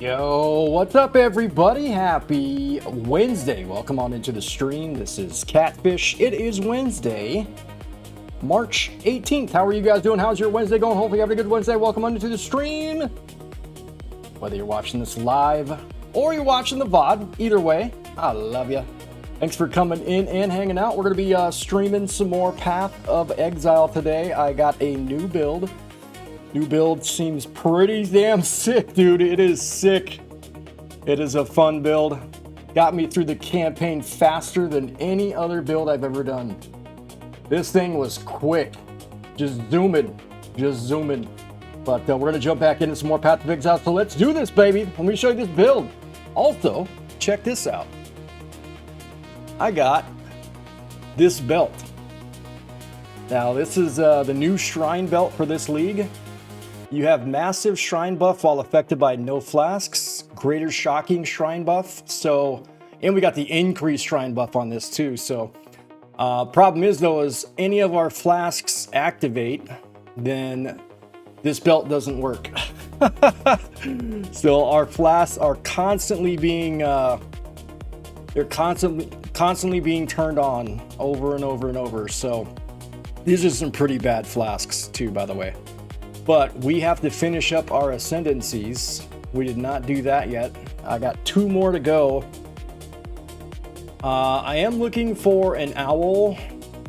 Yo, what's up everybody? Happy Wednesday. Welcome on into the stream. This is Catfish. It is Wednesday, March 18th. How are you guys doing? How's your Wednesday going? Hopefully you have a good Wednesday. Welcome on into the stream. Whether you're watching this live or you're watching the VOD, either way, I love you. Thanks for coming in and hanging out. We're going to be streaming some more Path of Exile today. I got a new build. New build seems pretty damn sick, dude. It is sick. It is a fun build. Got me through the campaign faster than any other build I've ever done. This thing was quick. Just zooming. But we're going to jump back into some more Path of Exile. So let's do this, baby. Let me show you this build. Also, check this out. I got this belt. Now, this is the new shrine belt for this league. You have massive shrine buff while affected by no flasks, greater shocking shrine buff. And we got the increased shrine buff on this too. So problem is though, is any of our flasks activate, then this belt doesn't work. So our flasks are constantly being, they're constantly being turned on over and over and over. So these are some pretty bad flasks too, by the way. But we have to finish up our ascendancies. We did not do that yet. I got 2 more to go. I am looking for an owl,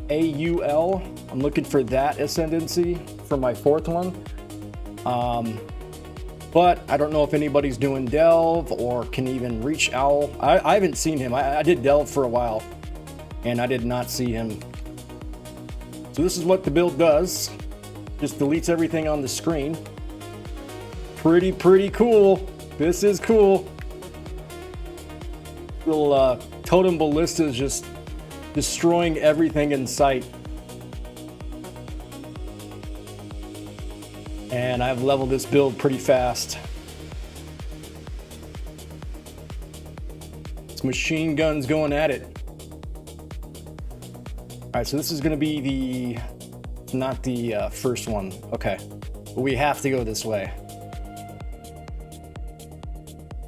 AUL. I'm looking for that ascendancy for my 4th one. But I don't know if anybody's doing delve or can even reach owl. I haven't seen him. I did delve for a while and I did not see him. So this is what the build does. Just deletes everything on the screen. Pretty cool. This is cool. Little totem ballista is just destroying everything in sight. And I've leveled this build pretty fast. It's machine guns going at it. All right, so this is going to be not the first one. Okay, but we have to go this way.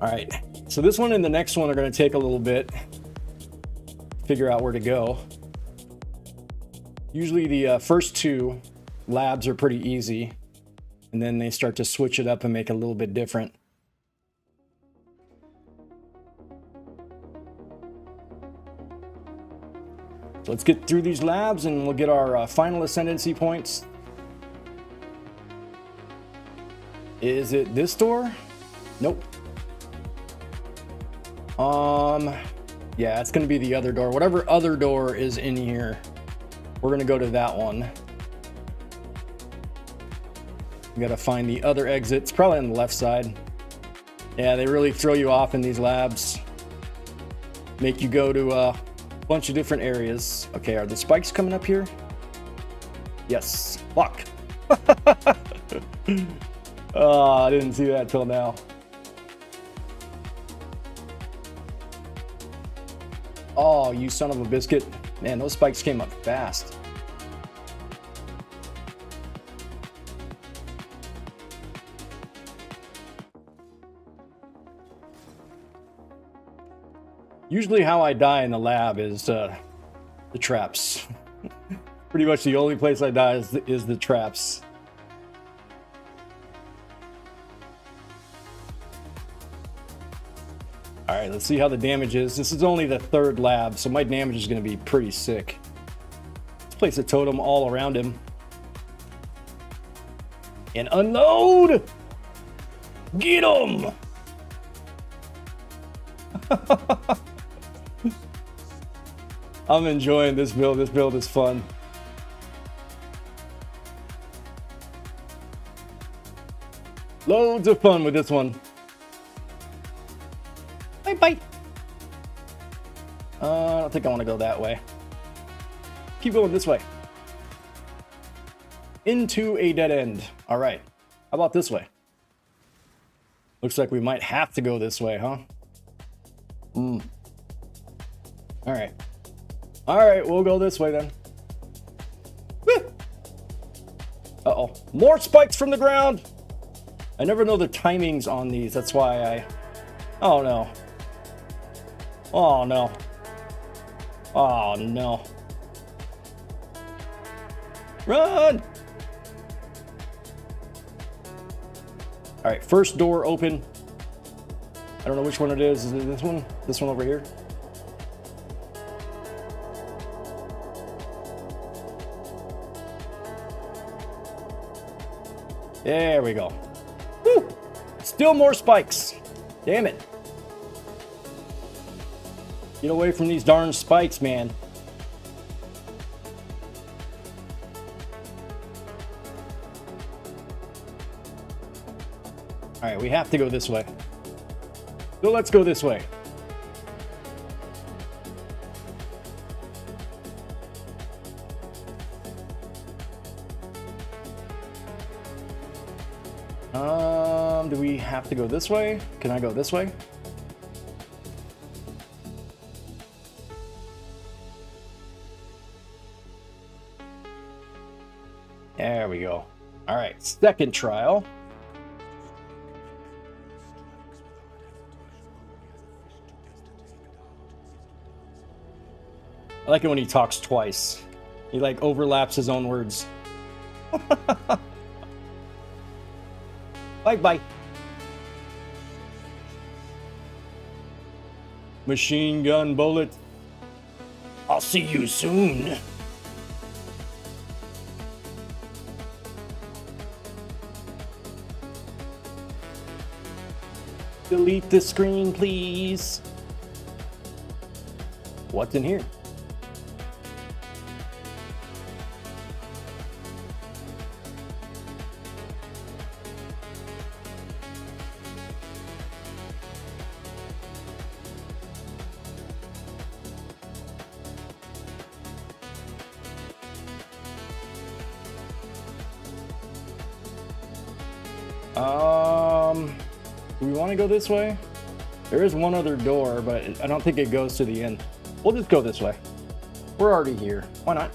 All right, so this one and the next one are going to take a little bit. Figure out where to go. Usually the first 2 labs are pretty easy, and then they start to switch it up and make it a little bit different. So let's get through these labs and we'll get our final ascendancy points. Is it this door? Nope. Yeah, it's gonna be the other door. Whatever other door is in here, we're gonna go to that one. We gotta find the other exit. It's probably on the left side. Yeah, they really throw you off in these labs. Make you go to a bunch of different areas. Okay, are the spikes coming up here? Yes. Fuck. Oh, I didn't see that till now. Oh, you son of a biscuit. Man, those spikes came up fast. Usually how I die in the lab is the traps. Pretty much the only place I die is the traps. All right, let's see how the damage is. This is only the 3rd lab, so my damage is going to be pretty sick. Let's place a totem all around him. And unload! Get him! I'm enjoying this build. This build is fun. Loads of fun with this one. Bye. I don't think I want to go that way. Keep going this way. Into a dead end. All right. How about this way? Looks like we might have to go this way, huh? All right. All right, we'll go this way then. Woo! Uh-oh. More spikes from the ground! I never know the timings on these. That's why I... Oh, no. Oh, no. Oh, no. Run! Alright, first door open. I don't know which one it is. Is it this one? This one over here? There we go. Woo! Still more spikes. Damn it. Get away from these darn spikes, man. Alright, we have to go this way. So let's go this way. Do we have to go this way? Can I go this way? There we go. All right, second trial. I like it when he talks twice. He like overlaps his own words. Bye-bye. Machine gun bullet. I'll see you soon. Delete the screen, please. What's in here? Do we want to go this way? There is one other door, but I don't think it goes to the end. We'll just go this way. We're already here. Why not?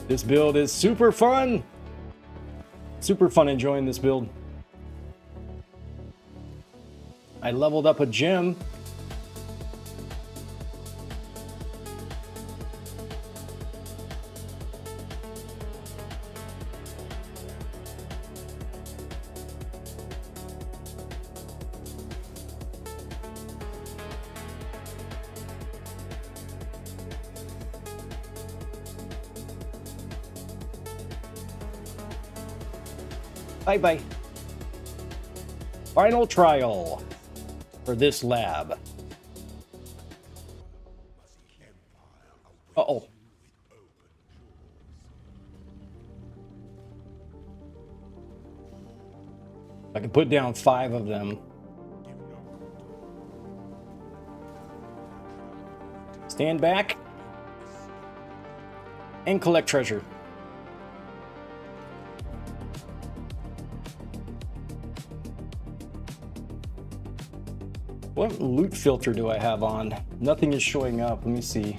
This build is super fun. Super fun enjoying this build. I leveled up a gem. Bye-bye. Final trial for this lab. Uh-oh. I can put down 5 of them. Stand back and collect treasure. What loot filter do I have on? Nothing is showing up. Let me see.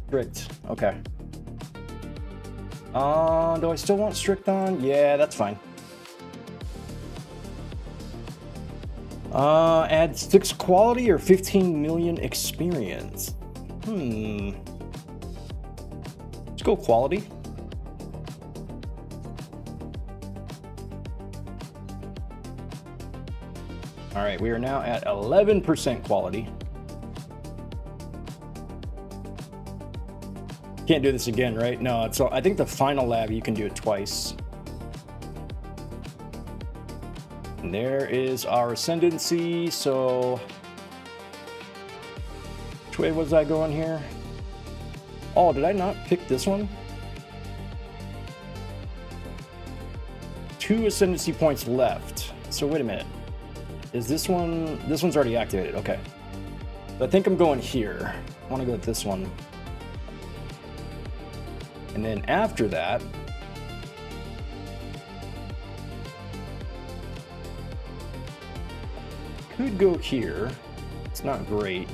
Strict. Okay. Do I still want strict on? Yeah, that's fine. Add 6 quality or 15 million experience. Let's go quality. All right, we are now at 11% quality. Can't do this again, right? No, it's. I think the final lab you can do it twice. And there is our ascendancy. So, which way was I going here? Oh, did I not pick this one? 2 ascendancy points left. So wait a minute. Is this one? This one's already activated. Okay. So I think I'm going here. I want to go with this one. And then after that, could go here. It's not great.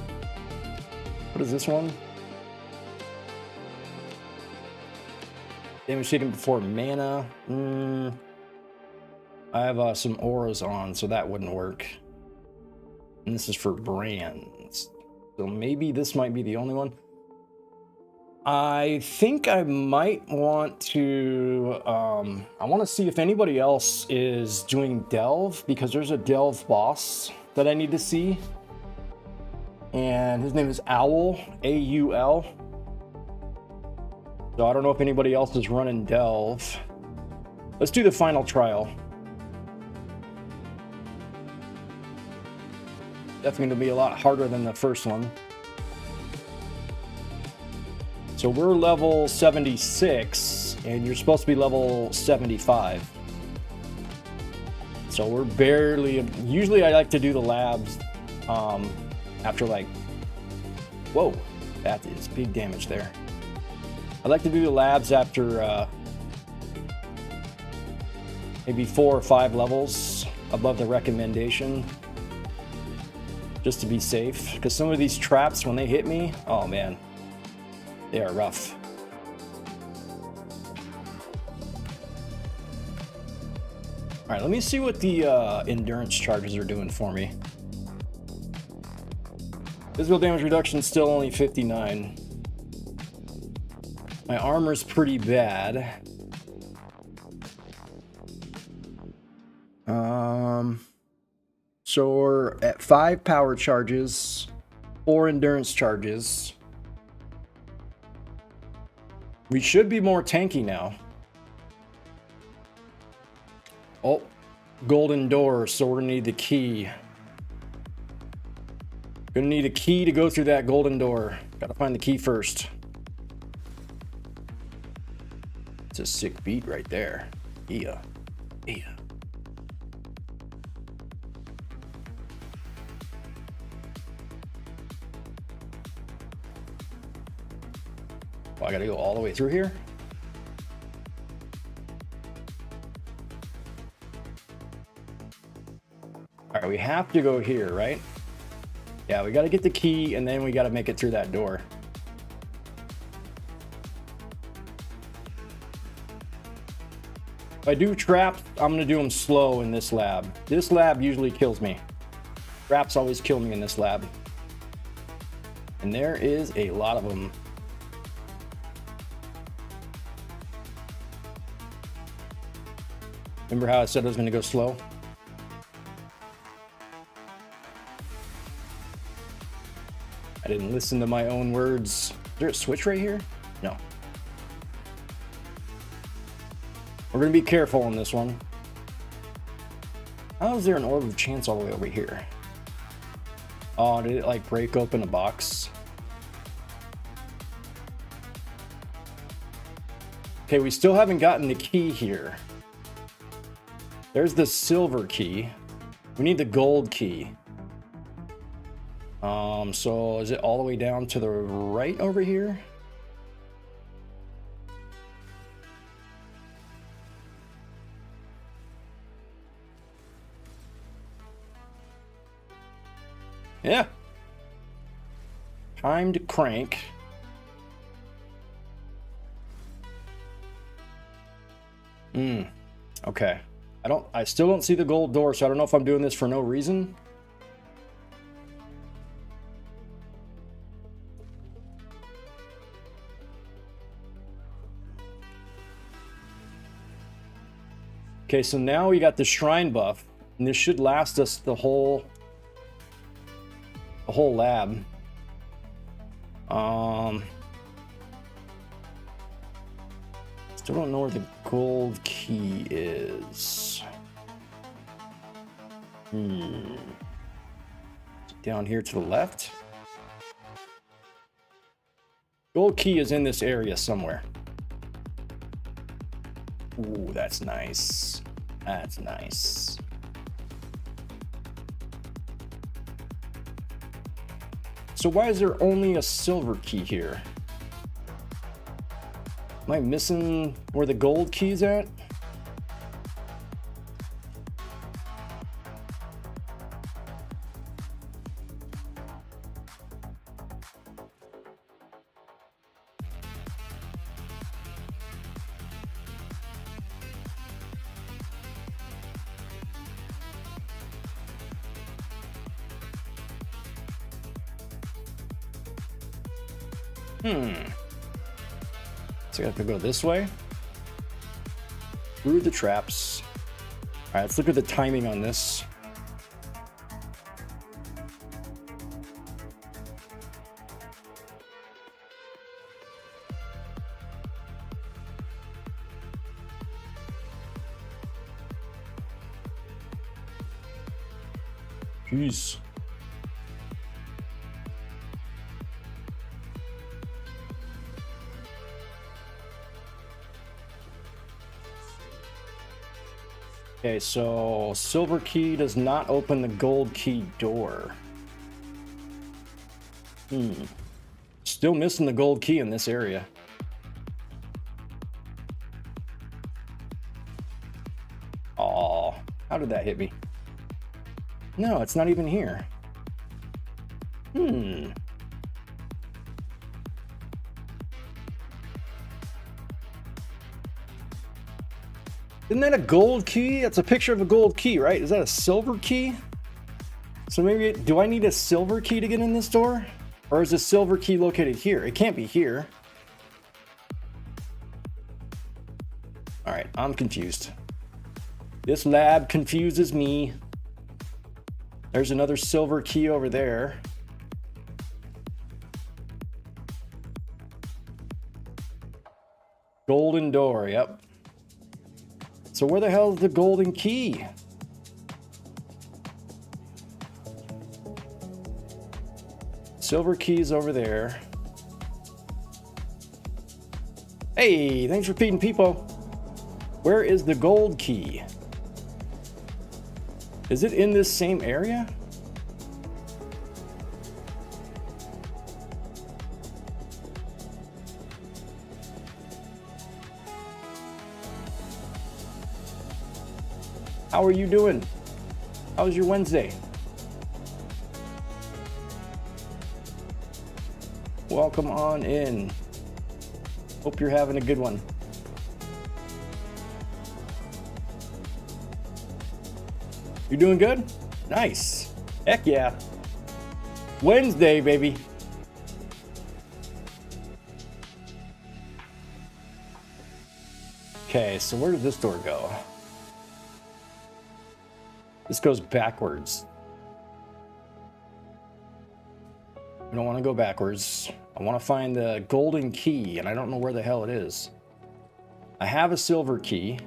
What is this one? Damage taken before mana. I have some auras on, so that wouldn't work. And this is for brands. So maybe this might be the only one. I think I might want to, I want to see if anybody else is doing Delve, because there's a Delve boss that I need to see. And his name is Owl, A-U-L. So I don't know if anybody else is running Delve. Let's do the final trial. Definitely going to be a lot harder than the first one. So we're level 76, and you're supposed to be level 75. So we're barely... Usually I like to do the labs after like... Whoa, that is big damage there. I like to do the labs after maybe 4 or 5 levels above the recommendation, just to be safe. Because some of these traps, when they hit me, oh man, they are rough. All right, let me see what the endurance charges are doing for me. Physical damage reduction still only 59. My armor's pretty bad. So we're at 5 power charges, 4 endurance charges. We should be more tanky now. Oh, golden door, so we're gonna need the key. Gonna need a key to go through that golden door. Gotta find the key first. It's a sick beat right there. Yeah. Yeah. Oh, I gotta go all the way through here? All right, we have to go here, right? Yeah, we gotta get the key, and then we gotta make it through that door. If I do traps, I'm gonna do them slow in this lab. This lab usually kills me. Traps always kill me in this lab. And there is a lot of them. Remember how I said I was gonna go slow? I didn't listen to my own words. Is there a switch right here? No. We're gonna be careful on this one. How is there an orb of chance all the way over here? Oh, did it like break open a box? Okay, we still haven't gotten the key here. There's the silver key. We need the gold key. So is it all the way down to the right over here? Yeah. Time to crank. Okay. I still don't see the gold door, so I don't know if I'm doing this for no reason. Okay, so now we got the shrine buff, and this should last us the whole lab. Still don't know where the gold key is. Down here to the left. Gold key is in this area somewhere. Ooh, that's nice. That's nice. So why is there only a silver key here? Am I missing where the gold key's at? So I have to go this way. Through the traps. All right, let's look at the timing on this. Jeez. Okay, so silver key does not open the gold key door. Still missing the gold key in this area. Oh, how did that hit me? No, it's not even here. Isn't that a gold key? That's a picture of a gold key, right? Is that a silver key? So maybe, do I need a silver key to get in this door? Or is the silver key located here? It can't be here. All right, I'm confused. This lab confuses me. There's another silver key over there. Golden door, yep. So where the hell is the golden key? Silver key's over there. Hey, thanks for feeding people. Where is the gold key? Is it in this same area? How are you doing? How was your Wednesday? Welcome on in. Hope you're having a good one. You doing good? Nice. Heck yeah. Wednesday, baby. Okay, so where did this door go? This goes backwards. I don't want to go backwards. I want to find the golden key, and I don't know where the hell it is. I have a silver key.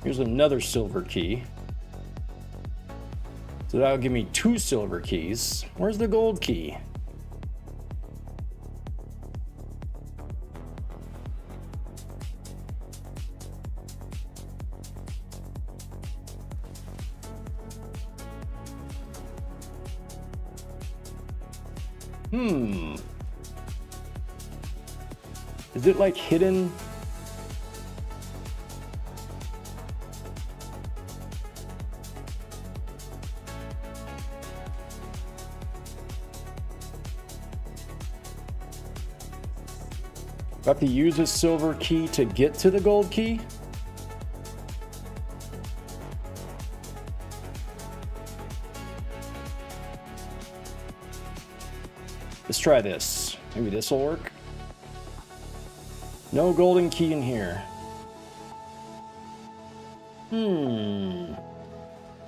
Here's another silver key. So that'll give me 2 silver keys. Where's the gold key? Is it like hidden? Do I have to use a silver key to get to the gold key? Let's try this. Maybe this will work. No golden key in here.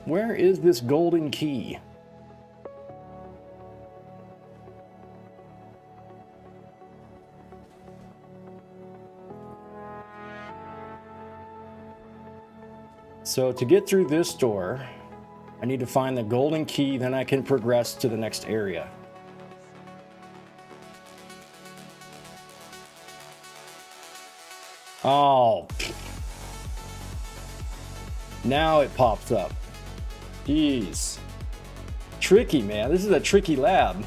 Where is this golden key? So to get through this door, I need to find the golden key, then I can progress to the next area. Oh. Now it pops up. Jeez. Tricky, man. This is a tricky lab.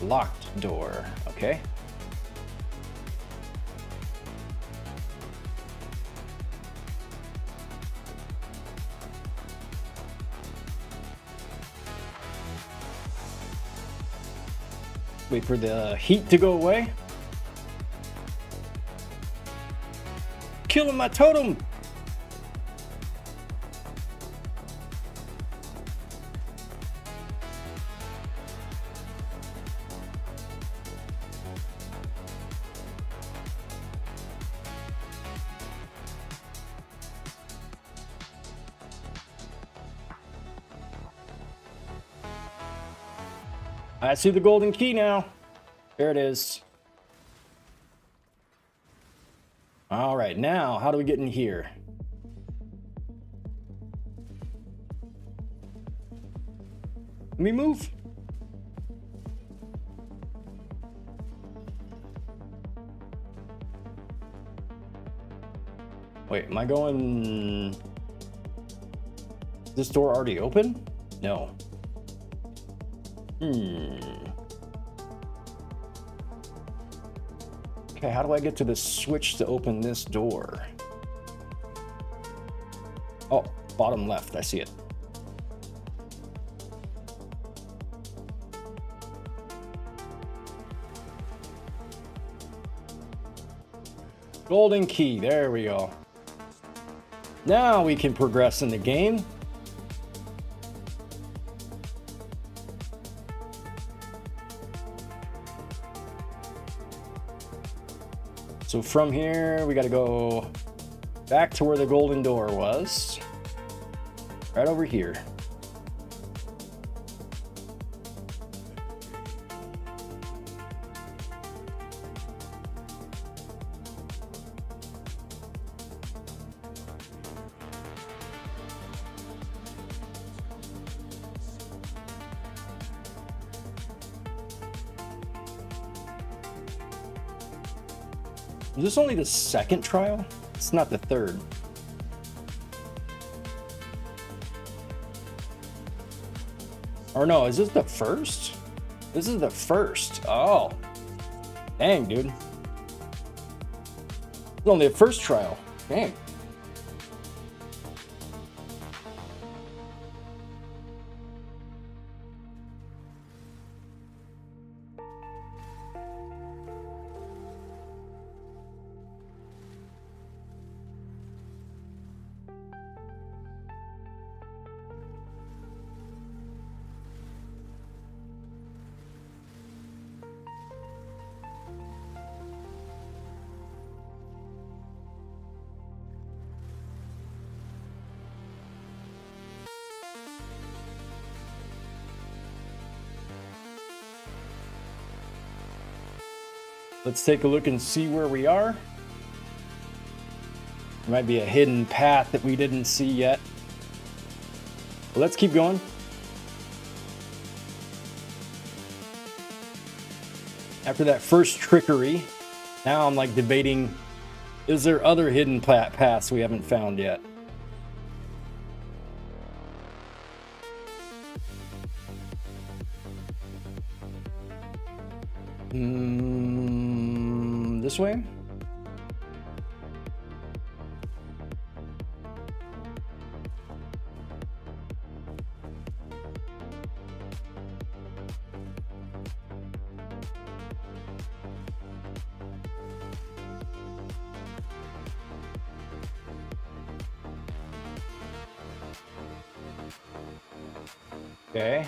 Locked door. Okay. Wait for the heat to go away. Killing my totem! I see the golden key now. There it is. All right, now how do we get in here? Let me move. Wait, am I going... Is this door already open? No. Okay, how do I get to the switch to open this door? Oh, bottom left, I see it. Golden key, there we go. Now we can progress in the game. So from here, we got to go back to where the golden door was. Right over here. Is this only the second trial? It's not the third. Or no, is this the first? This is the first. Oh. Dang, dude. It's only the first trial. Dang. Let's take a look and see where we are. There might be a hidden path that we didn't see yet. But let's keep going. After that first trickery, now I'm like debating, is there other hidden paths we haven't found yet? This way? Okay.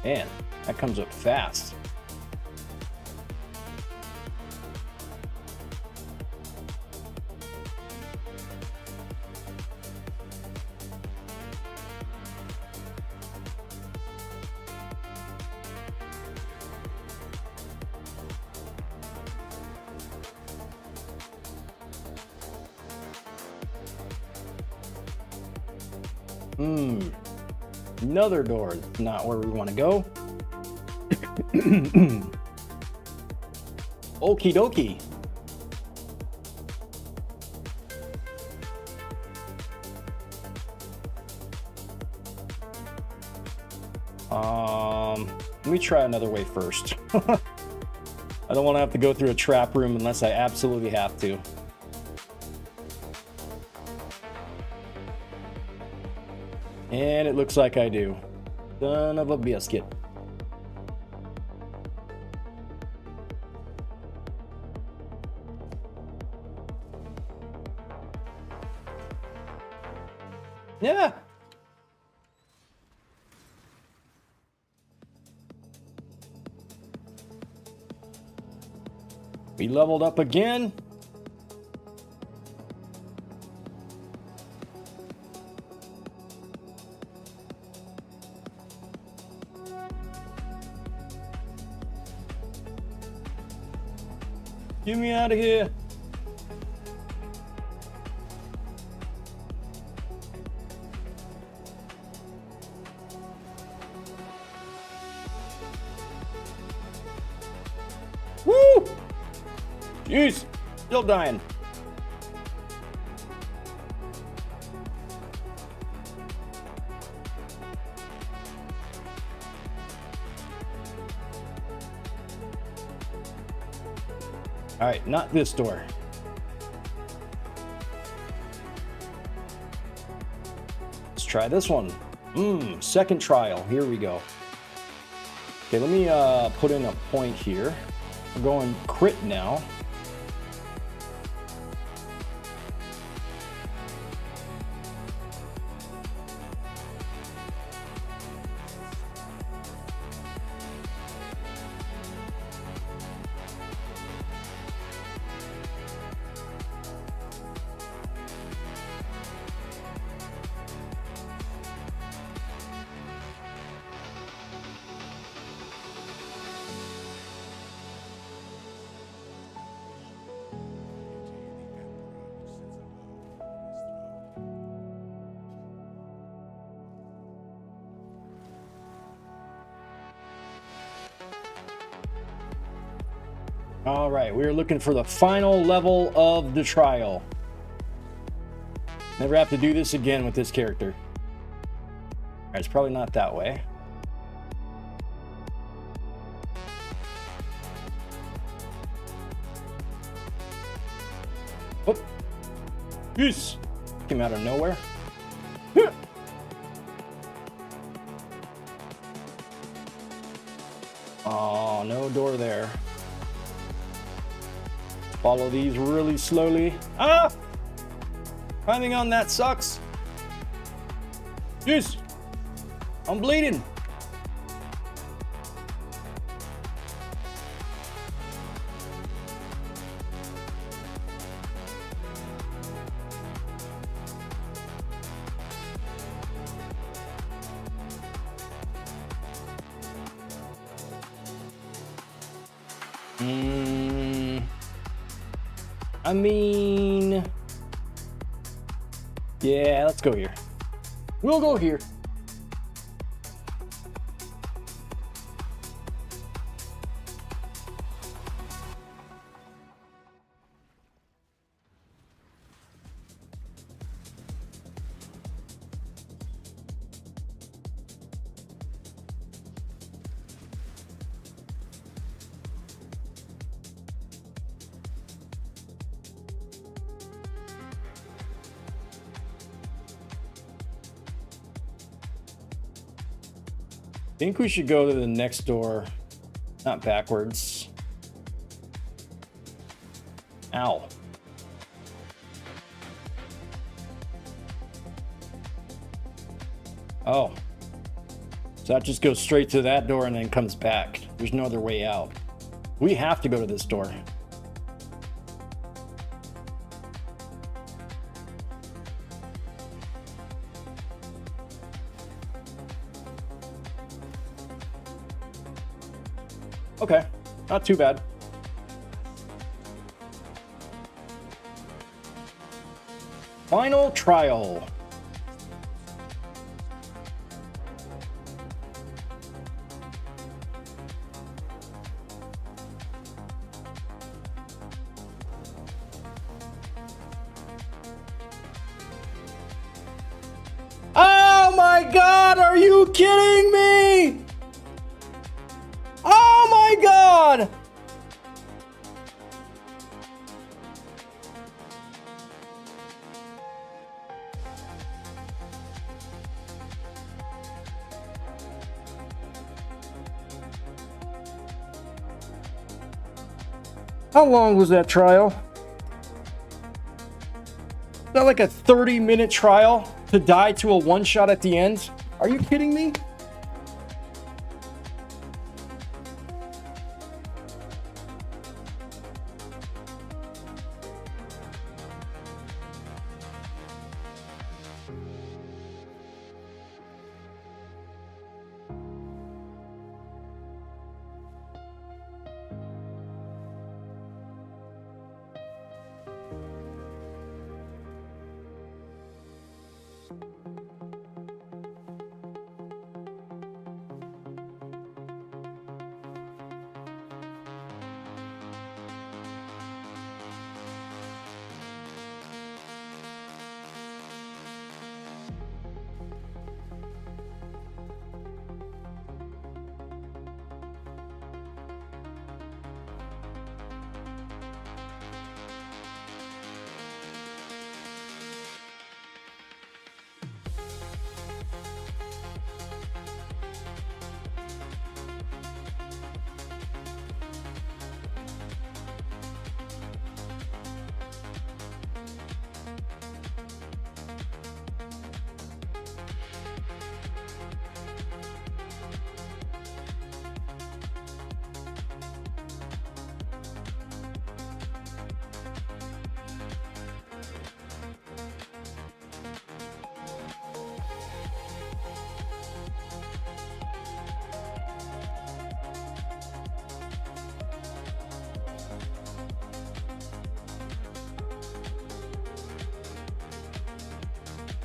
Man, that comes up fast. Another door, not where we want to go. Okie dokie. Let me try another way first. I don't want to have to go through a trap room unless I absolutely have to. And it looks like I do. Son of a biscuit. Yeah. We leveled up again. Get me out of here. Woo! Jeez, still dying. All right, not this door. Let's try this one. Second trial. Here we go. Okay, let me put in a point here. We're going crit now. All right, we are looking for the final level of the trial. Never have to do this again with this character. All right, it's probably not that way. Oh, yes, came out of nowhere. Oh, no door there. Follow these really slowly. Ah! Climbing on that sucks. Jeez. I'm bleeding. I mean, yeah, let's go here. We'll go here. I think we should go to the next door, not backwards. Ow. Oh. So that just goes straight to that door and then comes back. There's no other way out. We have to go to this door. Okay, not too bad. Final trial. Oh my God, are you kidding me? Oh my God! How long was that trial? Is that like a 30-minute trial to die to a one-shot at the end? Are you kidding me?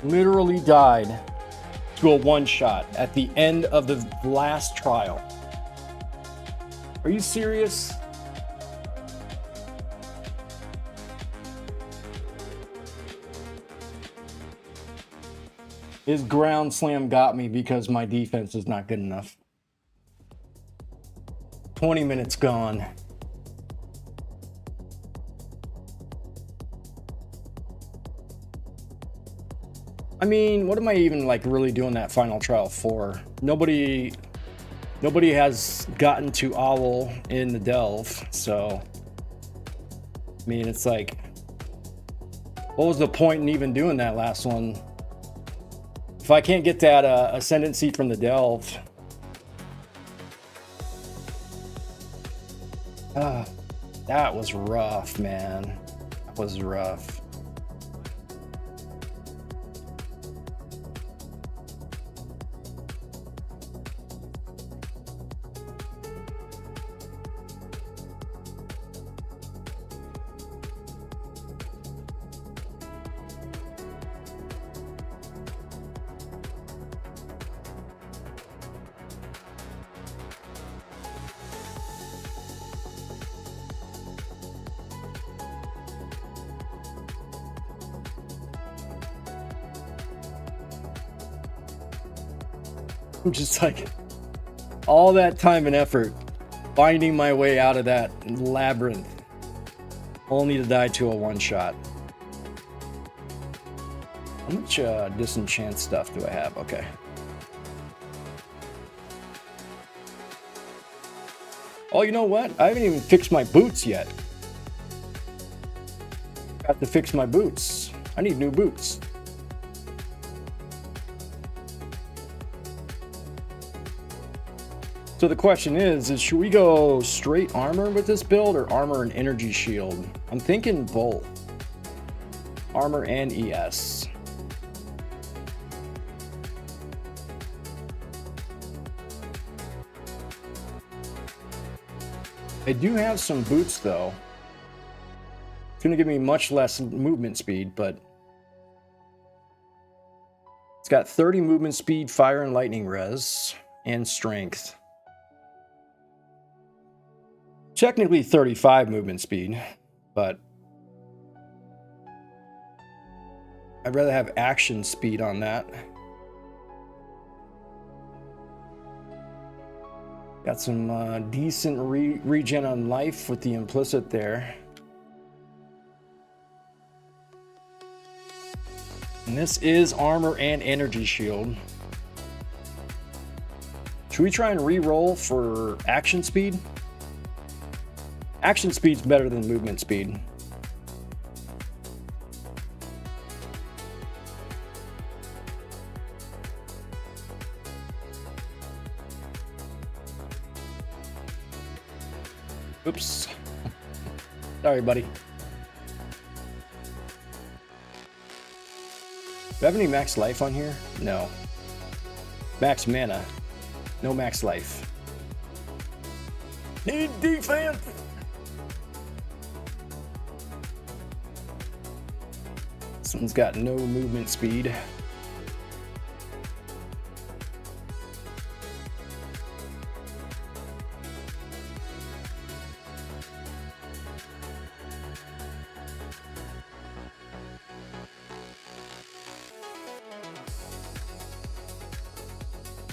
Literally died to a one-shot at the end of the last trial. Are you serious? His ground slam got me because my defense is not good enough. 20 minutes gone. I mean, what am I even like really doing that final trial for? Nobody has gotten to Owl in the delve, so I mean, it's like, what was the point in even doing that last one? If I can't get that ascendancy from the delve, that was rough, man. That was rough. I'm just like, all that time and effort finding my way out of that labyrinth, only to die to a one-shot. How much disenchant stuff do I have? Okay. Oh, you know what? I haven't even fixed my boots yet. Got to fix my boots. I need new boots. So the question is should we go straight armor with this build or armor and energy shield? I'm thinking both. Armor and ES. I do have some boots though. It's going to give me much less movement speed, but it's got 30 movement speed, fire and lightning res, and strength. Technically 35 movement speed, but I'd rather have action speed on that. Got some decent regen on life with the implicit there. And this is armor and energy shield. Should we try and re-roll for action speed? Action speed's better than movement speed. Oops. Sorry, buddy. Do I have any max life on here? No. Max mana. No max life. Need defense! This one's got no movement speed.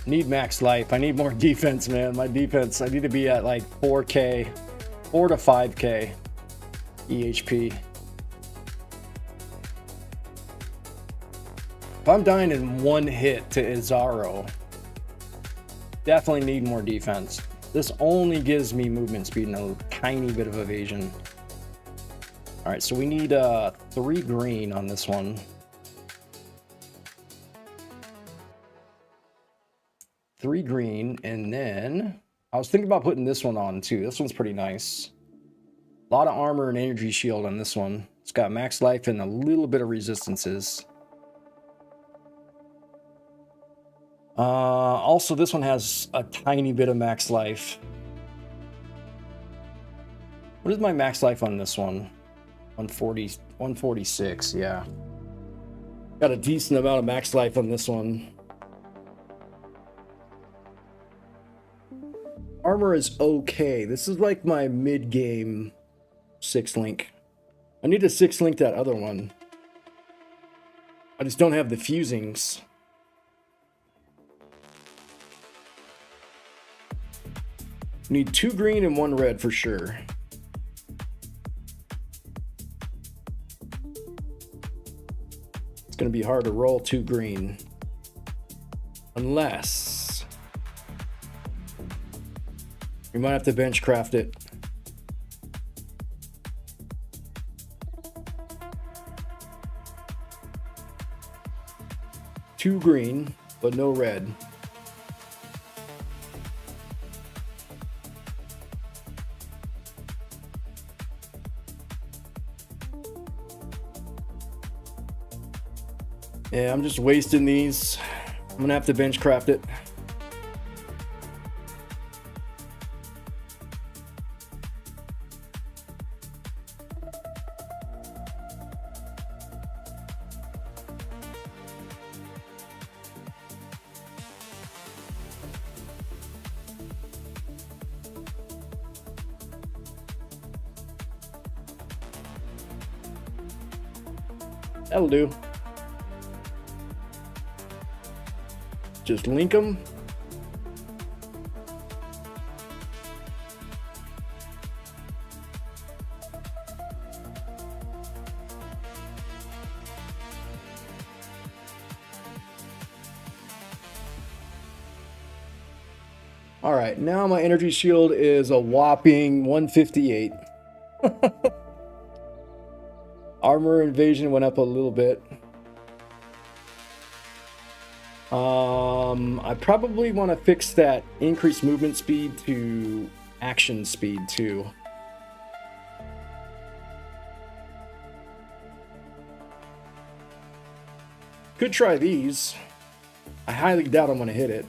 Need max life. I need more defense, man. My defense, I need to be at like 4K, 4 to 5K EHP. If I'm dying in one hit to Izaro, definitely need more defense. This only gives me movement speed and a tiny bit of evasion. All right, so we need 3 green on this one. 3 green, and then I was thinking about putting this one on too. This one's pretty nice. A lot of armor and energy shield on this one. It's got max life and a little bit of resistances. Also, this one has a tiny bit of max life. What is my max life on this one? 140, 146, yeah. Got a decent amount of max life on this one. Armor is okay. This is like my mid-game 6-link. I need to 6-link that other one. I just don't have the fusings. Need 2 green and 1 red for sure. It's gonna be hard to roll 2 green. Unless we might have to bench craft it. Two green, but no red. Yeah, I'm just wasting these. I'm gonna have to bench craft it. That'll do. Just link them. All right, now my energy shield is a whopping 158. Armor invasion went up a little bit. I probably want to fix that increased movement speed to action speed too. Could try these. I highly doubt I'm going to hit it.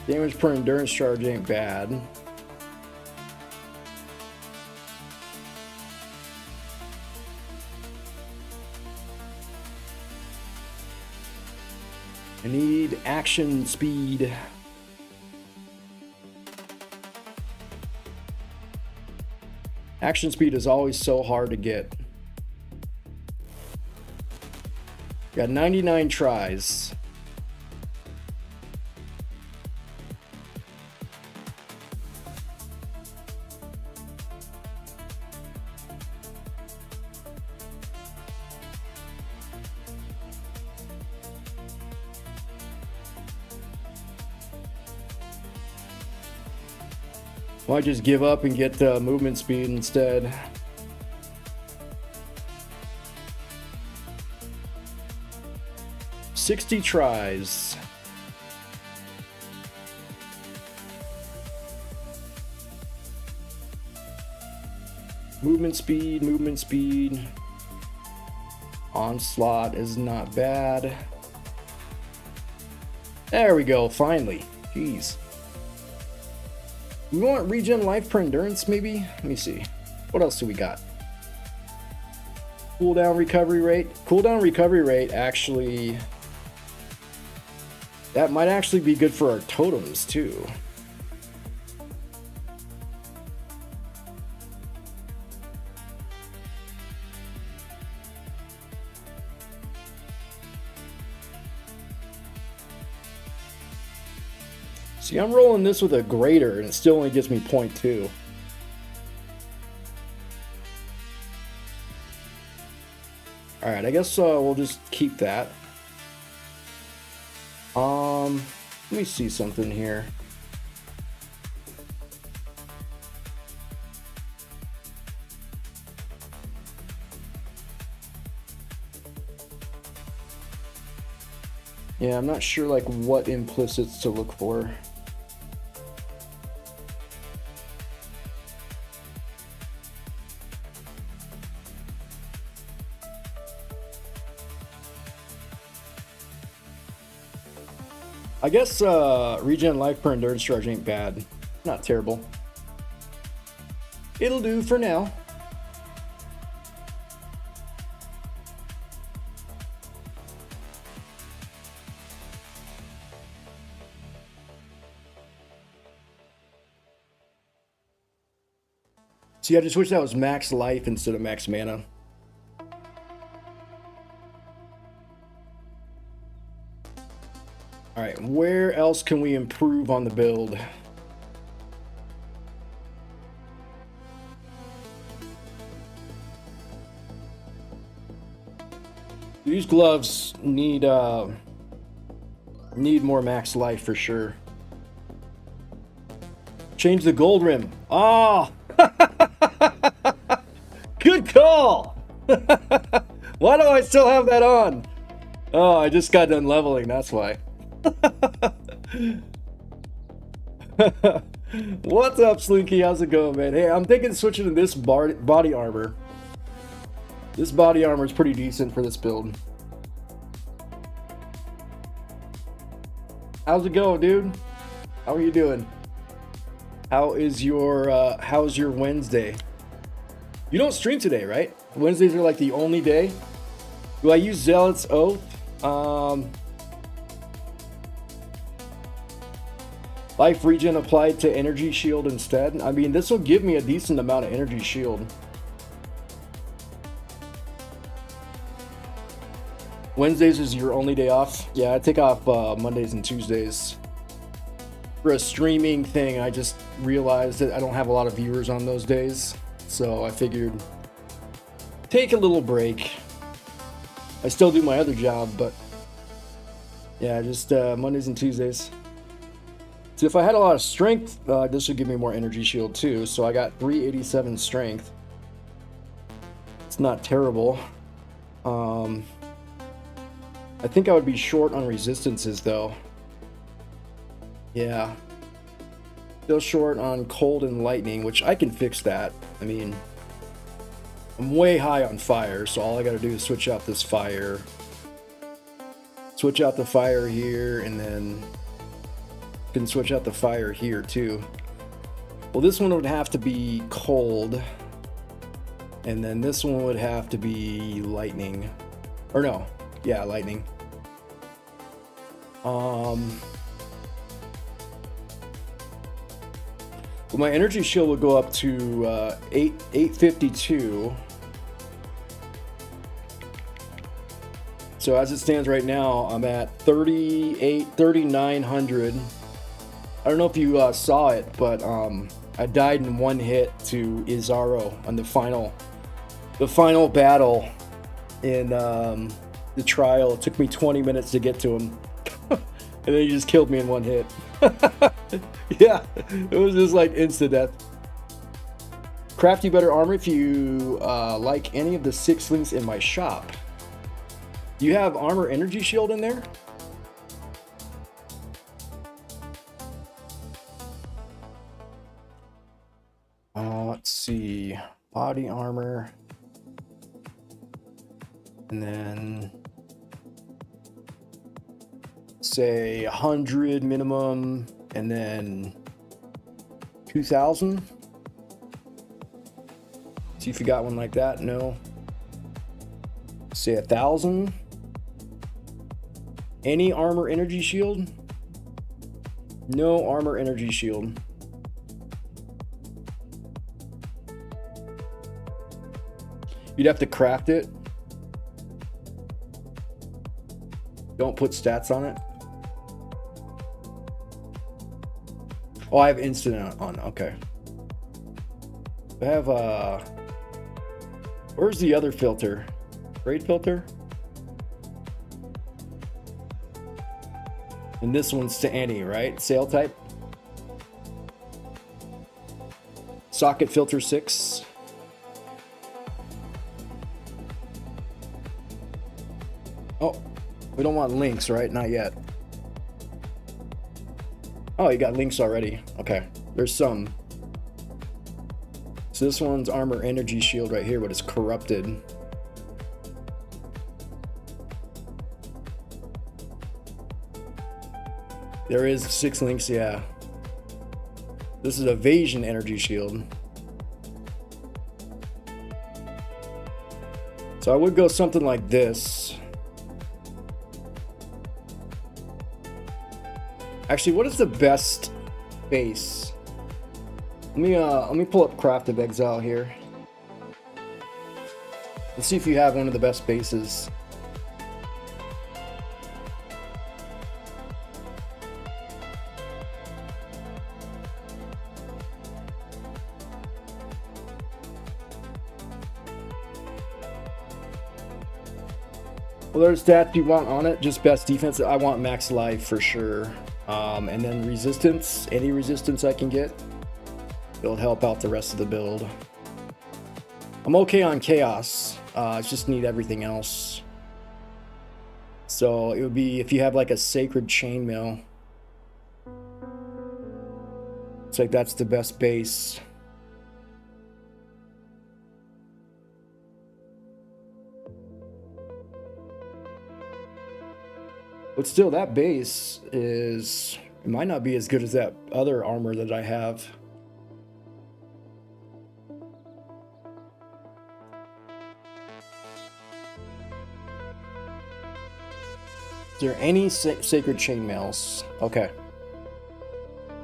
Damage per endurance charge ain't bad. I need action speed. Action speed is always so hard to get. Got 99 tries. Might just give up and get movement speed instead. $60 tries. Movement speed, movement speed. Onslaught is not bad. There we go, finally. Jeez. We want regen life per endurance, maybe? Let me see. What else do we got? Cooldown recovery rate. Cooldown recovery rate actually... That might actually be good for our totems, too. See, I'm rolling this with a greater, and it still only gives me 0.2. Alright, I guess we'll just keep that. Let me see something here. Yeah, I'm not sure like what implicits to look for. I guess regen life per endurance charge ain't bad. Not terrible. It'll do for now. See, I just wish that was max life instead of max mana. Alright, where else can we improve on the build? These gloves need more max life for sure. Change the gold rim. Ah! Good call! Why do I still have that on? Oh, I just got done leveling, that's why. What's up, Slinky? How's it going, man? Hey, I'm thinking of switching to this body armor. This body armor is pretty decent for this build. How's it going, dude? How are you doing? How's your Wednesday? You don't stream today, right? Wednesdays are like the only day. Do I use Zealot's Oath? Life regen applied to energy shield instead. I mean, this will give me a decent amount of energy shield. Wednesdays is your only day off? Yeah, I take off Mondays and Tuesdays. For a streaming thing, I just realized that I don't have a lot of viewers on those days. So I figured take a little break. I still do my other job, but yeah, just Mondays and Tuesdays. So if I had a lot of strength, this would give me more energy shield too. So I got 387 strength. It's not terrible. I think I would be short on resistances though. Yeah. Still short on cold and lightning, which I can fix that. I mean, I'm way high on fire, so all I gotta do is switch out this fire. Switch out the fire here, and then can switch out the fire here too. Well, this one would have to be cold, and then this one would have to be lightning. Or no, yeah, lightning. Well, my energy shield will go up to 852. So as it stands right now, I'm at 3,900. I don't know if you saw it, but I died in one hit to Izaro on the final battle in the trial. It took me 20 minutes to get to him. And then he just killed me in one hit. Yeah, it was just like instant death. Craft you better armor if you like any of the 6 links in my shop. Do you have armor energy shield in there? Let's see. Body armor. And then say 100 minimum, and then 2,000. See if you got one like that. No. Say 1,000. Any armor energy shield? No armor energy shield. You'd have to craft it. Don't put stats on it. Oh, I have instant on. Okay. I have where's the other filter? Raid filter? And this one's to any, right? Sale type. Socket filter 6. Oh, we don't want links, right? Not yet. Oh, you got links already. Okay, there's some. So this one's armor energy shield right here, but it's corrupted. There is 6 links, yeah. This is evasion energy shield. So I would go something like this. Actually, what is the best base? Let me pull up Path of Exile here. Let's see if you have one of the best bases. Well, there's stats you want on it. Just best defense. I want max life for sure. And then resistance. Any resistance I can get. It'll help out the rest of the build. I'm okay on chaos. I just need everything else. So it would be if you have like a sacred chainmail. It's like that's the best base. But still, that base is... It might not be as good as that other armor that I have. Is there any sacred chainmails? Okay.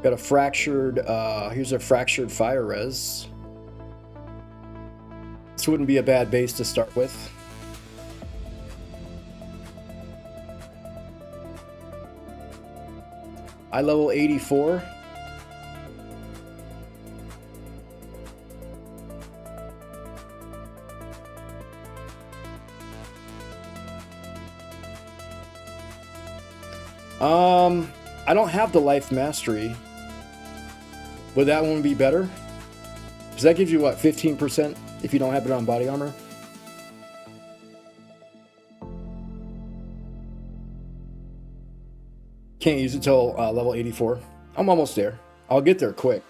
Got a fractured... here's a fractured fire res. This wouldn't be a bad base to start with. I level 84. I don't have the life mastery. Would that one be better? Because that gives you what, 15% if you don't have it on body armor? Can't use it till level 84. I'm almost there. I'll get there quick.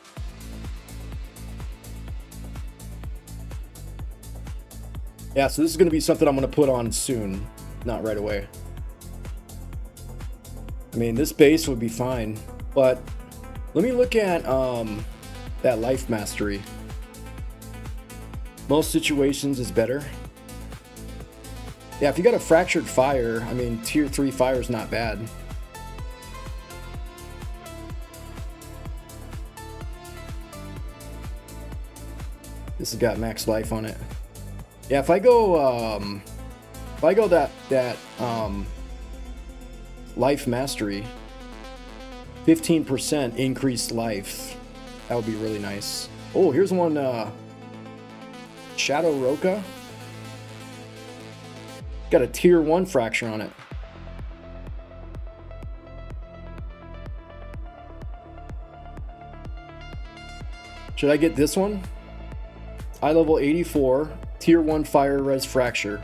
Yeah, so this is going to be something I'm going to put on soon, not right away. I mean, this base would be fine, but let me look at that life mastery. Most situations is better. Yeah, if you got a fractured fire, I mean, tier 3 fire is not bad. This has got max life on it. Yeah, if I go that life mastery, 15% increased life. That would be really nice. Oh, here's one, Shadow Roca. Got a tier 1 fracture on it. Should I get this one? Eye level 84, tier 1 fire res fracture.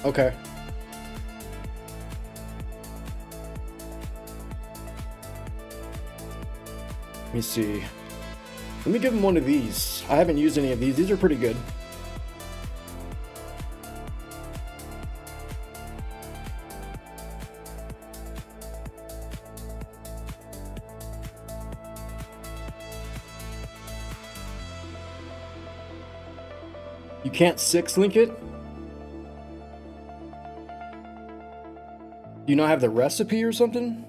Okay. Let me see. Let me give him one of these. I haven't used any of these. These are pretty good. You can't 6-link it? Do you not have the recipe or something?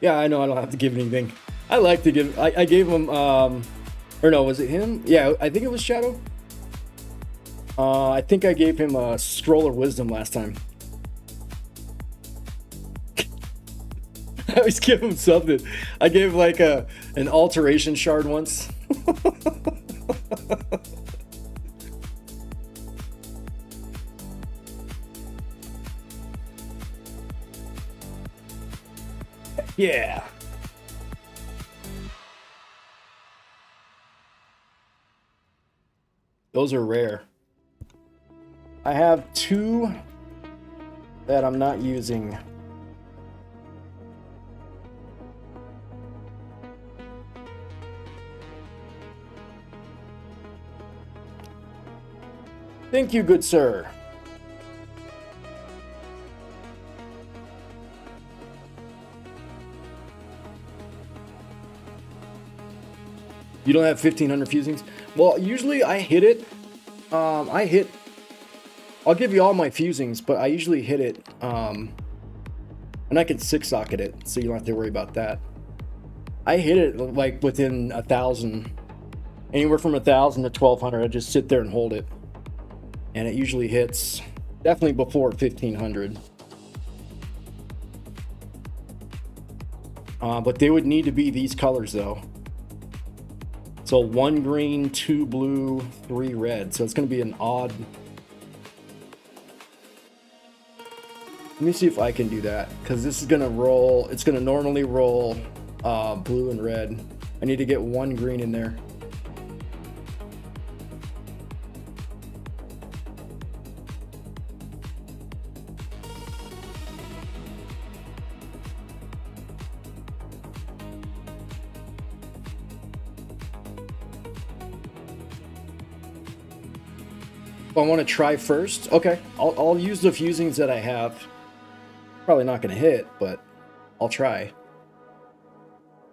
Yeah, I know I don't have to give anything. I like to give. I gave him, or no, was it him? Yeah, I think it was Shadow. I think I gave him a Scroll of Wisdom last time. I always give him something. I gave like an alteration shard once. Yeah. Those are rare. I have 2 that I'm not using. Thank you, good sir. You don't have 1,500 fusings? Well, usually I hit it. I'll give you all my fusings, but I usually hit it. And I can 6-socket it, so you don't have to worry about that. I hit it like within 1,000. Anywhere from 1,000 to 1,200. I just sit there and hold it. And it usually hits definitely before 1,500. But they would need to be these colors though. So 1 green, 2 blue, 3 red. So it's going to be an odd. Let me see if I can do that, because this is going to roll. It's going to normally roll blue and red. I need to get 1 green in there. I want to try first. Okay, I'll use the fusings that I have. Probably not going to hit, but I'll try.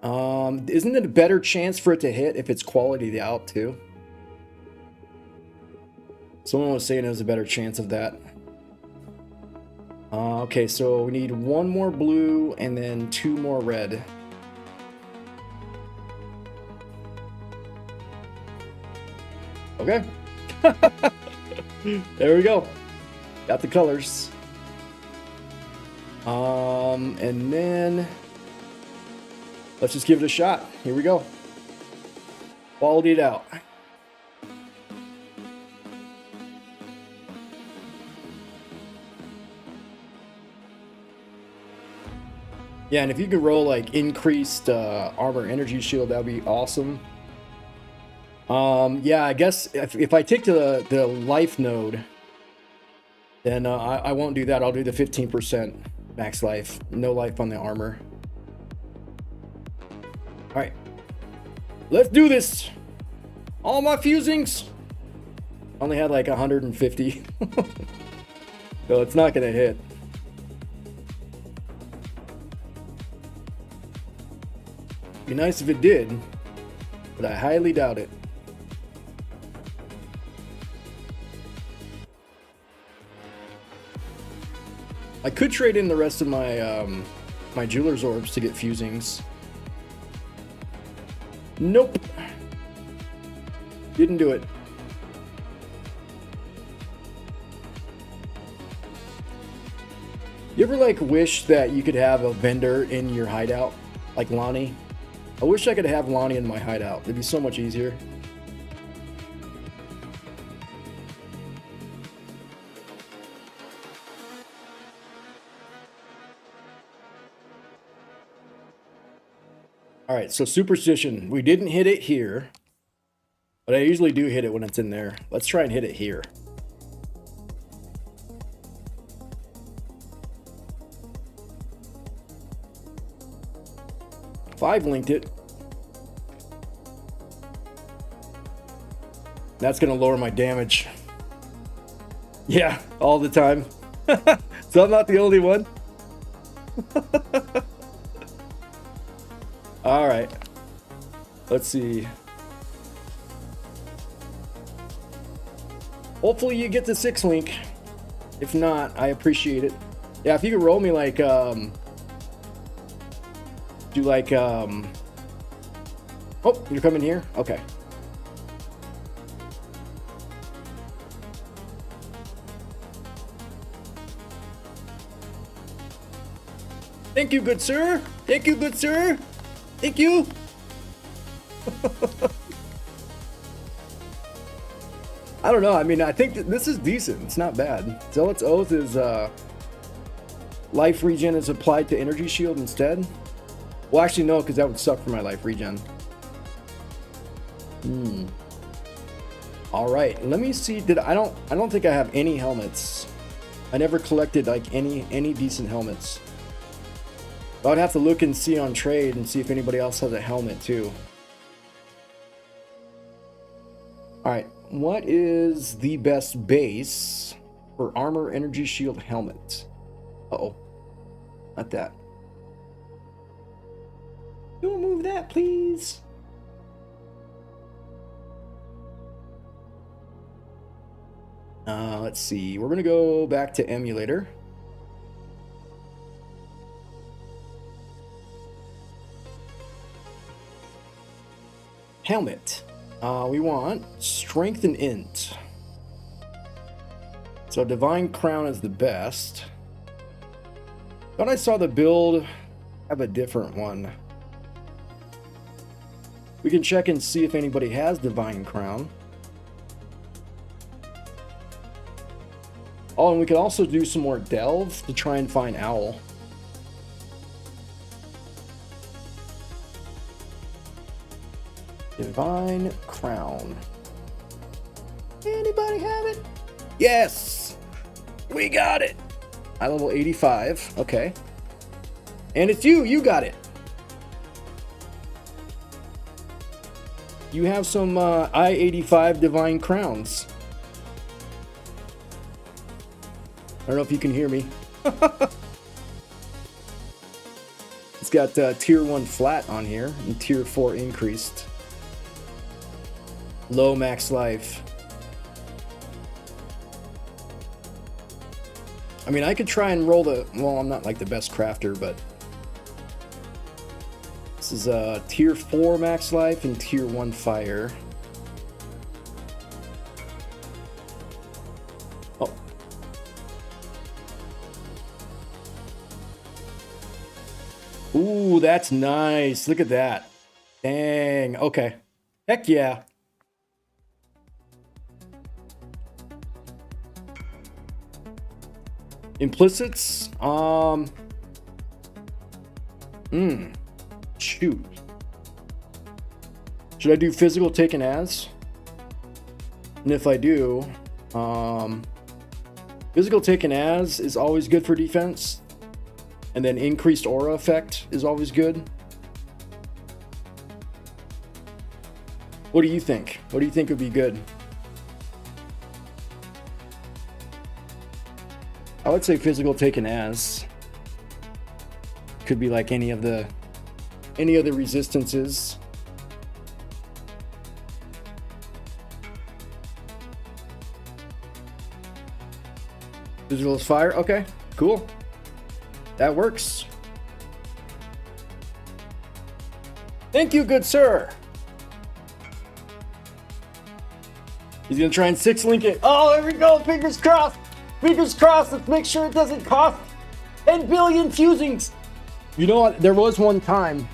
Isn't it a better chance for it to hit if it's quality out too? Someone was saying there's a better chance of that. Okay, so we need 1 more blue and then 2 more red. Okay. There we go. Got the colors. And then let's just give it a shot. Here we go. Quality it out. Yeah, and if you could roll like increased armor energy shield, that would be awesome. Yeah, I guess if I take the life node, then I won't do that. I'll do the 15% max life. No life on the armor. All right. Let's do this. All my fusings. Only had like 150. So it's not going to hit. Be nice if it did, but I highly doubt it. I could trade in the rest of my my jeweler's orbs to get fusings. Nope. Didn't do it. You ever like wish that you could have a vendor in your hideout, like Lonnie? I wish I could have Lonnie in my hideout. It'd be so much easier. All right, so Superstition. We didn't hit it here, but I usually do hit it when it's in there. Let's try and hit it here. Five linked it. That's gonna lower my damage. Yeah, all the time. So I'm not the only one. All right. Let's see. Hopefully you get the 6 link. If not, I appreciate it. Yeah, if you could roll me like do like oh, you're coming here? Okay. Thank you, good sir. Thank you, good sir. Thank you. I don't know. I mean, I think that this is decent. It's not bad. Zealot's Oath is life regen is applied to energy shield instead. Well, actually, no, because that would suck for my life regen. All right. Let me see. I don't think I have any helmets. I never collected like any decent helmets. I would have to look and see on trade and see if anybody else has a helmet too. All right, what is the best base for armor, energy shield, helmet? Uh-oh, not that. Don't move that, please. Let's see, we're gonna go back to emulator. Helmet. We want strength and int. So Divine Crown is the best. Thought I saw the build have a different one. We can check and see if anybody has Divine Crown. Oh, and we could also do some more delve to try and find Owl. Divine Crown. Anybody have it? Yes! We got it! I level 85. Okay. And it's you! You got it! You have some I-85 Divine Crowns. I don't know if you can hear me. It's got tier 1 flat on here and tier 4 increased. Low max life. I mean, I could try and roll the... Well, I'm not like the best crafter, but... This is tier 4 max life and tier 1 fire. Oh. Ooh, that's nice. Look at that. Dang. Okay. Heck yeah. Implicits, shoot. Should I do physical taken as? And if I do, physical taken as is always good for defense. And then increased aura effect is always good. What do you think? What do you think would be good? I would say physical taken as. Could be like any other resistances. Physical is fire. Okay, cool. That works. Thank you, good sir. He's gonna try and 6 link it. Oh, there we go. Fingers crossed. Fingers crossed, let's make sure it doesn't cost 10 billion fusings. You know what? There was one time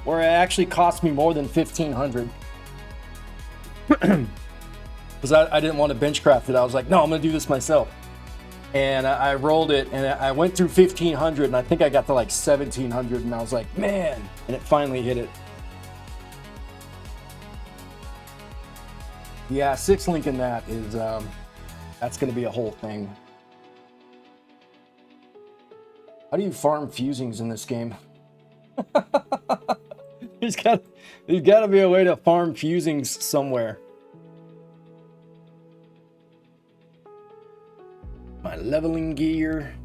where it actually cost me more than 1,500. Because I didn't want to bench craft it. I was like, no, I'm going to do this myself. And I rolled it, and I went through 1,500, and I think I got to like 1,700, and I was like, man. And it finally hit it. Yeah, 6 link in that is that's gonna be a whole thing. How do you farm fusings in this game? there's got to be a way to farm fusings somewhere. My leveling gear.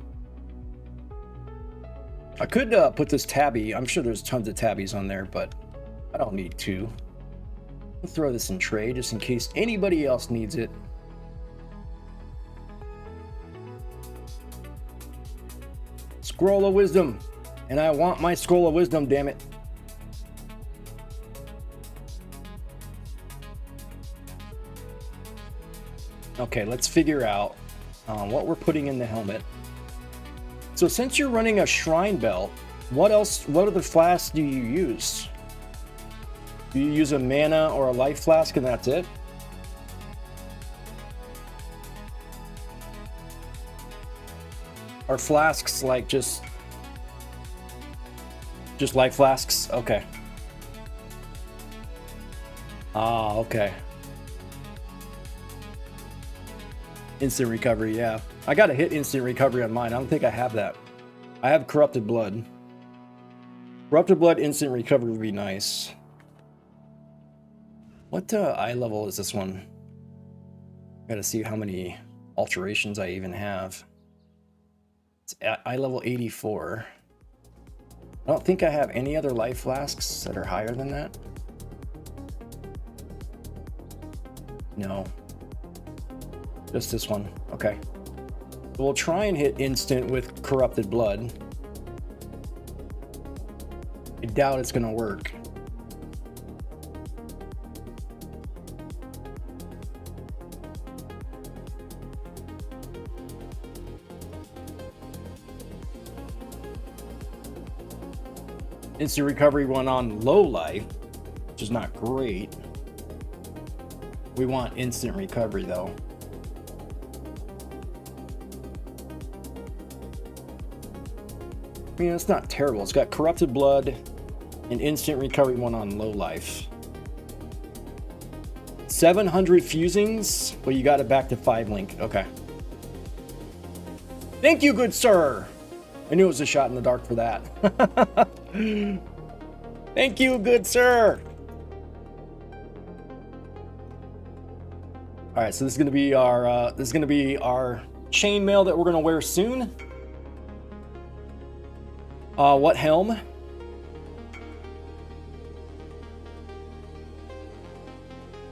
I could put this tabby. I'm sure there's tons of tabbies on there, but I don't need to. I'll throw this in trade just in case anybody else needs it. Scroll of Wisdom. And I want my Scroll of Wisdom, damn it. Okay, let's figure out what we're putting in the helmet. So since you're running a shrine belt, what other flasks do you use? Do you use a mana or a life flask and that's it? Are flasks like just life flasks? Okay. Ah, okay. Instant recovery, yeah. I gotta hit instant recovery on mine. I don't think I have that. I have corrupted blood. Corrupted blood instant recovery would be nice. What eye level is this one? Gotta see how many alterations I even have. It's at eye level 84. I don't think I have any other life flasks that are higher than that. No. Just this one. Okay. We'll try and hit instant with corrupted blood. I doubt it's gonna work. Instant recovery went on low life, which is not great. We want instant recovery though. I mean, it's not terrible. It's got corrupted blood and instant recovery one on low life. 700 fusings. Well, you got it back to 5 link. Okay. Thank you, good sir. I knew it was a shot in the dark for that. Thank you, good sir. All right, so this is gonna be our chainmail that we're gonna wear soon. What helm?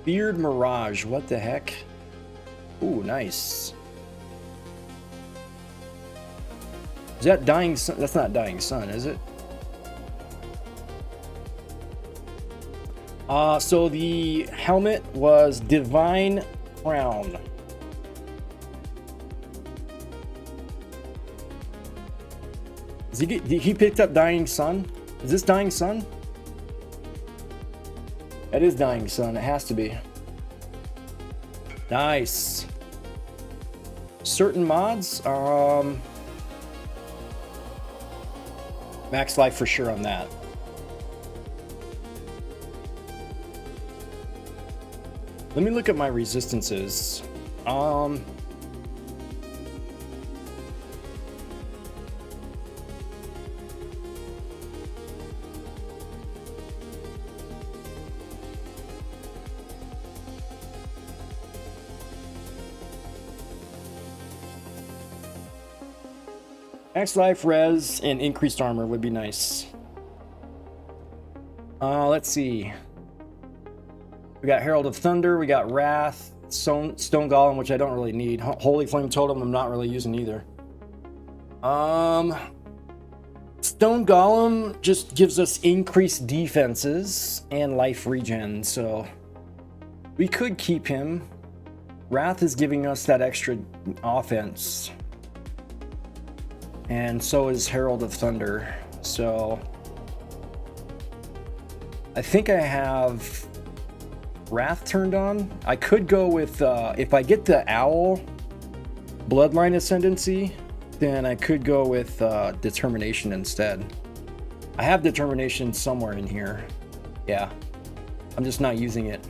Beard Mirage. What the heck? Ooh, nice. Is that Dying Sun? That's not Dying Sun, is it? So the helmet was Divine Crown. He picked up Dying Sun? Is this Dying Sun? That is Dying Sun. It has to be. Nice. Certain mods, max life for sure on that. Let me look at my resistances. Max life, res, and increased armor would be nice. Let's see. We got Herald of Thunder, we got Wrath, Stone Golem, which I don't really need. Holy Flame Totem, I'm not really using either. Stone Golem just gives us increased defenses and life regen, so we could keep him. Wrath is giving us that extra offense. And so is Herald of Thunder. So I think I have Wrath turned on. I could go with, if I get the Owl Bloodline Ascendancy, then I could go with Determination instead. I have Determination somewhere in here. Yeah, I'm just not using it.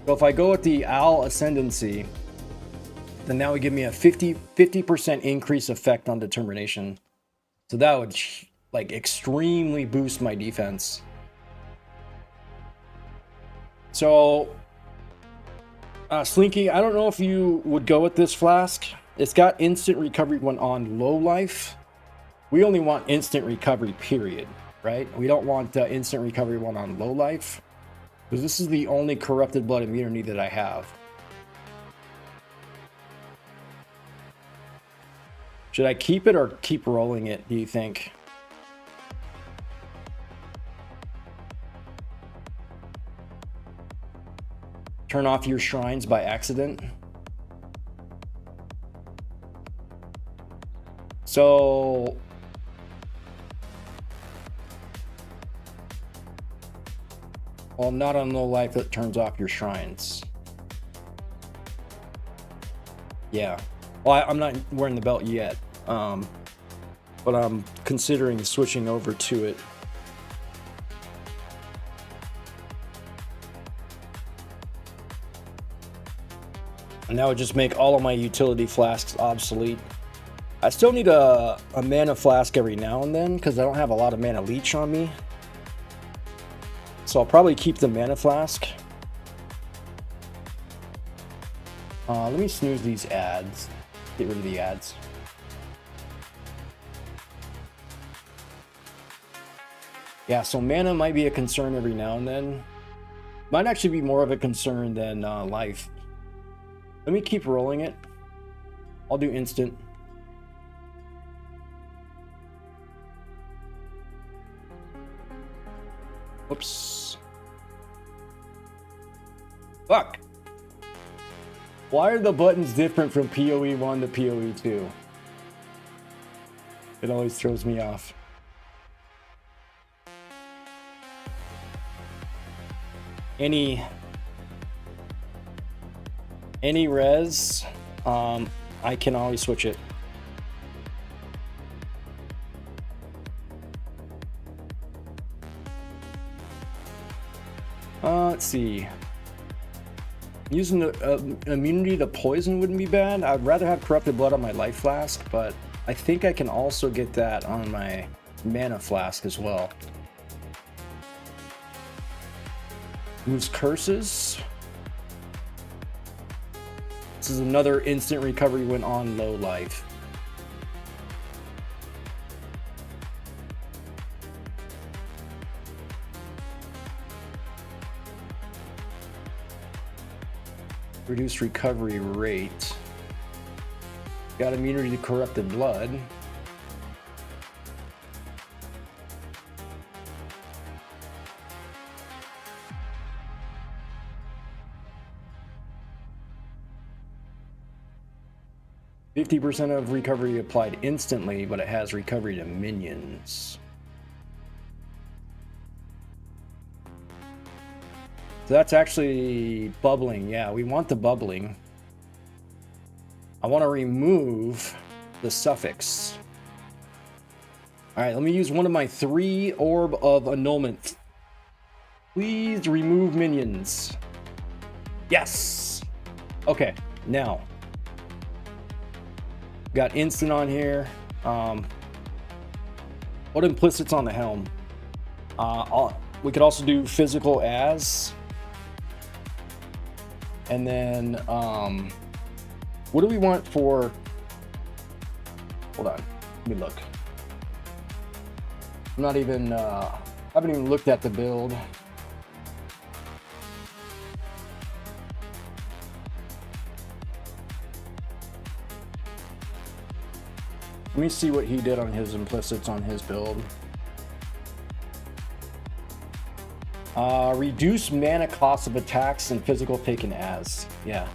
So if I go with the Owl Ascendancy, then that would give me a 50% increase effect on determination. So that would like extremely boost my defense. So Slinky, I don't know if you would go with this flask. It's got instant recovery when on low life. We only want instant recovery, period, right? We don't want instant recovery when on low life, because this is the only corrupted blood immunity that I have. Should I keep it or keep rolling it, do you think? Turn off your shrines by accident. So well, not on low life that turns off your shrines. Yeah. Well, I'm not wearing the belt yet, but I'm considering switching over to it. And that would just make all of my utility flasks obsolete. I still need a mana flask every now and then because I don't have a lot of mana leech on me. So I'll probably keep the mana flask. Let me snooze these ads. Get rid of the ads. Yeah, so mana might be a concern every now and then. Might actually be more of a concern than life. Let me keep rolling it. I'll do instant. Oops. Fuck. Why are the buttons different from PoE 1 to PoE 2? It always throws me off. Any res, I can always switch it. Let's see. Using the immunity to poison wouldn't be bad. I'd rather have corrupted blood on my life flask, but I think I can also get that on my mana flask as well. Use curses. This is another instant recovery when on low life. Reduce recovery rate. Got immunity to corrupted blood. %50 of recovery applied instantly, but it has recovery to minions. So that's actually bubbling. Yeah, we want the bubbling. I want to remove the suffix. All right, let me use one of my 3 orb of annulment. Please remove minions. Yes. Okay, now. Got instant on here. What implicit's on the helm? We could also do physical as. And then, what do we want for, hold on, let me look. I'm not even, I haven't even looked at the build. Let me see what he did on his implicits on his build. Reduce mana cost of attacks and physical taken as. Yeah.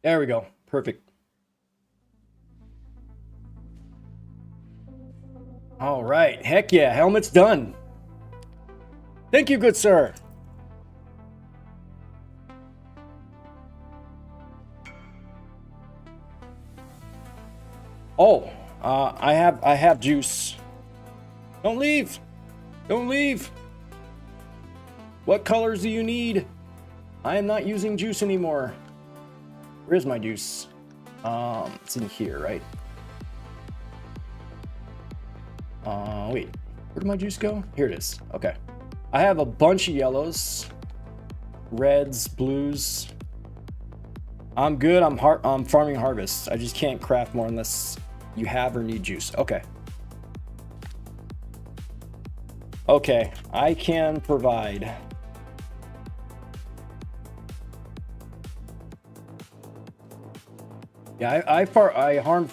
There we go. Perfect. All right. Heck yeah. Helmet's done. Thank you, good sir. Oh, I have juice. Don't leave. Don't leave. What colors do you need? I am not using juice anymore. Where's my juice? It's in here, right? Wait, where did my juice go? Here it is. Okay. I have a bunch of yellows, reds, blues. I'm good. I'm farming harvest. I just can't craft more unless you have or need juice. Okay. Okay, I can provide. Yeah, I farmed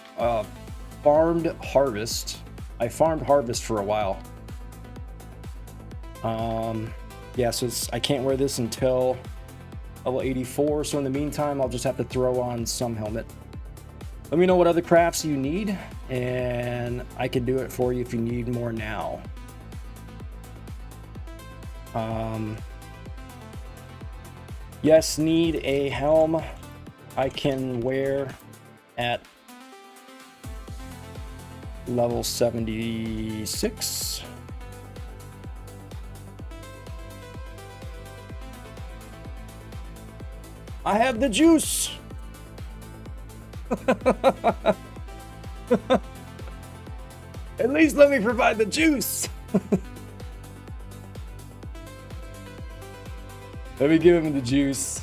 harvest. I farmed harvest for a while. Yeah, so I can't wear this until level 84. So in the meantime, I'll just have to throw on some helmet. Let me know what other crafts you need, and I can do it for you if you need more now. Yes, need a helm I can wear at level 76. I have the juice. At least let me provide the juice. Let me give him the juice.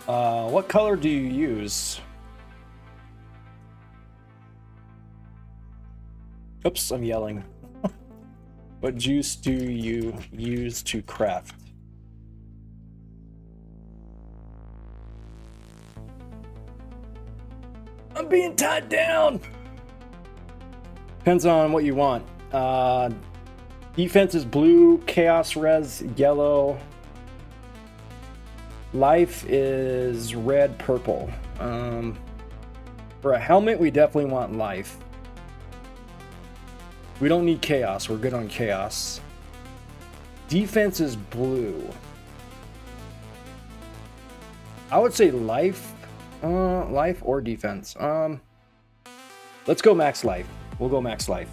What color do you use? Oops, I'm yelling. What juice do you use to craft? I'm being tied down. Depends on what you want. Defense is blue, chaos res yellow. Life is red, purple. For a helmet, we definitely want life. We don't need chaos. We're good on chaos. Defense is blue. I would say life. Life or defense. Let's go max life. We'll go max life.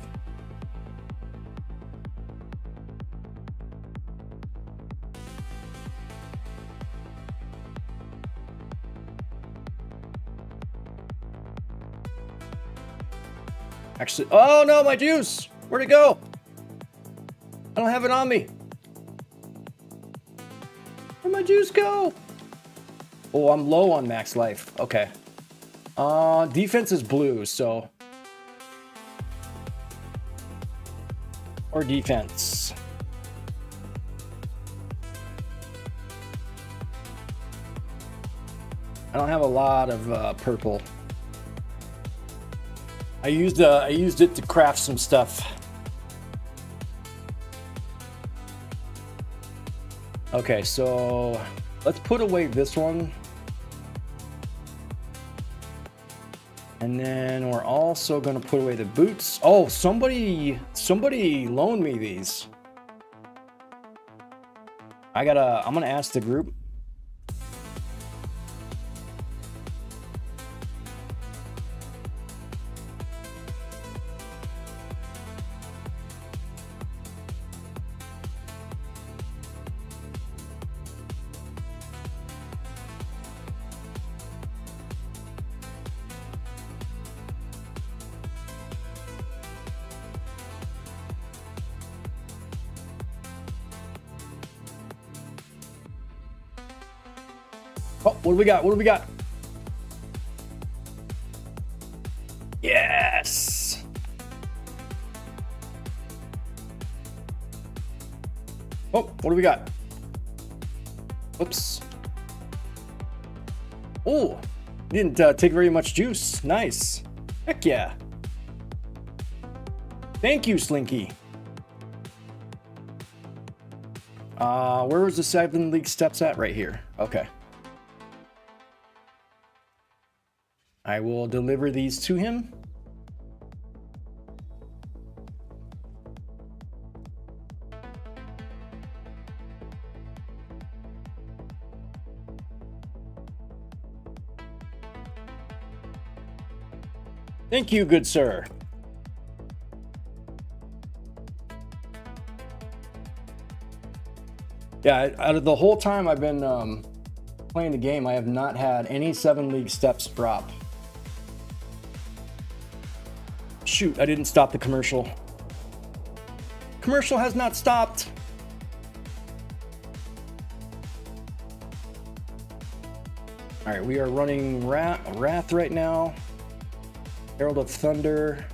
Actually, oh no, my juice! Where'd it go? I don't have it on me. Where'd my juice go? Oh, I'm low on max life. Okay. Defense is blue, so. Or defense. I don't have a lot of purple. I used it to craft some stuff. Okay, so let's put away this one. And then we're also gonna put away the boots. Oh, somebody loaned me these. I'm gonna ask the group. Oh, what do we got? What do we got? Yes! Oh, what do we got? Whoops. Oh, didn't take very much juice. Nice. Heck yeah. Thank you, Slinky. Where was the 7 league steps at? Right here. Okay. I will deliver these to him. Thank you, good sir. Yeah, out of the whole time I've been playing the game, I have not had any 7 league steps drop. Shoot, I didn't stop the commercial. Commercial has not stopped. All right, we are running Wrath right now. Herald of Thunder.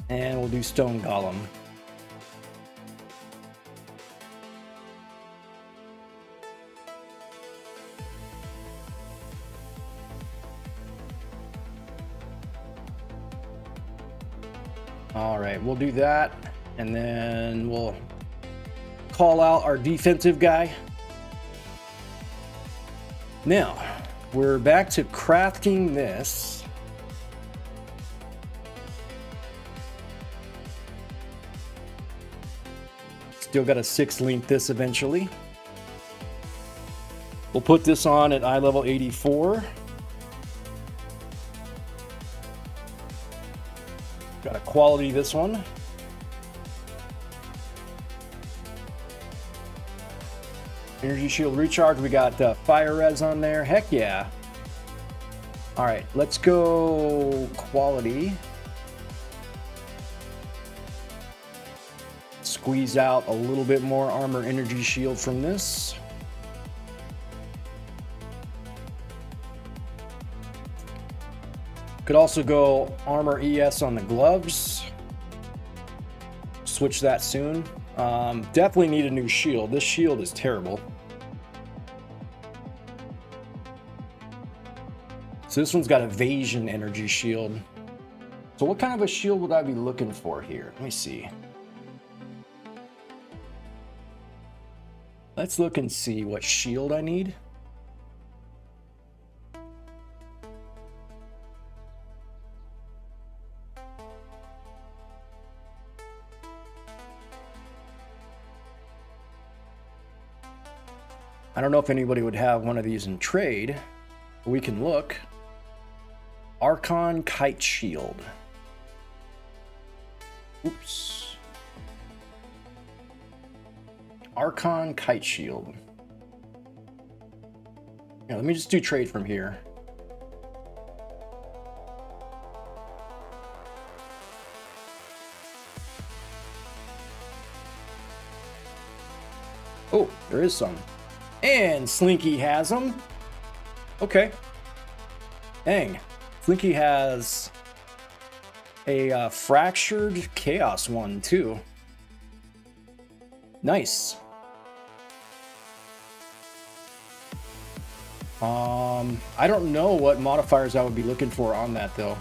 And we'll do Stone Golem. All right, we'll do that. And then we'll call out our defensive guy. Now, we're back to crafting this. Still got a 6 link this eventually. We'll put this on at eye level 84. Got a quality this one. Energy shield recharge. We got fire res on there. Heck yeah. All right, let's go quality. Squeeze out a little bit more armor energy shield from this. Could also go armor ES on the gloves. Switch that soon. Definitely need a new shield. This shield is terrible. So this one's got evasion energy shield. So what kind of a shield would I be looking for here? Let me see. Let's look and see what shield I need. I don't know if anybody would have one of these in trade. But we can look. Archon Kite Shield. Oops. Archon Kite Shield. Yeah, let me just do trade from here. Oh, there is some. And Slinky has them. Okay. Dang. Slinky has a fractured chaos one too. Nice. I don't know what modifiers I would be looking for on that though.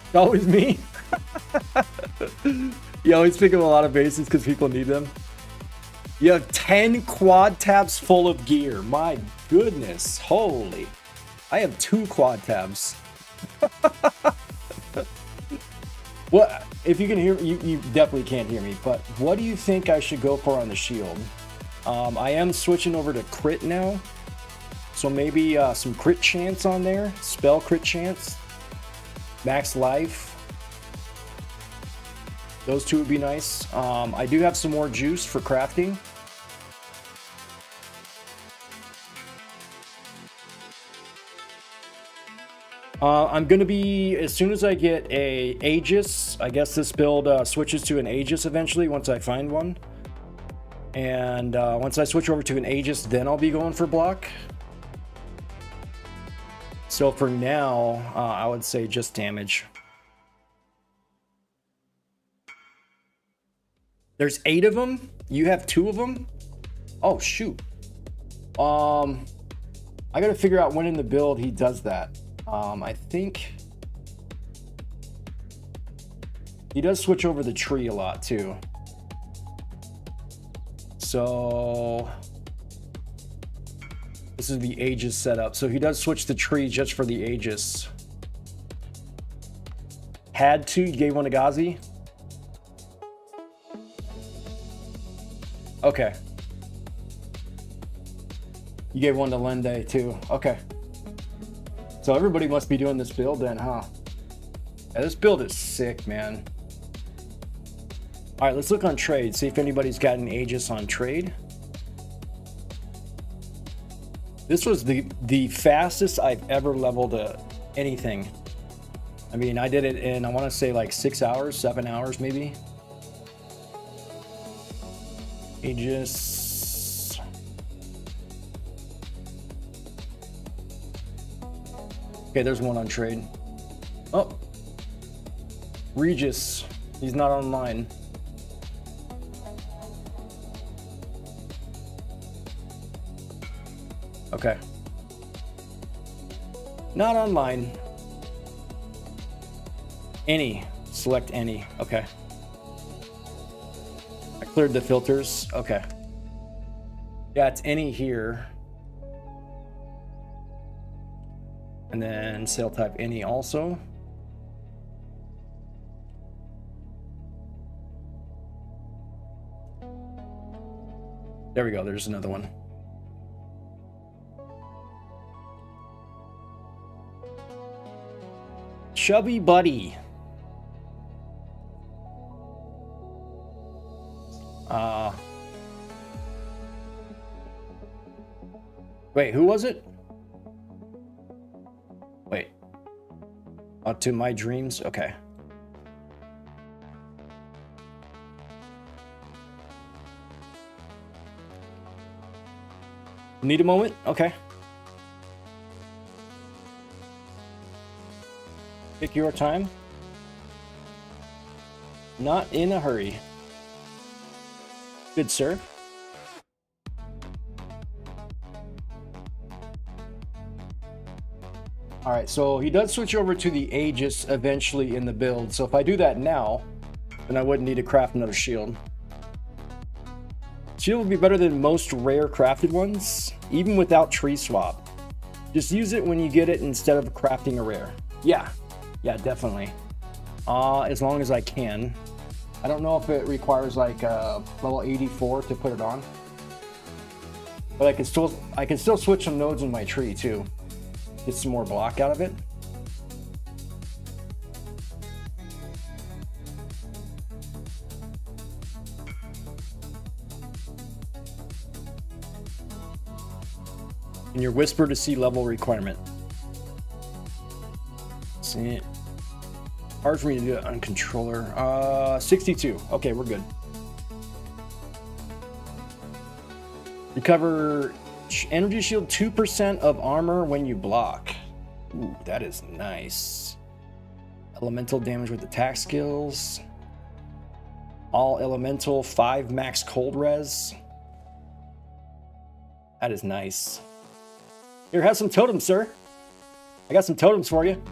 It's always me. You always pick up a lot of bases because people need them. You have 10 quad tabs full of gear. My goodness. Holy. I have 2 quad tabs. Well, if you can hear, you definitely can't hear me, but what do you think I should go for on the shield? I am switching over to crit now. So maybe some crit chance on there. Spell crit chance. Max life. Those 2 would be nice. I do have some more juice for crafting. I'm going to be, as soon as I get a Aegis, I guess this build switches to an Aegis eventually once I find one. And once I switch over to an Aegis, then I'll be going for block. So for now, I would say just damage. There's 8 of them. You have 2 of them. Oh shoot. I got to figure out when in the build he does that. I think he does switch over the tree a lot too. So this is the Aegis setup. So he does switch the tree just for the Aegis. Had to, you gave one to Ghazi. Okay. You gave one to Lende too. Okay. So everybody must be doing this build then, huh? Yeah, this build is sick, man. All right, let's look on trade. See if anybody's got an Aegis on trade. This was the fastest I've ever leveled anything. I mean, I did it in, I want to say like 6 hours, 7 hours maybe. Aegis. Okay, there's one on trade. Oh. Regis. He's not online. Okay. Not online. Any. Select any. Okay. I cleared the filters. Okay. Yeah, it's any here. And then sale type any also. There we go. There's another one. Chubby Buddy. Wait, who was it? Wait. To my dreams? Okay. Need a moment? Okay. Take your time. Not in a hurry. Good, sir. All right, so he does switch over to the Aegis eventually in the build. So if I do that now, then I wouldn't need to craft another shield. Shield would be better than most rare crafted ones, even without tree swap. Just use it when you get it instead of crafting a rare. Yeah, definitely. As long as I can. I don't know if it requires like level 84 to put it on, but I can still switch some nodes in my tree too. Get some more block out of it. And your whisper to sea level requirement. See it. Hard for me to do it on controller. 62. Okay, we're good. Recover energy shield 2% of armor when you block. Ooh, that is nice. Elemental damage with attack skills. All elemental 5 max cold res. That is nice. Here, have some totems, sir. I got some totems for you.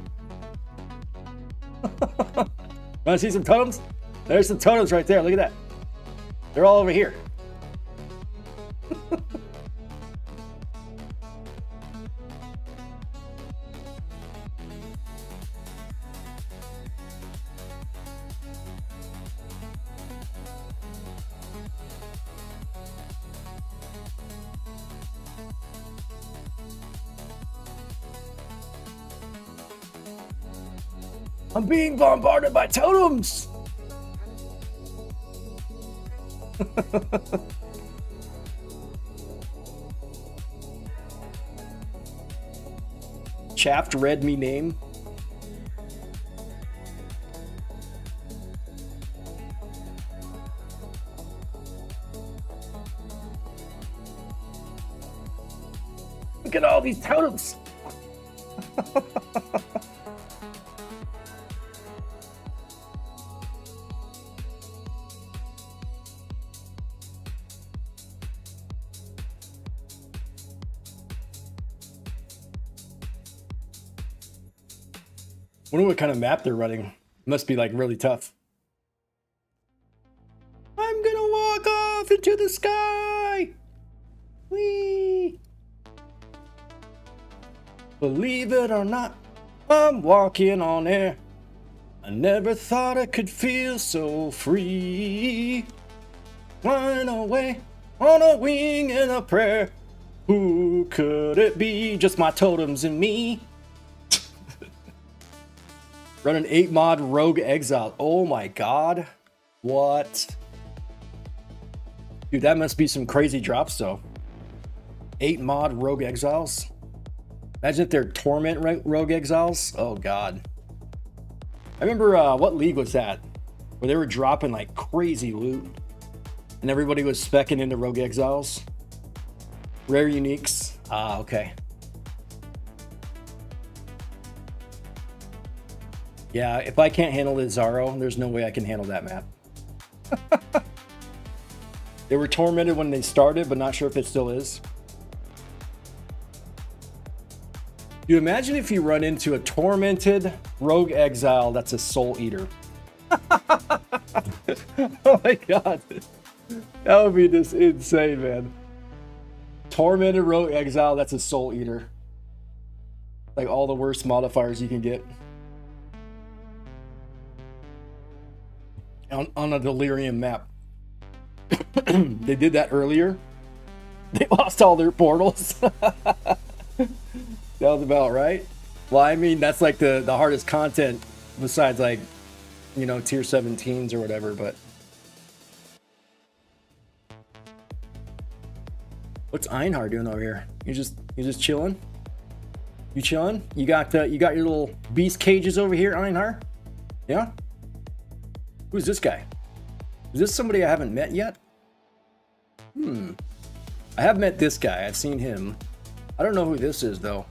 Want to see some totems? There's some totems right there. Look at that. They're all over here. I'm being bombarded by totems! Chaffed read me name. Look at all these totems! Wonder what kind of map they're running. Must be like really tough. I'm gonna walk off into the sky. Whee! Believe it or not, I'm walking on air. I never thought I could feel so free. Flying away On a wing and a prayer. Who could it be? Just my totems and me. Run an 8 mod Rogue Exile. Oh my god. What? Dude, that must be some crazy drops though. 8 mod Rogue Exiles. Imagine if they're Torment Rogue Exiles. Oh god. I remember, what league was that? Where they were dropping like crazy loot. And everybody was specking into Rogue Exiles. Rare uniques. Ah, okay. Yeah, if I can't handle the Zaro, there's no way I can handle that map. They were tormented when they started, but not sure if it still is. You imagine if you run into a tormented Rogue Exile that's a Soul Eater. Oh my god. That would be just insane, man. Tormented Rogue Exile that's a Soul Eater. Like all the worst modifiers you can get. On a Delirium map. They did that earlier. They lost all their portals. That was about right. Well, I mean, that's like the hardest content besides like, you know, tier 17s or whatever, but what's Einhar doing over here? You just chilling? You chilling? You got your little beast cages over here, Einhar? Yeah? Who's this guy? Is this somebody I haven't met yet? I have met this guy. I've seen him. I don't know who this is, though.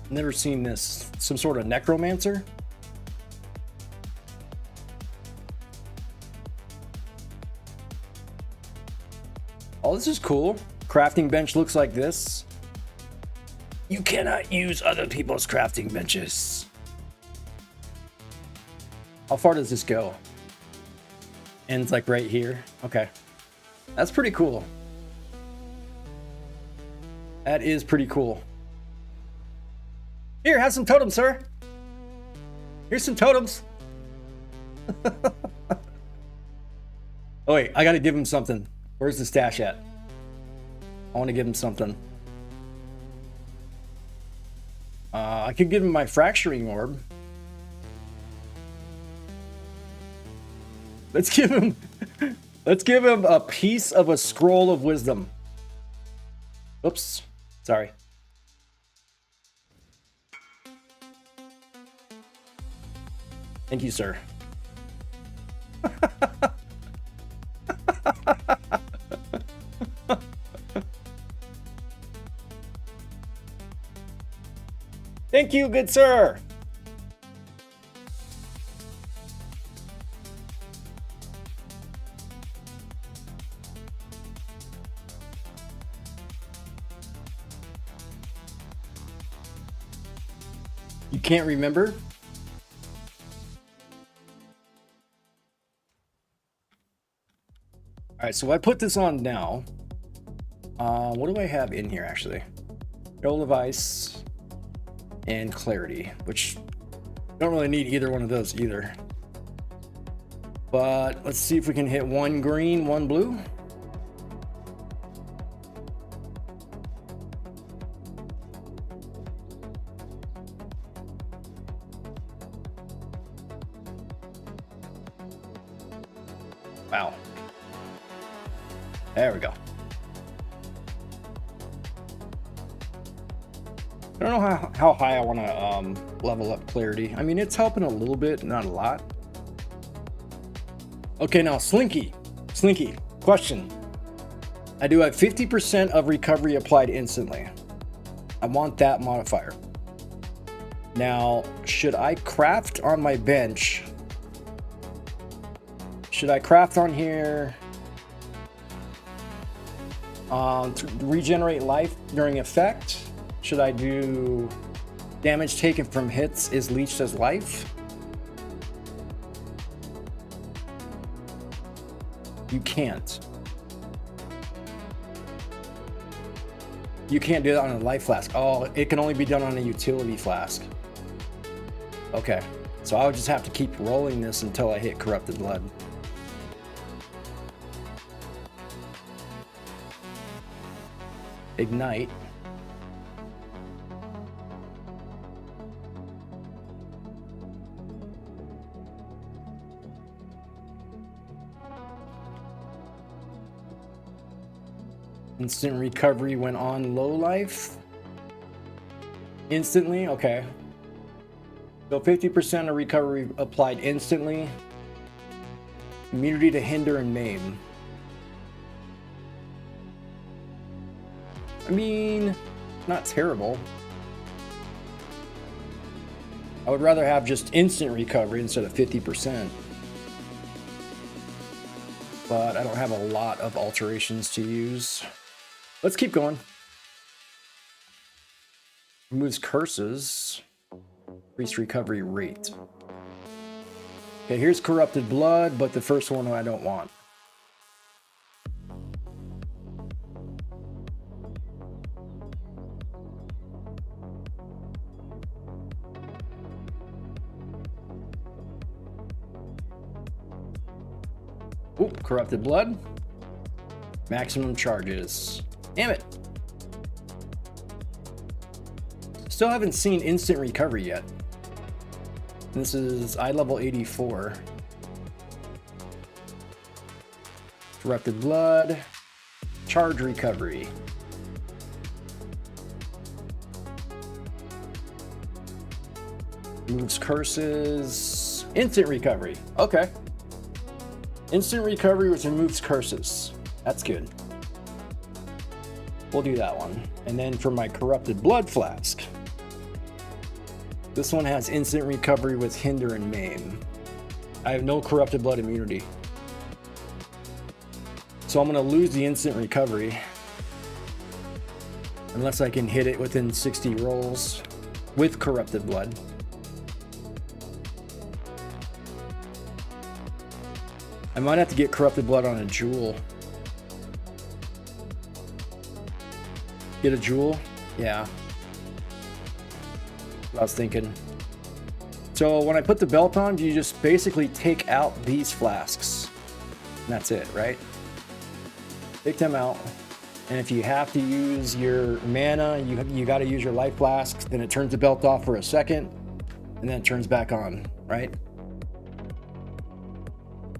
Never seen this. Some sort of necromancer? Oh, this is cool. Crafting bench looks like this. You cannot use other people's crafting benches. How far does this go? Ends like right here. Okay. That's pretty cool. That is pretty cool. Here, have some totems, sir. Here's some totems. Oh wait, I gotta give him something. Where's the stash at? I want to give him something. I could give him my fracturing orb. Let's give him a piece of a scroll of wisdom. Oops, sorry. Thank you, sir. Thank you, good sir. You can't remember? All right, so I put this on now. What do I have in here actually? Roll of Ice and Clarity, which don't really need either one of those either. But let's see if we can hit one green, one blue. Wow. There we go. I don't know how high I want to level up Clarity. I mean, it's helping a little bit, not a lot. Okay, now Slinky, question. I do have 50% of recovery applied instantly. I want that modifier. Now, should I craft on my bench? Should I craft on here? To regenerate life during effect? Should I do damage taken from hits is leached as life? You can't. You can't do that on a life flask. Oh, it can only be done on a utility flask. Okay, so I would just have to keep rolling this until I hit corrupted blood. Ignite. Instant recovery when on low life. Instantly? Okay. So 50% of recovery applied instantly. Immunity to hinder and maim. I mean, not terrible. I would rather have just instant recovery instead of 50%. But I don't have a lot of alterations to use. Let's keep going. Removes curses. Increased recovery rate. Okay, here's corrupted blood, but the first one I don't want. Oop, corrupted blood. Maximum charges. Damn it. Still haven't seen instant recovery yet. This is eye level 84. Corrupted blood. Charge recovery. Moves curses. Instant recovery. Okay. Instant recovery which removes curses. That's good. We'll do that one. And then for my corrupted blood flask. This one has instant recovery with hinder and maim. I have no corrupted blood immunity. So I'm going to lose the instant recovery. Unless I can hit it within 60 rolls with corrupted blood. I might have to get corrupted blood on a jewel. Get a jewel? Yeah. I was thinking. So when I put the belt on, you just basically take out these flasks. And that's it, right? Take them out. And if you have to use your mana, you got to use your life flasks. Then it turns the belt off for a second. And then it turns back on, right?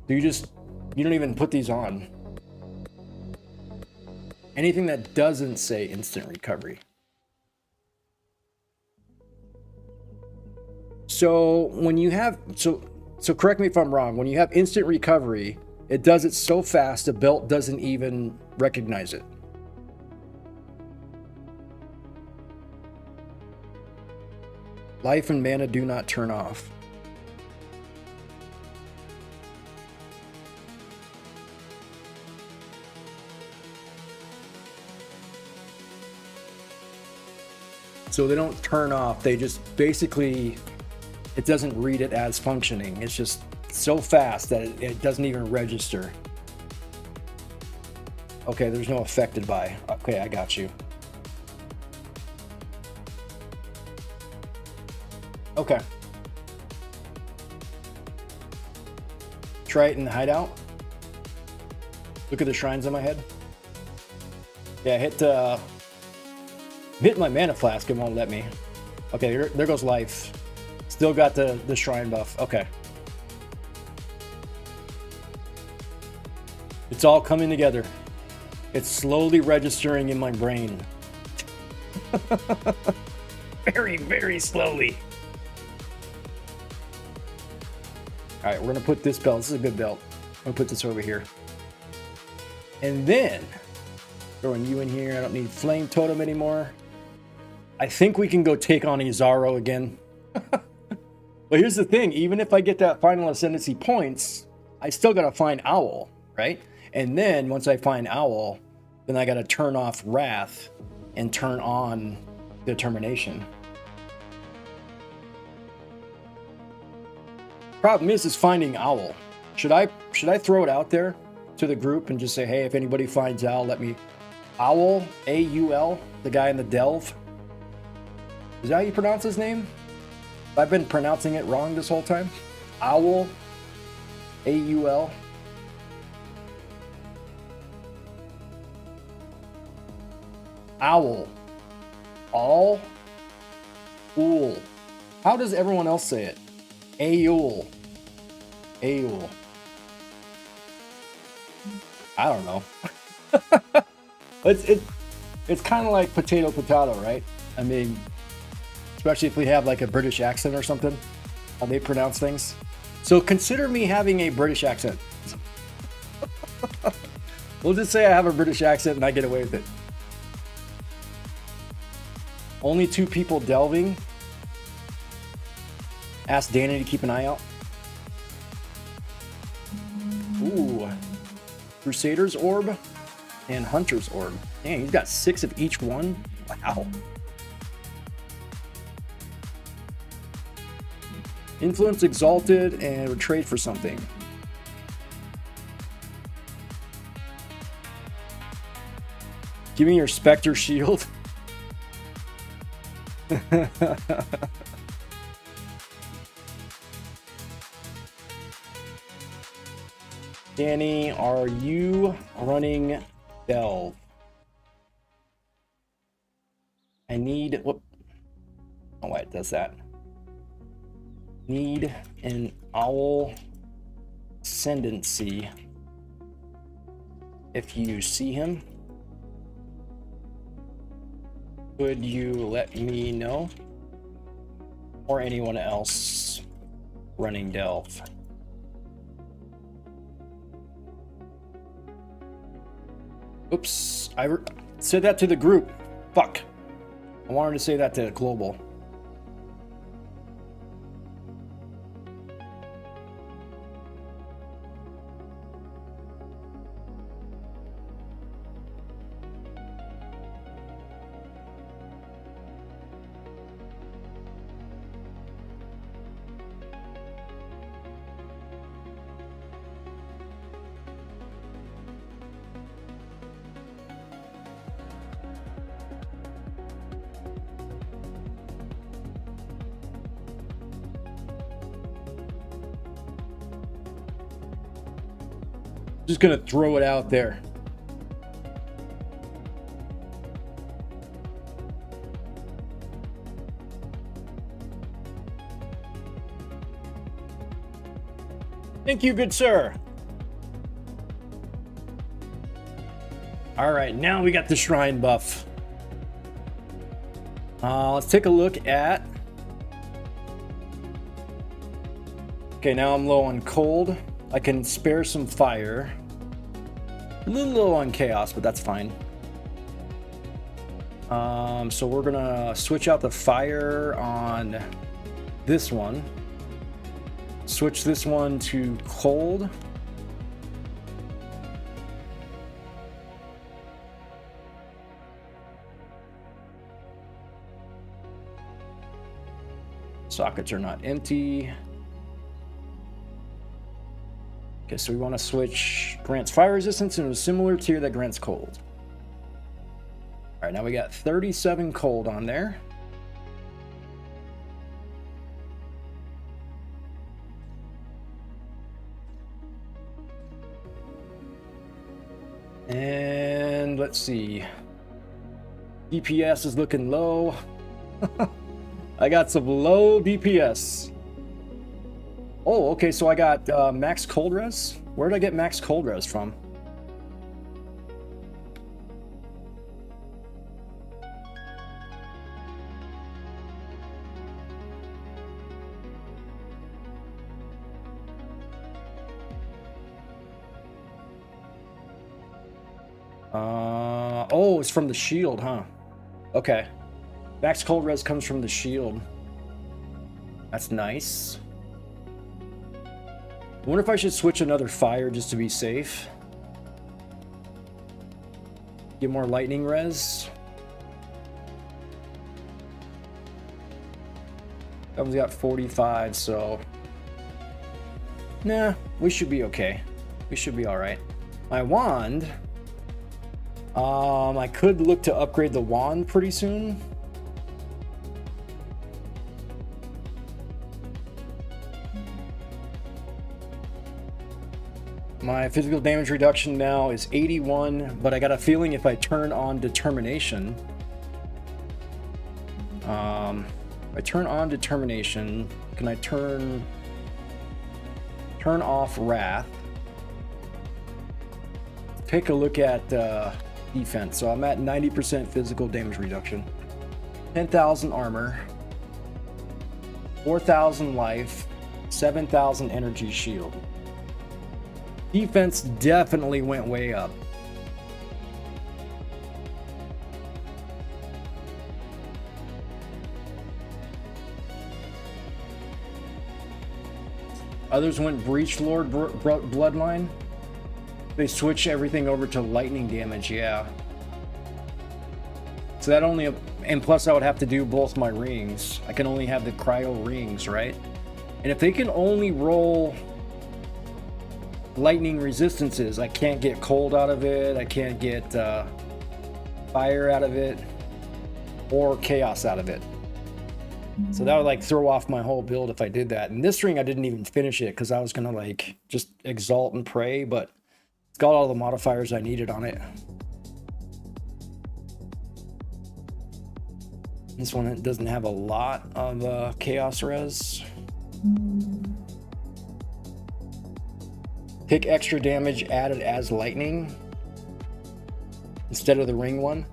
So you don't even put these on. Anything that doesn't say instant recovery. So when you have, so correct me if I'm wrong, when you have instant recovery, it does it so fast the belt doesn't even recognize it. Life and mana do not turn off. So they don't turn off, they just basically, it doesn't read it as functioning. It's just so fast that it doesn't even register. Okay, there's no affected by. Okay, I got you. Okay. Try it in the hideout. Look at the shrines on my head. Yeah, hit my mana flask, it won't let me. Okay, there goes life. Still got the shrine buff. Okay. It's all coming together. It's slowly registering in my brain. Very, very slowly. All right, we're gonna put this belt. This is a good belt. I'm gonna put this over here. And then, throwing you in here. I don't need Flame Totem anymore. I think we can go take on Izaro again. But here's the thing, even if I get that final ascendancy points, I still gotta find Owl, right? And then once I find Owl, then I gotta turn off Wrath and turn on Determination. Problem is finding Owl. Should I throw it out there to the group and just say, hey, if anybody finds Owl, let me... Owl, A-U-L, the guy in the Delve. Is that how you pronounce his name? I've been pronouncing it wrong this whole time. Owl, A-U-L. Owl. All. Ool. How does everyone else say it? Aul. Aul. I don't know. It's kind of like potato, right? I mean, especially if we have like a British accent or something, how they pronounce things. So consider me having a British accent. We'll just say I have a British accent and I get away with it. Only 2 people delving. Ask Danny to keep an eye out. Ooh. Crusader's Orb and Hunter's Orb. Dang, he's got 6 of each one. Wow. Influence Exalted and would trade for something. Give me your Spectre Shield. Danny, are you running Delve? I need what? Oh wait, it does that. Need an Owl Ascendancy. If you see him, could you let me know? Or anyone else running Delve? Oops, I said that to the group. Fuck. I wanted to say that to Global. Just gonna throw it out there. Thank you, good sir. All right, now we got the shrine buff. Let's take a look at. Okay, now I'm low on cold. I can spare some fire. A little low on chaos, but that's fine. So we're gonna switch out the fire on this one. Switch this one to cold. Sockets are not empty. Okay, so we want to switch grants fire resistance into a similar tier that grants cold. All right, now we got 37 cold on there. And let's see. DPS is looking low. I got some low DPS. Oh, okay, so I got max cold res. Where did I get max cold res from? Oh, it's from the shield, huh? Okay. Max cold res comes from the shield. That's nice. I wonder if I should switch another fire just to be safe. Get more lightning res. That one's got 45, so... Nah, we should be okay. We should be alright. My wand... I could look to upgrade the wand pretty soon. My physical damage reduction now is 81, but I got a feeling if I turn on determination, I turn on determination. Can I turn off wrath? Take a look at defense. So I'm at 90% physical damage reduction, 10,000 armor, 4,000 life, 7,000 energy shield. Defense definitely went way up. Others went Breach Lord Bloodline. They switch everything over to lightning damage, yeah. So that only, and plus I would have to do both my rings. I can only have the cryo rings, right? And if they can only roll lightning resistances, I can't get cold out of it, I can't get fire out of it, or chaos out of it. So that would like throw off my whole build if I did that. And this ring I didn't even finish it because I was gonna like just exalt and pray, but it's got all the modifiers I needed on it. This one doesn't have a lot of chaos res. Take extra damage added as lightning instead of the ring one.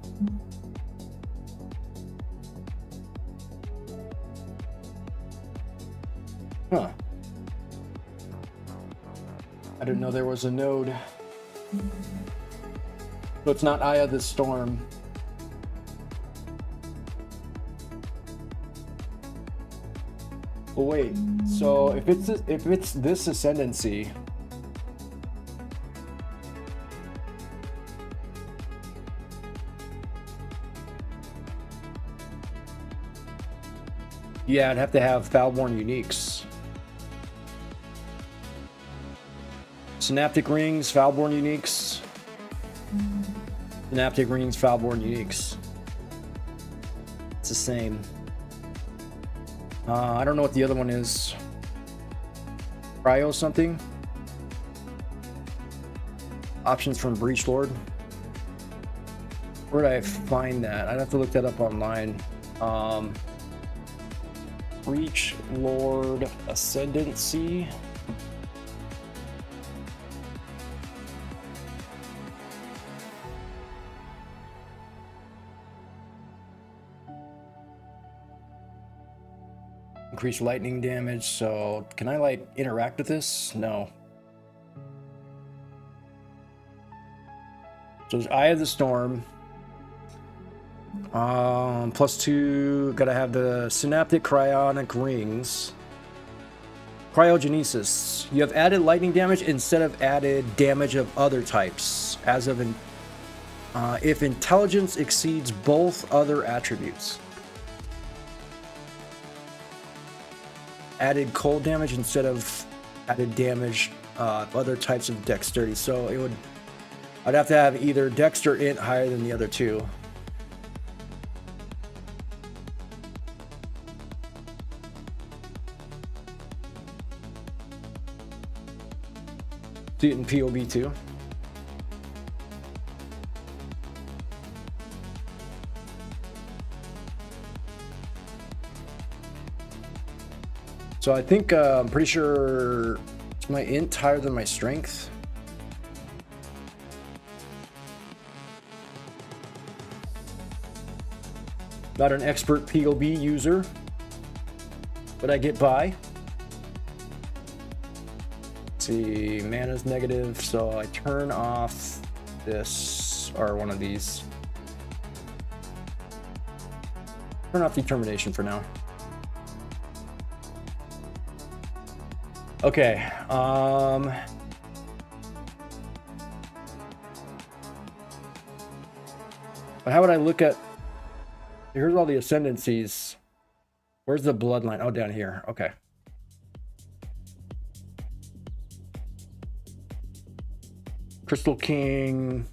Huh. I didn't know there was a node. So it's not Eye of the Storm. Well, wait. So if it's this ascendancy, yeah, I'd have to have Foulborn Uniques. Synaptic Rings, Foulborn Uniques. Synaptic Rings, Foulborn Uniques. It's the same. I don't know what the other one is. Cryo something? Options from Breach Lord. Where did I find that? I'd have to look that up online. Breach Lord Ascendancy. Increase lightning damage, so can I like interact with this? No. So there's Eye of the Storm. +2, gotta have the Synaptic Cryonic Rings. Cryogenesis. You have added lightning damage instead of added damage of other types, as of if intelligence exceeds both other attributes. Added cold damage instead of added damage of other types of dexterity. So it would, I'd have to have either dex or int higher than the other two. See it in POB too. So I think I'm pretty sure it's my int higher than my strength. Not an expert POB user, but I get by. Let's see, mana's negative, so I turn off this, or one of these. Turn off determination for now. Okay, but how would I look at, here's all the ascendancies. Where's the bloodline? Oh, down here, okay. Crystal King.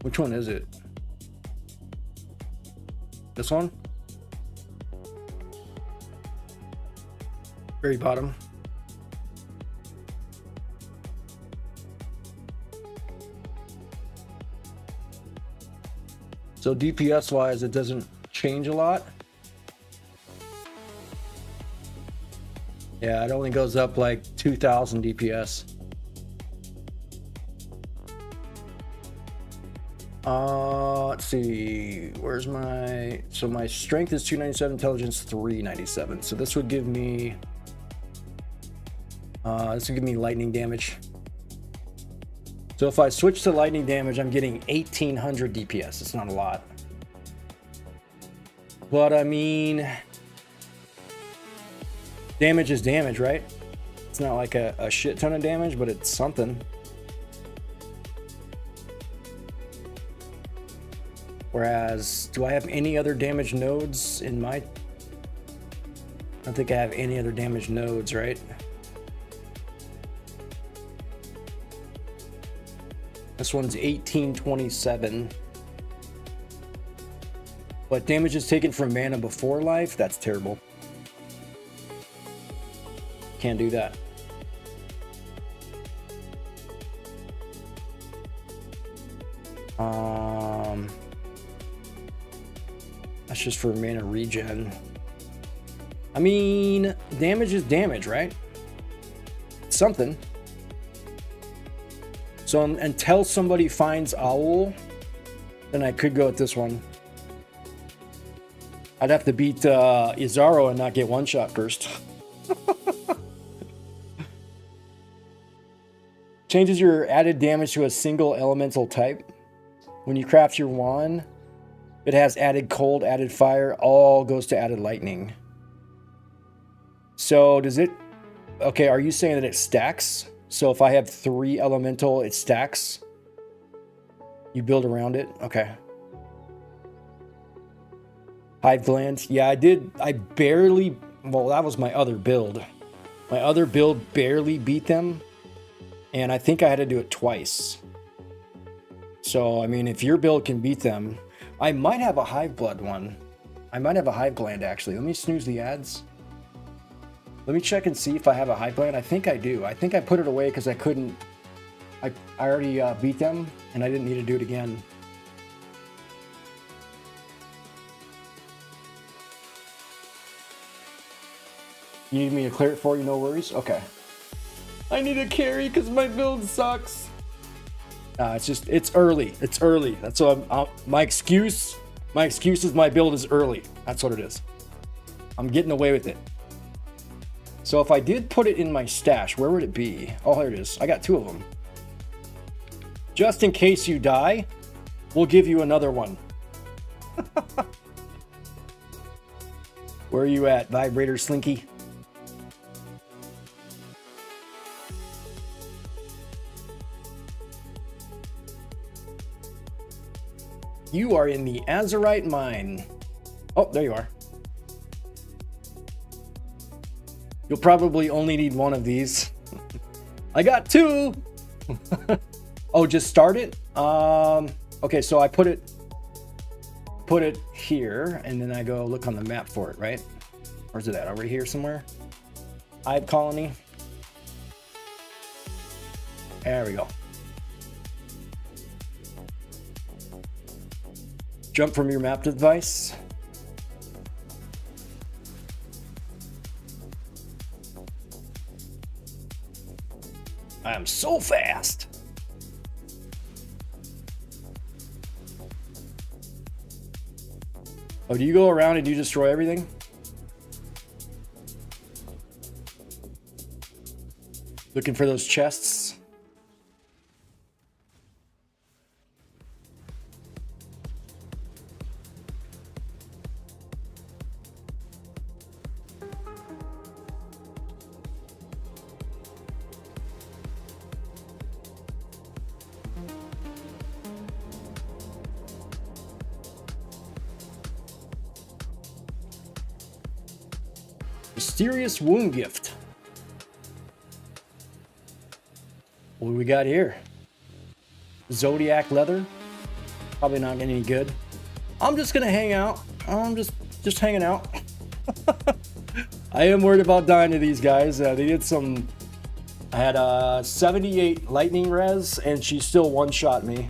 Which one is it? This one? Very bottom. So DPS wise, it doesn't change a lot. Yeah, it only goes up like 2,000 DPS. Let's see, where's my, so my strength is 297, intelligence 397. So this would give me, lightning damage. So if I switch to lightning damage, I'm getting 1,800 DPS. It's not a lot. But I mean, damage is damage, right? It's not like a shit ton of damage, but it's something. Whereas, do I have any other damage nodes in my... I don't think I have any other damage nodes, right? This one's 1827. But damage is taken from mana before life? That's terrible. Can't do that. That's just for mana regen. I mean, damage is damage, right? It's something. So until somebody finds Owl, then I could go with this one. I'd have to beat Izaro and not get one shot first. Changes your added damage to a single elemental type. When you craft your wand, it has added cold, added fire, all goes to added lightning. So does it... Okay, are you saying that it stacks? So if I have 3 elemental, it stacks? You build around it? Okay. Hive Gland. Yeah, I did. I barely... Well, that was my other build. My other build barely beat them. And I think I had to do it twice. So, I mean, if your build can beat them... I might have a Hive Blood one. I might have a Hive Gland, actually. Let me snooze the ads. Let me check and see if I have a Hive Gland. I think I do. I think I put it away because I couldn't... I already beat them, and I didn't need to do it again. You need me to clear it for you? No worries? Okay. I need a carry because my build sucks. It's just, it's early. It's early. That's what my excuse is my build is early. That's what it is. I'm getting away with it. So if I did put it in my stash, where would it be? Oh, here it is. I got 2 of them. Just in case you die, we'll give you another one. Where are you at, Vibrator Slinky? You are in the Azurite Mine. Oh, there you are. You'll probably only need 1 of these. I got 2! Oh, just start it? Okay, so I put it here, and then I go look on the map for it, right? Where's it at? Over here somewhere? Hive Colony. There we go. Jump from your map device. I am so fast. Oh, do you go around and you destroy everything? Looking for those chests? Mysterious Wound Gift. What do we got here? Zodiac Leather. Probably not any good. I'm just gonna hang out. I'm just hanging out. I am worried about dying to these guys. They did some... I had 78 lightning res, and she still one-shot me.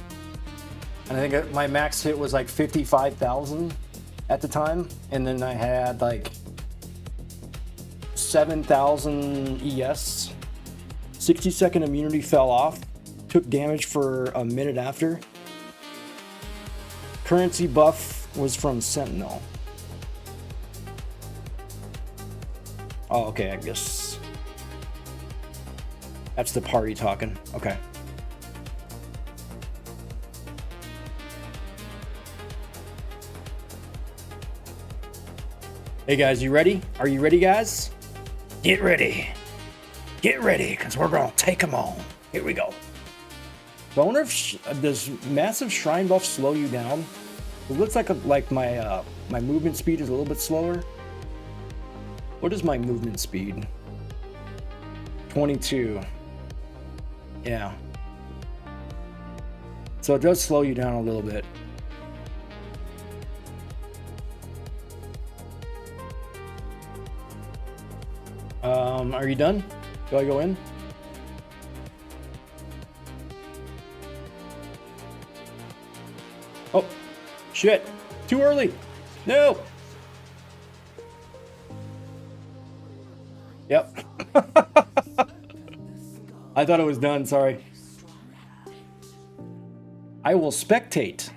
And I think my max hit was like 55,000 at the time. And then I had like 7,000 ES. 60-second immunity fell off. Took damage for a minute after. Currency buff was from Sentinel. Oh, okay, I guess that's the party talking. Okay. Hey guys, you ready? Are you ready, guys? Get ready. Get ready, because we're going to take them on. Here we go. So I wonder if does massive shrine buff slow you down? It looks like my my movement speed is a little bit slower. What is my movement speed? 22. Yeah. So it does slow you down a little bit. Are you done? Do I go in? Oh, shit. Too early. No. Yep. I thought it was done, sorry. I will spectate.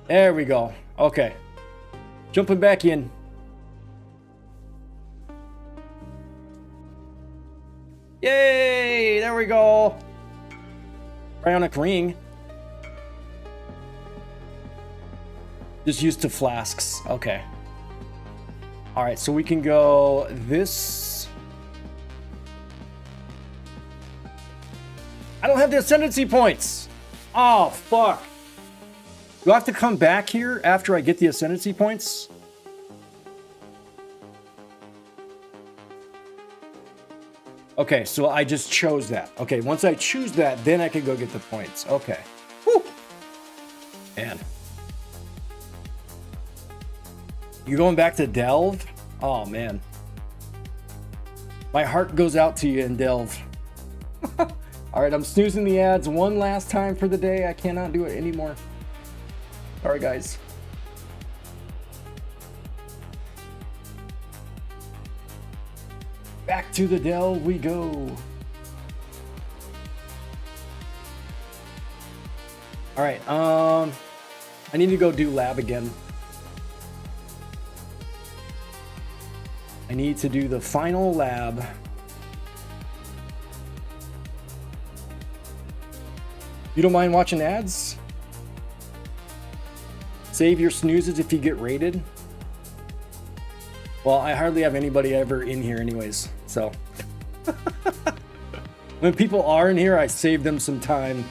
There we go. Okay. Jumping back in. Yay! There we go. Cryonic ring. Just used to flasks. Okay. All right, so we can go this. I don't have the ascendancy points. Oh, fuck. Do I have to come back here after I get the ascendancy points? Okay, so I just chose that. Okay, once I choose that, then I can go get the points. Okay. Woo! Man. You going back to Delve? Oh, man. My heart goes out to you in Delve. All right, I'm snoozing the ads one last time for the day. I cannot do it anymore. Sorry, guys. Back to the Delve we go. All right, I need to go do lab again. I need to do the final lab. You don't mind watching ads? Save your snoozes if you get raided. Well, I hardly have anybody ever in here anyways, so. When people are in here, I save them some time.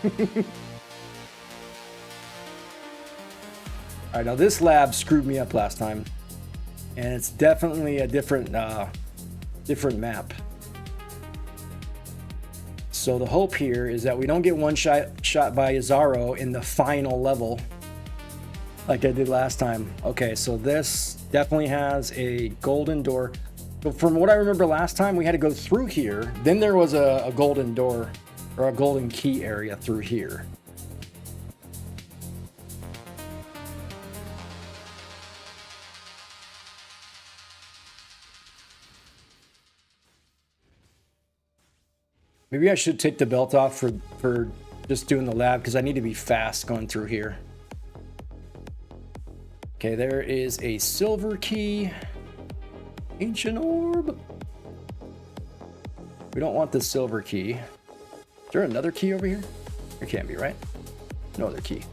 All right, now this lab screwed me up last time. And it's definitely a different different map. So the hope here is that we don't get one shot by Yazaro in the final level like I did last time. Okay, so this definitely has a golden door. So from what I remember last time, we had to go through here. Then there was a golden door or a golden key area through here. Maybe I should take the belt off for just doing the lab because I need to be fast going through here. Okay, there is a silver key. Ancient orb. We don't want the silver key. Is there another key over here? There can't be, right? No other key.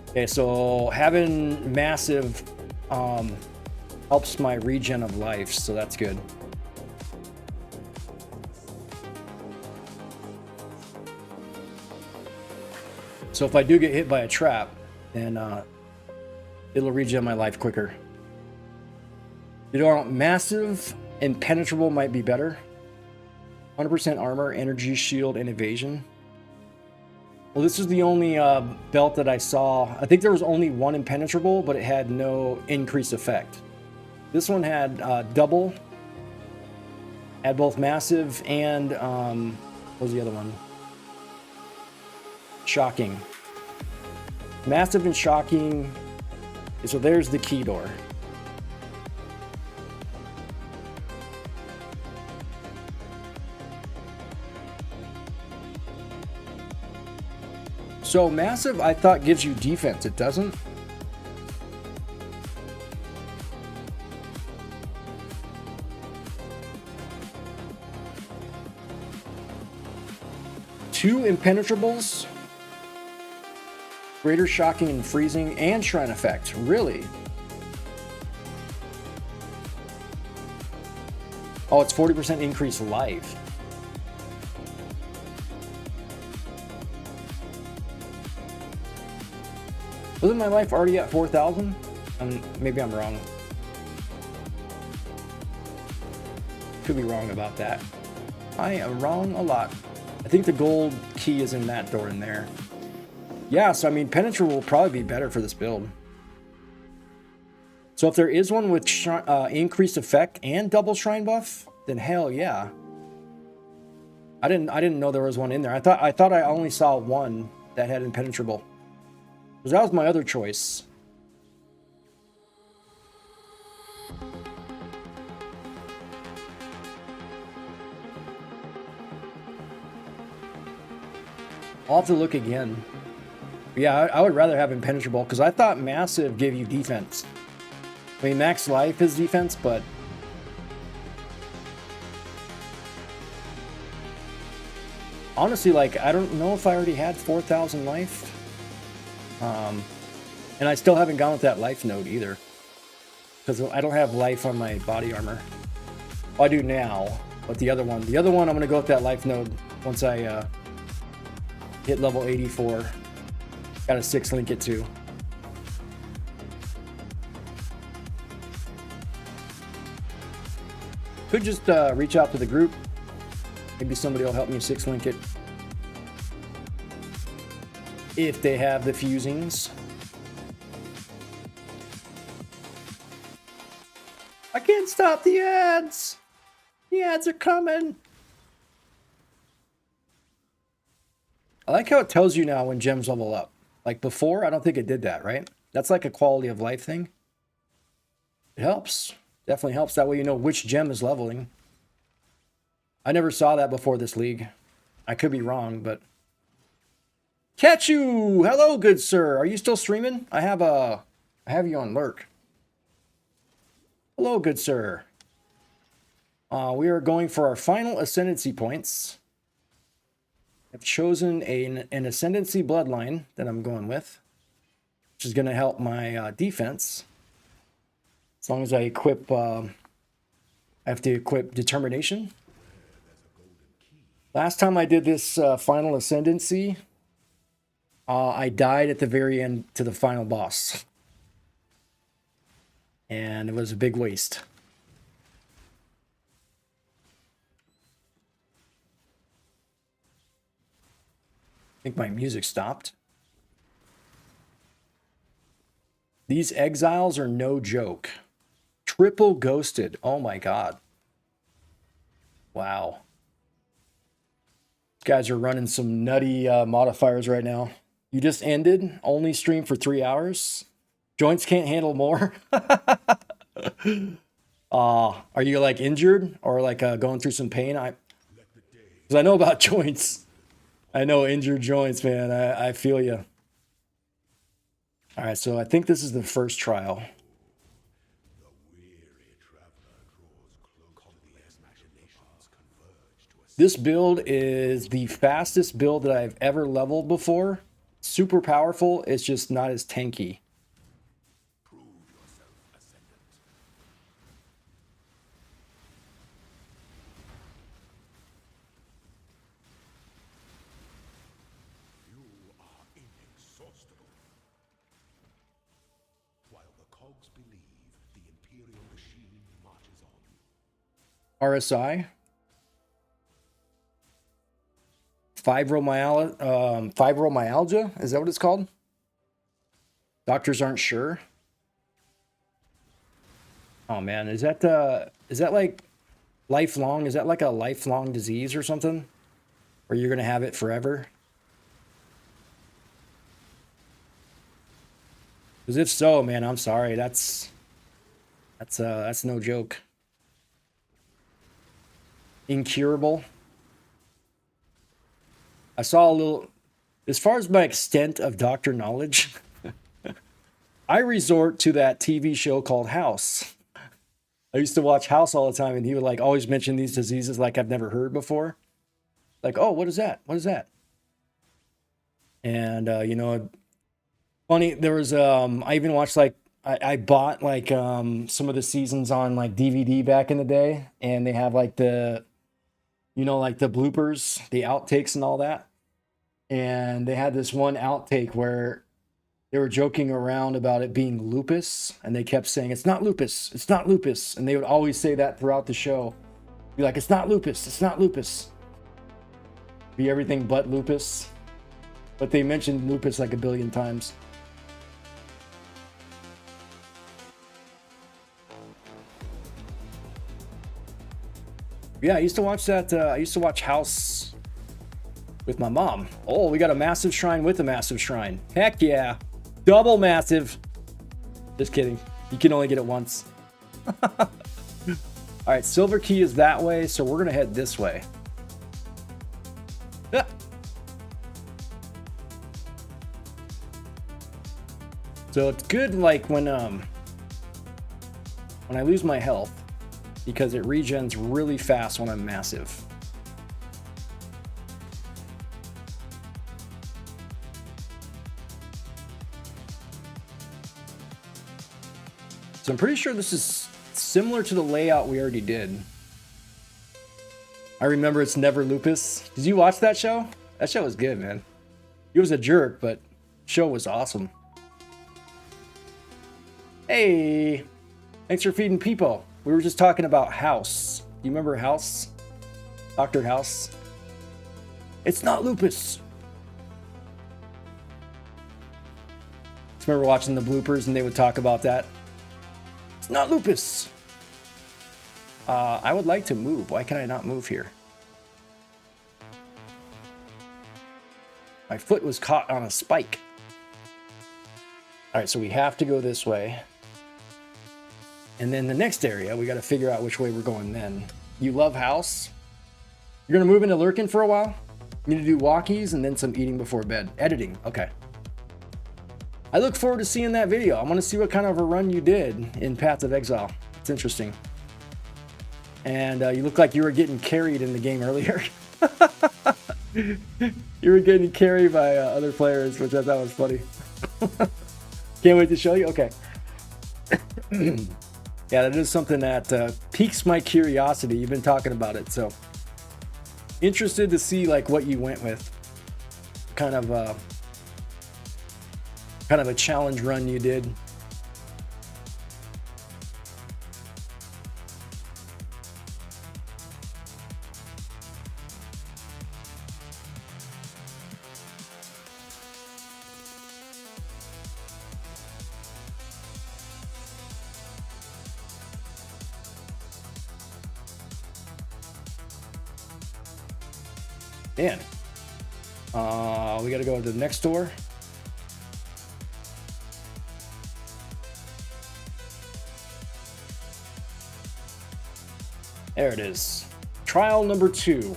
Okay, so having massive helps my regen of life, so that's good. So if I do get hit by a trap, then it'll regen my life quicker. You know, massive impenetrable might be better. 100% armor, energy, shield, and evasion. Well, this is the only belt that I saw. I think there was only one impenetrable, but it had no increase effect. This one had double, had both massive and what was the other one? Shocking. Massive and shocking. So there's the key door. So massive, I thought, gives you defense. It doesn't. Two impenetrables, greater shocking and freezing, and shrine effect. Really? Oh, it's 40% increased life. Wasn't my life already at 4,000? Maybe I'm wrong. Could be wrong about that. I am wrong a lot. I think the gold key is in that door in there. Yeah, so I mean, penetrable will probably be better for this build. So if there is one with increased effect and double shrine buff, then hell yeah. I didn't know there was one in there. I thought I only saw one that had impenetrable. Because that was my other choice. I'll have to look again. Yeah, I would rather have impenetrable because I thought massive gave you defense. I mean, max life is defense, but honestly, like, I don't know if I already had 4,000 life. And I still haven't gone with that life node either. Because I don't have life on my body armor. Well, I do now, but the other one I'm going to go with that life node once I hit level 84. Got a 6 link it too. Could just reach out to the group. Maybe somebody will help me 6 link it. If they have the fusings. I can't stop the ads. The ads are coming. I like how it tells you now when gems level up. Like before, I don't think it did that, right? That's like a quality of life thing. It helps. Definitely helps. That way you know which gem is leveling. I never saw that before this league. I could be wrong, but... Catch you! Hello, good sir. Are you still streaming? I have you on lurk. Hello, good sir. We are going for our final ascendancy points. I've chosen an ascendancy bloodline that I'm going with, which is going to help my defense. As long as I equip, I have to equip determination. Last time I did this final ascendancy, I died at the very end to the final boss. And it was a big waste. I think my music stopped. These exiles are no joke. Triple ghosted. Oh my god. Wow. These guys are running some nutty modifiers right now. You just ended. Only stream for 3 hours. Joints can't handle more. Are you like injured or like going through some pain? Because I know about joints. I know injured joints, man. I feel you. All right, so I think this is the first trial. This build is the fastest build that I've ever leveled before. Super powerful. It's just not as tanky. RSI. fibromyalgia. Is that what it's called? Doctors aren't sure. Oh man, is that like lifelong? Is that like a lifelong disease or something? Or you're gonna have it forever? Because if so, man, I'm sorry. That's no joke. Incurable. I saw a little, as far as my extent of doctor knowledge, I resort to that TV show called House. I used to watch House all the time, and he would like always mention these diseases like I've never heard before. Like, oh, what is that? What is that? And you know, funny, there was I even watched like I bought like some of the seasons on like DVD back in the day, and they have like the, you know, like the bloopers, the outtakes and all that. And they had this one outtake where they were joking around about it being lupus, and they kept saying, it's not lupus, it's not lupus. And they would always say that throughout the show. Be like, it's not lupus, it's not lupus. Be everything but lupus. But they mentioned lupus like a billion times. Yeah, I used to watch that. I used to watch House with my mom. Oh, we got a massive shrine with a massive shrine. Heck yeah. Double massive. Just kidding. You can only get it once. All right, silver key is that way, so we're going to head this way. Ah. So it's good like when I lose my health, because it regens really fast when I'm massive. So I'm pretty sure this is similar to the layout we already did. I remember it's never lupus. Did you watch that show? That show was good, man. He was a jerk, but the show was awesome. Hey, thanks for feeding people. We were just talking about House. Do you remember House? Dr. House? It's not lupus. I remember watching the bloopers and they would talk about that. It's not lupus. I would like to move. Why can I not move here? My foot was caught on a spike. All right, so we have to go this way. And then the next area, we got to figure out which way we're going then. You love House? You're going to move into Lurkin for a while? You need to do walkies and then some eating before bed. Editing, okay. I look forward to seeing that video. I want to see what kind of a run you did in Path of Exile. It's interesting. And you look like you were getting carried in the game earlier. You were getting carried by other players, which I thought was funny. Can't wait to show you? Okay. Yeah, that is something that piques my curiosity. You've been talking about it, so interested to see like what you went with. Kind of a challenge run you did. Man, we got to go to the next door. There it is. Trial number 2.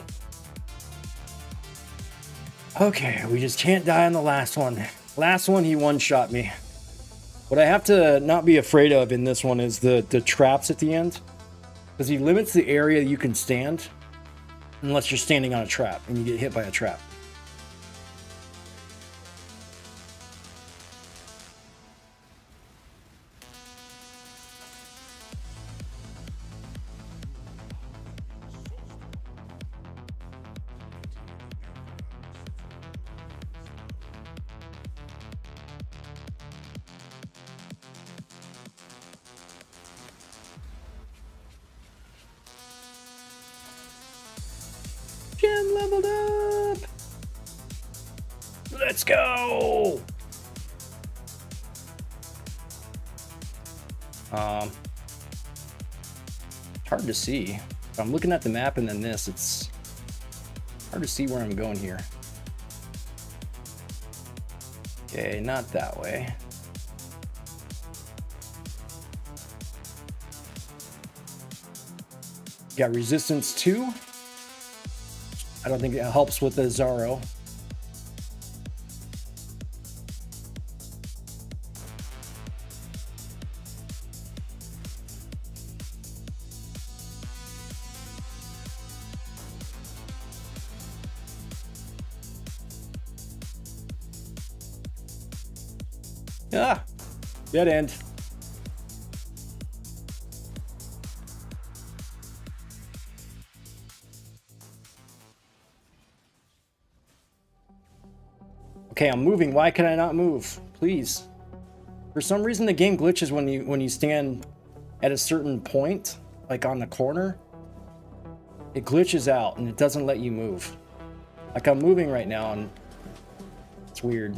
Okay, we just can't die on the last one. Last one, he one-shot me. What I have to not be afraid of in this one is the traps at the end. Because he limits the area you can stand unless you're standing on a trap and you get hit by a trap. Gem leveled up! Let's go! It's hard to see. If I'm looking at the map and then this, it's hard to see where I'm going here. Okay, not that way. Got resistance 2. I don't think it helps with the Zaro. Ah, dead end. Okay, I'm moving. Why can I not move? Please. For some reason, the game glitches when you stand at a certain point, like on the corner. It glitches out and it doesn't let you move. Like I'm moving right now and it's weird.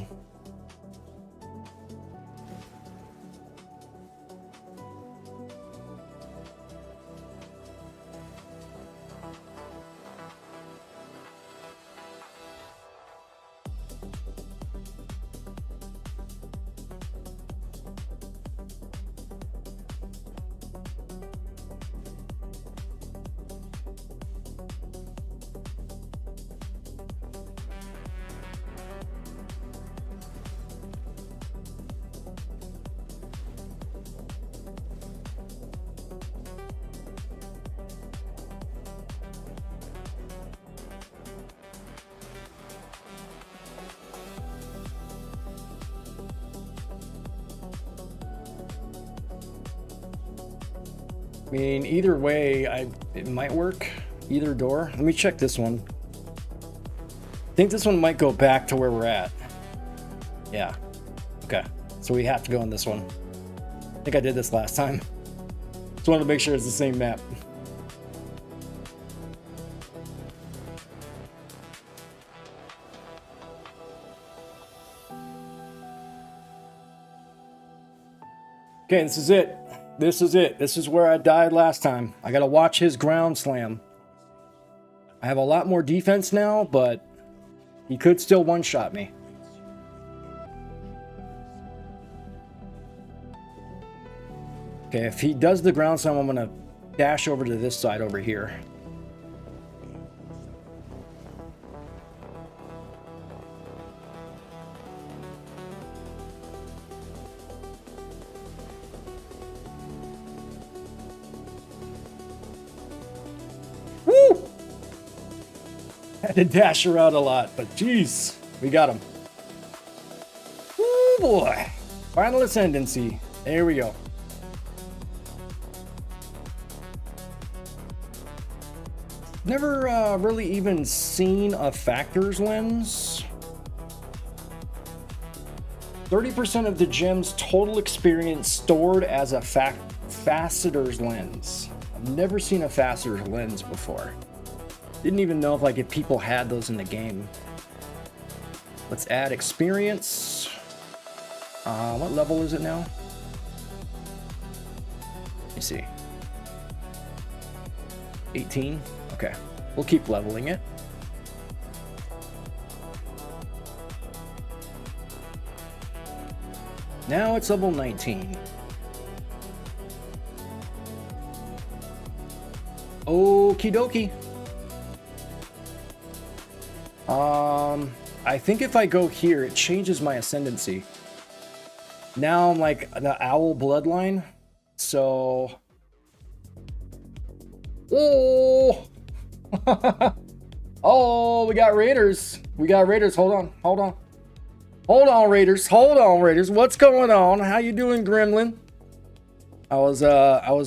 I mean, either way, it might work. Either door. Let me check this one. I think this one might go back to where we're at. Yeah. Okay. So we have to go on this one. I think I did this last time. Just wanted to make sure it's the same map. Okay, this is it. This is it. This is where I died last time. I gotta watch his ground slam. I have a lot more defense now, but he could still one-shot me. Okay, if he does the ground slam, I'm gonna dash over to this side over here. Had to dash around a lot, but geez, we got him. Woo boy. Final ascendancy. There we go. Never really even seen a factors lens. 30% of the gem's total experience stored as a facetor's lens. I've never seen a facetor's lens before. Didn't even know if people had those in the game. Let's add experience. What level is it now? Let me see. 18. Okay, we'll keep leveling it. Now it's level 19. Okie dokie. I think if I go here, it changes my ascendancy. Now I'm like the owl bloodline. So, oh, oh, we got raiders. We got raiders. Hold on, hold on, hold on, raiders. Hold on, raiders. What's going on? How you doing, Gremlin? I was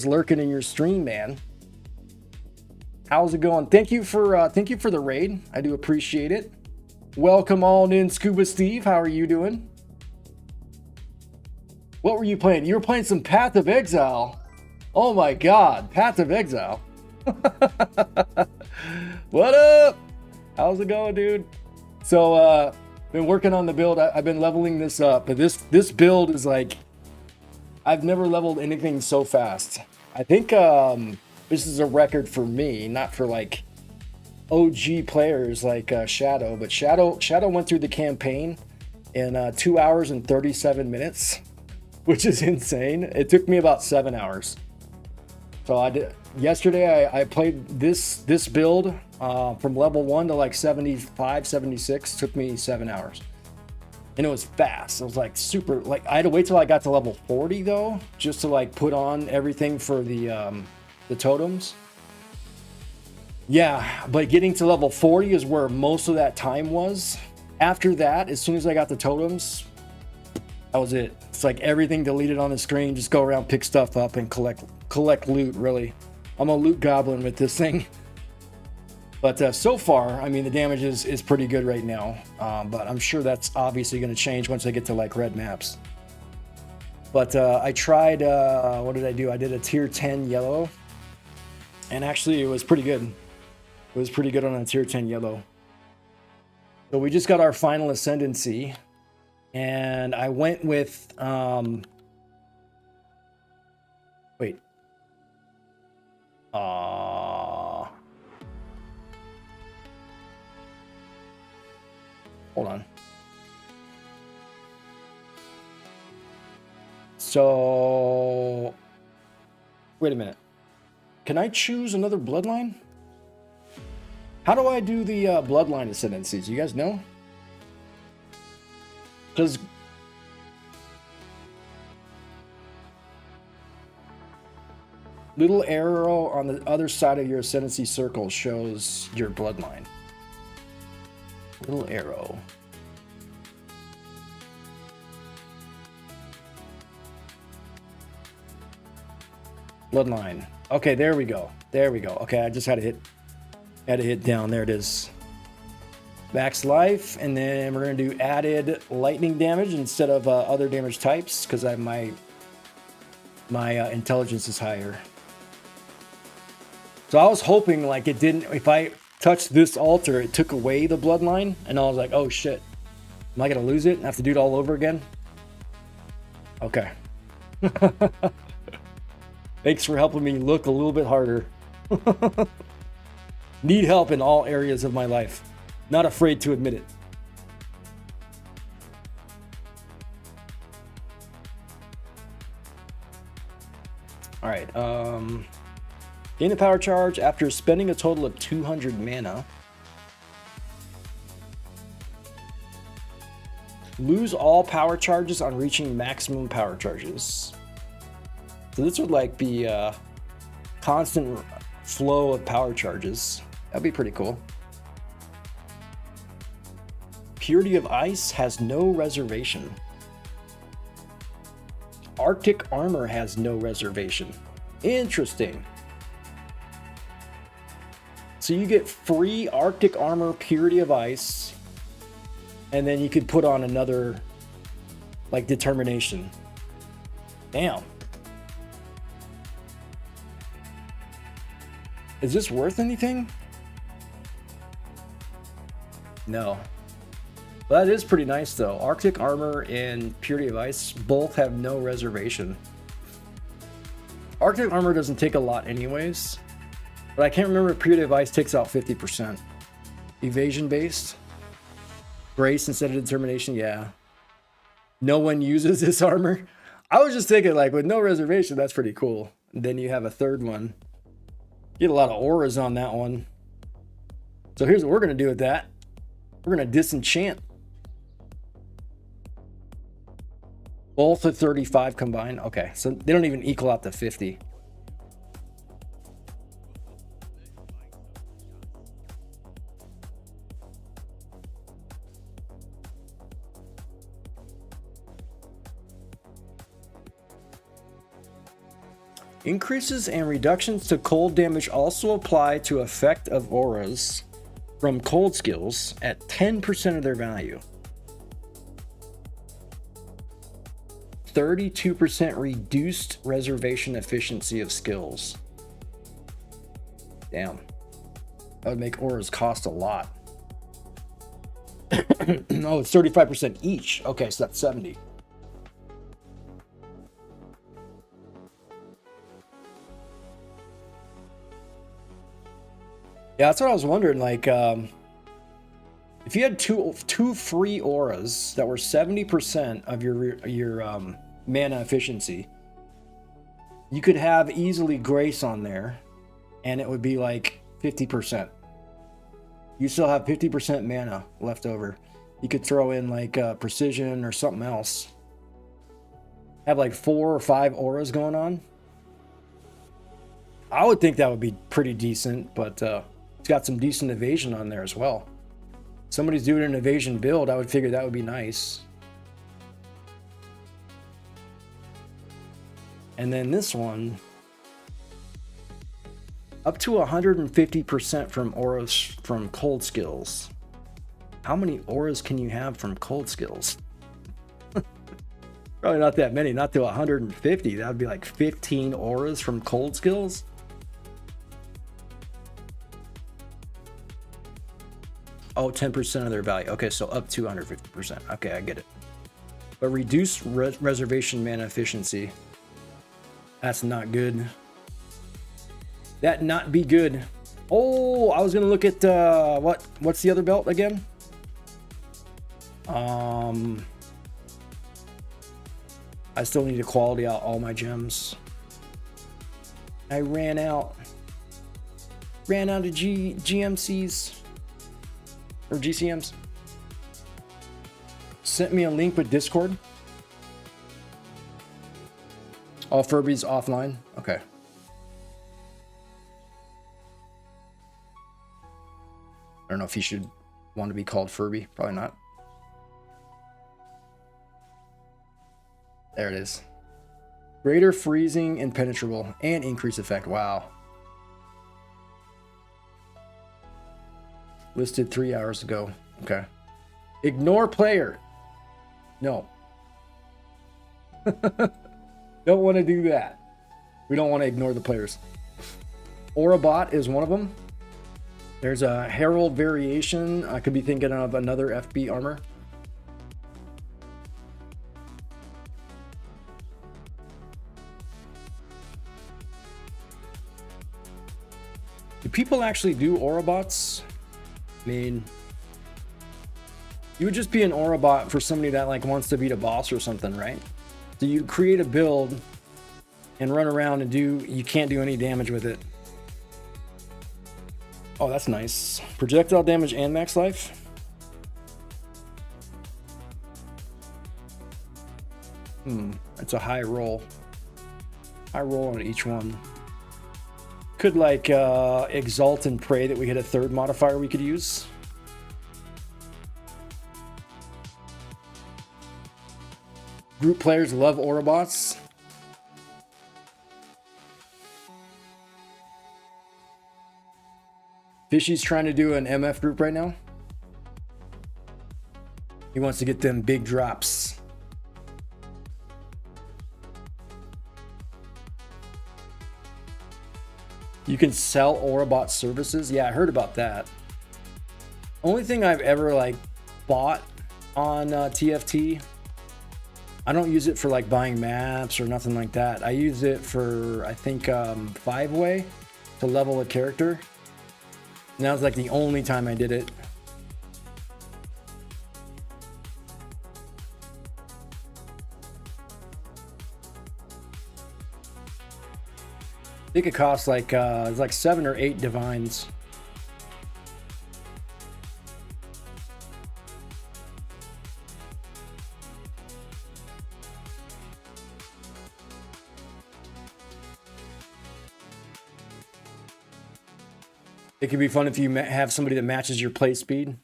lurking in your stream, man. How's it going? Thank you for the raid. I do appreciate it. Welcome on in, Scuba Steve. How are you doing? What were you playing? You were playing some Path of Exile. Oh my God, Path of Exile. What up? How's it going, dude? So Been working on the build. I've been leveling this up, but this build is like, I've never leveled anything so fast. I think this is a record for me, not for like OG players like Shadow, but Shadow went through the campaign in 2 hours and 37 minutes, which is insane. It took me about 7 hours. So I did yesterday. I played this build from level 1 to like 75, 76. Took me 7 hours, and it was fast. It was like super. Like I had to wait till I got to level 40 though, just to like put on everything for the totems. Yeah, but getting to level 40 is where most of that time was. After that, as soon as I got the totems, that was it. It's like everything deleted on the screen. Just go around, pick stuff up, and collect loot, really. I'm a loot goblin with this thing. But so far, I mean, the damage is pretty good right now. But I'm sure that's obviously going to change once I get to like red maps. But I tried, what did I do? I did a tier 10 yellow. And actually, it was pretty good. It was pretty good on a tier 10 yellow. So we just got our final ascendancy. And I went with... wait. Hold on. So... wait a minute. Can I choose another bloodline? How do I do the bloodline ascendancies? You guys know? Because little arrow on the other side of your ascendancy circle shows your bloodline. Little arrow. Bloodline. Okay, there we go. There we go. Okay, I just had to hit down. There it is. Max life, and then we're gonna do added lightning damage instead of other damage types because my intelligence is higher. So I was hoping like it didn't. If I touched this altar, it took away the bloodline, and I was like, oh shit, am I gonna lose it and have to do it all over again? Okay. Thanks for helping me look a little bit harder. Need help in all areas of my life. Not afraid to admit it. All right. Gain a power charge after spending a total of 200 mana. Lose all power charges on reaching maximum power charges. So this would like be a constant flow of power charges. That'd be pretty cool. Purity of Ice has no reservation. Arctic Armor has no reservation. Interesting. So you get free Arctic Armor, Purity of Ice, and then you could put on another, like, Determination. Damn. Is this worth anything? No. That is pretty nice though. Arctic Armor and Purity of Ice both have no reservation. Arctic Armor doesn't take a lot anyways, but I can't remember if Purity of Ice takes out 50%. Evasion based. Grace instead of Determination, yeah. No one uses this armor. I was just thinking like with no reservation, that's pretty cool. And then you have a third one. Get a lot of auras on that one. So here's what we're gonna do with that. We're gonna disenchant. Both at 35 combined. Okay, so they don't even equal out to 50. Increases and reductions to cold damage also apply to effect of auras from cold skills at 10% of their value. 32% reduced reservation efficiency of skills. Damn. That would make auras cost a lot. Oh, it's 35% each. Okay, so that's 70. Yeah, that's what I was wondering. Like, if you had two free auras that were 70% of your mana efficiency, you could have easily Grace on there, and it would be like 50%. You still have 50% mana left over. You could throw in like Precision or something else. Have like 4 or 5 auras going on. I would think that would be pretty decent, but it's got some decent evasion on there as well. Somebody's doing an evasion build, I would figure that would be nice. And then this one, up to 150% from auras from cold skills. How many auras can you have from cold skills? Probably not that many, not to 150. That would be like 15 auras from cold skills. Oh, 10% of their value. Okay, so up to 150%. Okay, I get it. But reduce reservation mana efficiency. That's not good. That not be good. Oh, I was gonna look at what's the other belt again? I still need to quality out all my gems. I ran out of GMCs or GCMs. Sent me a link with Discord. All Furby's offline. Okay. I don't know if he should want to be called Furby. Probably not. There it is. Greater freezing, impenetrable, and increase effect. Wow. Listed 3 hours ago. Okay. Ignore player. No. Don't want to do that. We don't want to ignore the players. Aurabot is one of them. There's a Herald variation. I could be thinking of another FB armor. Do people actually do Aurabots? I mean, you would just be an Aurabot for somebody that like wants to beat a boss or something, right? So you create a build and run around and you can't do any damage with it. Oh, that's nice. Projectile damage and max life. That's a high roll. High roll on each one. Could like exalt and pray that we hit a third modifier we could use. Group players love Aurabots. Fishy's trying to do an MF group right now. He wants to get them big drops. You can sell Aurabot services. Yeah, I heard about that. Only thing I've ever like bought on TFT. I don't use it for like buying maps or nothing like that. I use it for, I think, 5-way to level a character. And that was like the only time I did it. I think it costs like it's like 7 or 8 divines. It could be fun if you have somebody that matches your play speed.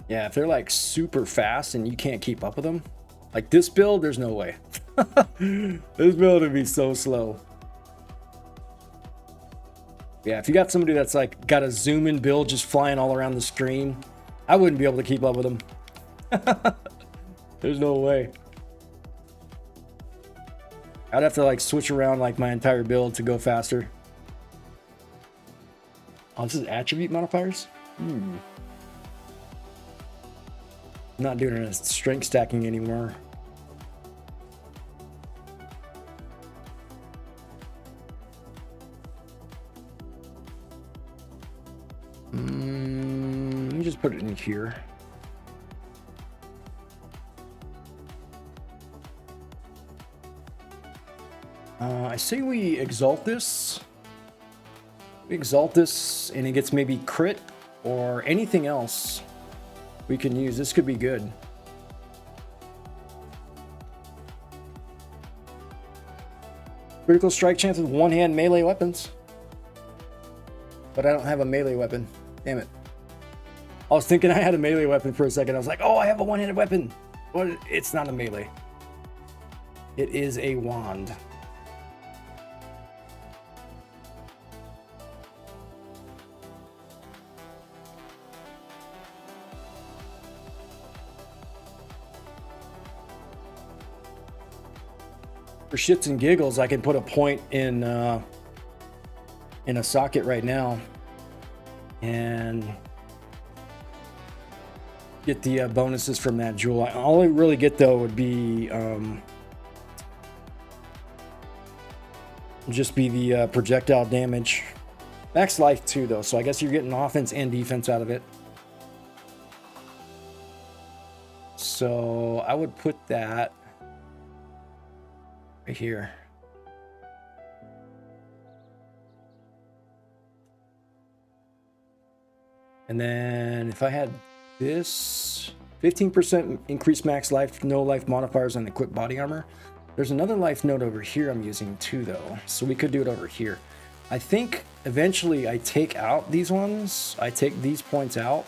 Yeah, if they're like super fast and you can't keep up with them. Like this build, there's no way. This build would be so slow. Yeah, if you got somebody that's like got a zoom in build just flying all around the screen, I wouldn't be able to keep up with them. There's no way. I'd have to like switch around like my entire build to go faster. Oh, this is attribute modifiers? Not doing it as strength stacking anymore. Let me just put it in here. I say we exalt this. We exalt this and it gets maybe crit or anything else we can use. This could be good. Critical strike chance with one-hand melee weapons. But I don't have a melee weapon. Damn it. I was thinking I had a melee weapon for a second. I was like, oh, I have a one-handed weapon. But it's not a melee. It is a wand. For shits and giggles, I can put a point in a socket right now and get the bonuses from that jewel. All I really get though would be just be the projectile damage. Max life too though, so I guess you're getting offense and defense out of it. So I would put that right here. And then if I had this 15% increased max life, no life modifiers on equipped body armor. There's another life node over here I'm using too though, so we could do it over here. I think eventually I take out these ones. I take these points out.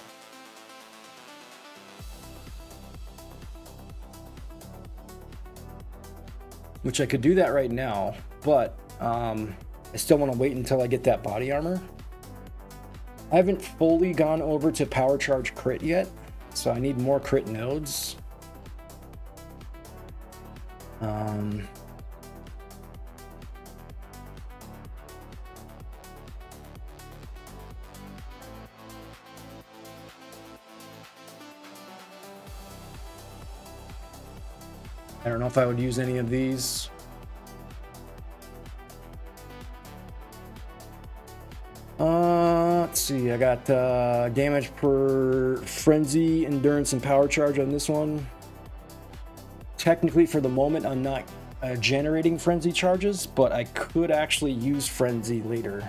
Which I could do that right now, but I still want to wait until I get that body armor. I haven't fully gone over to power charge crit yet, so I need more crit nodes. I don't know if I would use any of these. Let's see, I got damage per frenzy, endurance, and power charge on this one. Technically, for the moment, I'm not generating frenzy charges, but I could actually use frenzy later.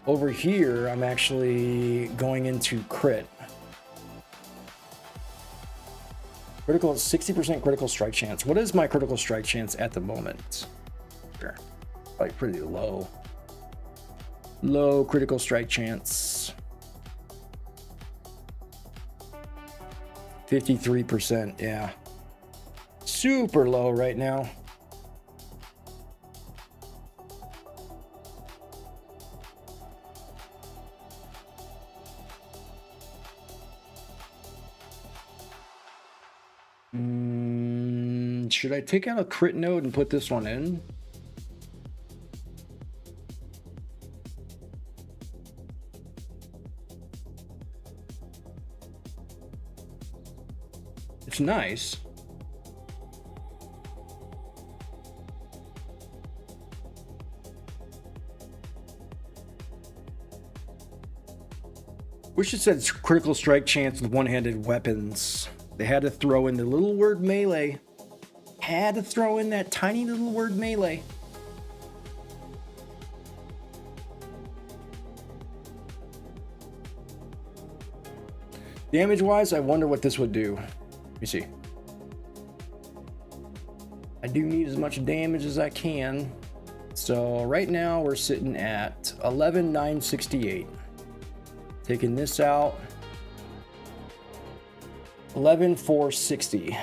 Over here, I'm actually going into crit. Critical, 60% critical strike chance. What is my critical strike chance at the moment? Sure. Probably pretty low. Low critical strike chance. 53%, yeah. Super low right now. Should I take out a crit node and put this one in? It's nice. Wish it said critical strike chance with one-handed weapons. They had to throw in the little word melee. Had to throw in that tiny little word melee. Damage-wise, I wonder what this would do. Let me see. I do need as much damage as I can. So right now we're sitting at 11,968. Taking this out. 11,460.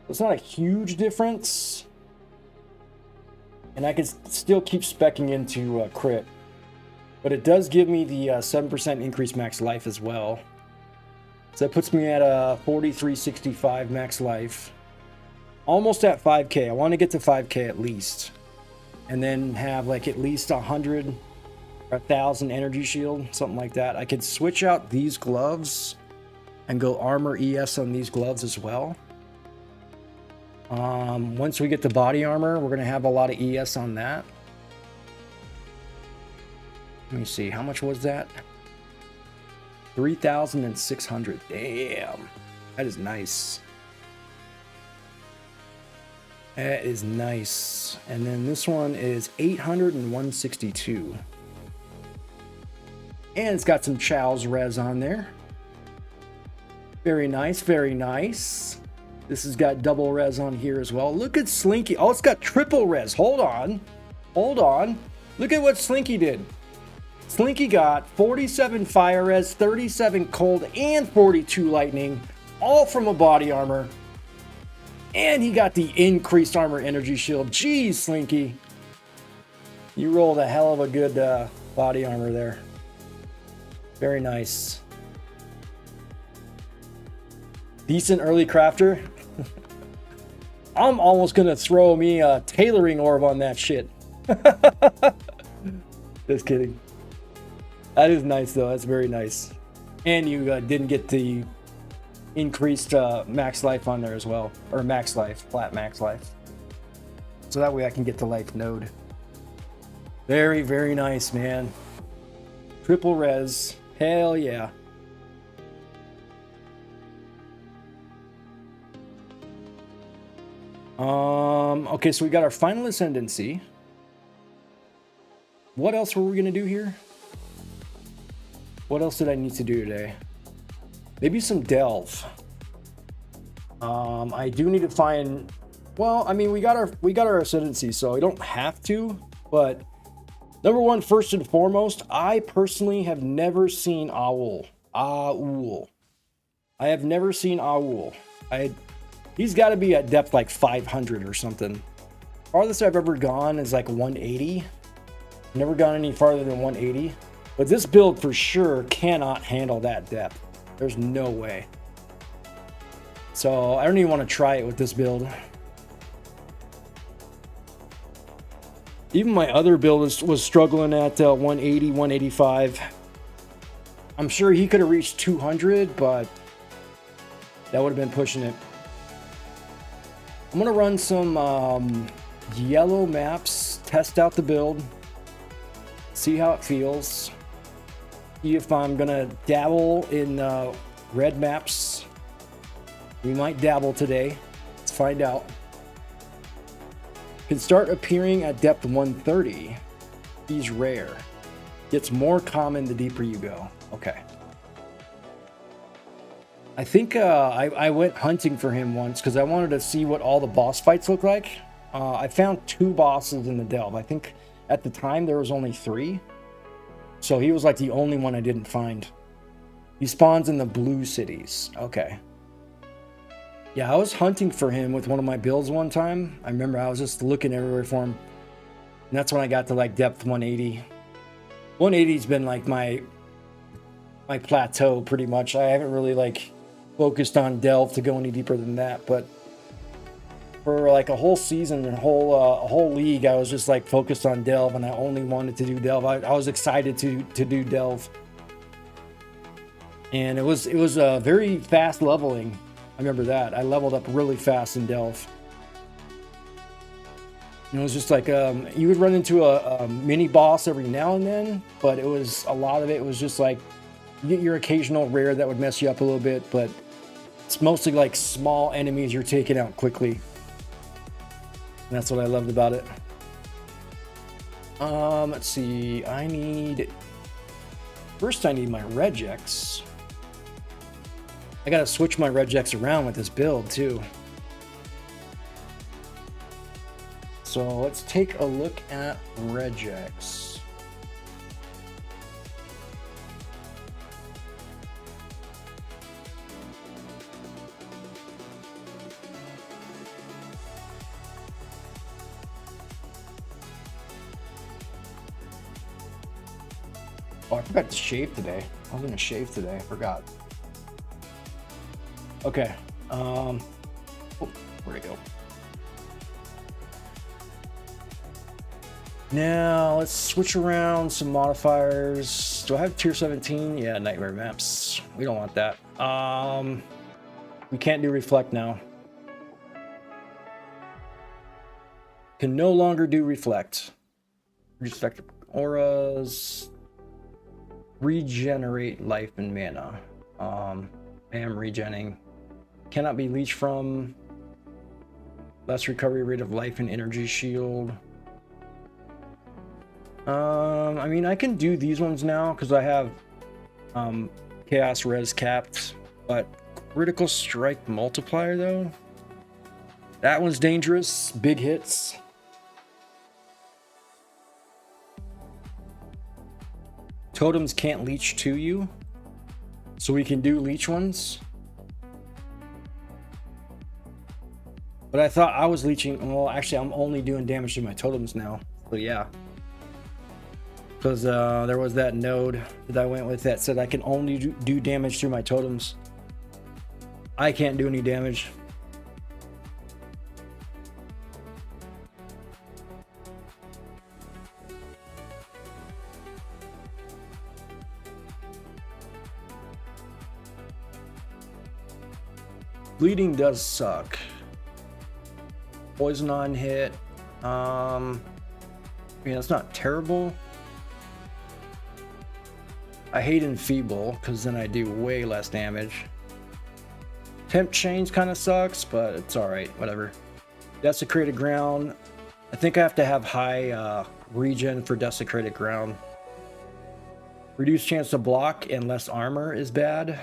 It's not a huge difference, and I can still keep speccing into crit. But it does give me the 7% increased max life as well. So that puts me at a 4365 max life. Almost at 5k. I want to get to 5k at least. And then have like at least 100 or 1,000 energy shield, something like that. I could switch out these gloves and go armor ES on these gloves as well. Once we get the body armor, we're going to have a lot of ES on that. Let me see, how much was that? 3,600. Damn, that is nice. That is nice. And then this one is 800 and 162. And it's got some Chow's res on there. Very nice, very nice. This has got double res on here as well. Look at Slinky. Oh, it's got triple res. Hold on. Hold on. Look at what Slinky did. Slinky got 47 fire res, 37 cold, and 42 lightning, all from a body armor. And he got the increased armor energy shield. Jeez, Slinky. You rolled a hell of a good body armor there. Very nice. Decent early crafter. I'm almost going to throw me a tailoring orb on that shit. Just kidding. That is nice, though. That's very nice. And you didn't get the increased max life on there as well. Or max life. Flat max life. So that way I can get the life node. Very, very nice, man. Triple res. Hell yeah. Okay, so we got our final ascendancy. What else were we gonna do here? What else did I need to do today? Maybe some delve. I do need to find. Well, I mean, we got our ascendancy, so I don't have to. But number one, first and foremost, I personally have never seen Owl. Owl. I have never seen Owl. He's got to be at depth like 500 or something. Farthest I've ever gone is like 180. Never gone any farther than 180. But this build for sure cannot handle that depth. There's no way. So I don't even want to try it with this build. Even my other build was struggling at 180, 185. I'm sure he could have reached 200, but that would have been pushing it. I'm going to run some yellow maps, test out the build, see how it feels, see if I'm going to dabble in red maps. We might dabble today. Let's find out. Can start appearing at depth 130. He's rare. Gets more common the deeper you go. Okay. I think I went hunting for him once because I wanted to see what all the boss fights look like. I found 2 bosses in the delve. I think at the time there was only 3. So he was like the only one I didn't find. He spawns in the blue cities. Okay. Yeah, I was hunting for him with one of my builds one time. I remember I was just looking everywhere for him. And that's when I got to like depth 180. 180's been like my plateau pretty much. I haven't really like focused on delve to go any deeper than that, but for like a whole season and a whole league, I was just like focused on delve, and I only wanted to do delve. I was excited to do delve, and it was very fast leveling. I remember that I leveled up really fast in delve. And it was just like you would run into a mini boss every now and then, but it was a lot of it was just like you get your occasional rare that would mess you up a little bit, but it's mostly like small enemies you're taking out quickly. And that's what I loved about it. Let's see. First I need my regex. I gotta switch my regex around with this build too. So let's take a look at regex. Oh, I forgot to shave today. I was gonna shave today. I forgot. Okay. Oh, where'd it go? Now let's switch around some modifiers. Do I have tier 17? Yeah, nightmare maps. We don't want that. We can't do reflect now. Can no longer do reflect. Reflect auras. Regenerate life and mana. I am regenning. Cannot be leached from. Less recovery rate of life and energy shield. I mean, I can do these ones now because I have chaos res capped, but critical strike multiplier though, that one's dangerous. Big hits. Totems can't leech to you, so we can do leech ones. But I thought I was leeching. Well, actually, I'm only doing damage to my totems now. So yeah. Because there was that node that I went with that said I can only do damage through my totems. I can't do any damage. Bleeding does suck. Poison on hit. I mean, it's not terrible. I hate Enfeeble because then I do way less damage. Temp Chains kind of sucks, but it's alright, whatever. Desecrated Ground. I think I have to have high regen for Desecrated Ground. Reduced chance to block and less armor is bad.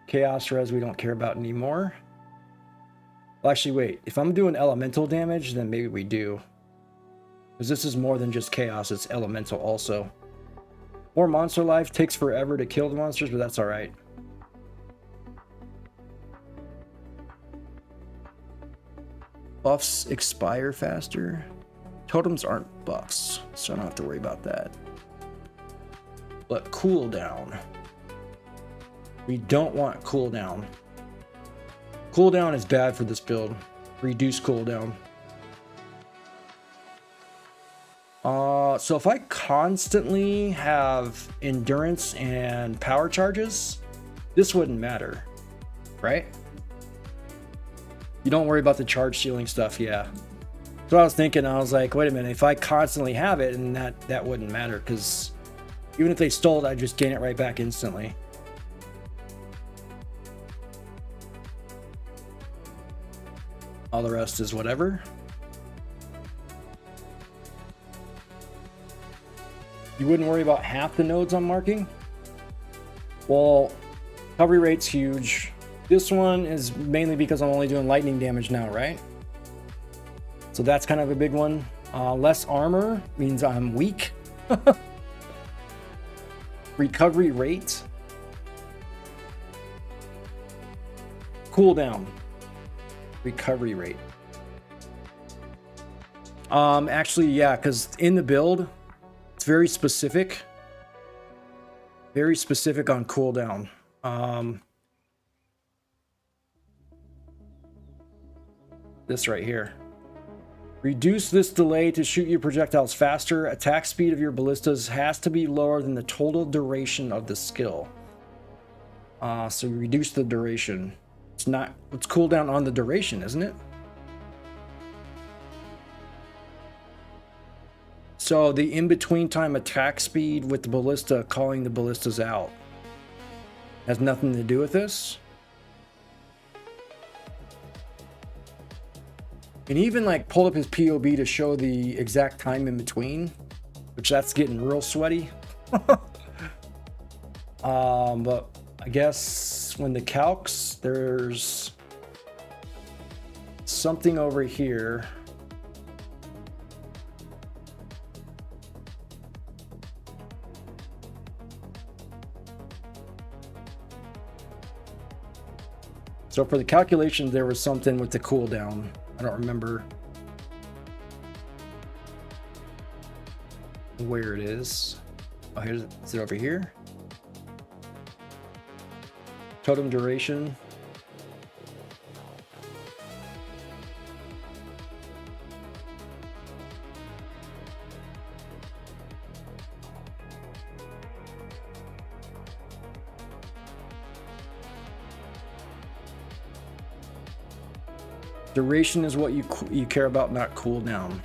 Chaos Res we don't care about anymore. Well, actually, wait. If I'm doing elemental damage, then maybe we do. Because this is more than just chaos, it's elemental also. More monster life, takes forever to kill the monsters, but that's alright. Buffs expire faster. Totems aren't buffs, so I don't have to worry about that. But cooldown. We don't want cooldown. Cooldown is bad for this build. Reduce cooldown. So if I constantly have endurance and power charges, this wouldn't matter, right? You don't worry about the charge stealing stuff, yeah. So I was thinking, I was like, wait a minute, if I constantly have it, and that wouldn't matter, because even if they stole it, I'd just gain it right back instantly. All the rest is whatever. You wouldn't worry about half the nodes I'm marking? Well, recovery rate's huge. This one is mainly because I'm only doing lightning damage now, right? So that's kind of a big one. Less armor means I'm weak. Recovery rate. Cooldown. Recovery rate. Actually, yeah, because in the build, it's very specific on cooldown. This right here. Reduce this delay to shoot your projectiles faster. Attack speed of your ballistas has to be lower than the total duration of the skill. So reduce the duration. It's cooldown on the duration, isn't it? So the in-between time attack speed with the ballista calling the ballistas out has nothing to do with this. And even like pulled up his POB to show the exact time in between, which that's getting real sweaty. But I guess when the calcs, there's something over here. So for the calculations, there was something with the cooldown. I don't remember. where it is. Oh, here's, is it over here? Totem duration. Duration is what you care about, not cooldown.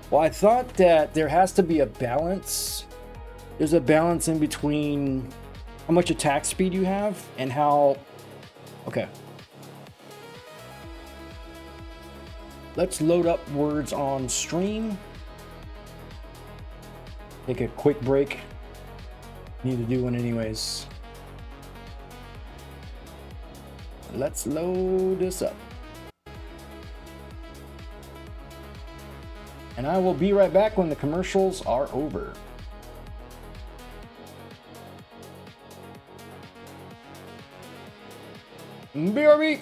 Well, I thought that there has to be a balance. There's a balance in between how much attack speed you have and how... Okay. Let's load up words on stream. Take a quick break. Need to do one anyways. Let's load this up. And I will be right back when the commercials are over. BRB!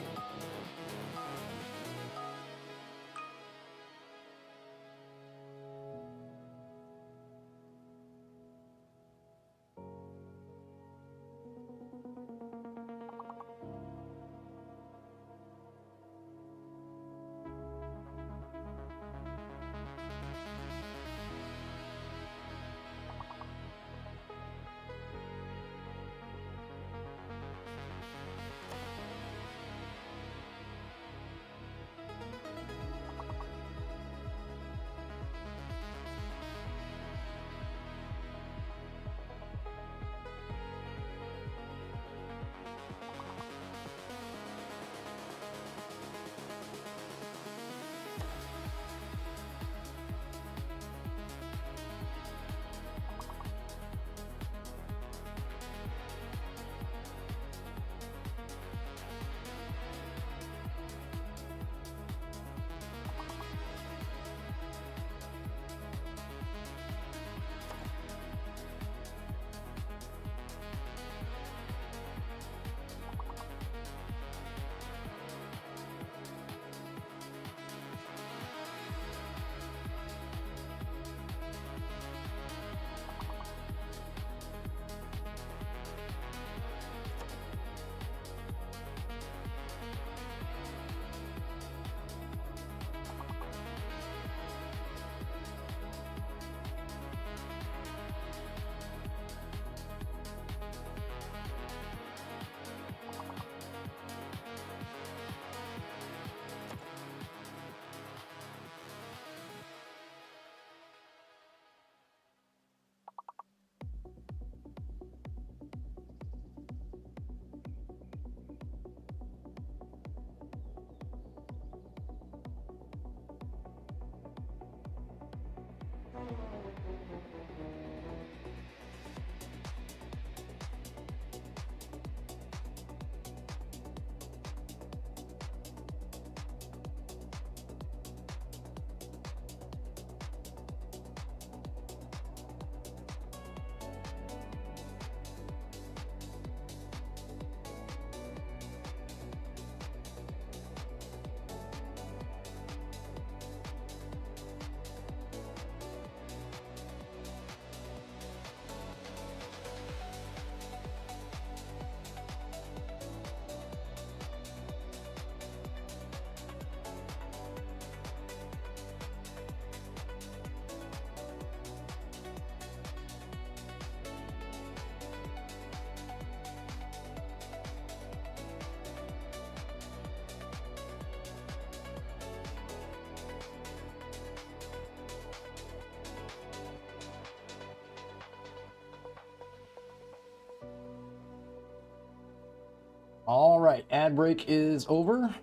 All right, ad break is over.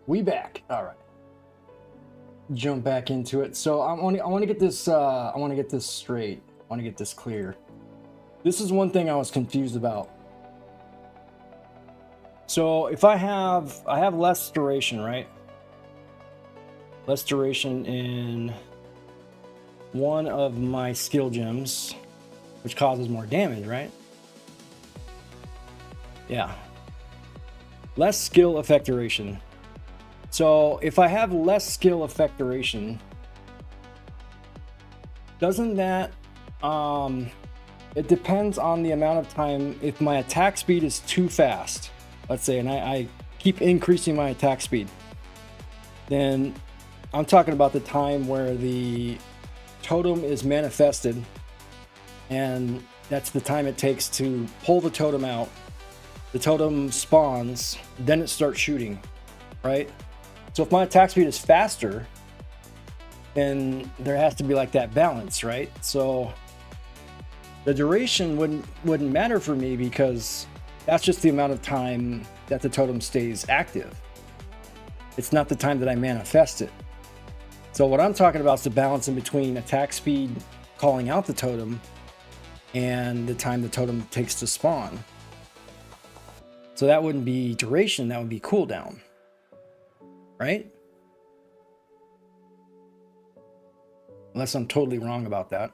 We back. All right, jump back into it. So I want to get this. I want to get this straight. I want to get this clear. This is one thing I was confused about. So if I have less duration, right? Less duration in one of my skill gems, which causes more damage, right? Yeah. Less skill effect duration. So if I have less skill effect duration, Doesn't that, it depends on the amount of time. If my attack speed is too fast, let's say, and I keep increasing my attack speed, then I'm talking about the time where the totem is manifested, and that's the time it takes to pull the totem out. The totem spawns, then it starts shooting, right? So if my attack speed is faster, then there has to be like that balance, right? So the duration wouldn't matter for me, because that's just the amount of time that the totem stays active. It's not the time that I manifest it. So what I'm talking about is the balance in between attack speed calling out the totem and the time the totem takes to spawn. So that wouldn't be duration, that would be cooldown, right? Unless I'm totally wrong about that.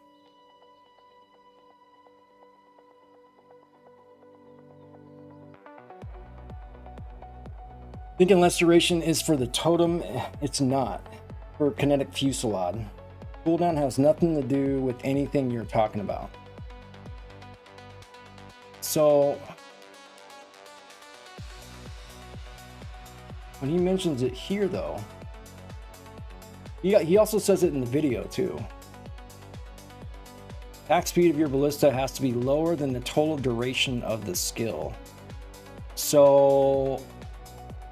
Thinking less duration is for the totem. It's not. For kinetic fusillade. Cooldown has nothing to do with anything you're talking about. So when he mentions it here, though, he also says it in the video too. Attack speed of your ballista has to be lower than the total duration of the skill. So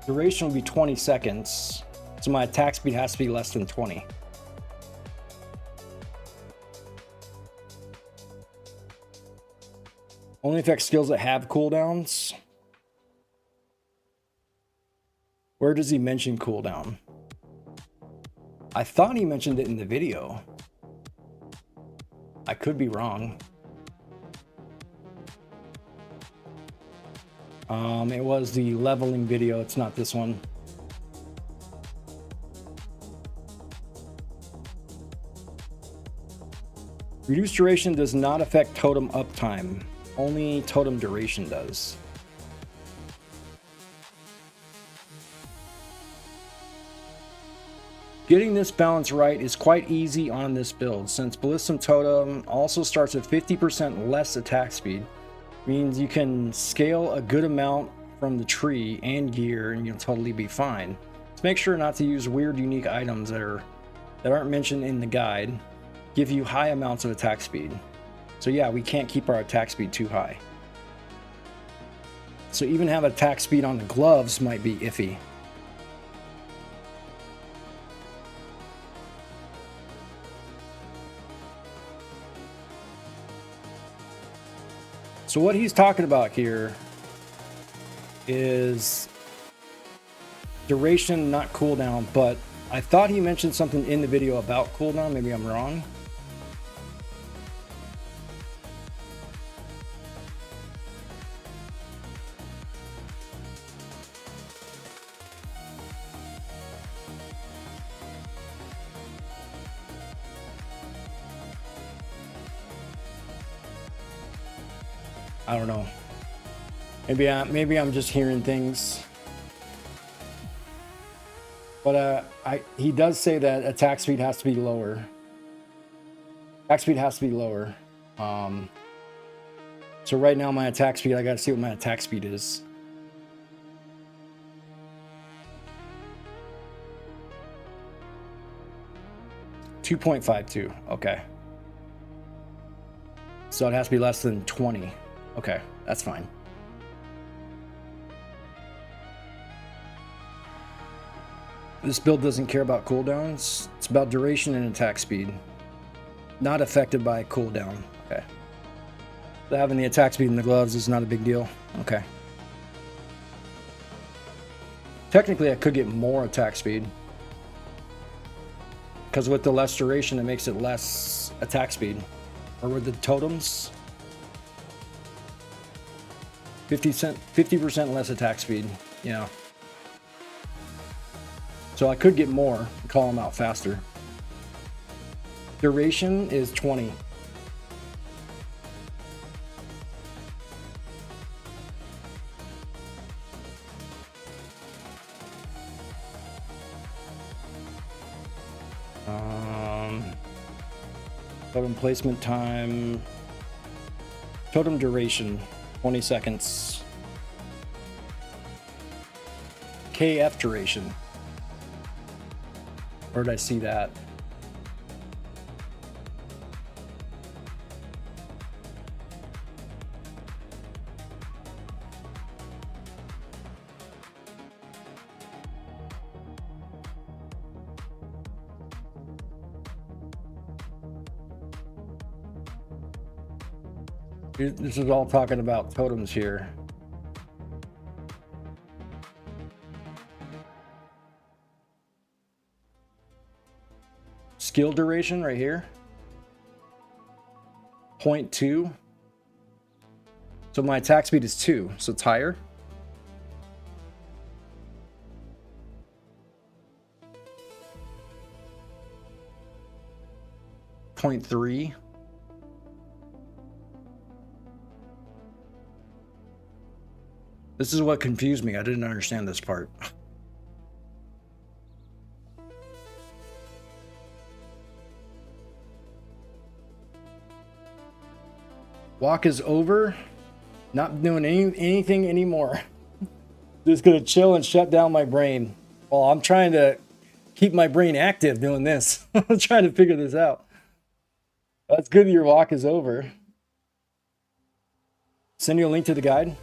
duration would be 20 seconds. So my attack speed has to be less than 20. Only affect skills that have cooldowns. Where does he mention cooldown? I thought he mentioned it in the video. I could be wrong. It was the leveling video. It's not this one. Reduced duration does not affect totem uptime. Only totem duration does. Getting this balance right is quite easy on this build, since Ballistum Totem also starts at 50% less attack speed. Means you can scale a good amount from the tree and gear and you'll totally be fine. Just make sure not to use weird unique items that aren't mentioned in the guide. Give you high amounts of attack speed. So yeah, we can't keep our attack speed too high. So even have attack speed on the gloves might be iffy. So what he's talking about here is duration, not cooldown, but I thought he mentioned something in the video about cooldown. Maybe I'm wrong. I don't know. Maybe I'm just hearing things. But he does say that attack speed has to be lower. Attack speed has to be lower. So right now my attack speed, I gotta see what my attack speed is. .52. Okay. So it has to be less than 20. Okay, that's fine. This build doesn't care about cooldowns. It's about duration and attack speed. Not affected by cooldown. Okay. So having the attack speed in the gloves is not a big deal. Okay. Technically, I could get more attack speed. Because with the less duration, it makes it less attack speed. Or with the totems, 50% less attack speed. Yeah. So I could get more and call them out faster. Duration is 20. Totem placement time. Totem duration, 20 seconds. KF duration. Where did I see that? This is all talking about totems here. Skill duration right here. 0.2. So my attack speed is 2, so it's higher. .3. This is what confused me. I didn't understand this part. Walk is over. Not doing anything anymore. Just gonna chill and shut down my brain. Well, I'm trying to keep my brain active doing this. I'm trying to figure this out. That's good that your walk is over. Send you a link to the guide.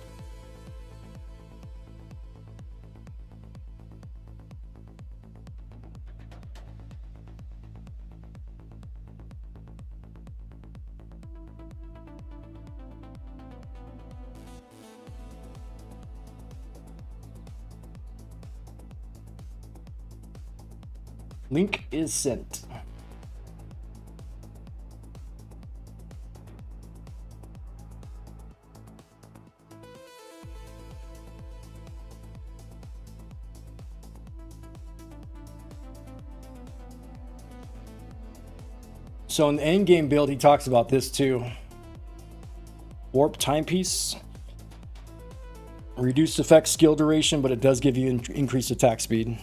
Link is sent. So in the end game build, he talks about this too. Warp timepiece. Reduced effect skill duration, but it does give you increased attack speed.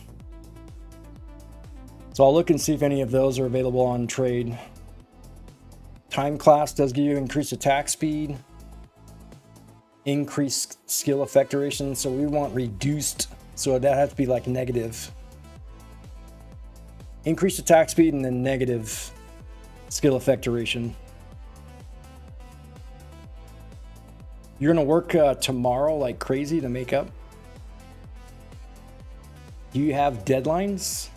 So I'll look and see if any of those are available on trade. Time class does give you increased attack speed. Increased skill effect duration. So we want reduced. So that has to be like negative. Increased attack speed and then negative skill effect duration. You're gonna work tomorrow like crazy to make up. Do you have deadlines?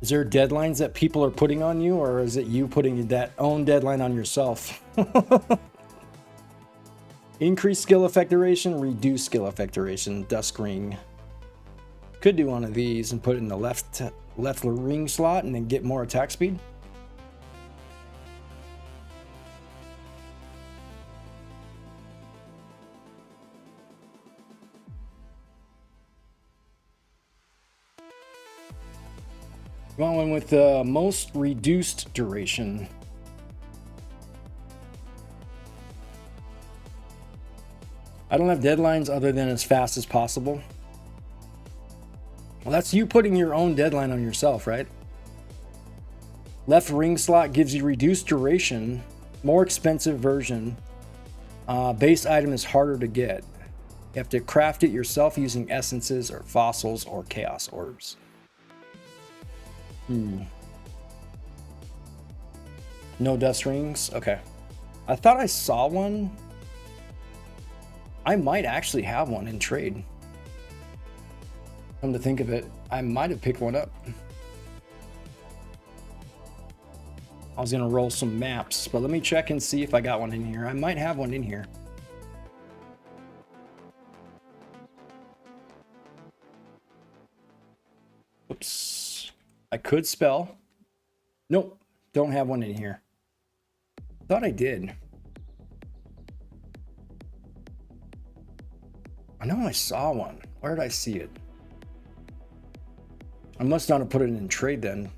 Is there deadlines that people are putting on you, or is it you putting that own deadline on yourself? Increase skill effect duration, reduce skill effect duration, dusk ring. Could do one of these and put it in the left ring slot and then get more attack speed. Going with the most reduced duration. I don't have deadlines other than as fast as possible. Well, that's you putting your own deadline on yourself, right? Left ring slot gives you reduced duration, more expensive version. Base item is harder to get. You have to craft it yourself using essences or fossils or chaos orbs. No dust rings? Okay. I thought I saw one. I might actually have one in trade. Come to think of it, I might have picked one up. I was gonna roll some maps, but let me check and see if I got one in here. I might have one in here. Oops. I could spell. Nope, don't have one in here. Thought I did. I know I saw one. Where did I see it? I must not have put it in trade then.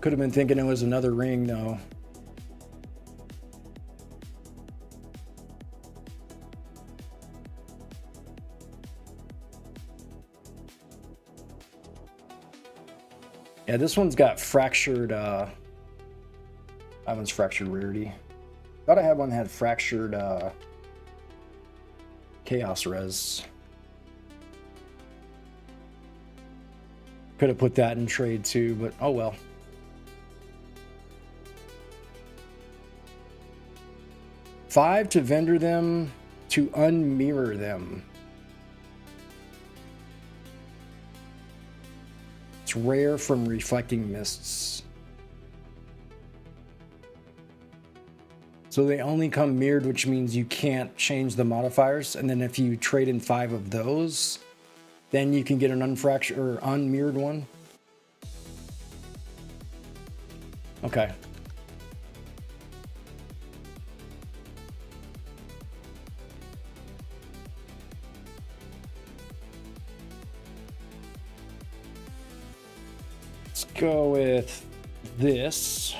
Could have been thinking it was another ring though. Yeah, this one's got fractured, that one's fractured rarity. Thought I had one that had fractured, chaos res. Could have put that in trade too, but oh well. Five to vendor them, to unmirror them. It's rare from reflecting mists. So they only come mirrored, which means you can't change the modifiers. And then if you trade in 5 of those, then you can get an unfractured or unmirrored one. Okay. Let's go with this.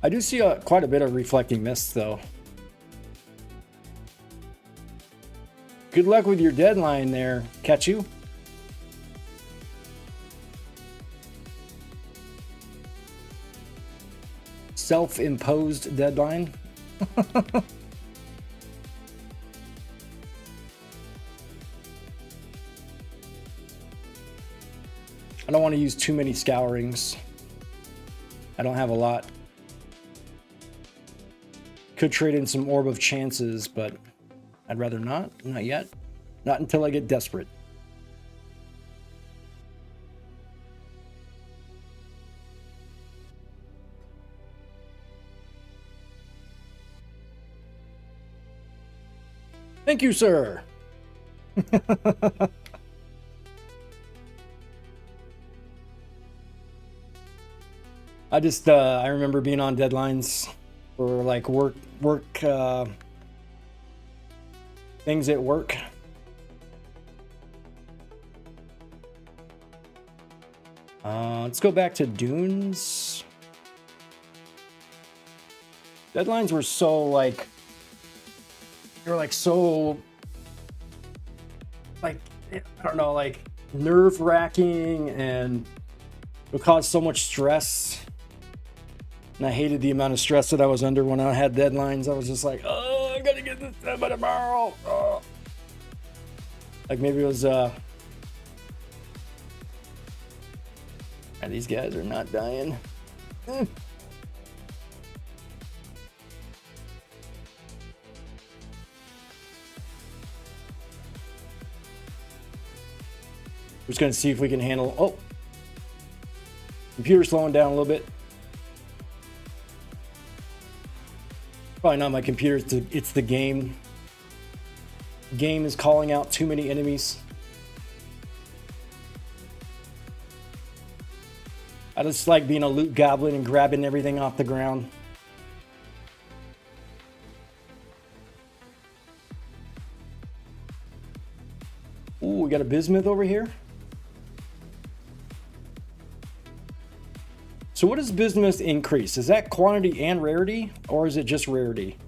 I do see quite a bit of reflecting mists, though. Good luck with your deadline there, catch you. Self-imposed deadline. I don't want to use too many scourings. I don't have a lot. Could trade in some Orb of Chances, but I'd rather not. Not yet. Not until I get desperate. Thank you, sir. I remember being on deadlines for like work things at work. Let's go back to Dunes. Deadlines were so like, they were like so like, I don't know, like nerve-wracking, and it caused so much stress. And I hated the amount of stress that I was under when I had deadlines. I was just like, oh, I gotta get this done by tomorrow. Oh. Like maybe it was, yeah, these guys are not dying. We're just gonna see if we can handle, oh, computer's slowing down a little bit. Probably not my computer, it's the game. Game is calling out too many enemies. I just like being a loot goblin and grabbing everything off the ground. Ooh, we got a bismuth over here. So what does bismuth increase? Is that quantity and rarity, or is it just rarity?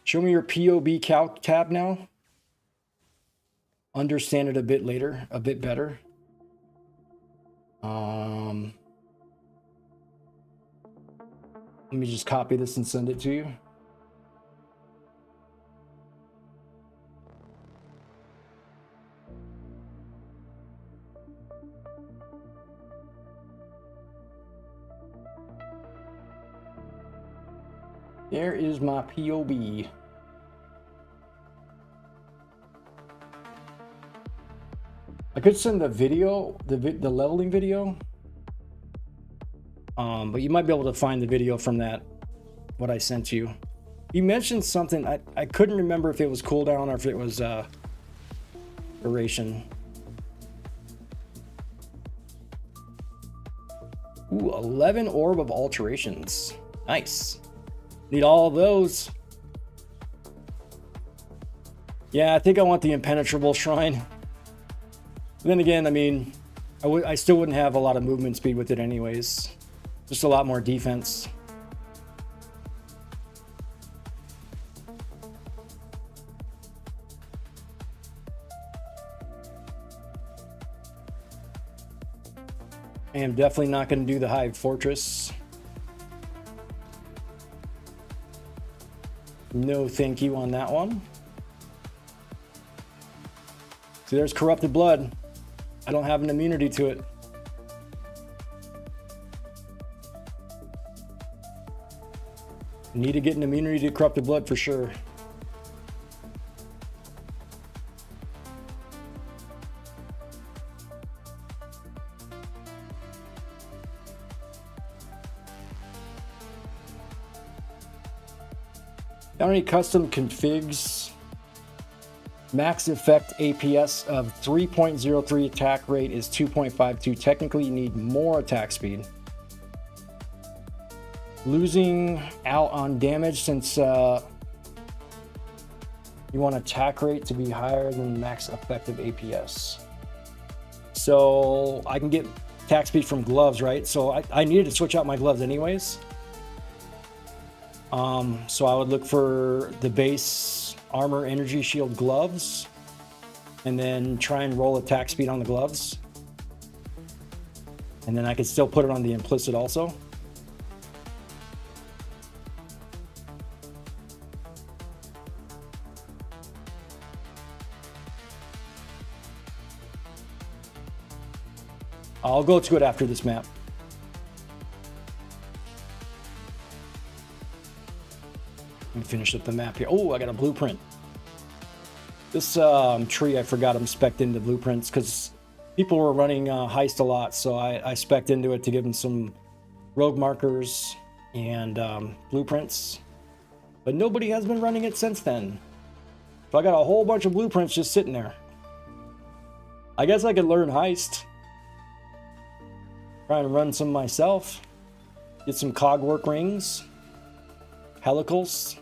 Show me your POB calc tab now. Understand it a bit later, a bit better. Let me just copy this and send it to you. There is my POB. I could send the video, the leveling video. But you might be able to find the video from that, what I sent you. You mentioned something, I couldn't remember if it was cooldown or if it was duration. Ooh, 11 Orb of Alterations. Nice. Need all of those. Yeah, I think I want the impenetrable shrine. Then again, I mean, I still wouldn't have a lot of movement speed with it anyways. Just a lot more defense. I am definitely not going to do the Hive Fortress. No thank you on that one. See, there's Corrupted Blood. I don't have an immunity to it. Need to get an immunity to Corrupted Blood for sure. Got any custom configs? Max effect APS of 3.03, attack rate is 2.52. Technically, you need more attack speed. Losing out on damage since you want attack rate to be higher than max effective APS. So I can get attack speed from gloves, right? So I needed to switch out my gloves anyways. So I would look for the base armor energy shield gloves and then try and roll attack speed on the gloves. And then I could still put it on the implicit also. I'll go to it after this map. Let me finish up the map here. Oh, I got a blueprint. This tree, I forgot I'm spec'd into blueprints because people were running heist a lot, so I spec'd into it to give them some rogue markers and blueprints. But nobody has been running it since then. So I got a whole bunch of blueprints just sitting there. I guess I could learn heist. Try and run some myself. Get some cogwork rings. Helicals.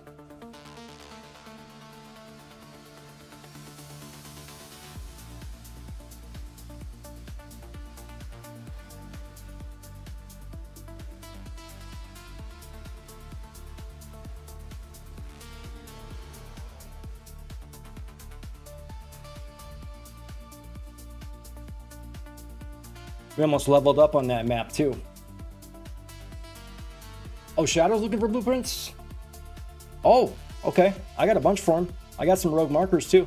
We almost leveled up on that map too. Oh, Shadow's looking for blueprints? Oh, okay. I got a bunch for him. I got some rogue markers too.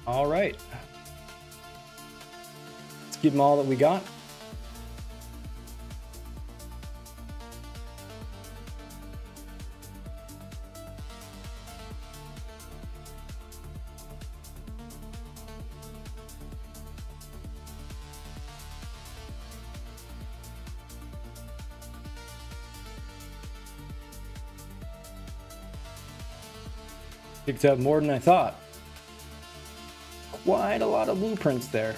All right. Let's give them all that we got. Picked up more than I thought. Quite a lot of blueprints there.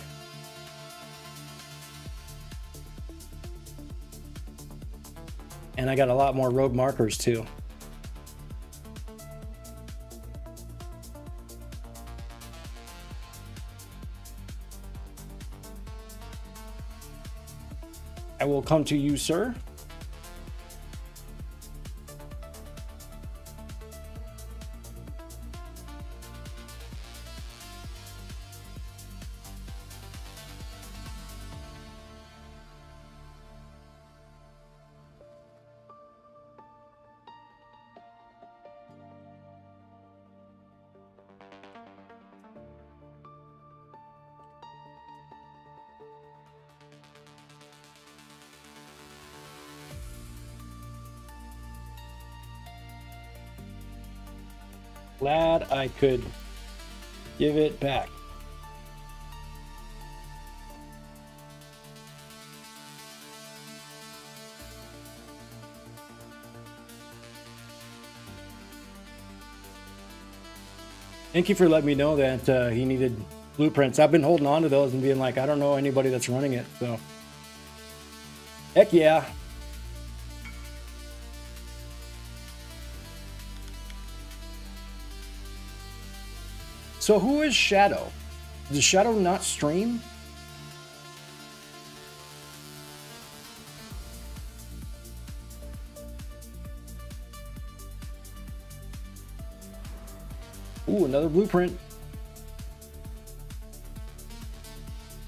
And I got a lot more rogue markers too. I will come to you, sir. Glad I could give it back. Thank you for letting me know that he needed blueprints. I've been holding on to those and being like, I don't know anybody that's running it, so. Heck yeah. So who is Shadow? Does Shadow not stream? Ooh, another blueprint.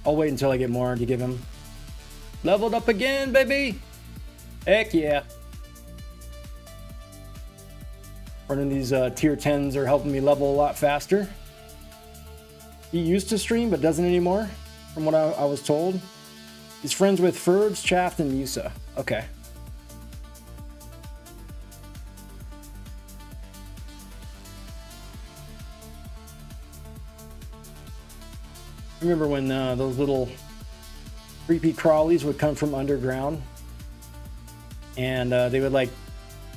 I'll wait until I get more to give him. Leveled up again, baby! Heck yeah. Running these tier 10s are helping me level a lot faster. He used to stream, but doesn't anymore, from what I was told. He's friends with Ferds, Chaft, and Musa. Okay. Remember when those little creepy crawlies would come from underground, and they would like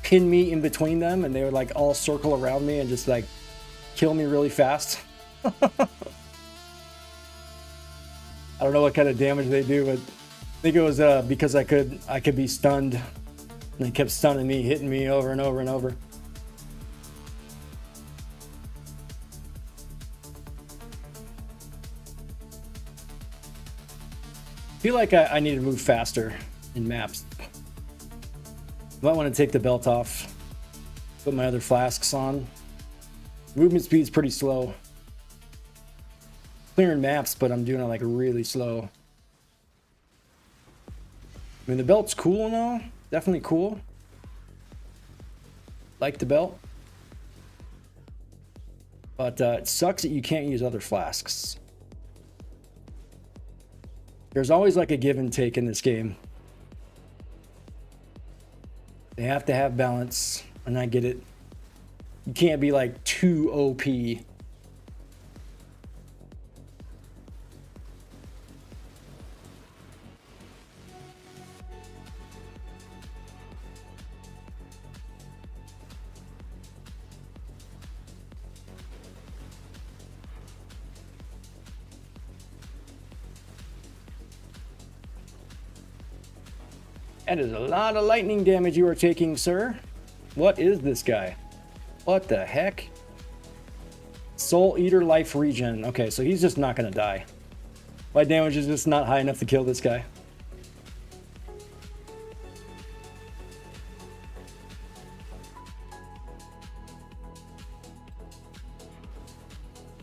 pin me in between them, and they would like all circle around me and just like kill me really fast. I don't know what kind of damage they do, but I think it was because I could be stunned, and they kept stunning me, hitting me over and over and over. I feel like I need to move faster in maps. Might want to take the belt off, put my other flasks on. Movement speed's pretty slow. Clearing maps, but I'm doing it like really slow. I mean, the belt's cool and all. Definitely cool. Like the belt. But it sucks that you can't use other flasks. There's always like a give and take in this game. They have to have balance, and I get it. You can't be like too OP. That is a lot of lightning damage you are taking, sir. What is this guy? What the heck? Soul Eater Life Regen. Okay, so he's just not gonna die. My damage is just not high enough to kill this guy.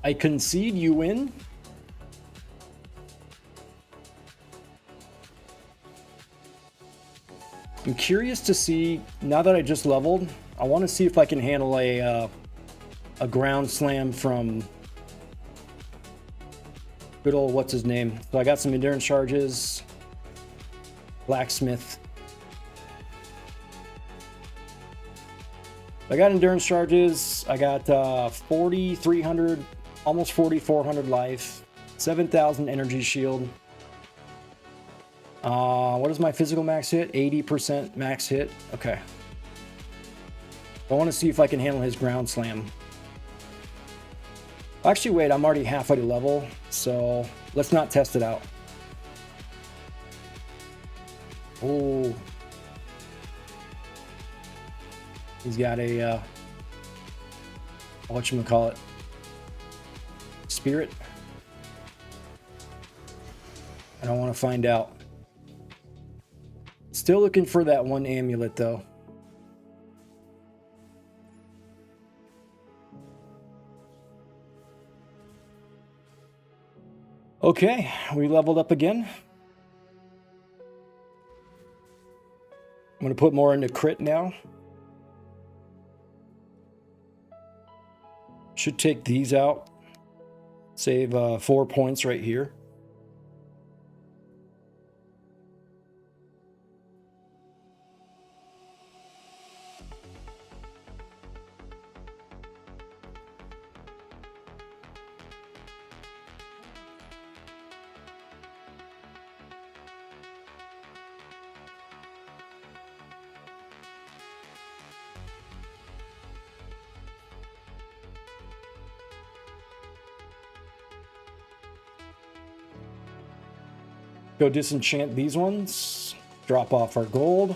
I concede you win. I'm curious to see, now that I just leveled, I want to see if I can handle a ground slam from good old what's his name. So I got some endurance charges, blacksmith. I got endurance charges. I got 4,300, almost 4,400 life, 7,000 energy shield. What is my physical max hit? 80% max hit. Okay. I want to see if I can handle his ground slam. Actually, wait, I'm already halfway to level, so let's not test it out. Oh. He's got a, whatchamacallit, spirit. I don't want to find out. Still looking for that one amulet, though. Okay, we leveled up again. I'm going to put more into crit now. Should take these out. Save 4 points right here. Go disenchant these ones. Drop off our gold.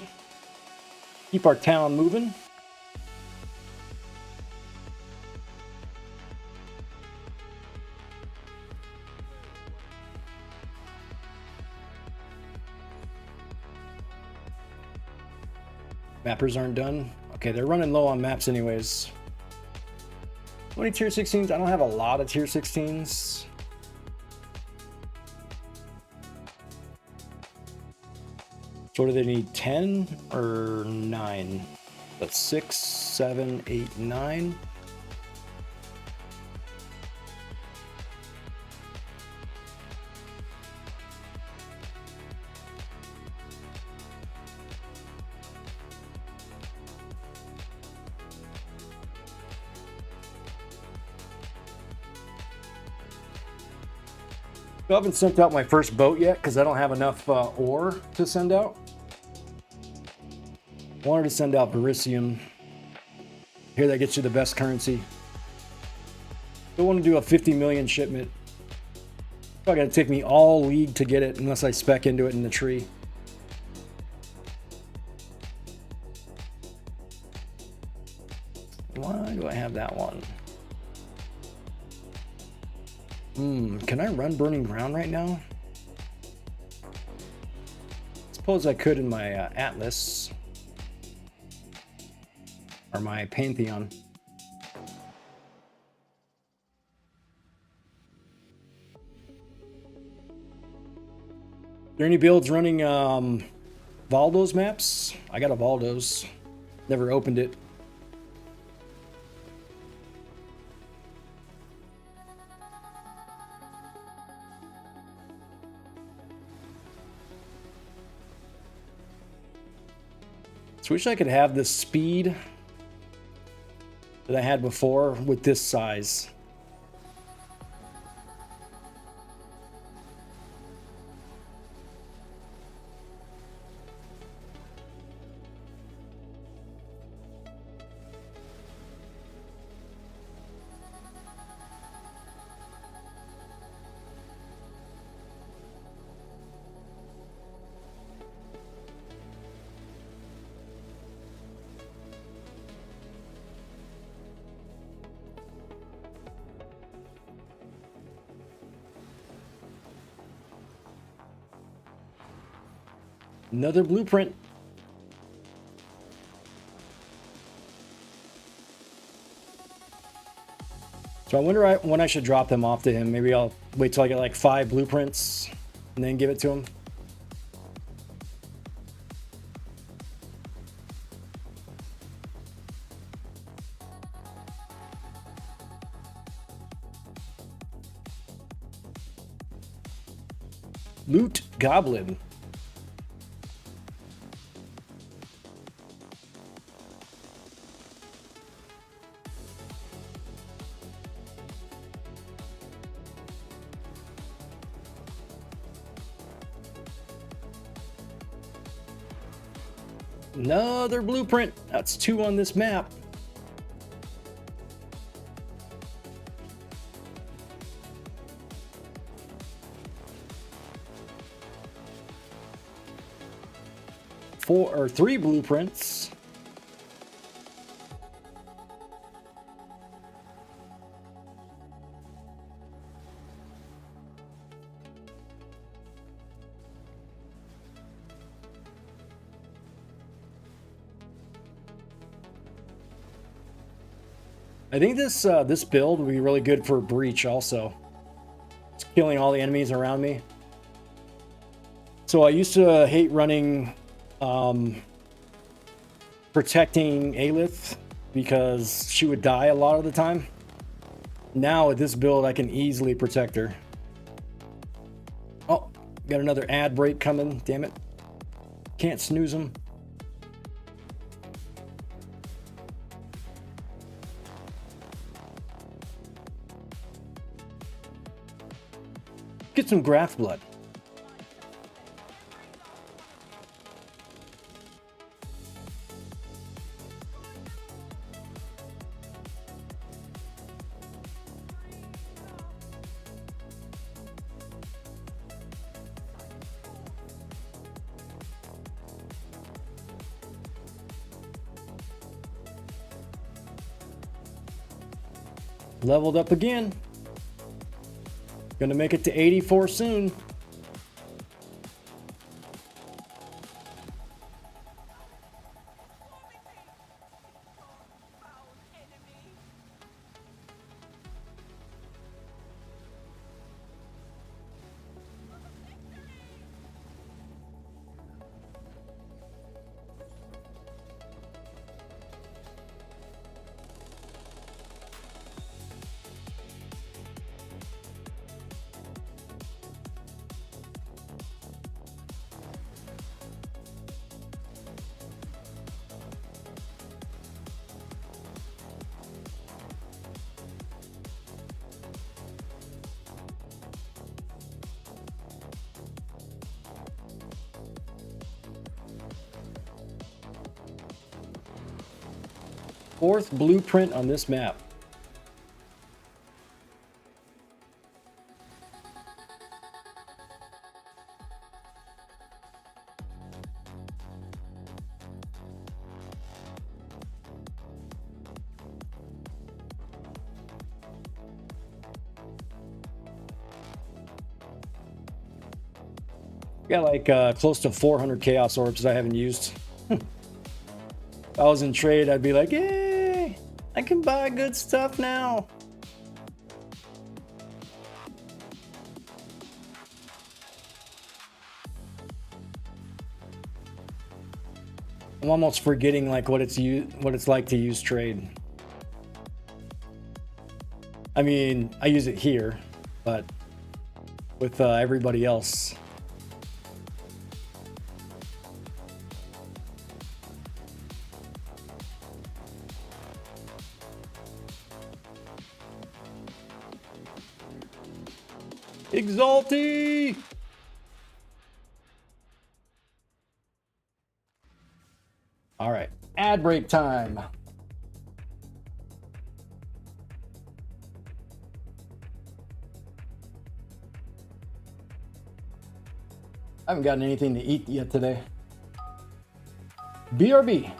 Keep our town moving. Mappers aren't done. Okay, they're running low on maps anyways. How many tier 16s? I don't have a lot of tier 16s. So what do they need? 10 or 9? That's 6, 7, 8, 9. I haven't sent out my first boat yet because I don't have enough ore to send out. Wanted to send out Verisium. Here, that gets you the best currency. Don't want to do a 50 million shipment. It's probably going to take me all league to get it unless I spec into it in the tree. Why do I have that one? Can I run Burning Ground right now? Suppose I could in my Atlas. Or my Pantheon. Are there any builds running Valdo's maps? I got a Valdo's. Never opened it. So wish I could have the speed that I had before with this size. Another blueprint. So I wonder when I should drop them off to him. Maybe I'll wait till I get like 5 blueprints and then give it to him. Loot Goblin. Another blueprint. That's 2 on this map. Four or 3 blueprints. I think this build will be really good for Breach also. It's killing all the enemies around me. So I used to hate running protecting Aelith because she would die a lot of the time. Now with this build I can easily protect her. Oh, got another ad break coming, damn it. Can't snooze them. Get some graft blood. Leveled up again. Gonna make it to 84 soon. Fourth blueprint on this map. Got like close to 400 chaos orbs that I haven't used. If I was in trade, I'd be like, yay, I can buy good stuff now. I'm almost forgetting like what it's like to use trade. I mean, I use it here, but with everybody else. Exalty! All right, ad break time. I haven't gotten anything to eat yet today. BRB.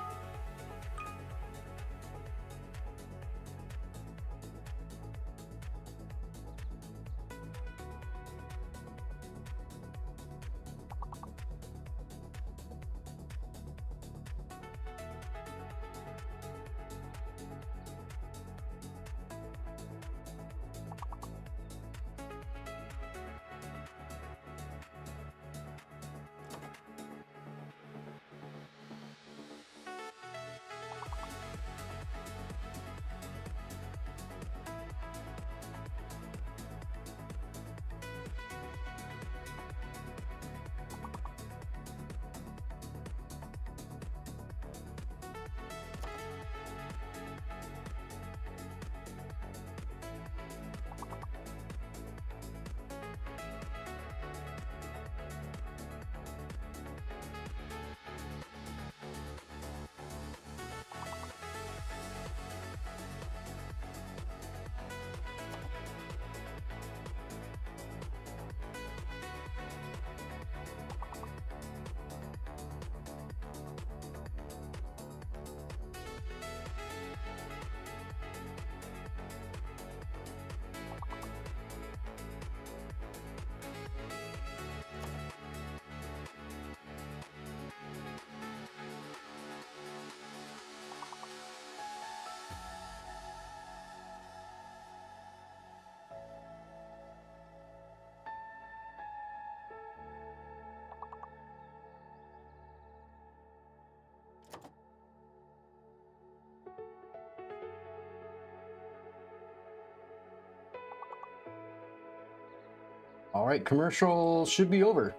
All right, commercial should be over.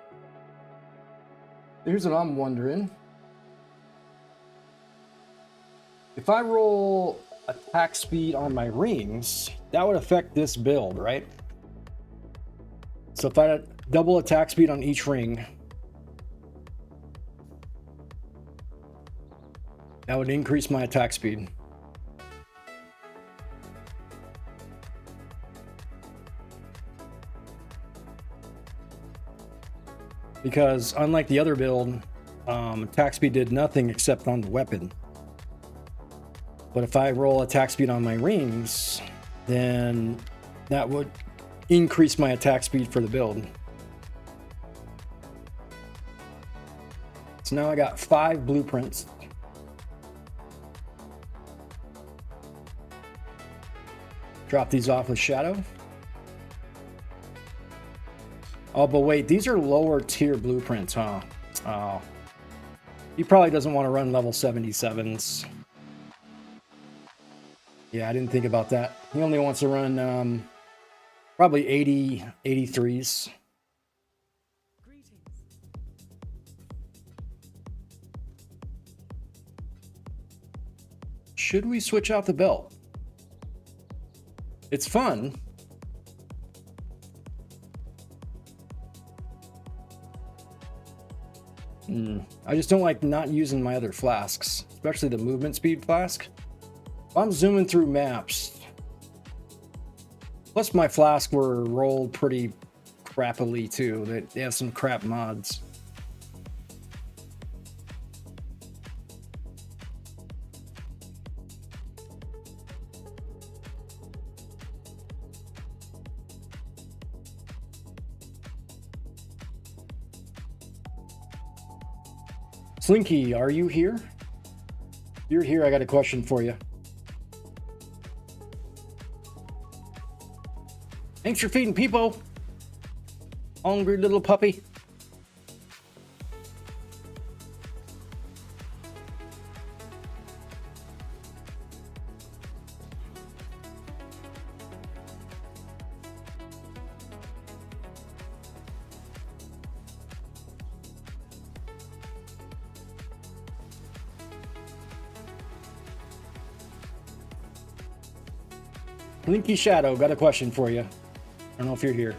Here's what I'm wondering. If I roll attack speed on my rings, that would affect this build, right? So if I had double attack speed on each ring, that would increase my attack speed. Because unlike the other build, attack speed did nothing except on the weapon. But if I roll attack speed on my rings, then that would increase my attack speed for the build. So now I got 5 blueprints. Drop these off with Shadow. Oh, but wait, these are lower tier blueprints, huh? Oh. He probably doesn't want to run level 77s. Yeah, I didn't think about that. He only wants to run probably 83s. Should we switch out the belt? It's fun. I just don't like not using my other flasks, especially the movement speed flask. If I'm zooming through maps, plus my flask were rolled pretty crappily too. They have some crap mods. Slinky, are you here? If you're here, I got a question for you. Thanks for feeding people. Hungry little puppy. Blinky Shadow, got a question for you. I don't know if you're here.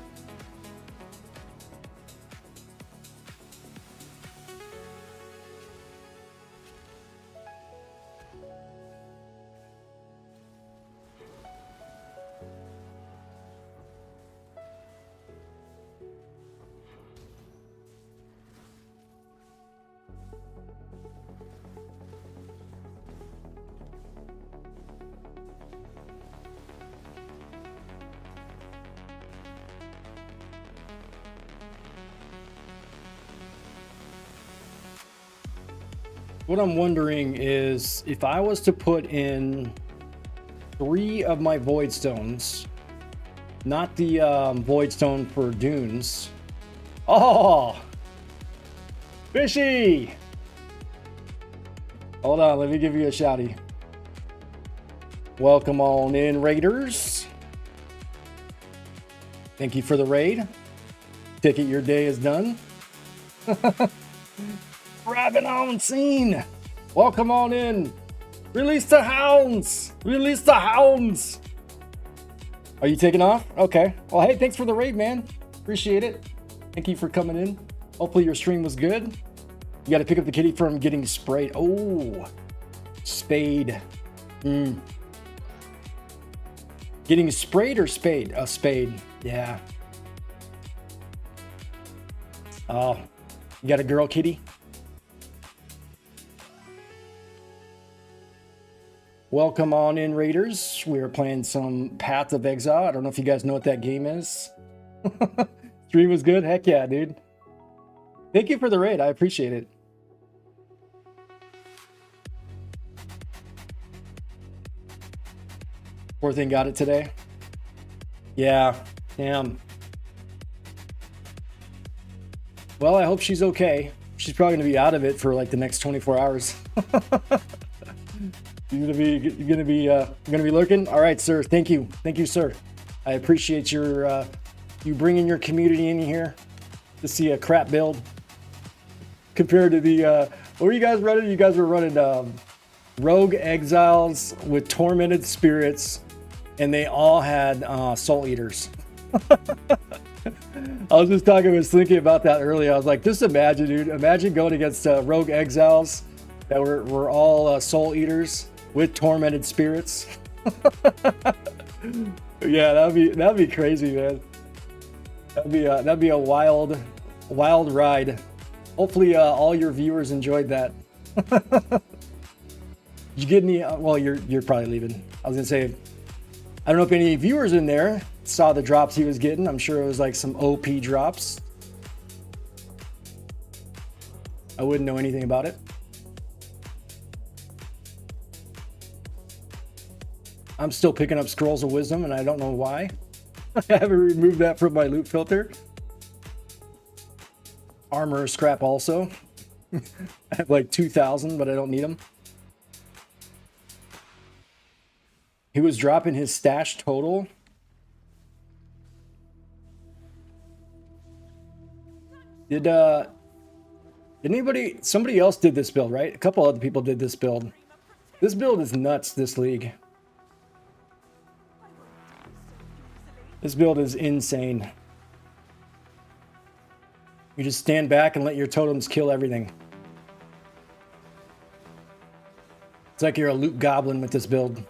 What I'm wondering is if I was to put in 3 of my void stones, not the void stone for dunes. Oh, fishy! Hold on, let me give you a shouty. Welcome on in, raiders. Thank you for the raid. Ticket, your day is done. Rabbit on scene. Welcome on in. Release the hounds. Release the hounds. Are you taking off? Okay. Well, hey, thanks for the raid, man. Appreciate it. Thank you for coming in. Hopefully your stream was good. You got to pick up the kitty from getting sprayed. Oh, spade. Getting sprayed or spade? A spade. Yeah. Oh, you got a girl kitty? Welcome on in, raiders. We are playing some Path of Exile. I don't know if you guys know what that game is. Stream was good? Heck yeah, dude. Thank you for the raid. I appreciate it. Poor thing got it today. Yeah, damn. Well, I hope she's okay. She's probably going to be out of it for like the next 24 hours. You're gonna be lurking. All right, sir. Thank you, sir. I appreciate your you bringing your community in here to see a crap build compared to the what were you guys running? You guys were running Rogue Exiles with Tormented Spirits, and they all had Soul Eaters. I was just talking with Slinky about that earlier. I was like, just imagine, dude. Imagine going against Rogue Exiles that were all Soul Eaters with Tormented Spirits. Yeah, that'd be crazy, man. That'd be a wild ride. Hopefully all your viewers enjoyed that. Did you get any well, you're probably leaving. I was gonna say, I don't know if any viewers in there saw the drops he was getting. I'm sure it was like some OP drops. I wouldn't know anything about it. I'm still picking up Scrolls of Wisdom, and I don't know why. I haven't removed that from my loot filter. Armor scrap also. I have like 2,000, but I don't need them. He was dropping his stash total. Did anybody, somebody else did this build, right? A couple other people did this build. This build is nuts, this league. This build is insane. You just stand back and let your totems kill everything. It's like you're a loot goblin with this build.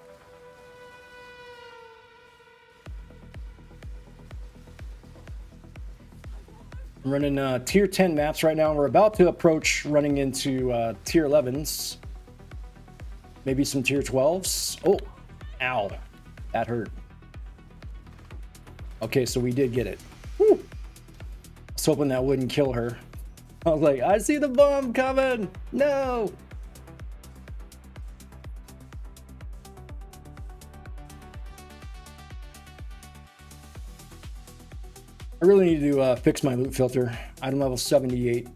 I'm running tier 10 maps right now. We're about to approach running into tier 11s. Maybe some tier 12s. Oh, ow. That hurt. Okay, so we did get it. Woo. I was hoping that wouldn't kill her. I was like, I see the bomb coming. No. I really need to fix my loot filter. Item level 78.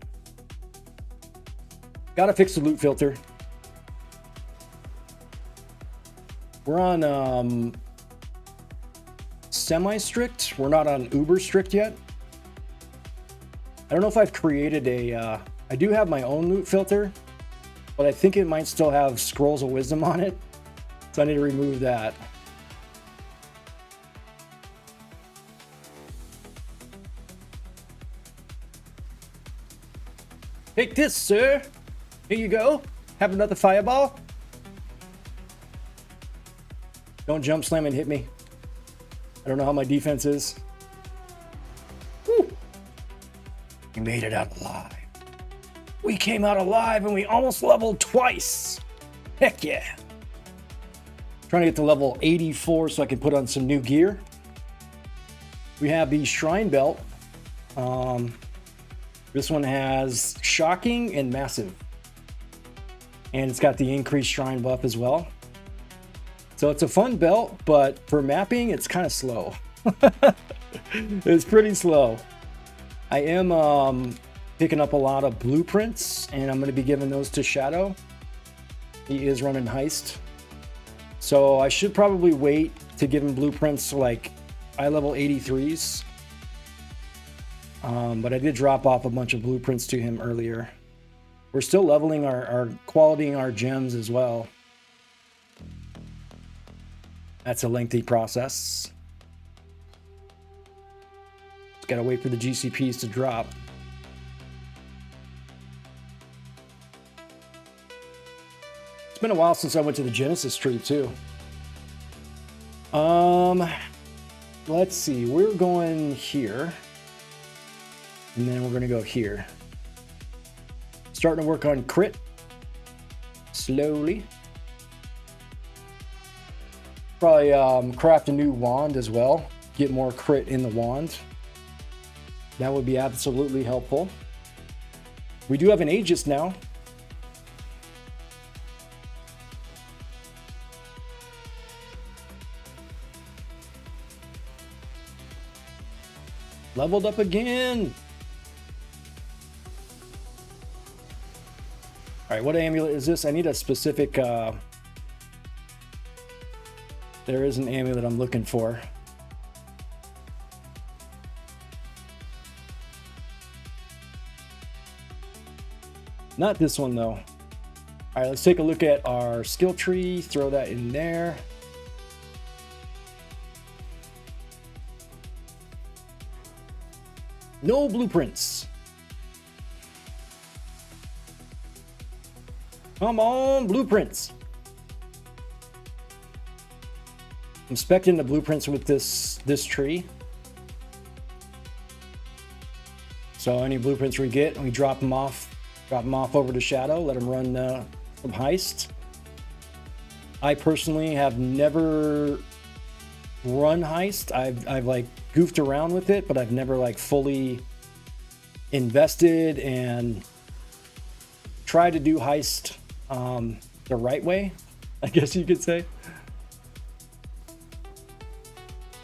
Gotta fix the loot filter. We're on semi-strict. We're not on uber strict yet. I don't know if I've created a... I do have my own loot filter, but I think it might still have Scrolls of Wisdom on it. So I need to remove that. Take this, sir. Here you go. Have another fireball. Don't jump slam and hit me. I don't know how my defense is. Woo. We made it out alive. We came out alive and we almost leveled twice. Heck yeah. Trying to get to level 84 so I can put on some new gear. We have the Shrine Belt. This one has Shocking and Massive. And it's got the increased Shrine buff as well. So it's a fun belt, but for mapping, it's kind of slow. It's pretty slow. I am picking up a lot of blueprints, and I'm going to be giving those to Shadow. He is running Heist. So I should probably wait to give him blueprints to like eye level 83s. But I did drop off a bunch of blueprints to him earlier. We're still leveling our quality and our gems as well. That's a lengthy process. Just gotta wait for the GCPs to drop. It's been a while since I went to the Genesis tree too. Let's see, we're going here. And then we're gonna go here. Starting to work on crit. Slowly. Probably craft a new wand as well. Get more crit in the wand. That would be absolutely helpful. We do have an Aegis now. Leveled up again. All right, what amulet is this? I need a specific... there is an amulet I'm looking for. Not this one, though. All right, let's take a look at our skill tree. Throw that in there. No blueprints. Come on, blueprints. Inspecting the blueprints with this tree. So any blueprints we get, we drop them off over to Shadow, let them run some heist. I personally have never run heist. I've like goofed around with it, but I've never like fully invested and tried to do heist the right way, I guess you could say.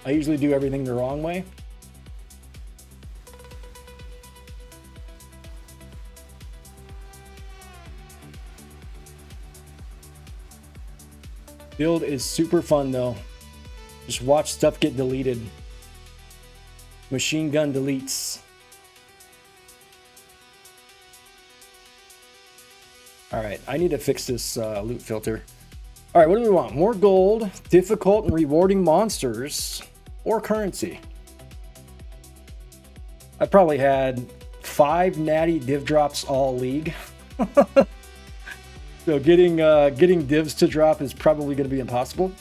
I usually do everything the wrong way. Build is super fun though. Just watch stuff get deleted. Machine gun deletes. All right, I need to fix this loot filter. All right, what do we want? More gold, difficult and rewarding monsters, or currency? I probably had 5 natty div drops all league. So getting divs to drop is probably going to be impossible.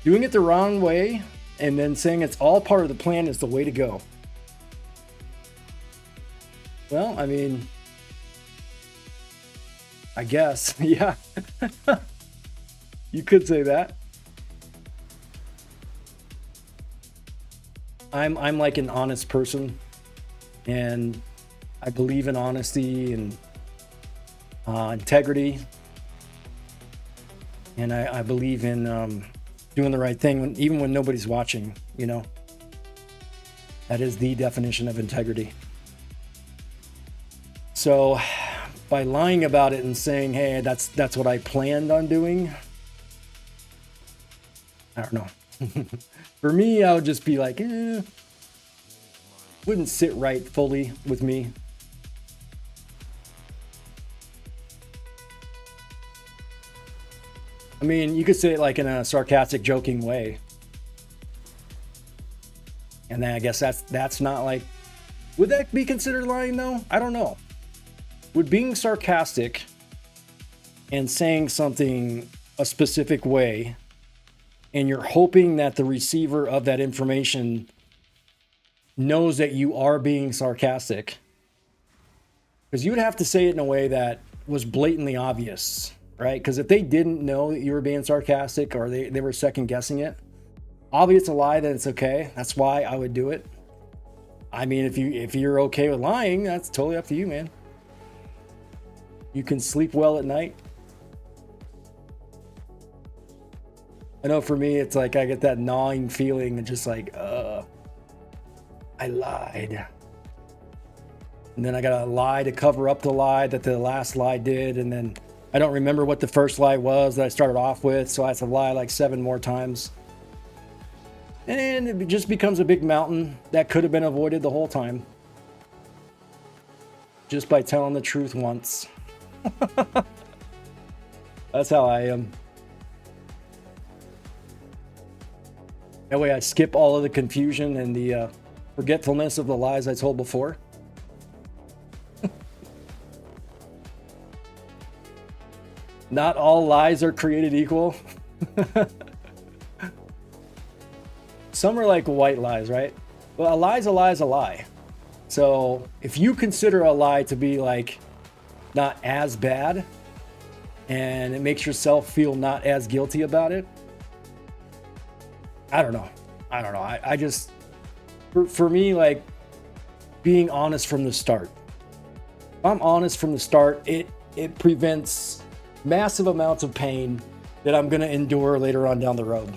Doing it the wrong way and then saying it's all part of the plan is the way to go. Well, I mean, I guess, yeah. You could say that. I'm like an honest person, and I believe in honesty and integrity, and I believe in doing the right thing even when nobody's watching. You know, that is the definition of integrity. So by lying about it and saying, hey, that's what I planned on doing, I don't know. For me, I would just be like, wouldn't sit right fully with me. I mean, you could say it like in a sarcastic, joking way. And then I guess that's not like, would that be considered lying though? I don't know. Would being sarcastic and saying something a specific way, and you're hoping that the receiver of that information knows that you are being sarcastic, because you would have to say it in a way that was blatantly obvious, right? Because if they didn't know that you were being sarcastic, or they were second guessing it, obviously it's a lie, then it's okay. That's why I would do it. I mean, if you're okay with lying, that's totally up to you, man. You can sleep well at night. I know for me, it's like I get that gnawing feeling and just like, I lied. And then I gotta lie to cover up the lie that the last lie did. And then I don't remember what the first lie was that I started off with. So I have to lie like 7 more times. And it just becomes a big mountain that could have been avoided the whole time, just by telling the truth once. That's how I am. That way I skip all of the confusion and the forgetfulness of the lies I told before. Not all lies are created equal. Some are like white lies, right? Well, a lie's a lie is a lie. So if you consider a lie to be like not as bad, and it makes yourself feel not as guilty about it, I don't know. I just, for me, like, being honest from the start. If I'm honest from the start, it prevents massive amounts of pain that I'm going to endure later on down the road.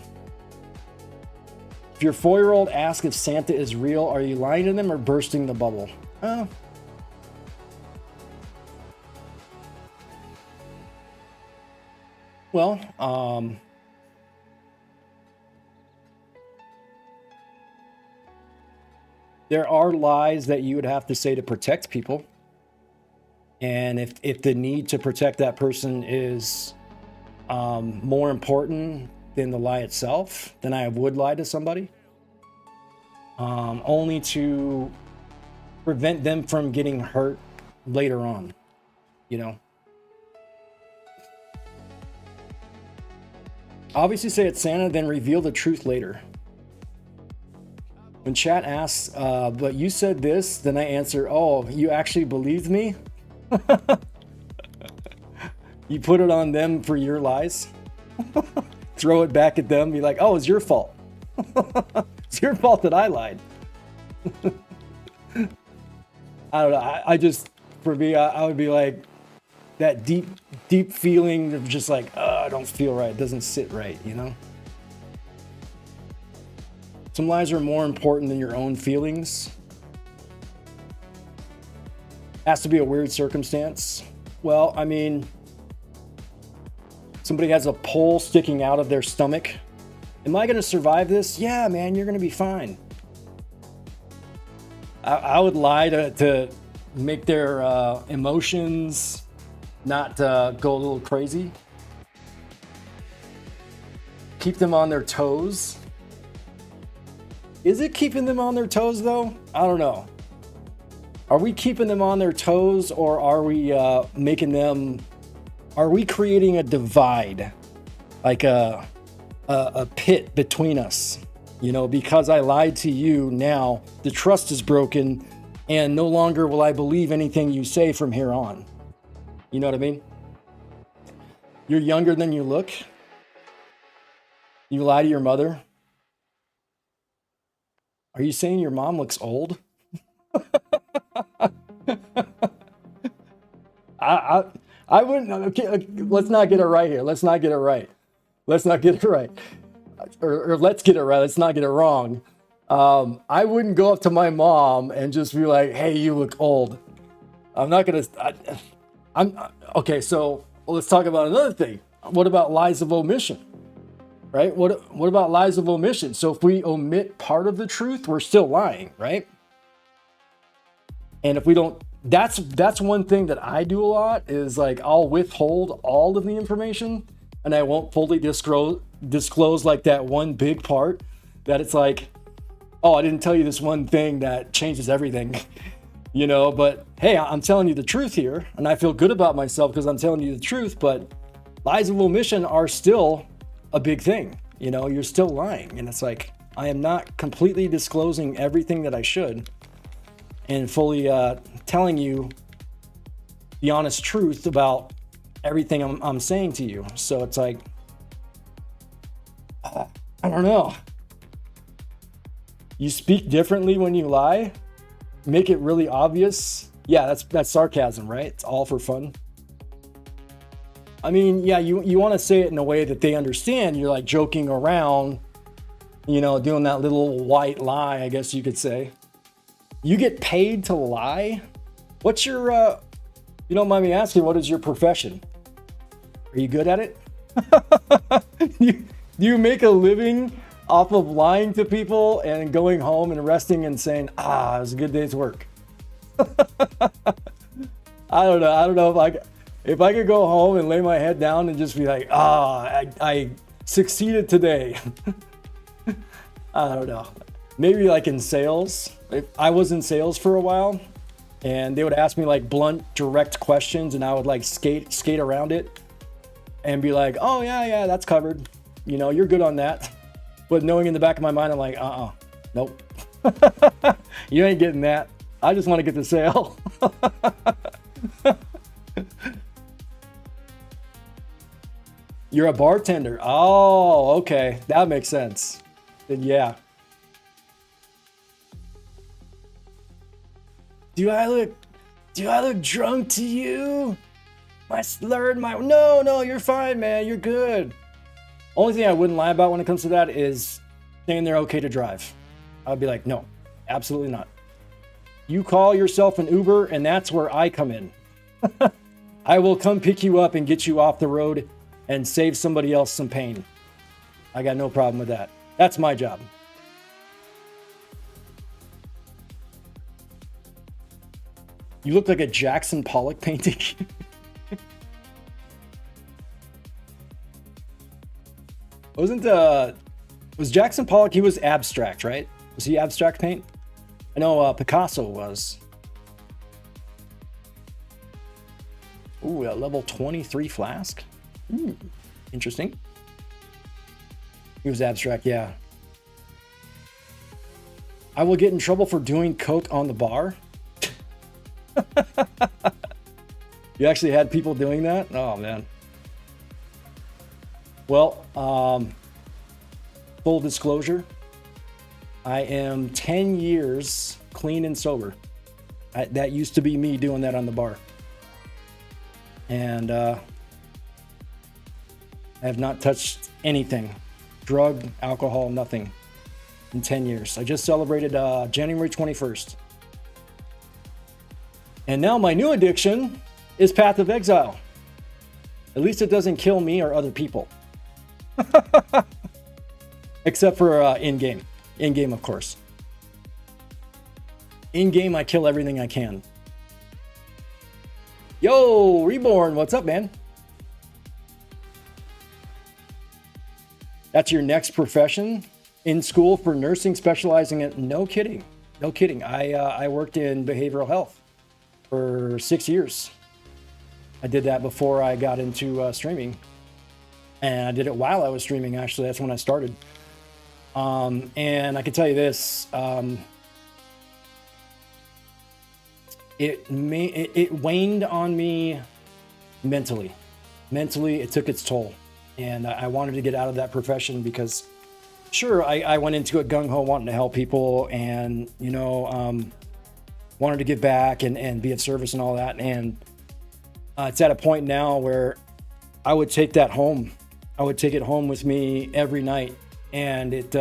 If your 4-year-old asks if Santa is real, are you lying to them or bursting the bubble? Well, there are lies that you would have to say to protect people. And if the need to protect that person is more important than the lie itself, then I would lie to somebody. Only to prevent them from getting hurt later on, you know. Obviously say it's Santa, then reveal the truth later. When chat asks, but you said this, then I answer, oh, you actually believed me? You put it on them for your lies? Throw it back at them, be like, oh, it's your fault. It's your fault that I lied. I don't know. I just, for me, I would be like that deep feeling of just like, I don't feel right. It doesn't sit right, you know? Some lies are more important than your own feelings. Has to be a weird circumstance. Well, I mean, somebody has a pole sticking out of their stomach. Am I going to survive this? Yeah, man, you're going to be fine. I would lie to make their emotions not go a little crazy. Keep them on their toes. Is it keeping them on their toes, though? I don't know. Are we keeping them on their toes, or are we making them... Are we creating a divide? Like a pit between us? You know, because I lied to you, now the trust is broken, and no longer will I believe anything you say from here on. You know what I mean? You're younger than you look. You lie to your mother. Are you saying your mom looks old? I wouldn't. Okay, let's not get it right here. Let's not get it right. Let's not get it right. Or let's get it right. Let's not get it wrong. I wouldn't go up to my mom and just be like, "Hey, you look old." I'm not gonna. I'm okay. So let's talk about another thing. What about lies of omission? Right? What about lies of omission? So if we omit part of the truth, we're still lying, right? And if we don't, that's one thing that I do a lot, is like I'll withhold all of the information and I won't fully disclose like that one big part that it's like, oh, I didn't tell you this one thing that changes everything, you know, but hey, I'm telling you the truth here and I feel good about myself because I'm telling you the truth, but lies of omission are still a big thing. You know, you're still lying. And it's like, I am not completely disclosing everything that I should and fully telling you the honest truth about everything I'm saying to you. So it's like, I don't know. You speak differently when you lie. Make it really obvious. Yeah, that's sarcasm, right? It's all for fun. I mean, yeah, you want to say it in a way that they understand. You're like joking around, you know, doing that little white lie, I guess you could say. You get paid to lie? What's your, you don't mind me asking, what is your profession? Are you good at it? Do you make a living off of lying to people and going home and resting and saying, it was a good day's work? I don't know if I could go home and lay my head down and just be like, I succeeded today. I don't know. Maybe like in sales. I was in sales for a while and they would ask me like blunt, direct questions and I would like skate around it and be like, oh yeah, that's covered. You know, you're good on that. But knowing in the back of my mind, I'm like, nope. You ain't getting that. I just want to get the sale. You're a bartender. Oh, okay. That makes sense. Then yeah. Do I look drunk to you? No, you're fine, man. You're good. Only thing I wouldn't lie about when it comes to that is saying they're okay to drive. I'd be like, no, absolutely not. You call yourself an Uber and that's where I come in. I will come pick you up and get you off the road and save somebody else some pain. I got no problem with that. That's my job. You look like a Jackson Pollock painting. Was Jackson Pollock, he was abstract, right? Was he abstract paint? I know Picasso was. Ooh, a level 23 flask. Interesting. He was abstract, yeah. I will get in trouble for doing coke on the bar. You actually had people doing that? Oh, man. Well, full disclosure, I am 10 years clean and sober. That used to be me doing that on the bar. And I have not touched anything. Drug, alcohol, nothing in 10 years. I just celebrated January 21st. And now my new addiction is Path of Exile. At least it doesn't kill me or other people. Except for in-game. In-game, of course. In-game, I kill everything I can. Yo, Reborn, what's up, man? That's your next profession? In school for nursing, specializing in... No kidding. No kidding. I worked in behavioral health for 6 years. I did that before I got into streaming. And I did it while I was streaming, actually. That's when I started. And I can tell you this. It waned on me mentally. Mentally, it took its toll. And I wanted to get out of that profession because, sure, I went into it gung-ho wanting to help people and, you know, wanted to give back and be of service and all that. And it's at a point now where I would take that home. I would take it home with me every night. And it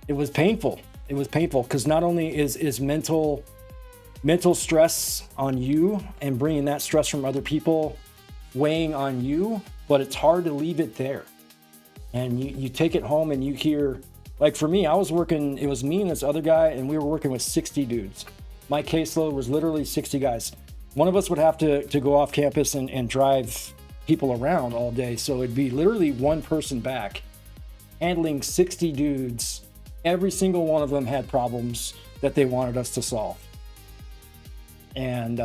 was painful. It was painful because not only is mental stress on you and bringing that stress from other people weighing on you, but it's hard to leave it there. And you take it home and you hear, like for me, I was working, it was me and this other guy, and we were working with 60 dudes. My caseload was literally 60 guys. One of us would have to go off campus and drive people around all day. So it'd be literally one person back handling 60 dudes. Every single one of them had problems that they wanted us to solve. And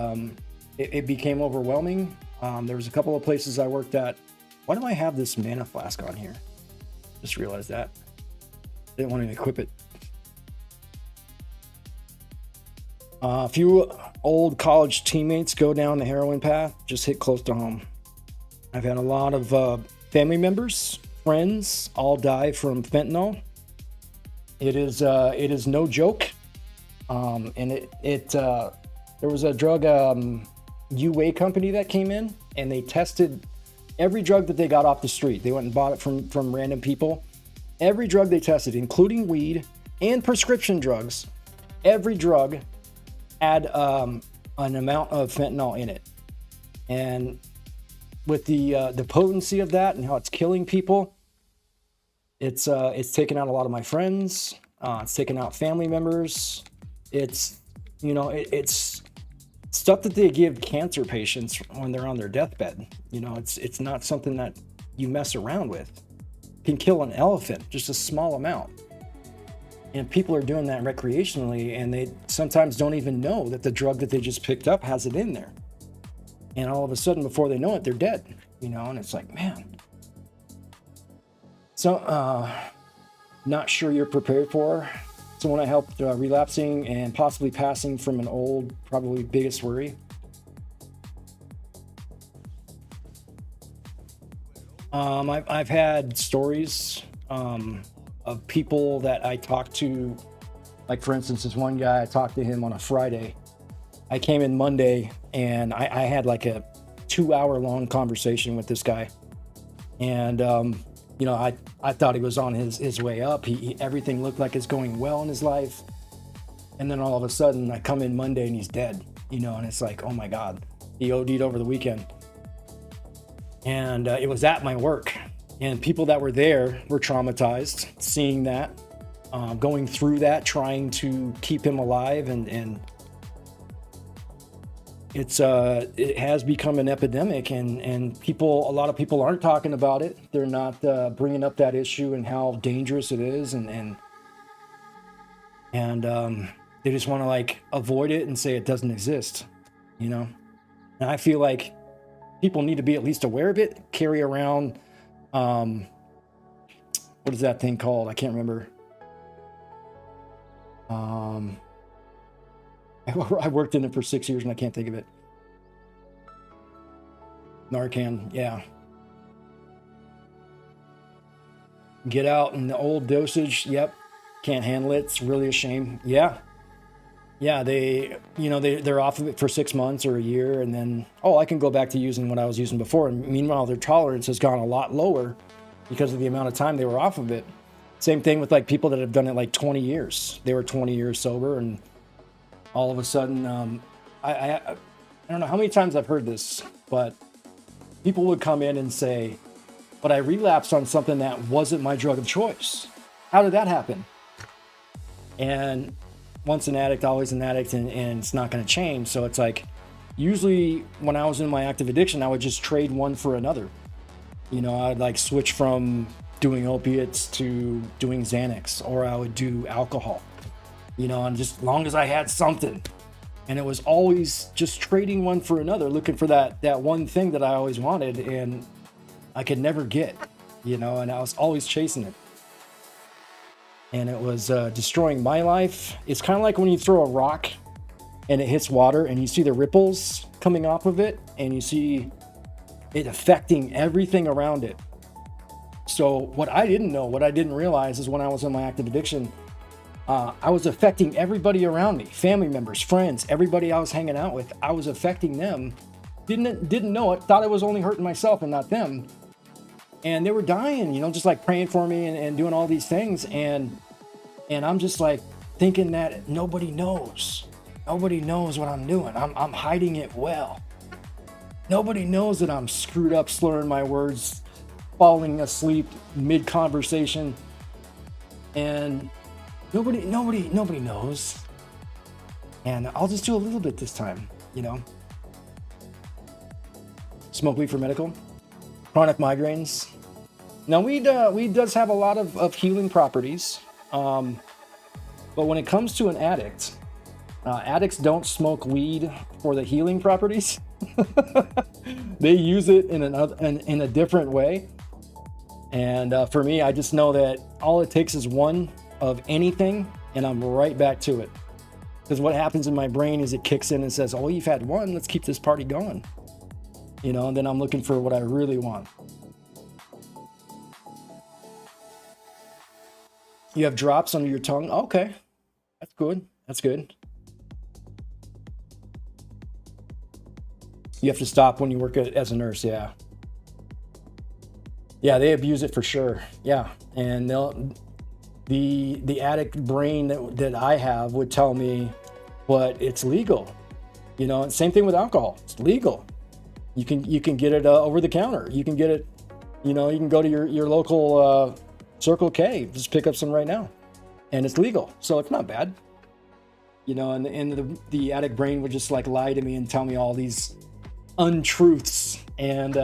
it became overwhelming. There was a couple of places I worked at. Why do I have this mana flask on here? Just realized that. Didn't want to equip it. A few old college teammates go down the heroin path, just hit close to home. I've had a lot of family members, friends, all die from fentanyl. It is no joke. And there was a drug UA company that came in and they tested every drug that they got off the street. They went and bought it from random people. Every drug they tested, including weed and prescription drugs, every drug had an amount of fentanyl in it. And with the potency of that and how it's killing people, it's taken out a lot of my friends. It's taken out family members. It's, you know, it's stuff that they give cancer patients when they're on their deathbed. You know, it's not something that you mess around with. It can kill an elephant, just a small amount. And people are doing that recreationally, and they sometimes don't even know that the drug that they just picked up has it in there. And all of a sudden, before they know it, they're dead. You know, and it's like, man. So, not sure you're prepared for. Someone I helped relapsing and possibly passing from an old, probably biggest worry. I've had stories of people that I talked to. Like, for instance, this one guy, I talked to him on a Friday. I came in Monday, and I had like a 2-hour-long conversation with this guy. And, you know, I thought he was on his way up. Everything looked like it's going well in his life. And then all of a sudden, I come in Monday, and he's dead. You know, and it's like, oh, my God. He OD'd over the weekend. And it was at my work. And people that were there were traumatized, seeing that, going through that, trying to keep him alive. And it has become an epidemic, and a lot of people aren't talking about it. They're not bringing up that issue and how dangerous it is, and they just want to like avoid it and say it doesn't exist, you know. And I feel like people need to be at least aware of it. Carry around, what is that thing called? I can't remember. I worked in it for 6 years and I can't think of it. Narcan, yeah. Get out in the old dosage. Yep. Can't handle it. It's really a shame. Yeah. Yeah, they're off of it for 6 months or a year, and then, oh, I can go back to using what I was using before. And meanwhile, their tolerance has gone a lot lower because of the amount of time they were off of it. Same thing with like people that have done it like 20 years. They were 20 years sober, and all of a sudden, I don't know how many times I've heard this, but people would come in and say, but I relapsed on something that wasn't my drug of choice. How did that happen? And once an addict, always an addict, and it's not going to change. So it's like, usually when I was in my active addiction, I would just trade one for another. I'd like switch from doing opiates to doing Xanax, or I would do alcohol, and just as long as I had something. And it was always just trading one for another, looking for that one thing that I always wanted and I could never get, and I was always chasing it. And it was destroying my life. It's kind of like when you throw a rock and it hits water and you see the ripples coming off of it and you see it affecting everything around it. So what I didn't realize is when I was in my active addiction, I was affecting everybody around me, family members, friends, everybody I was hanging out with. I was affecting them. Didn't know it, thought I was only hurting myself and not them. And they were dying, just like praying for me and doing all these things. And I'm just like thinking that nobody knows. Nobody knows what I'm doing. I'm hiding it well. Nobody knows that I'm screwed up, slurring my words, falling asleep mid-conversation. And nobody knows. And I'll just do a little bit this time, Smoke weed for medical. Chronic migraines. Now, weed does have a lot of healing properties, but when it comes to an addict, addicts don't smoke weed for the healing properties. They use it in a different way. And for me, I just know that all it takes is one of anything, and I'm right back to it. Because what happens in my brain is it kicks in and says, "Oh, you've had one. Let's keep this party going." And then I'm looking for what I really want. You have drops under your tongue. Okay, that's good. That's good. You have to stop when you work as a nurse. Yeah. Yeah, they abuse it for sure. Yeah, and the addict brain that I have would tell me, but it's legal. Same thing with alcohol. It's legal. You can get it over the counter. You can get it. You can go to your local Circle K. Just pick up some right now, and it's legal. So it's not bad. And the addict brain would just like lie to me and tell me all these untruths, and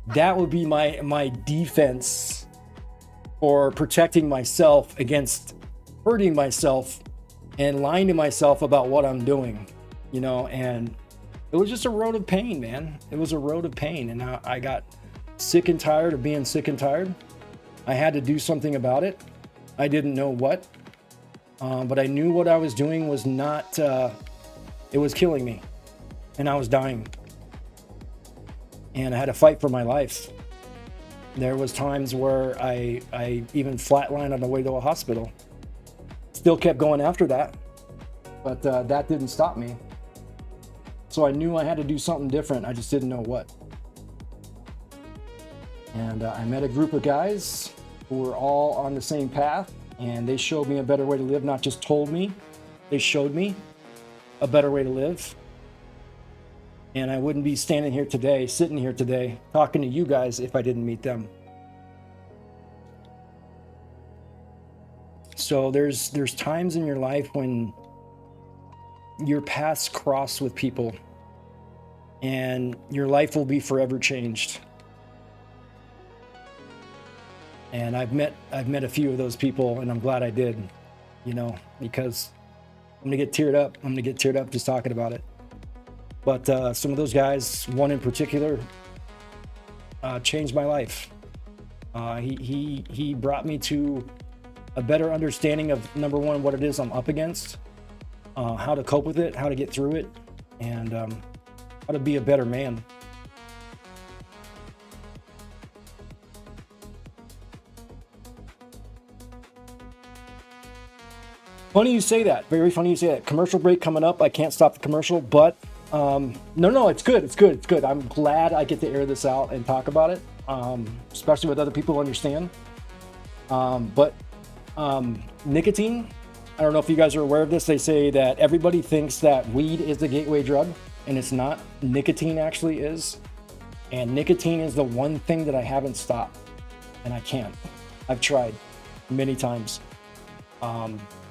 that would be my defense for protecting myself against hurting myself and lying to myself about what I'm doing. And it was just a road of pain, man. It was a road of pain, and I got sick and tired of being sick and tired. I had to do something about it. I didn't know what, but I knew what I was doing was not, it was killing me, and I was dying. And I had to fight for my life. There was times where I even flatlined on the way to a hospital. Still kept going after that, but that didn't stop me. So I knew I had to do something different. I just didn't know what. And I met a group of guys who were all on the same path, and they showed me a better way to live. Not just told me, they showed me a better way to live. And I wouldn't be sitting here today, talking to you guys if I didn't meet them. So there's times in your life when your paths cross with people and your life will be forever changed. And I've met a few of those people, and I'm glad I did, because I'm gonna get teared up just talking about it. But some of those guys, one in particular, changed my life. He brought me to a better understanding of, number one, what it is I'm up against, how to cope with it, how to get through it, and how to be a better man. Funny you say that. Very funny you say that. Commercial break coming up. I can't stop the commercial, but no, it's good. It's good. It's good. I'm glad I get to air this out and talk about it, especially with other people who understand. But nicotine, I don't know if you guys are aware of this. They say that everybody thinks that weed is the gateway drug, and it's not. Nicotine actually is. And nicotine is the one thing that I haven't stopped, and I can't. I've tried many times.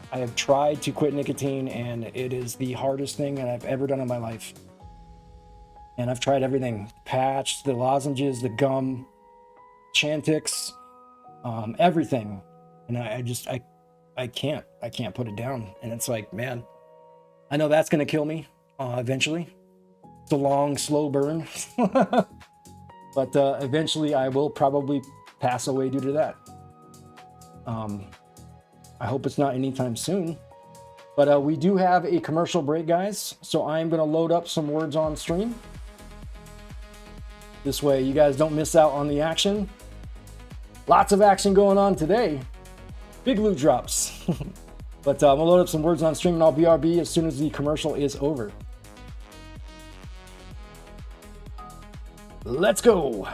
I have tried to quit nicotine, and it is the hardest thing that I've ever done in my life. And I've tried everything: patch, the lozenges, the gum, Chantix, everything. And I can't put it down. And it's like, man, I know that's going to kill me eventually. It's a long, slow burn. But eventually I will probably pass away due to that. I hope it's not anytime soon. But we do have a commercial break, guys. So I'm going to load up some words on stream. This way you guys don't miss out on the action. Lots of action going on today. Big loot drops. But I'm going to load up some words on stream, and I'll BRB as soon as the commercial is over. Let's go.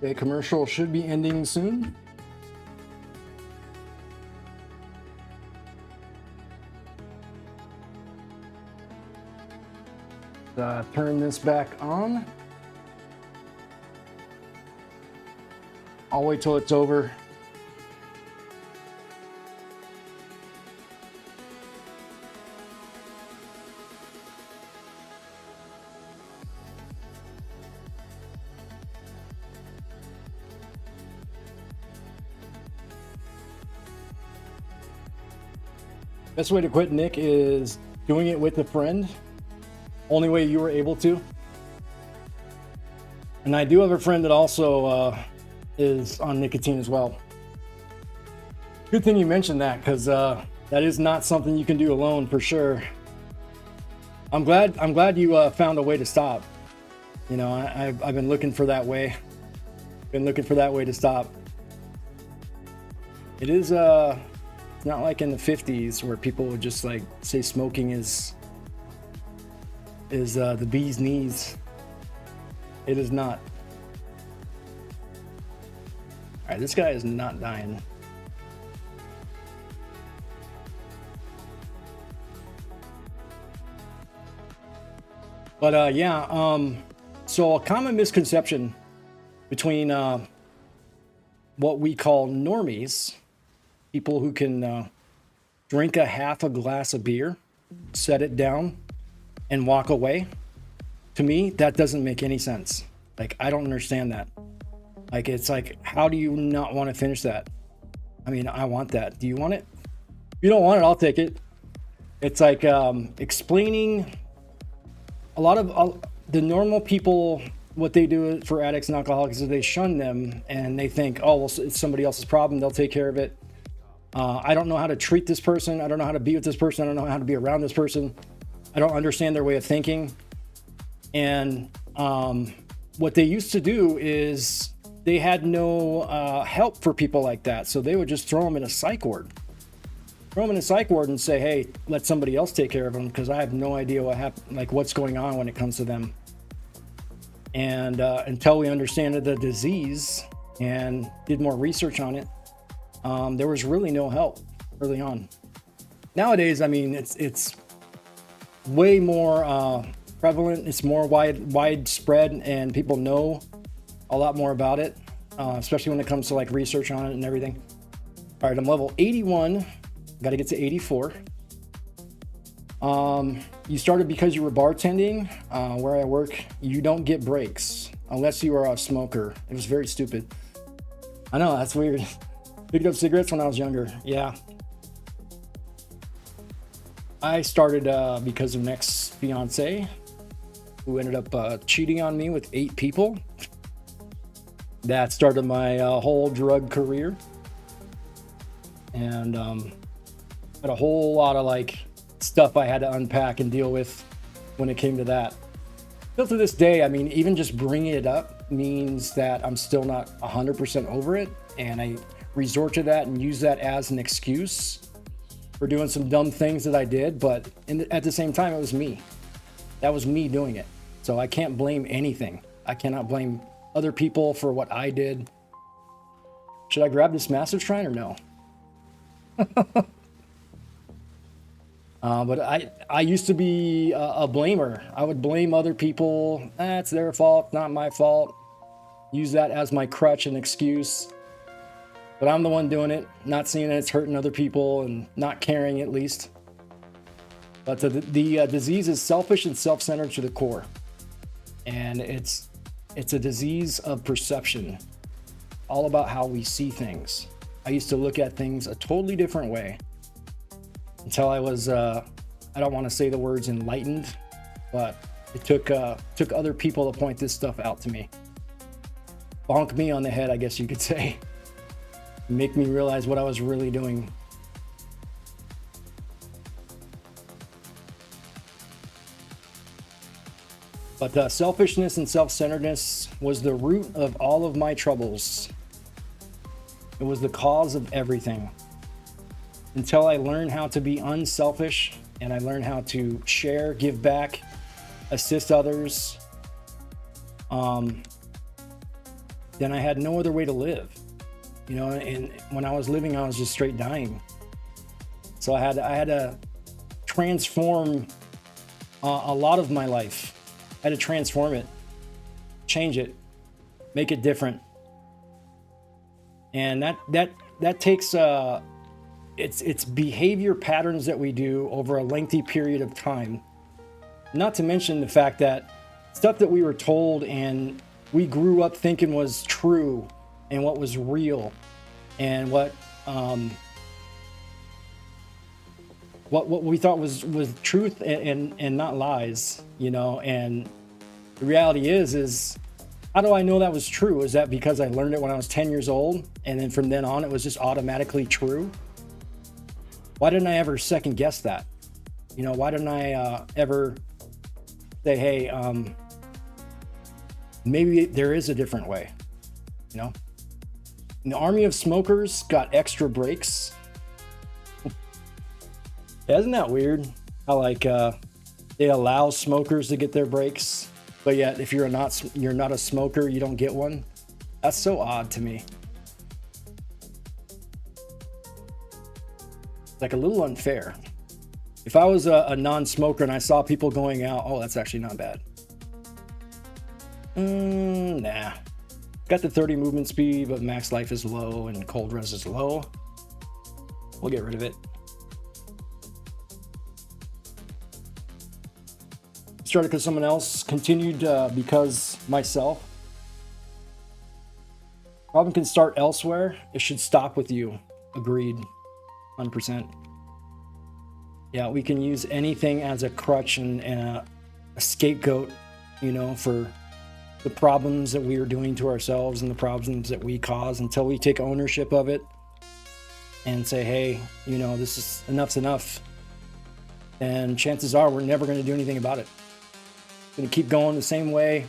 The commercial should be ending soon. Turn this back on. I'll wait till it's over. Best way to quit Nick is doing it with a friend. Only way you were able to. And I do have a friend that also is on nicotine as well. Good thing you mentioned that, because that is not something you can do alone for sure. I'm glad you found a way to stop. You know, I've been looking for that way. Been looking for that way to stop. It is it's not like in the 50s where people would just like say smoking is the bee's knees. It is not. All right, this guy is not dying. But so a common misconception between what we call normies, people who can drink a half a glass of beer, set it down, and walk away. To me, that doesn't make any sense. Like, I don't understand that. Like, it's like, how do you not want to finish that? I mean, I want that. Do you want it? If you don't want it, I'll take it. It's like explaining a lot of the normal people, what they do for addicts and alcoholics is they shun them and they think, oh, well, it's somebody else's problem. They'll take care of it. I don't know how to treat this person. I don't know how to be with this person. I don't know how to be around this person. I don't understand their way of thinking. And what they used to do is they had no help for people like that. So they would just throw them in a psych ward. Throw them in a psych ward and say, hey, let somebody else take care of them, because I have no idea what happened, like what's going on when it comes to them. And until we understood the disease and did more research on it, there was really no help early on. Nowadays, I mean, it's way more prevalent. It's more widespread, and people know a lot more about it, especially when it comes to like research on it and everything. All right, I'm level 81. Got to get to 84. You started because you were bartending. Where I work, you don't get breaks unless you are a smoker. It was very stupid. I know, that's weird. Picked up cigarettes when I was younger. Yeah. I started because of an ex-fiance who ended up cheating on me with 8 people. That started my whole drug career. And had a whole lot of like stuff I had to unpack and deal with when it came to that. Still to this day, I mean, even just bringing it up means that I'm still not 100% over it, and I resort to that and use that as an excuse for doing some dumb things that I did. But at the same time, it was me. That was me doing it. So I can't blame anything. I cannot blame other people for what I did. Should I grab this massive shrine or no? But I used to be a blamer. I would blame other people. It's their fault, not my fault. Use that as my crutch and excuse. But I'm the one doing it, not seeing that it's hurting other people and not caring at least. But the disease is selfish and self-centered to the core. And it's a disease of perception. All about how we see things. I used to look at things a totally different way. Until I was, I don't want to say the words enlightened, but it took other people to point this stuff out to me. Bonk me on the head, I guess you could say. Make me realize what I was really doing. But selfishness and self-centeredness was the root of all of my troubles. It was the cause of everything. Until I learned how to be unselfish and I learned how to share, give back, assist others, then I had no other way to live. You know, and when I was living, I was just straight dying. So I had to transform a lot of my life. I had to transform it, change it, make it different. And that takes it's behavior patterns that we do over a lengthy period of time. Not to mention the fact that stuff that we were told and we grew up thinking was true and what was real and what we thought was truth and not lies, you know. And the reality is How do I know that was true? Is that because I learned it when I was 10 years old and then from then on it was just automatically true? Why didn't I ever second guess that? You know, why didn't I ever say, hey, maybe there is a different way, you know? And the army of smokers got extra breaks. Isn't that weird? How like they allow smokers to get their breaks, but yet if you're not a smoker, you don't get one. That's so odd to me. It's like a little unfair. If I was a non-smoker and I saw people going out, oh, that's actually not bad. Nah. Got the 30 movement speed, but max life is low and cold res is low. We'll get rid of it. Started because someone else, continued because myself. Problem can start elsewhere. It should stop with you. Agreed. 100%. Yeah, we can use anything as a crutch and a scapegoat, you know, for the problems that we are doing to ourselves and the problems that we cause, until we take ownership of it and say, hey, you know, this is enough's enough. And chances are we're never going to do anything about it. Going to keep going the same way,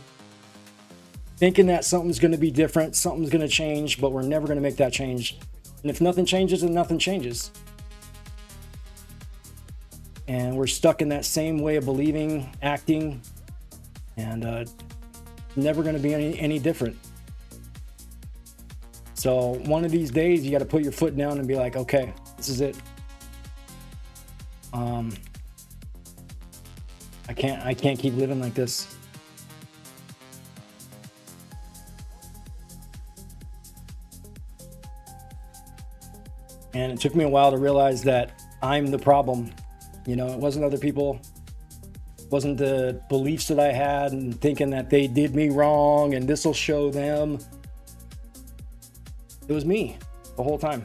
thinking that something's going to be different, something's going to change, but we're never going to make that change. And if nothing changes, then nothing changes. And we're stuck in that same way of believing, acting, and never going to be any different. So one of these days, you got to put your foot down and be like, okay, this is it. I can't keep living like this. And it took me a while to realize that I'm the problem. You know, it wasn't other people. It wasn't the beliefs that I had and thinking that they did me wrong and this will show them. It was me the whole time.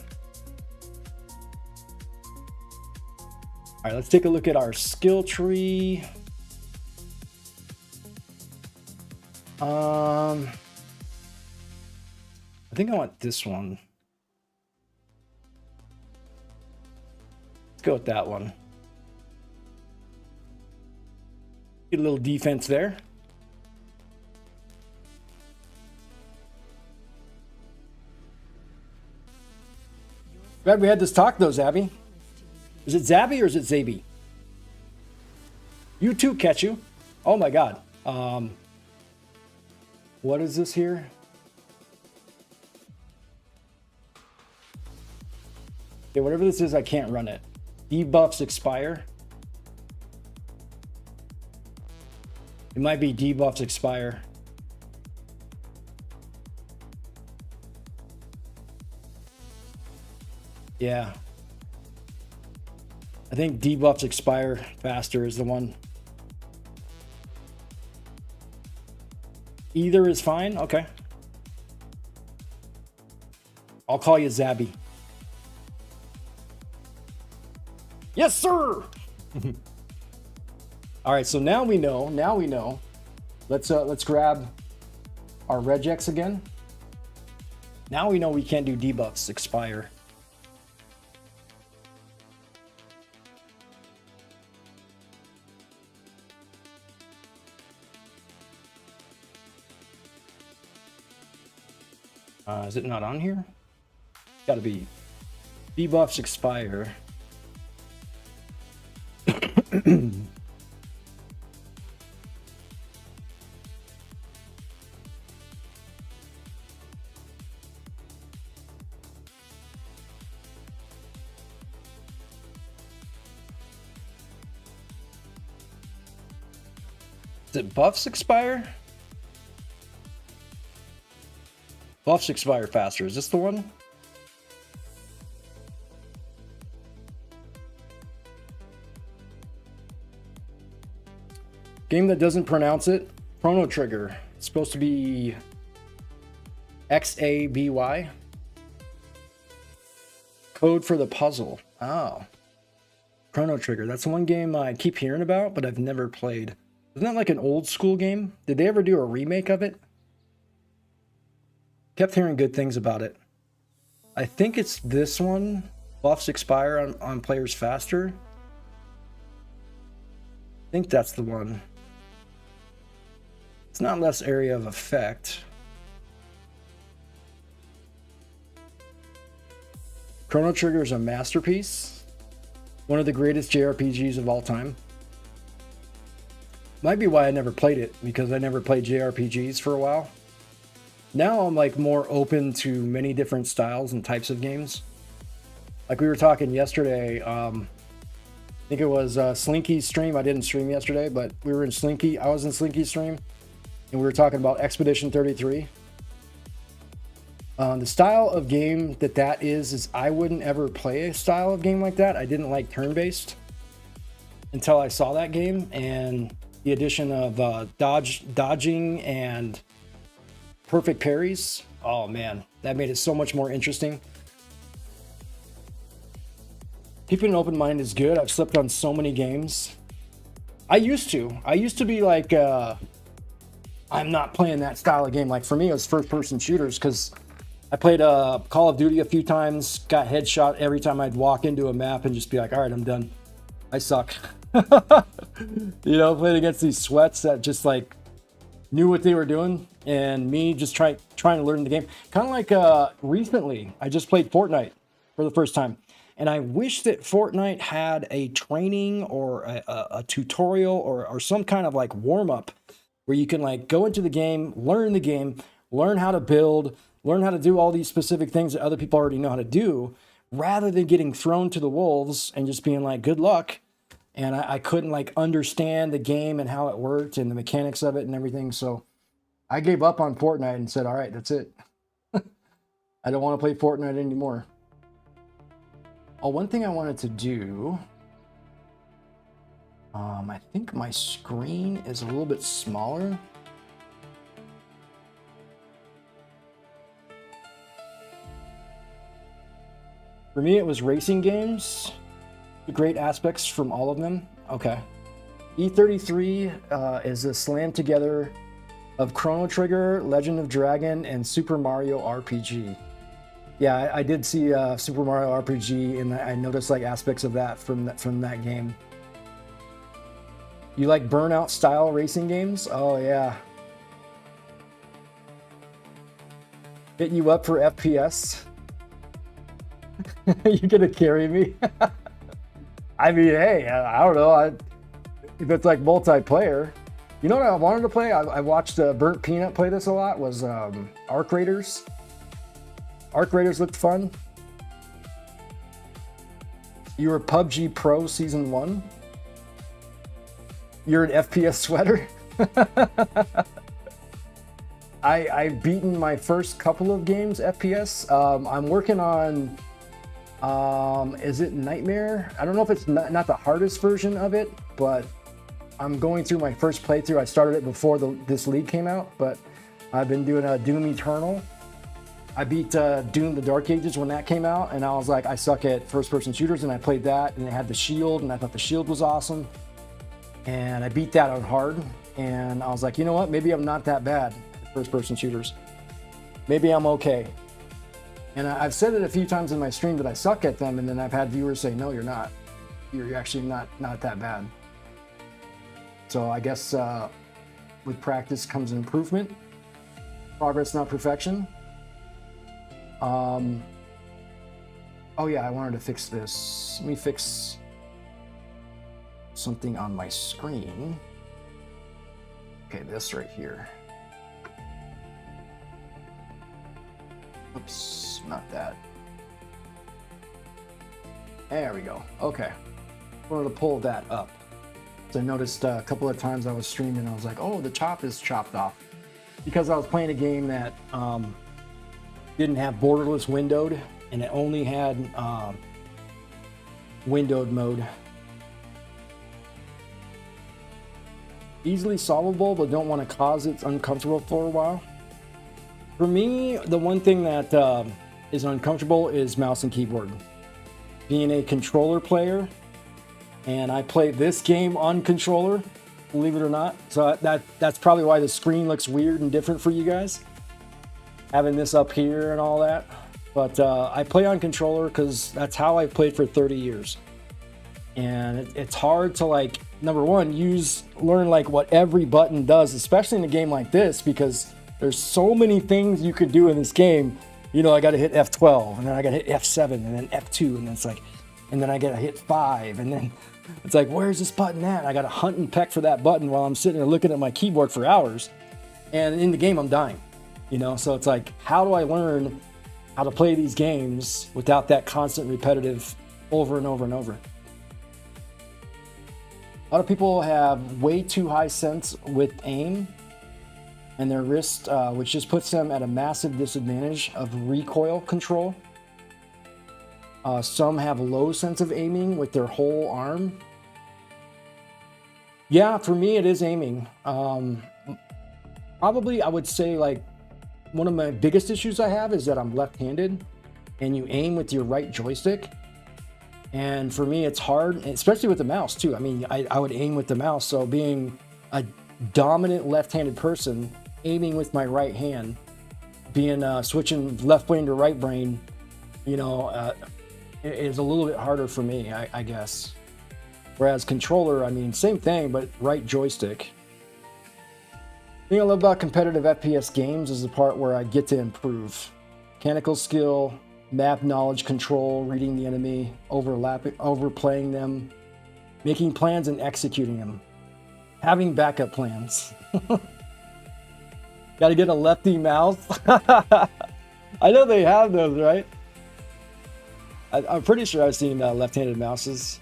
All right, let's take a look at our skill tree. I think I want this one. Let's go with that one. Get a little defense there. Glad we had this talk though, Zabby. Is it Zabby or is it Zaby? You too, Ketchu. Oh my god. What is this here? Okay, whatever this is, I can't run it. Debuffs expire. It might be debuffs expire. Yeah. I think debuffs expire faster is the one. Either is fine. Okay. I'll call you Zabby. Yes, sir. All right, so now we know. Now we know. Let's grab our regex again. Now we know we can't do debuffs expire. Is it not on here? Got to be debuffs expire. Is it buffs expire? Buffs expire faster. Is this the one? Game that doesn't pronounce it. Chrono Trigger. It's supposed to be XABY. Code for the puzzle. Oh. Chrono Trigger. That's the one game I keep hearing about, but I've never played. Isn't that like an old school game? Did they ever do a remake of it? Kept hearing good things about it. I think it's this one. Buffs expire on players faster. I think that's the one. It's not less area of effect. Chrono Trigger is a masterpiece. One of the greatest JRPGs of all time. Might be why I never played it, because I never played JRPGs for a while. Now I'm like more open to many different styles and types of games. Like we were talking yesterday, I think it was Slinky's stream. I didn't stream yesterday, but we were in Slinky. I was in Slinky's stream, and we were talking about Expedition 33. The style of game that is I wouldn't ever play a style of game like that. I didn't like turn-based until I saw that game, and the addition of dodging and perfect parries. Oh man, that made it so much more interesting. Keeping an open mind is good. I've slipped on so many games. I used to be like, I'm not playing that style of game. Like for me, it was first-person shooters, because I played Call of Duty a few times, got headshot every time I'd walk into a map and just be like, all right, I'm done. I suck. You know, playing against these sweats that just like knew what they were doing, and me just trying to learn the game. Kind of like recently, I just played Fortnite for the first time. And I wish that Fortnite had a training or a tutorial or some kind of like warm-up where you can like go into the game, learn how to build, learn how to do all these specific things that other people already know how to do, rather than getting thrown to the wolves and just being like, good luck. And I couldn't like understand the game and how it worked and the mechanics of it and everything. So I gave up on Fortnite and said, all right, that's it. I don't want to play Fortnite anymore. Oh, one thing I wanted to do, I think my screen is a little bit smaller. For me, it was racing games. The great aspects from all of them. Okay. E33 is a slam together of Chrono Trigger, Legend of Dragon, and Super Mario RPG. Yeah, I did see Super Mario RPG, and I noticed like aspects of that from that game. You like Burnout style racing games? Oh yeah. Hit you up for FPS? You gonna carry me? I mean, hey, I don't know. If it's like multiplayer, you know what I wanted to play? I watched Burnt Peanut play this a lot. Was Arc Raiders. Arc Raiders looked fun. You were PUBG Pro Season 1. You're an FPS sweater. I've beaten my first couple of games FPS. I'm working on, is it Nightmare? I don't know if it's not the hardest version of it, but I'm going through my first playthrough. I started it before this league came out, but I've been doing Doom Eternal. I beat Doom the Dark Ages when that came out, and I was like, I suck at first-person shooters, and I played that, and it had the shield, and I thought the shield was awesome. And I beat that on hard, and I was like, you know what? Maybe I'm not that bad at first-person shooters. Maybe I'm okay. And I've said it a few times in my stream that I suck at them, and then I've had viewers say, no, you're not. You're actually not that bad. So I guess with practice comes improvement. Progress, not perfection. Oh yeah, I wanted to fix this. Let me fix something on my screen. Okay, this right here. Oops, not that. There we go. Okay. I wanted to pull that up. So I noticed a couple of times I was streaming, I was like, oh, the chop is chopped off. Because I was playing a game that didn't have borderless windowed, and it only had windowed mode. Easily solvable, but don't want to cause it uncomfortable for a while. For me, the one thing that is uncomfortable is mouse and keyboard. Being a controller player, and I play this game on controller, believe it or not. So that's probably why the screen looks weird and different for you guys. having this up here and all that. But I play on controller because that's how I played for 30 years. And it's hard to, like, number one, learn like what every button does, especially in a game like this, because there's so many things you could do in this game. You know, I got to hit F12, and then I got to hit F7, and then F2, and then it's like, and then I got to hit 5, and then it's like, where's this button at? I got to hunt and peck for that button while I'm sitting there looking at my keyboard for hours. And in the game, I'm dying, you know? So it's like, how do I learn how to play these games without that constant repetitive over and over and over? A lot of people have way too high sense with aim and their wrist, which just puts them at a massive disadvantage of recoil control. Some have low sense of aiming with their whole arm. Yeah, for me, it is aiming. Probably, I would say, like, one of my biggest issues I have is that I'm left-handed, and you aim with your right joystick. And for me, it's hard, especially with the mouse, too. I mean, I would aim with the mouse, so being a dominant left-handed person, aiming with my right hand, being switching left brain to right brain, you know, is a little bit harder for me, I guess. Whereas controller, I mean, same thing, but right joystick. The thing I love about competitive FPS games is the part where I get to improve. Mechanical skill, map knowledge, control, reading the enemy, overplaying them, making plans and executing them, having backup plans. Got to get a lefty mouse. I know they have those, right? I'm pretty sure I've seen left-handed mouses.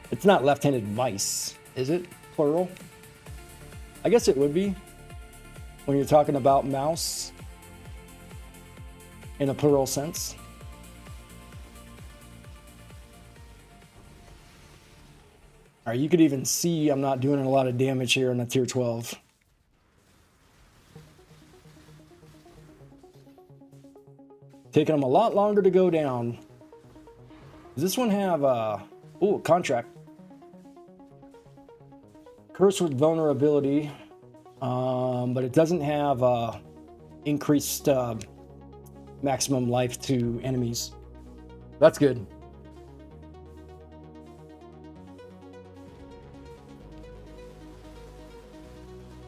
It's not left-handed mice, is it? Plural? I guess it would be when you're talking about mouse in a plural sense. All right, you could even see I'm not doing a lot of damage here in a tier 12. Taking them a lot longer to go down. Does this one have contract? Curse with vulnerability, but it doesn't have increased maximum life to enemies. That's good.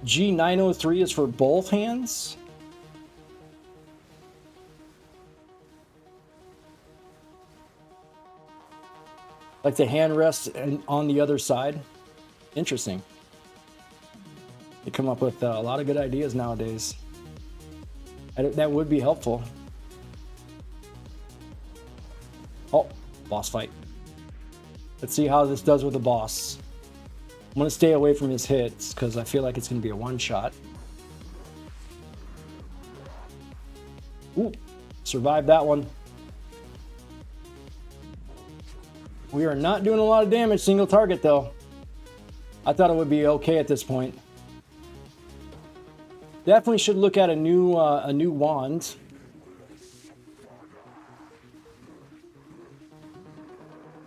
G903 is for both hands. Like the hand rests on the other side. Interesting. They come up with a lot of good ideas nowadays. That would be helpful. Oh, boss fight. Let's see how this does with the boss. I'm going to stay away from his hits because I feel like it's going to be a one-shot. Ooh, survived that one. We are not doing a lot of damage single target though. I thought it would be okay at this point. Definitely should look at a new wand.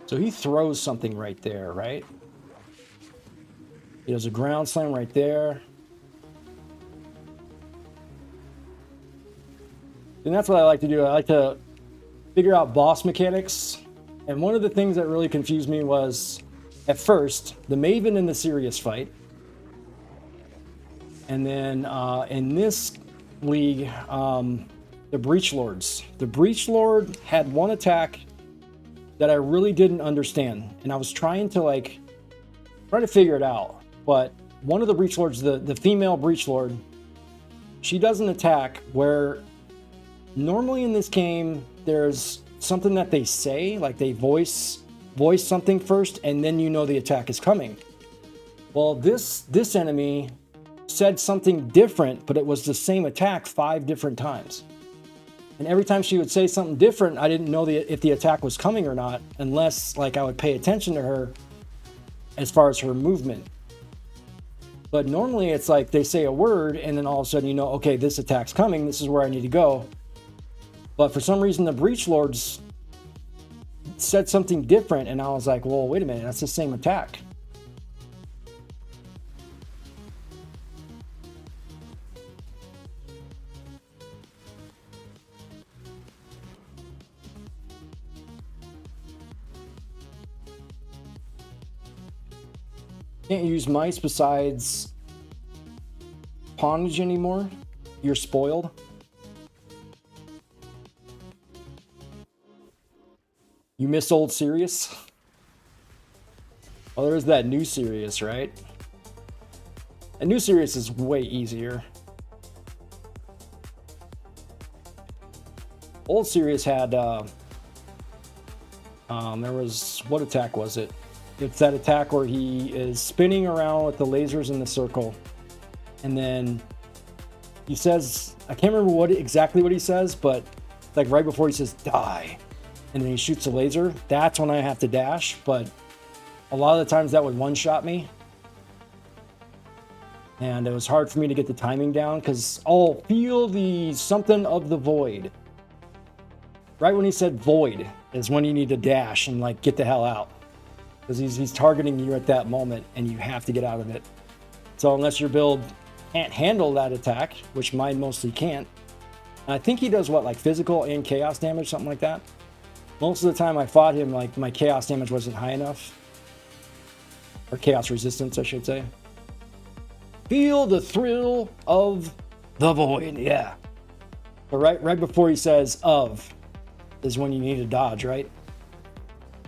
So he throws something right there, right? He does a ground slam right there. And that's what I like to do. I like to figure out boss mechanics. And one of the things that really confused me was, at first, the Maven in the serious fight. And then in this league, the Breach Lords. The Breach Lord had one attack that I really didn't understand. And I was trying to figure it out. But one of the Breach Lords, the female Breach Lord, she does an attack where normally in this game, there's something that they say, like they voice something first, and then you know the attack is coming. Well, this enemy said something different, but it was the same attack 5 different times. And every time she would say something different, I didn't know if the attack was coming or not, unless I would pay attention to her as far as her movement. But normally it's like they say a word, and then all of a sudden you know, okay, this attack's coming, this is where I need to go. But for some reason, the Breach Lords said something different, and I was like, well, wait a minute, that's the same attack. Can't use mice besides pawnage anymore. You're spoiled. You miss old Sirius? Oh, there's that new Sirius, right? A new Sirius is way easier. Old Sirius had, there was, what attack was it? It's that attack where he is spinning around with the lasers in the circle. And then he says, I can't remember exactly what he says, but like right before he says, die. And then he shoots a laser. That's when I have to dash, but a lot of the times that would one-shot me. And it was hard for me to get the timing down because, oh, feel the something of the void. Right when he said void is when you need to dash and like get the hell out. Because he's targeting you at that moment and you have to get out of it. So unless your build can't handle that attack, which mine mostly can't. I think he does what, like physical and chaos damage, something like that. Most of the time I fought him, like my chaos damage wasn't high enough. Or chaos resistance, I should say. Feel the thrill of the void, yeah. But right before he says of is when you need to dodge, right?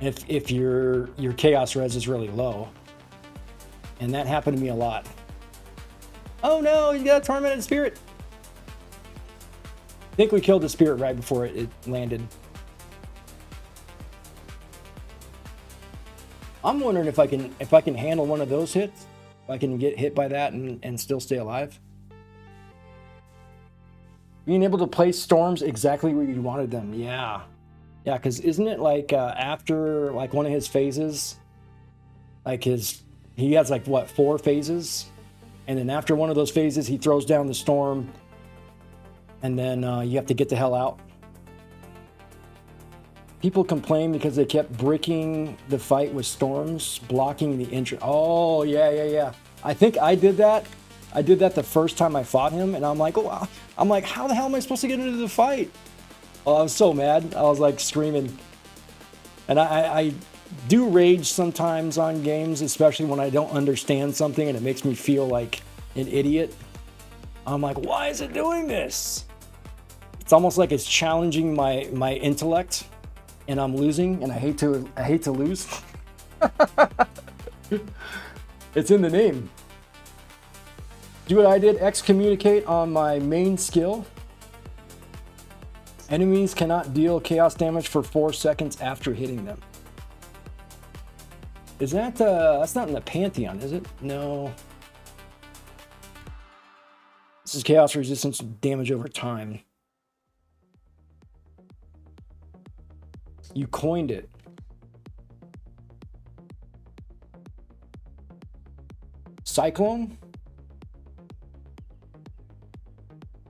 If your chaos res is really low. And that happened to me a lot. Oh no, you got a tormented spirit. I think we killed the spirit right before it landed. I'm wondering if I can handle one of those hits. If I can get hit by that and still stay alive. Being able to place storms exactly where you wanted them. Yeah. Yeah, because isn't it like after like one of his phases, like he has like what, 4 phases? And then after one of those phases, he throws down the storm. And then you have to get the hell out. People complain because they kept breaking the fight with storms, blocking the entry. Oh, yeah. I think I did that. I did that the first time I fought him, and I'm like, oh, wow. I'm like, how the hell am I supposed to get into the fight? Oh, I was so mad. I was like screaming. And I do rage sometimes on games, especially when I don't understand something and it makes me feel like an idiot. I'm like, why is it doing this? It's almost like it's challenging my intellect. And I'm losing, and I hate to lose. It's in the name. Do what I did, excommunicate on my main skill. Enemies cannot deal chaos damage for 4 seconds after hitting them. Is that, that's not in the Pantheon, is it? No. This is chaos resistance damage over time. You coined it. Cyclone?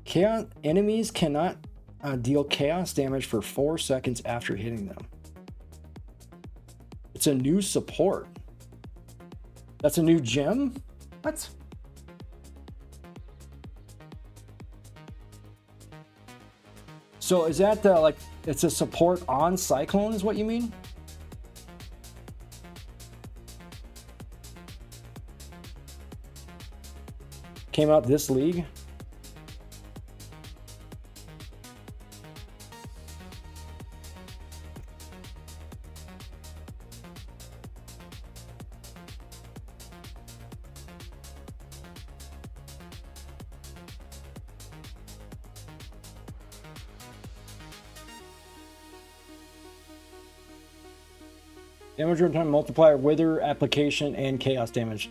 Chaos enemies cannot deal chaos damage for 4 seconds after hitting them. It's a new support. That's a new gem? What? So is that like it's a support on Cyclone is what you mean? Came out this league? Damage return multiplier, wither, application, and chaos damage.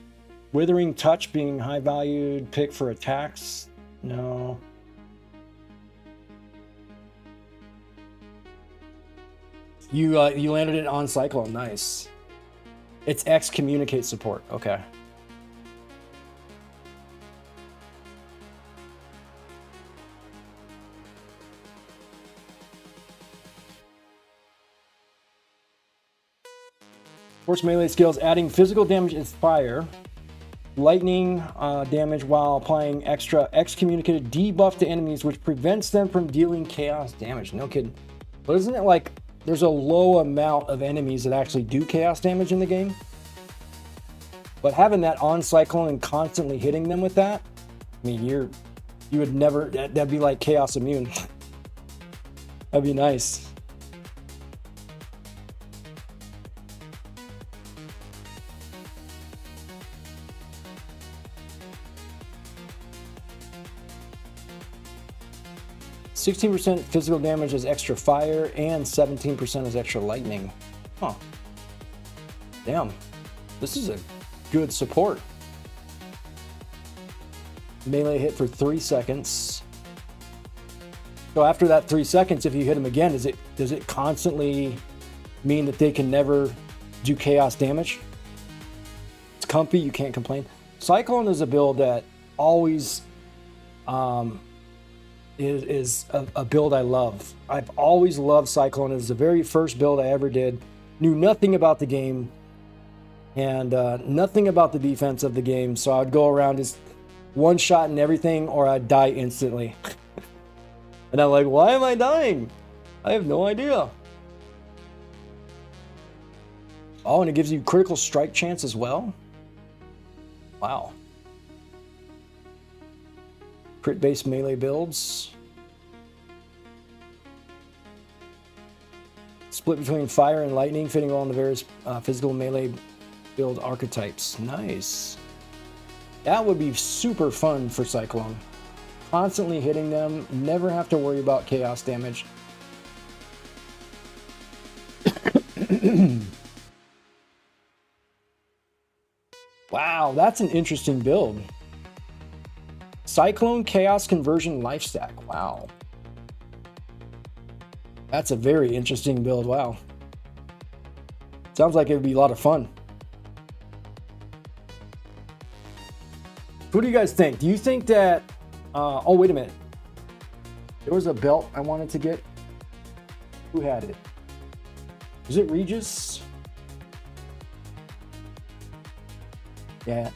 Withering touch being high valued pick for attacks. No. You landed it on Cyclone. Nice. It's excommunicate support. Okay. Force melee skills, adding physical damage is fire. Lightning damage while applying extra excommunicated debuff to enemies, which prevents them from dealing chaos damage. No kidding. But isn't it like there's a low amount of enemies that actually do chaos damage in the game? But having that on Cyclone and constantly hitting them with that, I mean, you would never, that'd be like Chaos Immune. That'd be nice. %16% physical damage as extra fire and 17% as extra lightning. Huh. Damn. This is a good support. Melee hit for 3 seconds. So after that 3 seconds, if you hit them again, does it constantly mean that they can never do chaos damage? It's comfy, you can't complain. Cyclone is a build that always is a build I love. I've always loved Cyclone. It was the very first build I ever did. Knew nothing about the game and nothing about the defense of the game, so I would go around just one shot and everything, or I'd die instantly. And I'm like, why am I dying? I have no idea. Oh, and it gives you critical strike chance as well? Wow. Crit-based melee builds. Split between fire and lightning, fitting well in the various physical melee build archetypes. Nice. That would be super fun for Cyclone. Constantly hitting them, never have to worry about chaos damage. Wow, that's an interesting build. Cyclone Chaos Conversion Life Stack. Wow. That's a very interesting build. Wow. Sounds like it would be a lot of fun. What do you guys think? Do you think that... oh, wait a minute. There was a belt I wanted to get. Who had it? Was it Regis? Yeah.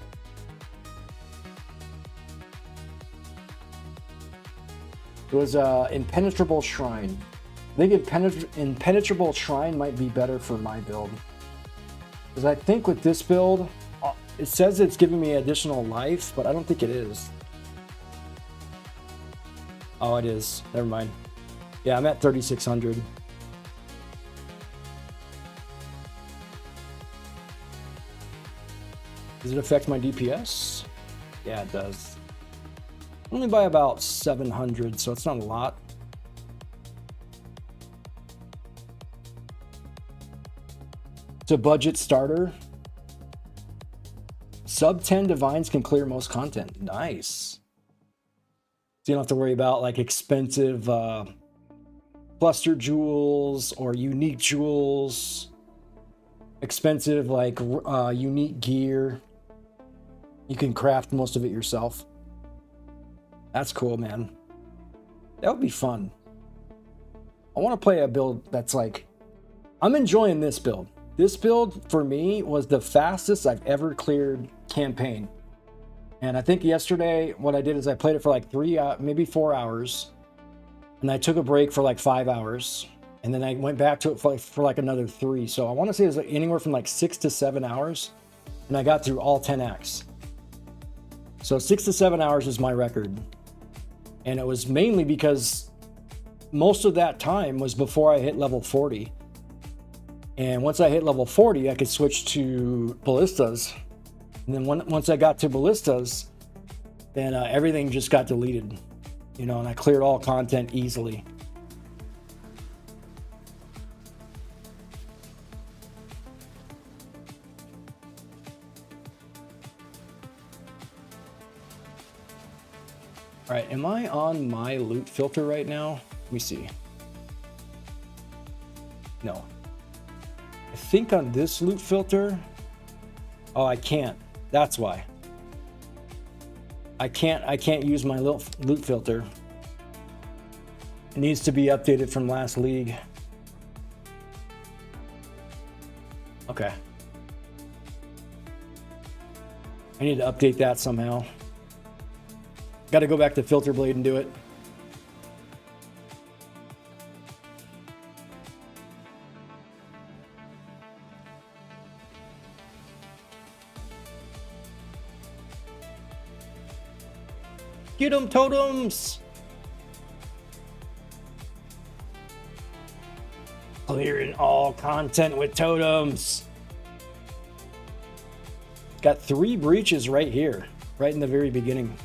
It was Impenetrable Shrine. I think Impenetrable Shrine might be better for my build. Because I think with this build, it says it's giving me additional life, but I don't think it is. Oh, it is. Never mind. Yeah, I'm at 3,600. Does it affect my DPS? Yeah, it does. Only by about 700, so it's not a lot. It's a budget starter. Sub 10 divines can clear most content. Nice. So you don't have to worry about like expensive cluster jewels or unique jewels. Expensive like unique gear. You can craft most of it yourself. That's cool, man. That would be fun. I want to play a build that's like... I'm enjoying this build. This build, for me, was the fastest I've ever cleared campaign. And I think yesterday, what I did is I played it for like 3, maybe 4 hours. And I took a break for like 5 hours. And then I went back to it for like another 3. So I want to say it was like anywhere from like 6 to 7 hours. And I got through all 10 acts. So 6 to 7 hours is my record. And it was mainly because most of that time was before I hit level 40. And once I hit level 40, I could switch to ballistas. And then once I got to ballistas, then everything just got deleted. You know, and I cleared all content easily. All right, am I on my loot filter right now? Let me see. No. I think on this loot filter... Oh, I can't. That's why. I can't use my loot filter. It needs to be updated from last league. Okay. I need to update that somehow. Got to go back to Filter Blade and do it. Get them, Totems! Clearing all content with Totems. Got 3 breaches right here, right in the very beginning.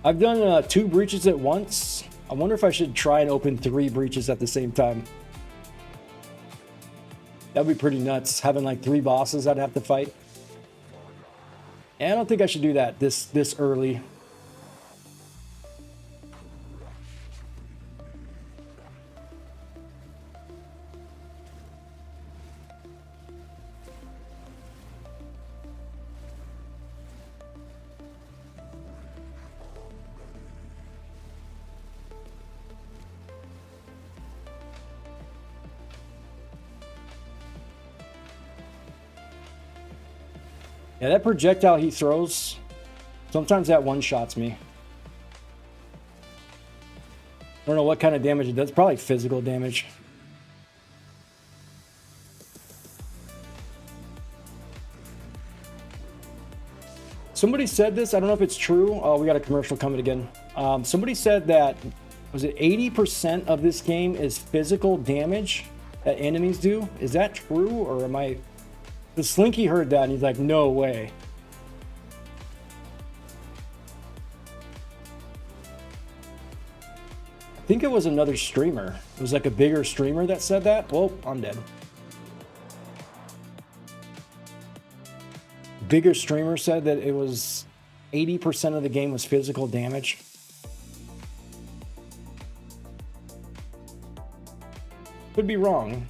I've done 2 breaches at once. I wonder if I should try and open 3 breaches at the same time. That'd be pretty nuts, having like 3 bosses I'd have to fight. And I don't think I should do that this early. Yeah, that projectile he throws, sometimes that one-shots me. I don't know what kind of damage it does. Probably physical damage. Somebody said this. I don't know if it's true. Oh, we got a commercial coming again. Somebody said that, was it 80% of this game is physical damage that enemies do? Is that true, or am I... The Slinky heard that and he's like, no way. I think it was another streamer. It was like a bigger streamer that said that. Well, I'm dead. Bigger streamer said that it was 80% of the game was physical damage. Could be wrong.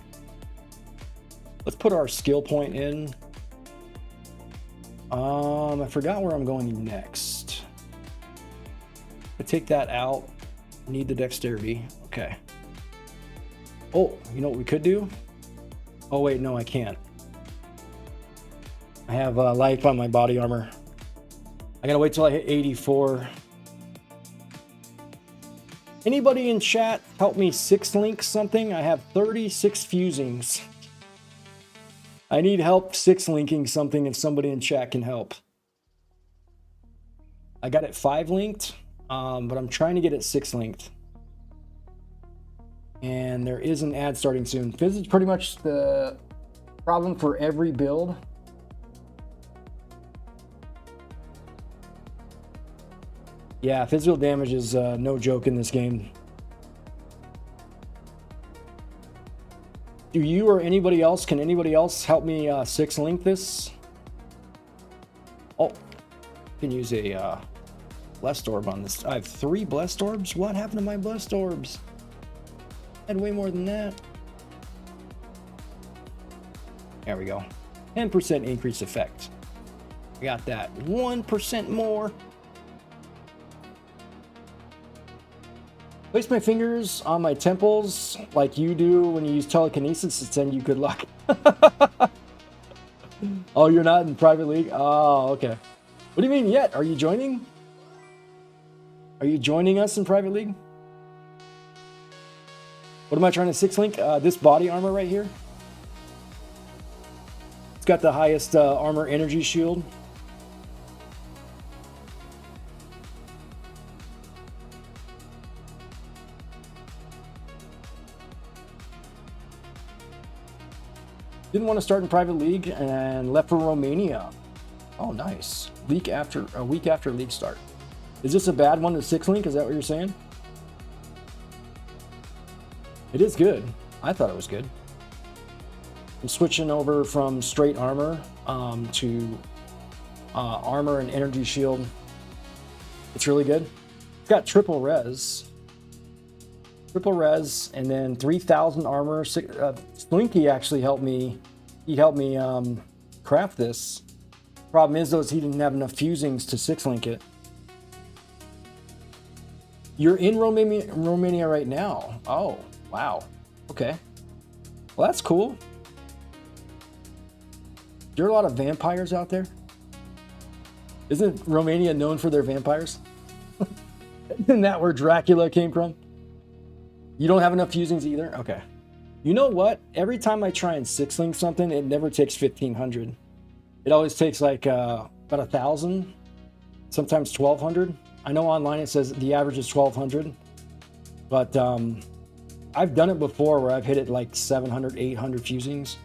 Let's put our skill point in. I forgot where I'm going next. I take that out. Need the dexterity. Okay. Oh, you know what we could do? Oh wait, no, I can't. I have life on my body armor. I gotta wait till I hit 84. Anybody in chat help me 6-link something? I have 36 fusings. I need help 6-linking something if somebody in chat can help. I got it 5-linked, but I'm trying to get it 6-linked. And there is an ad starting soon. Fizz is pretty much the problem for every build. Yeah, physical damage is no joke in this game. Do you or anybody else, can anybody else help me 6-link this? Oh, can use a blessed orb on this. I have 3 blessed orbs. What happened to my blessed orbs? I had way more than that. There we go. 10% increase effect. I got that. 1% more. Place my fingers on my temples like you do when you use telekinesis to send you good luck. Oh, you're not in private league? Oh, okay. What do you mean yet? Are you joining? Are you joining us in private league? What am I trying to 6-link? This body armor right here. It's got the highest armor energy shield. Didn't want to start in private league and left for Romania. Oh, nice. A week after league start. Is this a bad one to 6-link? Is that what you're saying? It is good. I thought it was good. I'm switching over from straight armor to armor and energy shield. It's really good. It's got triple res. Triple res, and then 3,000 armor. Slinky actually helped me. He helped me craft this. Problem is, though, is he didn't have enough fusings to 6-link it. You're in Romania right now. Oh, wow. Okay. Well, that's cool. There are a lot of vampires out there. Isn't Romania known for their vampires? Isn't that where Dracula came from? You don't have enough fusings either? Okay. You know what? Every time I try and 6-link something, it never takes 1,500. It always takes like about 1,000, sometimes 1,200. I know online it says the average is 1,200, but I've done it before where I've hit it like 700, 800 fusings.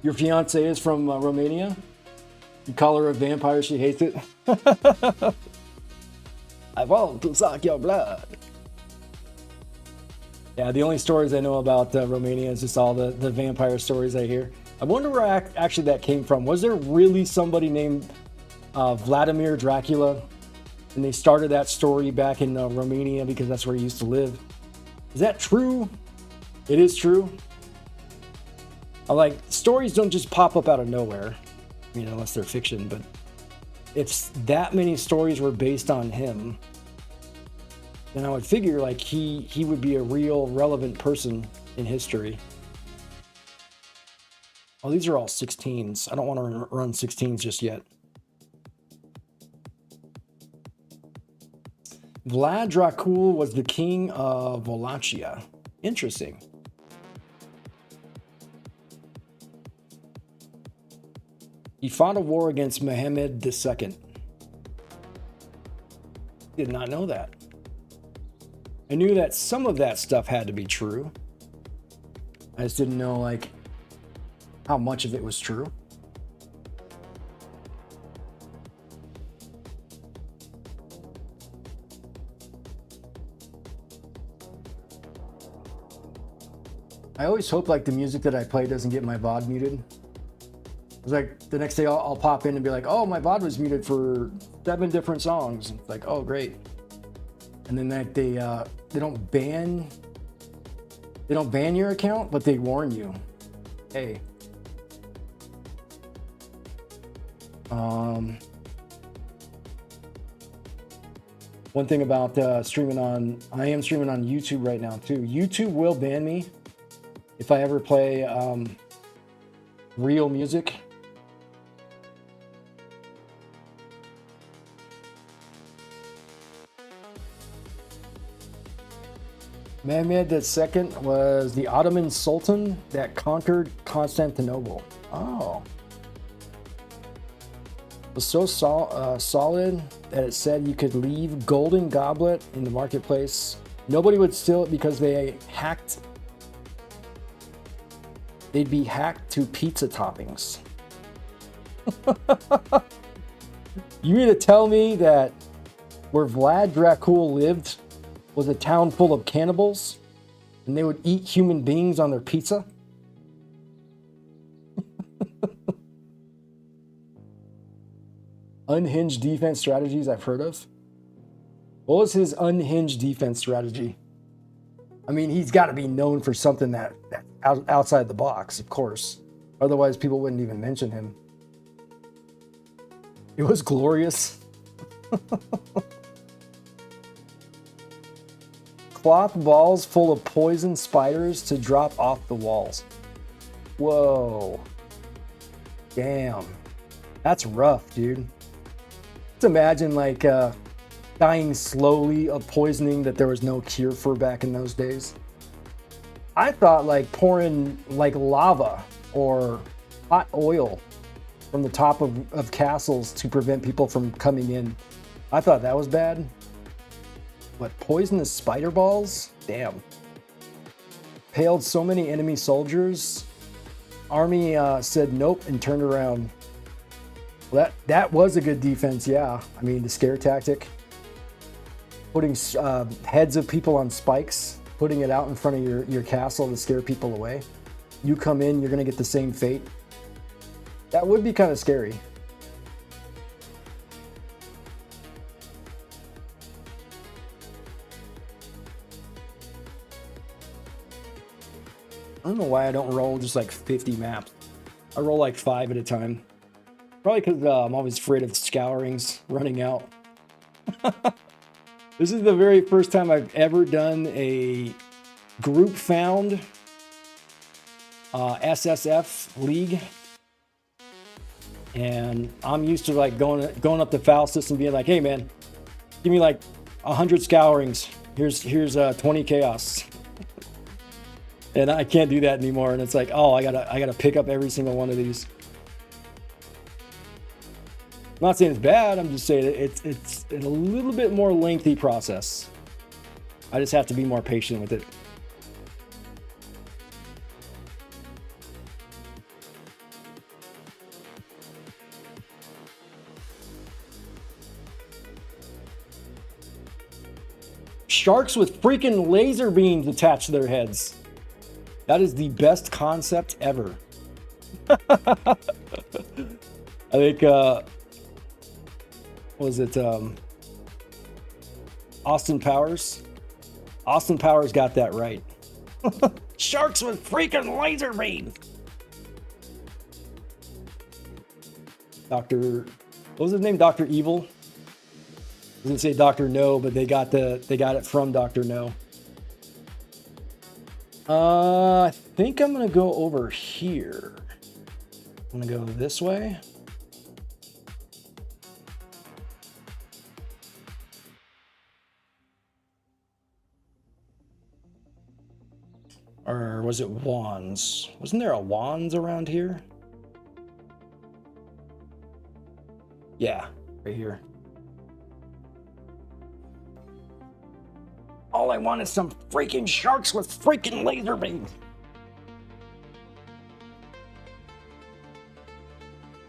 Your fiance is from Romania? You call her a vampire, she hates it? I want to suck your blood. Yeah, the only stories I know about Romania is just all the vampire stories I hear. I wonder where actually that came from. Was there really somebody named Vladimir Dracula? And they started that story back in Romania because that's where he used to live. Is that true? It is true. Like, stories don't just pop up out of nowhere, I mean, unless they're fiction, but if that many stories were based on him, then I would figure like he would be a real relevant person in history. Oh, these are all 16s. I don't want to run 16s just yet. Vlad Dracul was the king of Wallachia. Interesting. He fought a war against Mehmed II. Did not know that. I knew that some of that stuff had to be true. I just didn't know like how much of it was true. I always hope like the music that I play doesn't get my VOD muted. It's like the next day I'll pop in and be like, oh, my VOD was muted for 7 different songs. It's like, oh, great. And then like they don't ban your account, but they warn you. Hey. One thing about streaming on, I am streaming on YouTube right now too. YouTube will ban me if I ever play real music. Mehmed II was the Ottoman Sultan that conquered Constantinople. Oh. It was so solid that it said you could leave golden goblet in the marketplace. Nobody would steal it because they'd be hacked to pizza toppings. You mean to tell me that where Vlad Dracul lived was a town full of cannibals and they would eat human beings on their pizza? Unhinged defense strategies I've heard of. What was his unhinged defense strategy? I mean, he's got to be known for something that outside the box, of course. Otherwise, people wouldn't even mention him. It was glorious. Cloth balls full of poison spiders to drop off the walls. Whoa. Damn. That's rough, dude. Let's imagine like dying slowly of poisoning that there was no cure for back in those days. I thought like pouring like lava or hot oil from the top of castles to prevent people from coming in. I thought that was bad. But poisonous spider balls? Damn. Paled so many enemy soldiers. Army said nope and turned around. Well, that was a good defense, yeah. I mean, the scare tactic. Putting heads of people on spikes, putting it out in front of your castle to scare people away. You come in, you're going to get the same fate. That would be kind of scary. I don't know why I don't roll just like 50 maps. I roll like 5 at a time. Probably because I'm always afraid of scourings running out. This is the very first time I've ever done a group found SSF league. And I'm used to like going up the file system being like, hey man, give me like 100 scourings. Here's 20 chaos. And I can't do that anymore. And it's like, oh, I gotta pick up every single one of these. I'm not saying it's bad. I'm just saying it's a little bit more lengthy process. I just have to be more patient with it. Sharks with freaking laser beams attached to their heads. That is the best concept ever. I think, was it Austin Powers? Austin Powers got that right. Sharks with freaking laser beams. What was his name? Dr. Evil? I was gonna say Dr. No, but they got it from Dr. No. I think I'm gonna go over here. I'm gonna go this way. Or was it wands? Wasn't there a wands around here? Yeah, right here. All I want is some freaking sharks with freaking laser beams.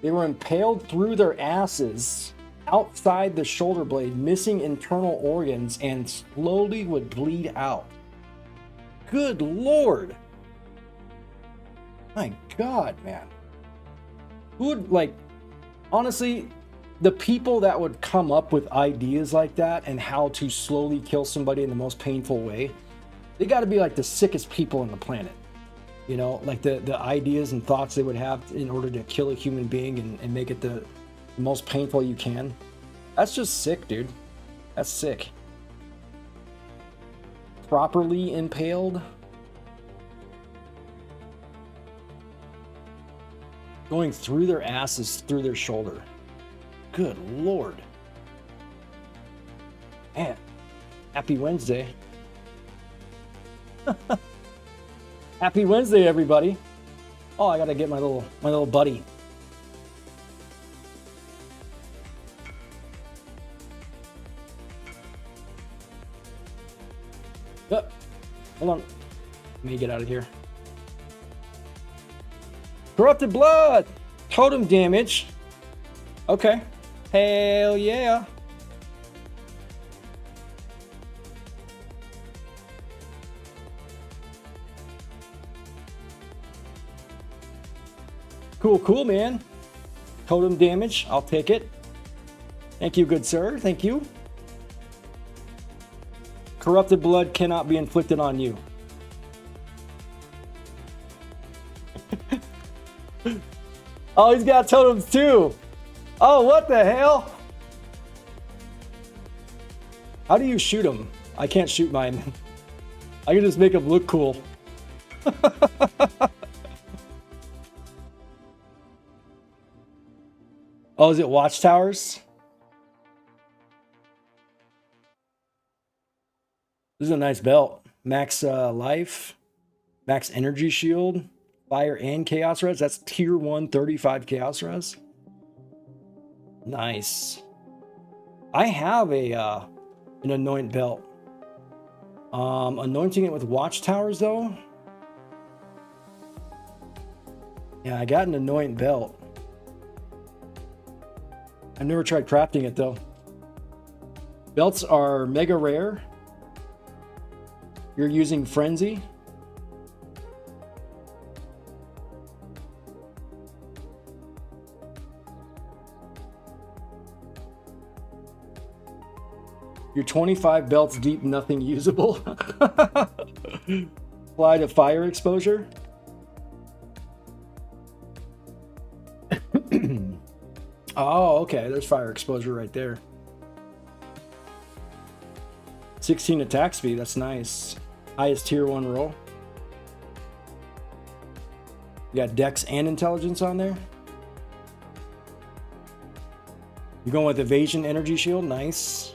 They were impaled through their asses outside the shoulder blade, missing internal organs, and slowly would bleed out. Good Lord. My God, man. Who would, like, honestly, the people that would come up with ideas like that and how to slowly kill somebody in the most painful way, they got to be like the sickest people on the planet. You know, like the ideas and thoughts they would have in order to kill a human being and make it the most painful you can. That's just sick, dude. That's sick. Properly impaled. Going through their asses, through their shoulder. Good Lord. Man, happy Wednesday. Happy Wednesday, everybody. Oh, I gotta get my little buddy. Oh, hold on. Let me get out of here. Corrupted blood. Totem damage. Okay. Hell yeah. Cool, man. Totem damage. I'll take it. Thank you, good sir. Thank you. Corrupted blood cannot be inflicted on you. Oh, he's got totems too. Oh, what the hell? How do you shoot him? I can't shoot mine. I can just make him look cool. Oh, is it watchtowers? This is a nice belt. Max life, max energy shield, fire and chaos res. That's tier 1, 35 chaos res. Nice. I have an anoint belt. Anointing it with watchtowers though. Yeah, I got an anoint belt. I've never tried crafting it though. Belts are mega rare. You're using frenzy. You're 25 belts deep, nothing usable. Apply to fire exposure. Oh, okay. There's fire exposure right there. 16 attack speed. That's nice. Highest tier 1 roll. You got dex and intelligence on there. You're going with evasion energy shield. Nice.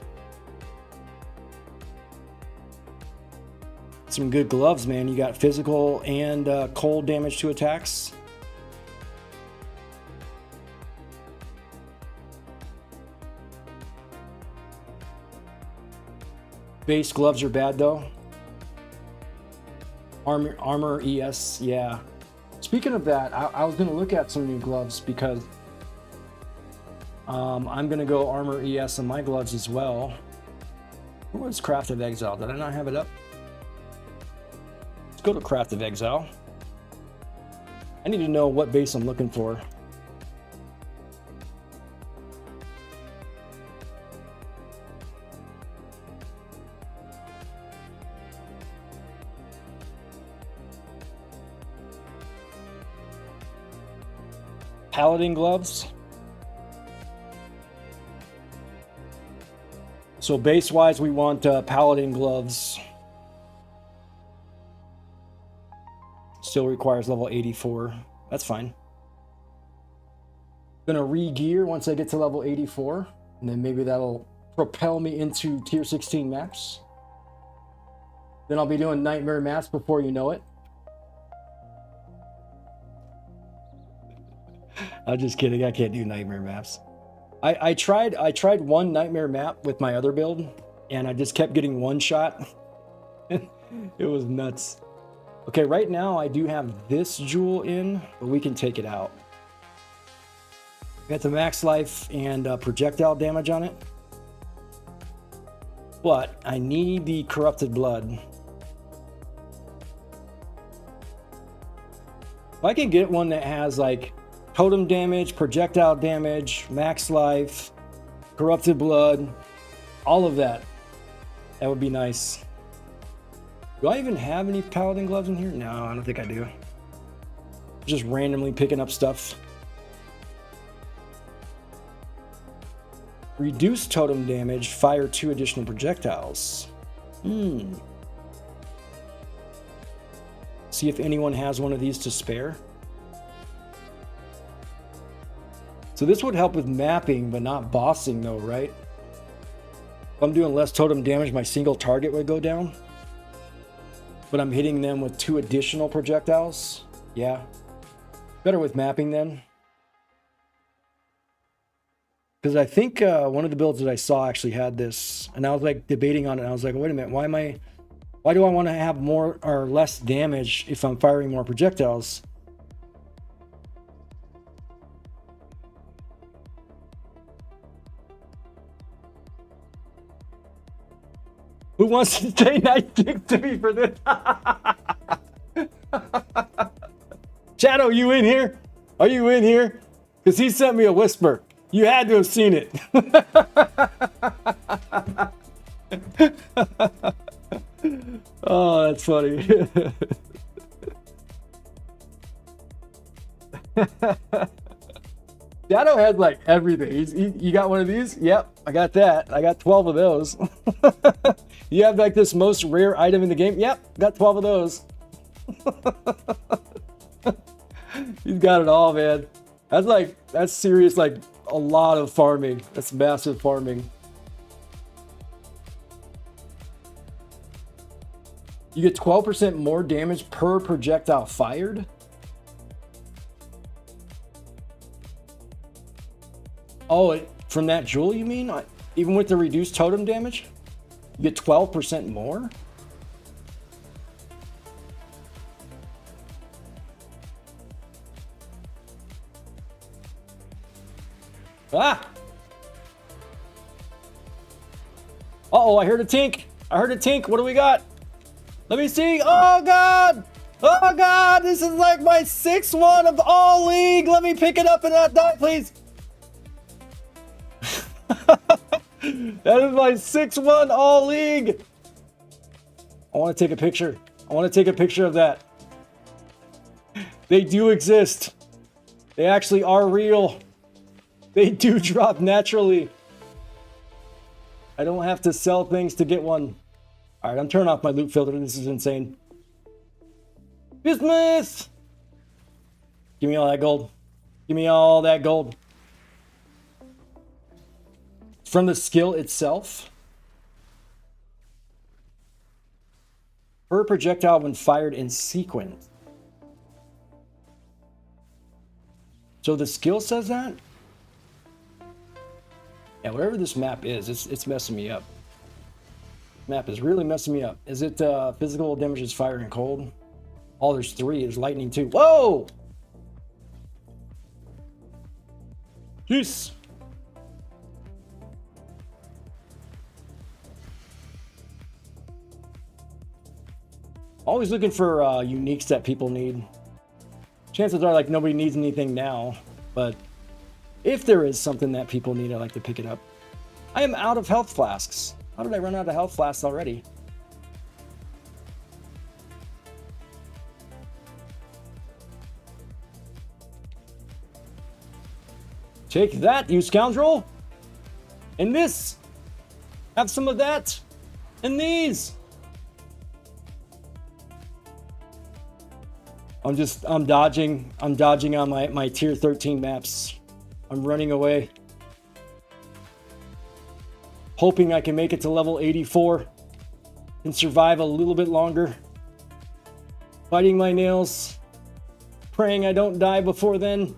Some good gloves, man. You got physical and cold damage to attacks. Base gloves are bad though. Armor ES, yeah. Speaking of that, I was gonna look at some new gloves because I'm gonna go Armor ES on my gloves as well. Where's Path of Exile? Did I not have it up? Let's go to Path of Exile. I need to know what base I'm looking for. Paladin gloves. So base-wise, we want Paladin gloves. Still requires level 84. That's fine. Gonna re-gear once I get to level 84, and then maybe that'll propel me into tier 16 maps. Then I'll be doing nightmare maps before you know it. I'm just kidding. I can't do nightmare maps. I tried one nightmare map with my other build, and I just kept getting one shot. It was nuts. Okay, right now I do have this jewel in, but we can take it out. Got the max life and projectile damage on it. But I need the corrupted blood. If I can get one that has like totem damage, projectile damage, max life, corrupted blood, all of that, that would be nice. Do I even have any paladin gloves in here? No, I don't think I do. Just randomly picking up stuff. Reduce totem damage, fire 2 additional projectiles. See if anyone has one of these to spare. So this would help with mapping, but not bossing though, right? If I'm doing less totem damage, my single target would go down. But I'm hitting them with 2 additional projectiles. Yeah. Better with mapping then. Because I think one of the builds that I saw actually had this, and I was like debating on it. And I was like, wait a minute, why do I want to have more or less damage if I'm firing more projectiles? Who wants to say nice things to me for this? Shadow, you in here? Are you in here? Because he sent me a whisper. You had to have seen it. Oh, that's funny. Shadow has like everything. You got one of these? Yep, I got that. I got 12 of those. You have like this most rare item in the game? Yep, got 12 of those. He's got it all, man. That's serious, like a lot of farming. That's massive farming. You get 12% more damage per projectile fired. Oh, from that jewel, you mean? Even with the reduced totem damage? You get 12% more? Ah! Uh-oh, I heard a tink. What do we got? Let me see. Oh, God! Oh, God! This is like my 6th one of all league. Let me pick it up and not die, please. That is my 6-1 all league. I want to take a picture. I want to take a picture of that. They do exist. They actually are real. They do drop naturally. I don't have to sell things to get one. All right, I'm turning off my loot filter. This is insane. Business. Give me all that gold. Give me all that gold. From the skill itself. Per projectile when fired in sequence. So the skill says that? Yeah, whatever this map is, it's messing me up. Map is really messing me up. Is it physical damages fire and cold? Oh, there's 3. There's lightning too. Whoa! Jeez. Always looking for uniques that people need. Chances are like nobody needs anything now, but if there is something that people need, I like to pick it up. I am out of health flasks. How did I run out of health flasks already? Take that, you scoundrel! And this! Have some of that! And these! I'm dodging on my tier 13 maps. I'm running away. Hoping I can make it to level 84 and survive a little bit longer. Biting my nails. Praying I don't die before then.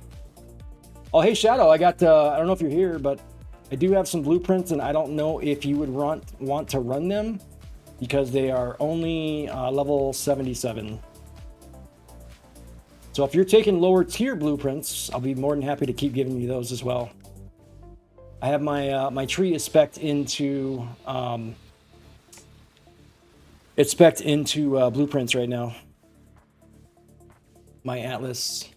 Oh, hey Shadow, I got, I don't know if you're here, but I do have some blueprints and I don't know if you would want to run them because they are only level 77. So if you're taking lower tier blueprints, I'll be more than happy to keep giving you those as well. I have my my tree is spec'd into blueprints right now. My Atlas.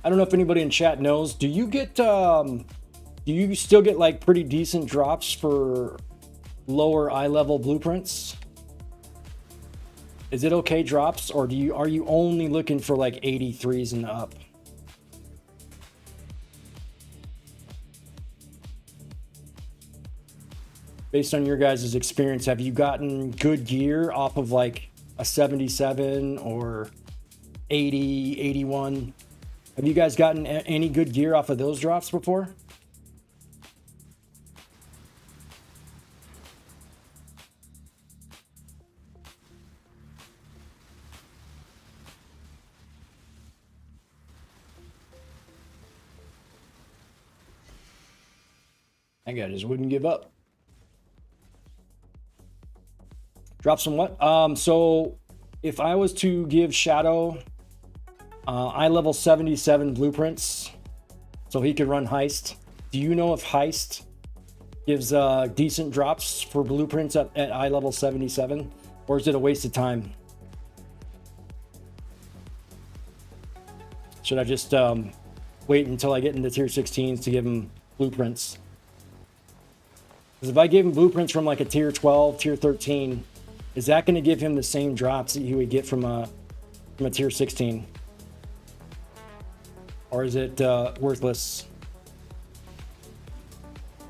I don't know if anybody in chat knows. Do you get do you still get like pretty decent drops for lower eye level blueprints? Is it okay drops, or are you only looking for like 83s and up? Based on your guys' experience, have you gotten good gear off of like a 77 or 80, 81? Have you guys gotten any good gear off of those drops before? That guy just wouldn't give up. Drop some what? So if I was to give Shadow eye level 77 blueprints so he could run Heist, do you know if Heist gives decent drops for blueprints at eye level 77, or is it a waste of time? Should I just wait until I get into tier 16s to give him blueprints? Because if I give him blueprints from like a tier 12, tier 13, is that going to give him the same drops that he would get from a tier 16? Or is it worthless?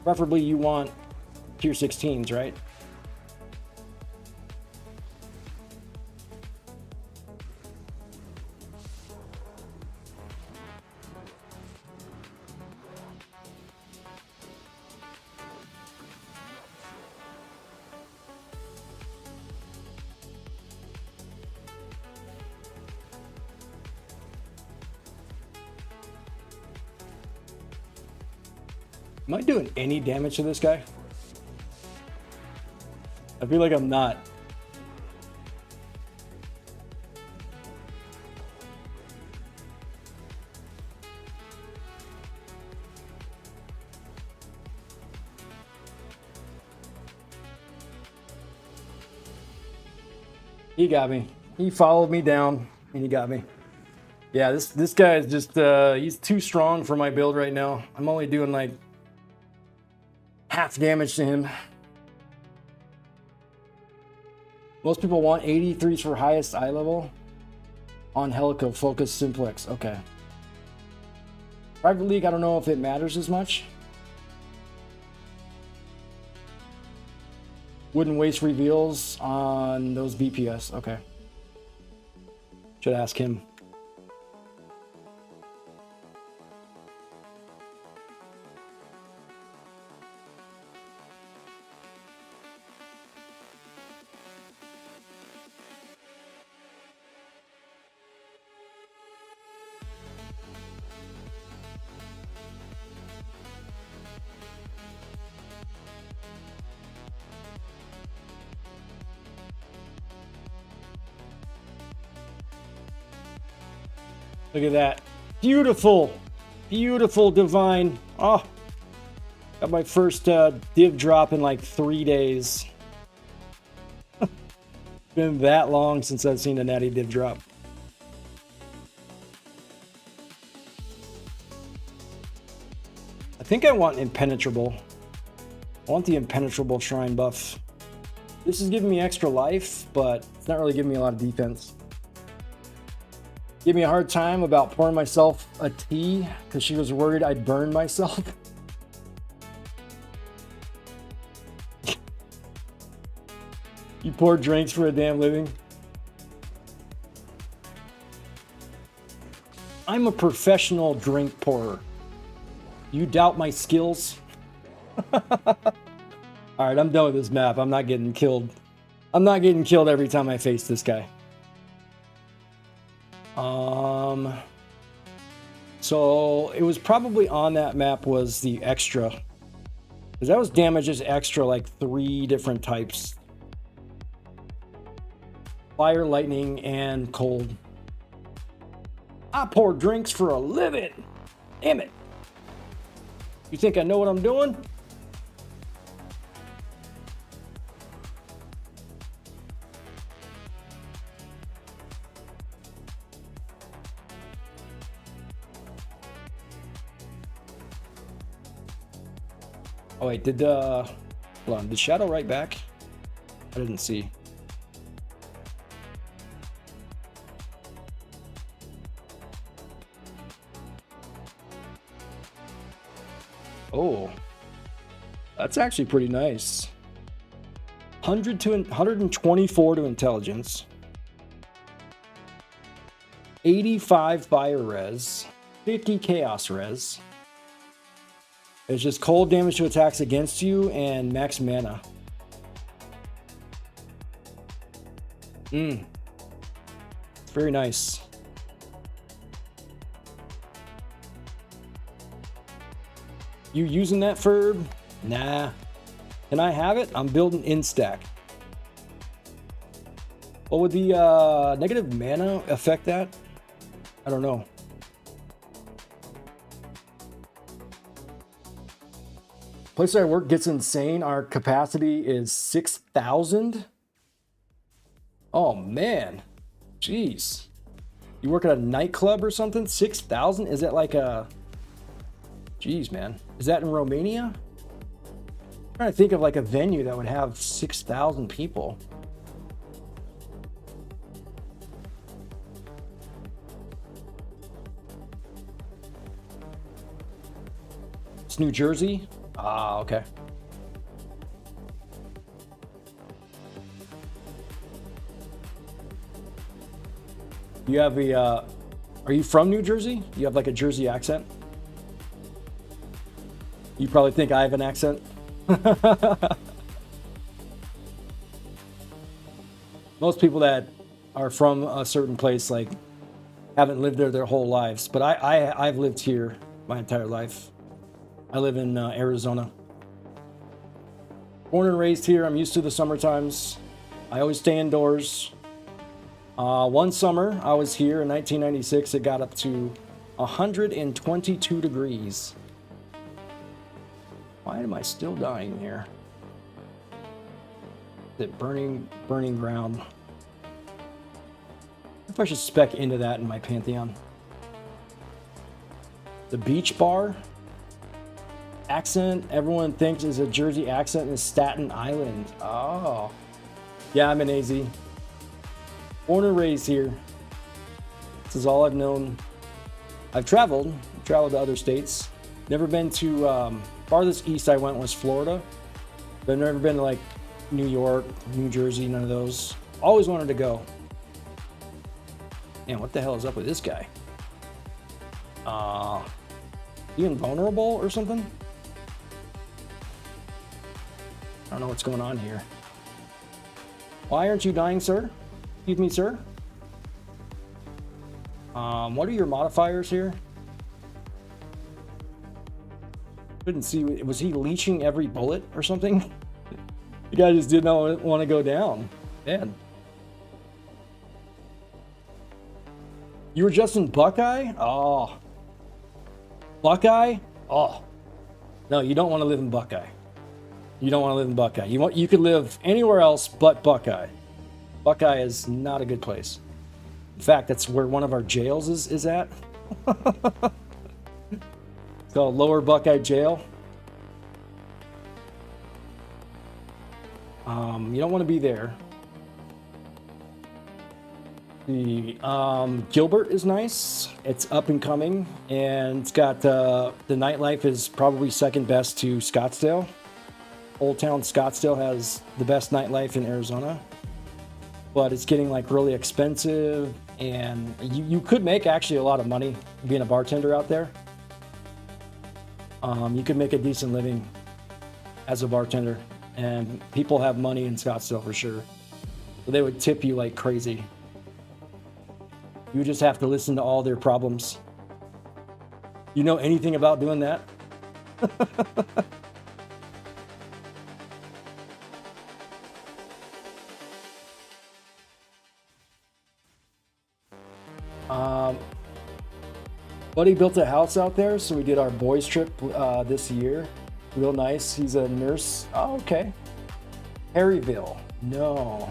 Preferably you want tier 16s, right? Am I doing any damage to this guy? I feel like I'm not. He got me. He followed me down and he got me. Yeah, this guy is just he's too strong for my build right now. I'm only doing like half damage to him. Most people want 83s for highest eye level on Helico Focus Simplex. Okay. Private League, I don't know if it matters as much. Wouldn't waste reveals on those BPS. Okay. Should ask him. Look at that. Beautiful. Beautiful divine. Oh, got my first div drop in like 3 days. Been that long since I've seen a natty div drop. I think I want impenetrable. I want the impenetrable shrine buff. This is giving me extra life, but it's not really giving me a lot of defense. Give me a hard time about pouring myself a tea because she was worried I'd burn myself. You pour drinks for a damn living. I'm a professional drink pourer. You doubt my skills? Alright, I'm done with this map. I'm not getting killed. I'm not getting killed every time I face this guy. So it was probably on that map was the extra. Because that was damages extra like 3 different types. Fire, lightning, and cold. I pour drinks for a living. Damn it. You think I know what I'm doing? Oh wait, did hold on, did Shadow write back? I didn't see. Oh, that's actually pretty nice. 124 to intelligence, 85 fire res, 50 chaos res. It's just cold damage to attacks against you and max mana. It's very nice. You using that Ferb? Nah. Can I have it? I'm building in stack. What would the negative mana affect that? I don't know. Place I work gets insane. Our capacity is 6,000. Oh man, jeez. You work at a nightclub or something? 6,000? Is that like a? Jeez, man. Is that in Romania? I'm trying to think of like a venue that would have 6,000 people. It's New Jersey. Ah, okay. You have a, are you from New Jersey? You have like a Jersey accent? You probably think I have an accent. Most people that are from a certain place like haven't lived there their whole lives, but I've lived here my entire life. I live in Arizona. Born and raised here. I'm used to the summer times. I always stay indoors. One summer I was here in 1996. It got up to 122 degrees. Why am I still dying here? Is it burning ground? If I should spec into that in my Pantheon. The beach bar. Accent everyone thinks is a Jersey accent is Staten Island. Oh. Yeah, I'm in AZ. Born and raised here. This is all I've known. I've traveled to other states. Never been to, farthest east I went was Florida. But I've never been to like New York, New Jersey, none of those. Always wanted to go. Man, what the hell is up with this guy? He invulnerable or something? I don't know what's going on here. Why aren't you dying, sir? Excuse me, sir. What are your modifiers here? Couldn't see. Was he leeching every bullet or something? The guy just did not want to go down. Man. You were just in Buckeye? Oh. Buckeye? Oh. No, you don't want to live in Buckeye. You don't want to live in Buckeye. You could live anywhere else but Buckeye. Buckeye is not a good place. In fact, that's where one of our jails is at. It's called Lower Buckeye Jail. You don't want to be there. Gilbert is nice. It's up and coming, and it's got the nightlife is probably second best to Scottsdale. Old Town Scottsdale has the best nightlife in Arizona, but it's getting like really expensive, and you could make actually a lot of money being a bartender out there. You could make a decent living as a bartender, and people have money in Scottsdale for sure. So they would tip you like crazy. You just have to listen to all their problems. You know anything about doing that? Buddy built a house out there, so we did our boys trip this year. Real nice. He's a nurse. Oh, okay. Perryville. No.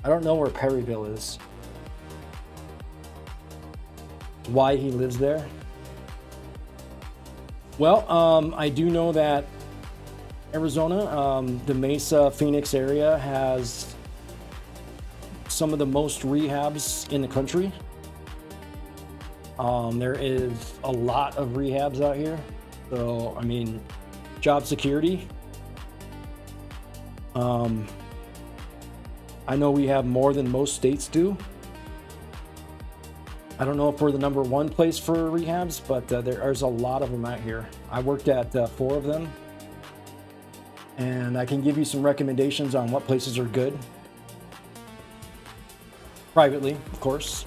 I don't know where Perryville is. Why he lives there? Well, I do know that Arizona, the Mesa, Phoenix area has some of the most rehabs in the country. There is a lot of rehabs out here. So, I mean, job security. I know we have more than most states do. I don't know if we're the #1 place for rehabs, but there's a lot of them out here. I worked at 4 of them, and I can give you some recommendations on what places are good. Privately, of course.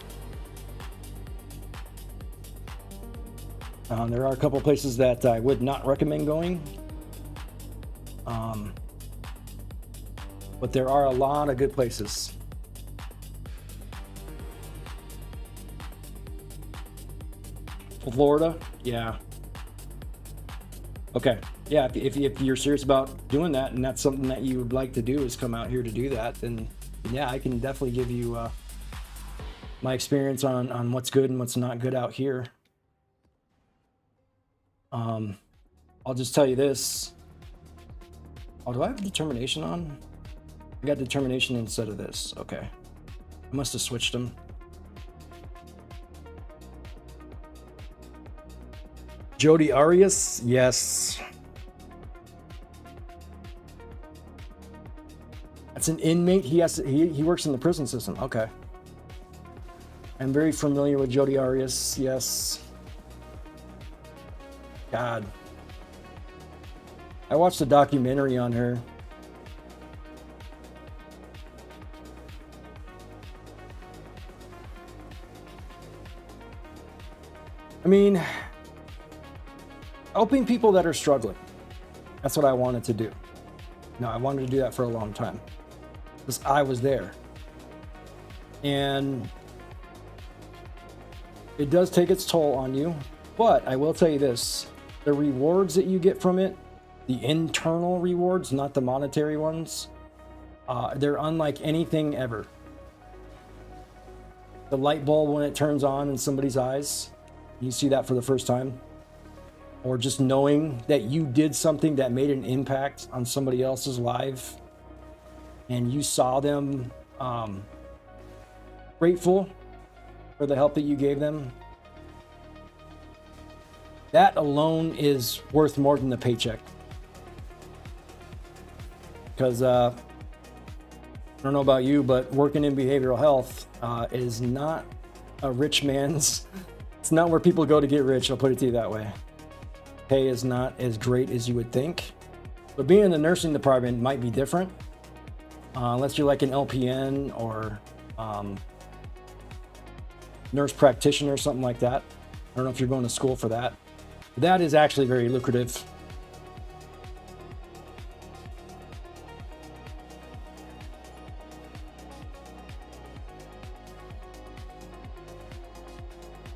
There are a couple places that I would not recommend going. But there are a lot of good places. Florida, yeah. Okay, yeah. If you're serious about doing that, and that's something that you would like to do, is come out here to do that, then yeah, I can definitely give you my experience on what's good and what's not good out here. I'll just tell you this. Oh, do I have determination on? I got determination instead of this. Okay, I must have switched them. Jody Arias, yes. That's an inmate. He works in the prison system. Okay. I'm very familiar with Jody Arias. Yes. God. I watched a documentary on her. I mean, helping people that are struggling. That's what I wanted to do. No, I wanted to do that for a long time, because I was there. And it does take its toll on you, but I will tell you this, the rewards that you get from it, the internal rewards, not the monetary ones, they're unlike anything ever. The light bulb when it turns on in somebody's eyes, you see that for the first time, or just knowing that you did something that made an impact on somebody else's life, and you saw them grateful for the help that you gave them. That alone is worth more than the paycheck. because I don't know about you, but working in behavioral health is not a rich man's. It's not where people go to get rich. I'll put it to you that way. Pay is not as great as you would think. But being in the nursing department might be different. Unless you're like an LPN or nurse practitioner or something like that. I don't know if you're going to school for that. That is actually very lucrative.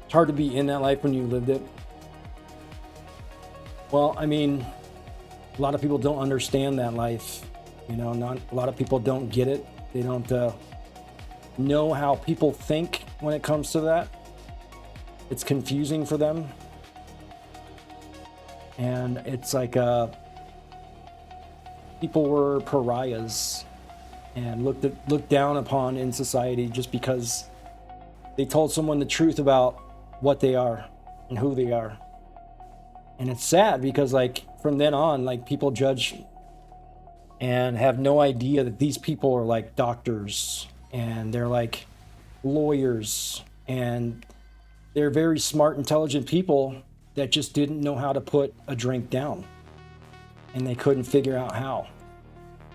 It's hard to be in that life when you lived it. Well, I mean, a lot of people don't understand that life. You know, not a lot of people don't get it. They don't know how people think when it comes to that. It's confusing for them. And it's like people were pariahs and looked down upon in society just because they told someone the truth about what they are and who they are. And it's sad because like from then on, like people judge and have no idea that these people are like doctors and they're like lawyers and they're very smart, intelligent people that just didn't know how to put a drink down and they couldn't figure out how,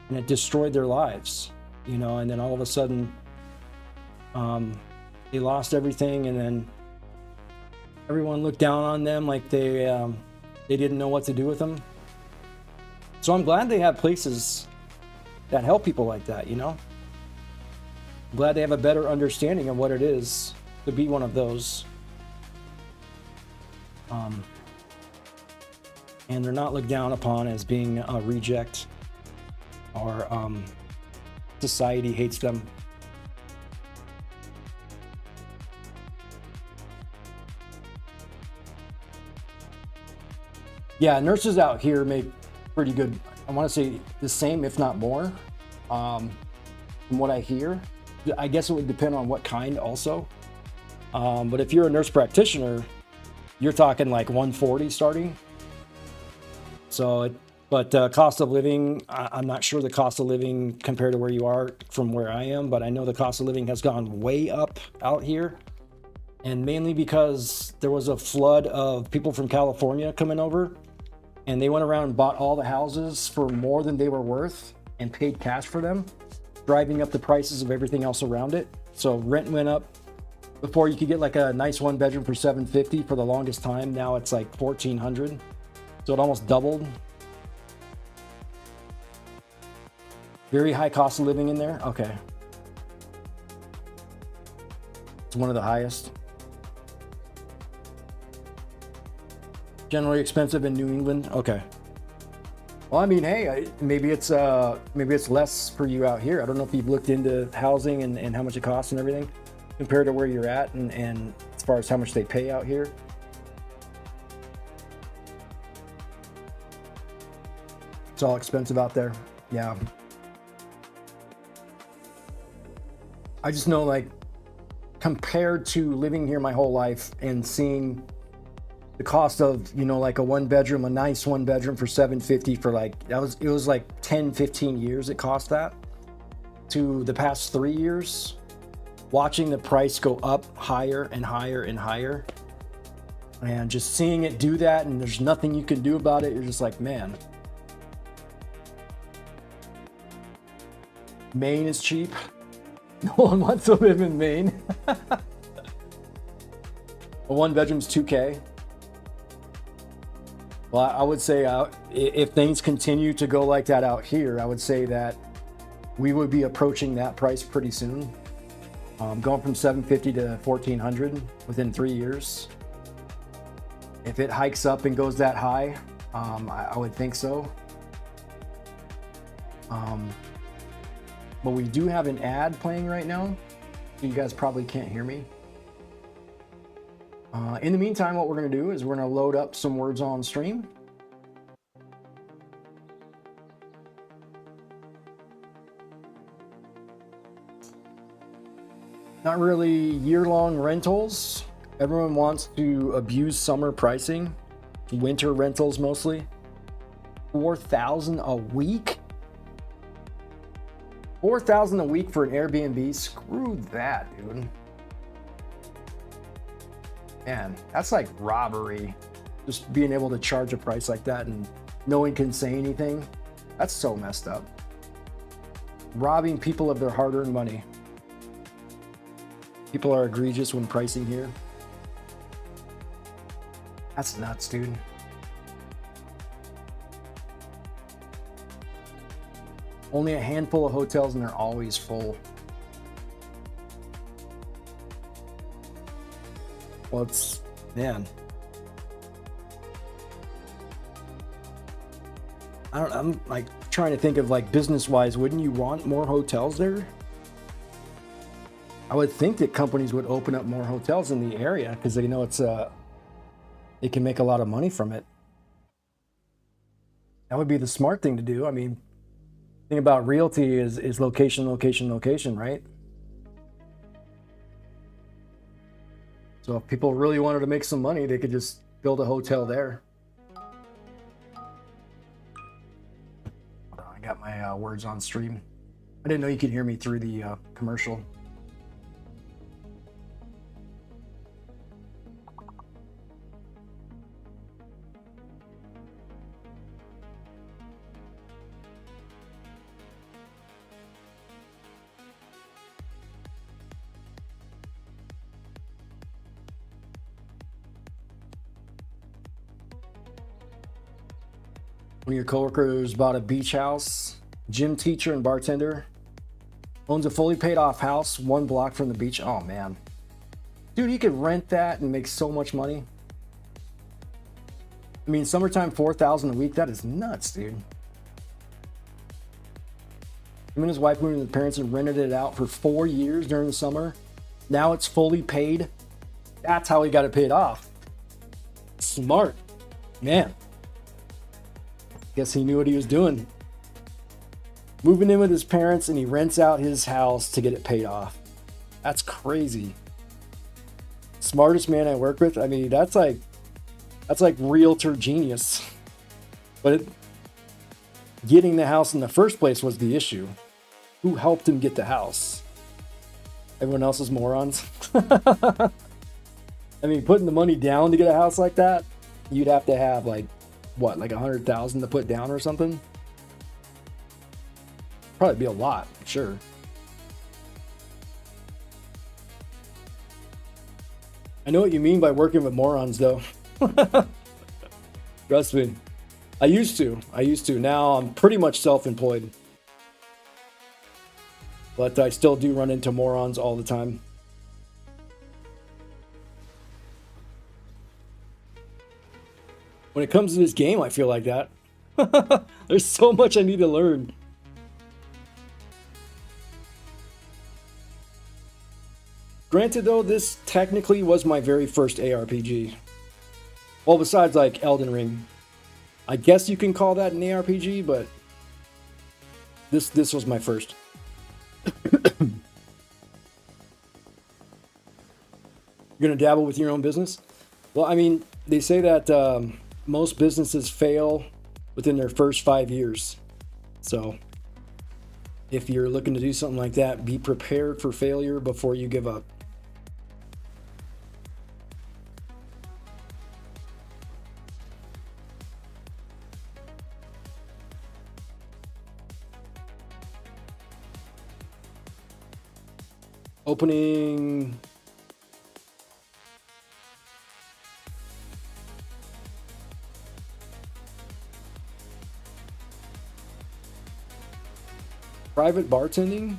and it destroyed their lives, you know. And then all of a sudden they lost everything, and then everyone looked down on them like they didn't know what to do with them. So I'm glad they have places that help people like that, you know. I'm glad they have a better understanding of what it is to be one of those. And they're not looked down upon as being a reject or society hates them. Yeah, nurses out here make pretty good, I want to say the same, if not more, from what I hear. I guess it would depend on what kind also. But if you're a nurse practitioner, you're talking like 140 starting. So, but cost of living, I'm not sure the cost of living compared to where you are from where I am, but I know the cost of living has gone way up out here. And mainly because there was a flood of people from California coming over, and they went around and bought all the houses for more than they were worth and paid cash for them, driving up the prices of everything else around it. So rent went up. Before you could get like a nice one bedroom for $750 for the longest time. Now it's like $1,400. So it almost doubled. Very high cost of living in there. Okay. It's one of the highest. Generally expensive in New England. Okay. Well, I mean, hey, maybe it's less for you out here. I don't know if you've looked into housing and how much it costs and everything compared to where you're at, and as far as how much they pay out here. It's all expensive out there. Yeah. I just know, like, compared to living here my whole life and seeing the cost of, you know, like a one bedroom, a nice one bedroom for $750 for like, it was like 10, 15 years it cost that, to the past 3 years, watching the price go up higher and higher and higher, and just seeing it do that, and there's nothing you can do about it. You're just like, man, Maine is cheap. No one wants to live in Maine. A one bedroom's $2K. Well, I would say if things continue to go like that out here, I would say that we would be approaching that price pretty soon. Going from $750 to $1,400 within 3 years. If it hikes up and goes that high, I would think so. But we do have an ad playing right now. You guys probably can't hear me. In the meantime, what we're going to do is we're going to load up some words on stream. Not really year-long rentals. Everyone wants to abuse summer pricing. Winter rentals mostly. $4,000 a week? $4,000 a week for an Airbnb? Screw that, dude. Man, that's like robbery. Just being able to charge a price like that and no one can say anything. That's so messed up. Robbing people of their hard-earned money. People are egregious when pricing here. That's nuts, dude. Only a handful of hotels and they're always full. Well, it's, man. I'm like trying to think of like business-wise, wouldn't you want more hotels there? I would think that companies would open up more hotels in the area because they know it's they can make a lot of money from it. That would be the smart thing to do. I mean, the thing about realty is location, location, location, right? So if people really wanted to make some money, they could just build a hotel there. Hold on, I got my words on stream. I didn't know you could hear me through the commercial. One of your coworkers bought a beach house, gym teacher and bartender, owns a fully paid off house 1 block from the beach. Oh man, dude, he could rent that and make so much money. I mean, summertime $4,000 a week, that is nuts, dude. Him and his wife moved to the parents and rented it out for 4 years during the summer. Now it's fully paid. That's how he got it paid off. Smart, man. Guess he knew what he was doing. Moving in with his parents and he rents out his house to get it paid off. That's crazy. Smartest man I work with. I mean, that's like realtor genius. But getting the house in the first place was the issue. Who helped him get the house? Everyone else is morons. I mean, putting the money down to get a house like that, you'd have to have like, what, like 100,000 to put down or something? Probably be a lot, sure. I know what you mean by working with morons, though. Trust me. I used to. Now I'm pretty much self-employed. But I still do run into morons all the time. When it comes to this game, I feel like that. There's so much I need to learn. Granted, though, this technically was my very first ARPG. Well, besides like Elden Ring. I guess you can call that an ARPG, but this was my first. You're gonna dabble with your own business? Well, I mean, they say that most businesses fail within their first 5 years. So if you're looking to do something like that, be prepared for failure before you give up. Opening private bartending?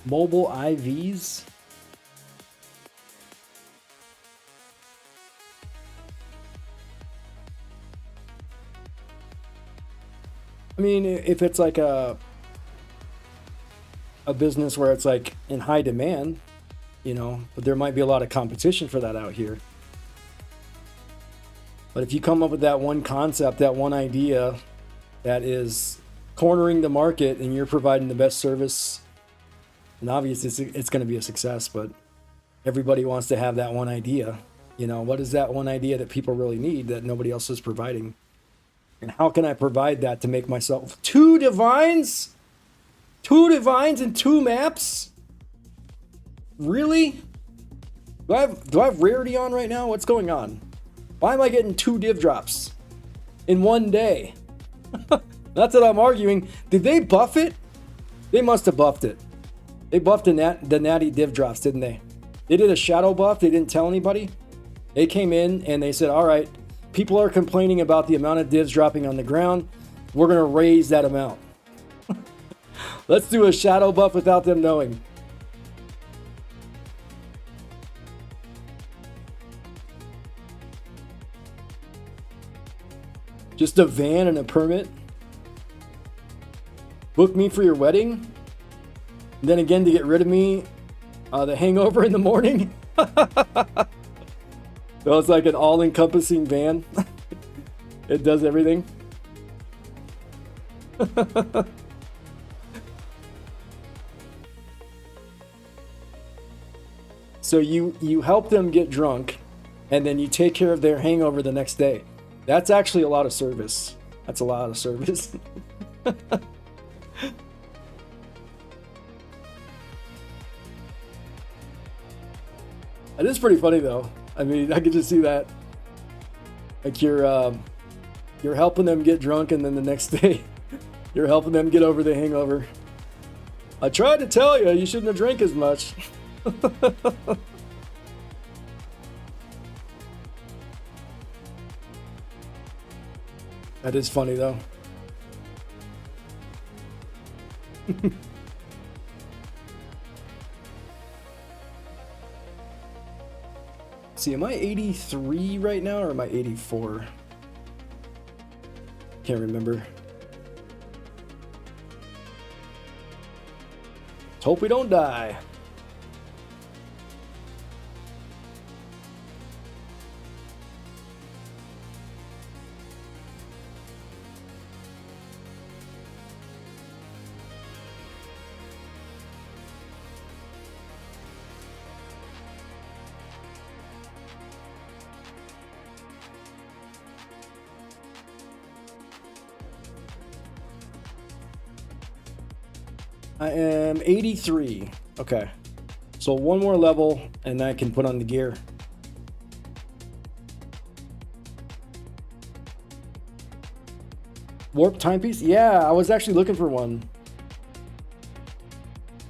Mobile IVs? I mean, if it's like a business where it's like in high demand, you know, but there might be a lot of competition for that out here. But if you come up with that one concept, that one idea that is cornering the market and you're providing the best service And obviously it's going to be a success, but everybody wants to have that one idea. You know, what is that one idea that people really need that nobody else is providing? And how can I provide that to make myself 2 divines? 2 divines and 2 maps? Really? Do I have rarity on right now? What's going on? Why am I getting 2 div drops in one day? Not that I'm arguing. Did they buff it? They must have buffed it. They buffed the natty div drops, didn't they? They did a shadow buff. They didn't tell anybody. They came in and they said, all right, people are complaining about the amount of divs dropping on the ground. We're going to raise that amount. Let's do a shadow buff without them knowing. Just a van and a permit. Book me for your wedding. And then again to get rid of me, the hangover in the morning. That was like an all-encompassing van. It does everything. So you help them get drunk, and then you take care of their hangover the next day. That's actually a lot of service. That's a lot of service. It is pretty funny though. I mean, I could just see that. Like you're helping them get drunk, and then the next day you're helping them get over the hangover. I tried to tell you, you shouldn't have drank as much. That is funny though. See, am I 83 right now or am I 84? Can't remember. Let's hope we don't die. I am 83. Okay. So one more level and I can put on the gear. Warp timepiece? Yeah, I was actually looking for one.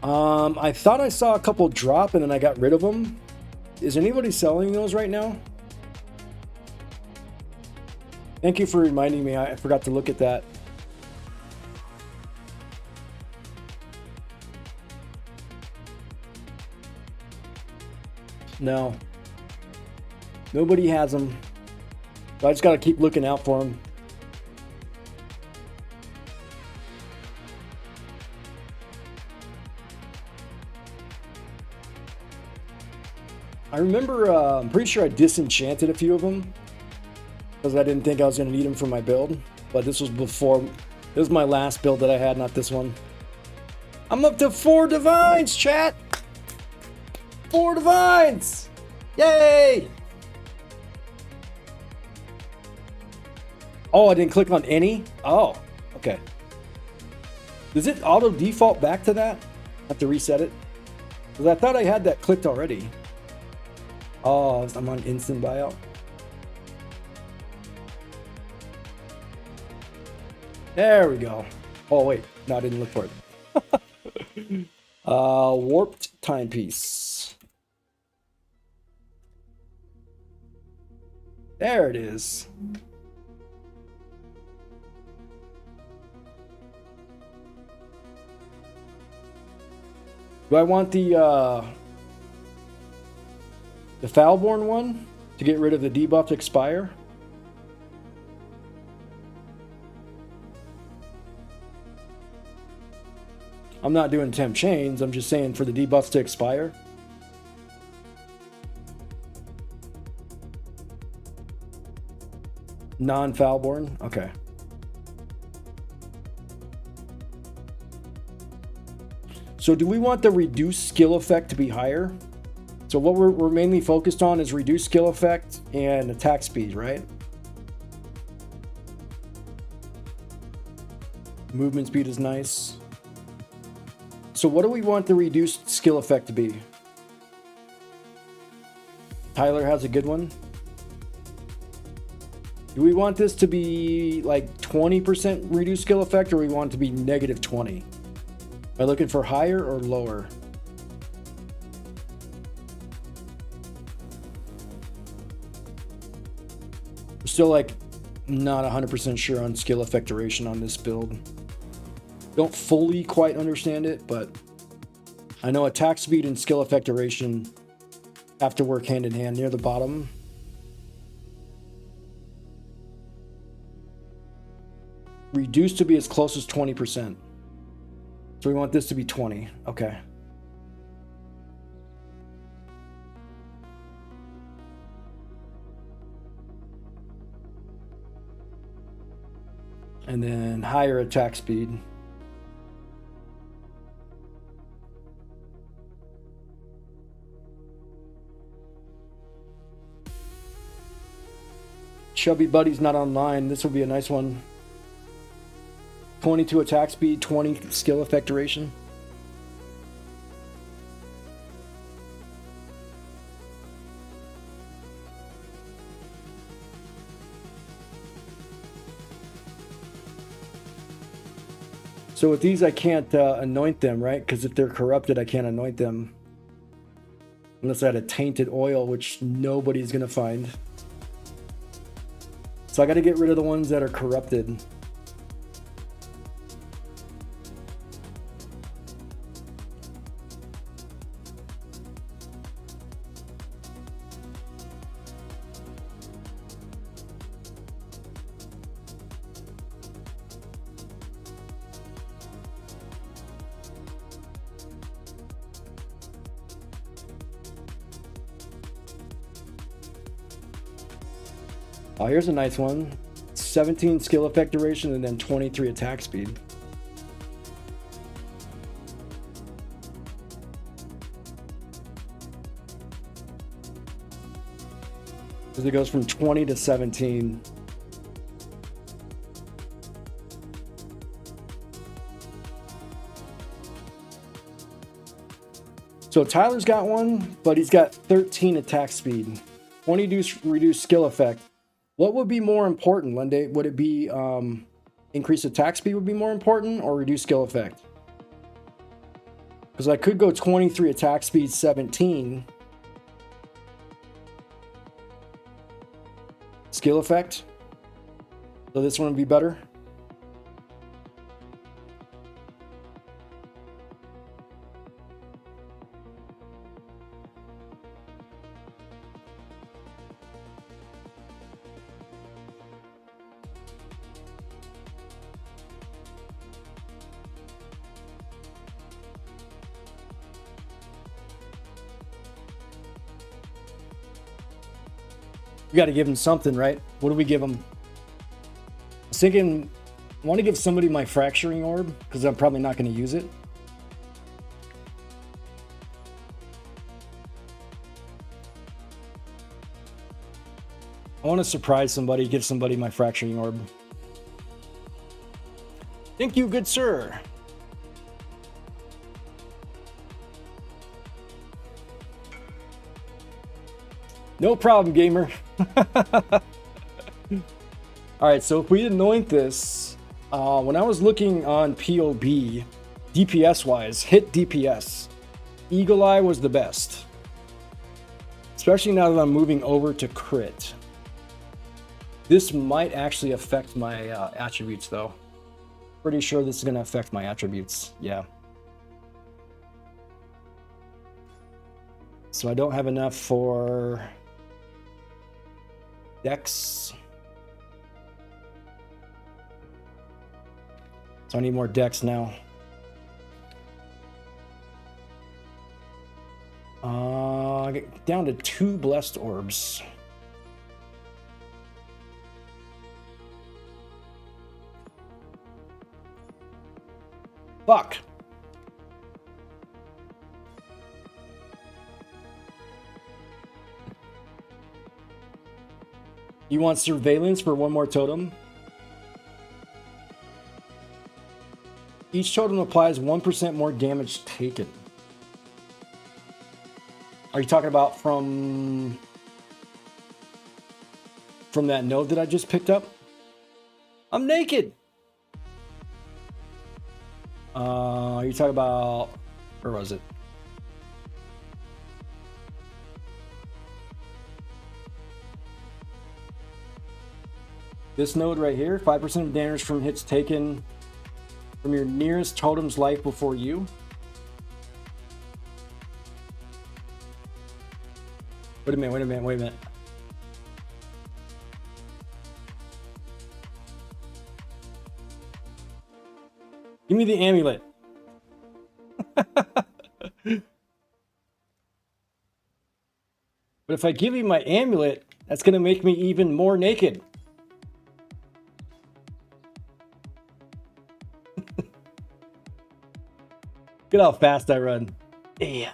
I thought I saw a couple drop and then I got rid of them. Is anybody selling those right now? Thank you for reminding me. I forgot to look at that. No. Nobody has them. So I just got to keep looking out for them. I remember, I'm pretty sure I disenchanted a few of them because I didn't think I was going to need them for my build. But this was before, this was my last build that I had, not this one. I'm up to 4 divines, chat! 4 divines! Yay! Oh, I didn't click on any? Oh, okay. Does it auto default back to that? Have to reset it? Because I thought I had that clicked already. Oh, I'm on instant buyout. There we go. Oh, wait. No, I didn't look for it. Warped timepiece. There it is. Do I want the Foulborn one to get rid of the debuff expire? I'm not doing temp chains, I'm just saying for the debuffs to expire. Non-Foulborn? Okay. So do we want the reduced skill effect to be higher? So what we're mainly focused on is reduced skill effect and attack speed, right? Movement speed is nice. So what do we want the reduced skill effect to be? Tyler has a good one. Do we want this to be like 20% reduced skill effect, or we want it to be negative 20? Am I looking for higher or lower? I'm still like not 100% sure on skill effect duration on this build. Don't fully quite understand it, but I know attack speed and skill effect duration have to work hand in hand near the bottom. Reduced to be as close as 20%. So we want this to be 20. Okay. And then higher attack speed. Chubby Buddy's not online. This will be a nice one. 22 attack speed, 20 skill effect duration. So with these, I can't anoint them, right? Because if they're corrupted, I can't anoint them. Unless I had a tainted oil, which nobody's going to find. So I got to get rid of the ones that are corrupted. Oh, here's a nice one. 17 skill effect duration and then 23 attack speed. Because it goes from 20 to 17. So Tyler's got one, but he's got 13 attack speed. 20 reduced skill effect. What would be more important, Lende? Would it be increased attack speed would be more important, or reduced skill effect? Because I could go 23 attack speed, 17 skill effect. So this one would be better. We got to give him something, right? What do we give him? I was thinking, I want to give somebody my fracturing orb, because I'm probably not going to use it. I want to surprise somebody, give somebody my fracturing orb. Thank you, good sir. No problem, gamer. All right, so if we anoint this, when I was looking on POB, DPS-wise, hit DPS, Eagle Eye was the best. Especially now that I'm moving over to crit. This might actually affect my attributes, though. Pretty sure this is going to affect my attributes, yeah. So I don't have enough for Dex. So I need more Dex now. I get down to 2 blessed orbs. Fuck. You want surveillance for one more totem? Each totem applies 1% more damage taken. Are you talking about from that node that I just picked up? I'm naked. Are you talking about, where was it? This node right here, 5% of damage from hits taken from your nearest totem's life before you. Wait a minute. Give me the amulet. But if I give you my amulet, that's going to make me even more naked. Look at how fast I run. Damn.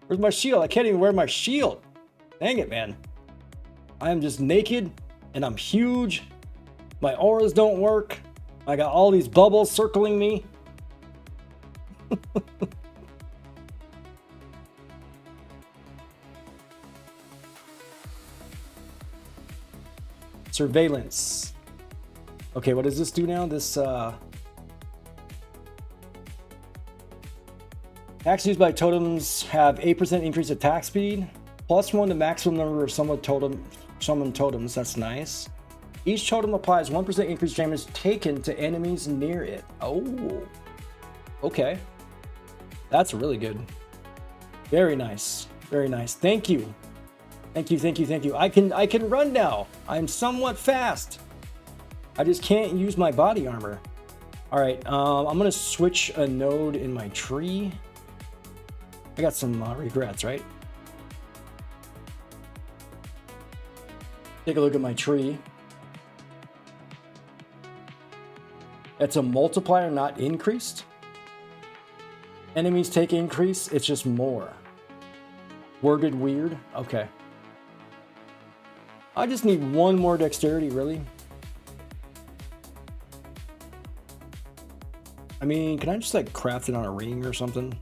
Where's my shield? I can't even wear my shield. Dang it, man. I am just naked and I'm huge. My auras don't work. I got all these bubbles circling me. Surveillance. Okay, what does this do now? This attacks used by totems have 8% increased attack speed, +1 to maximum number of summoned totems. That's nice. Each totem applies 1% increased damage taken to enemies near it. Oh, okay. That's really good. Very nice. Very nice. Thank you. Thank you. I can run now. I'm somewhat fast. I just can't use my body armor. All right, I'm gonna switch a node in my tree. I got some regrets, right? Take a look at my tree. It's a multiplier, not increased. Enemies take increase, it's just more. Worded weird, okay. I just need one more dexterity, really. I mean, can I just like craft it on a ring or something?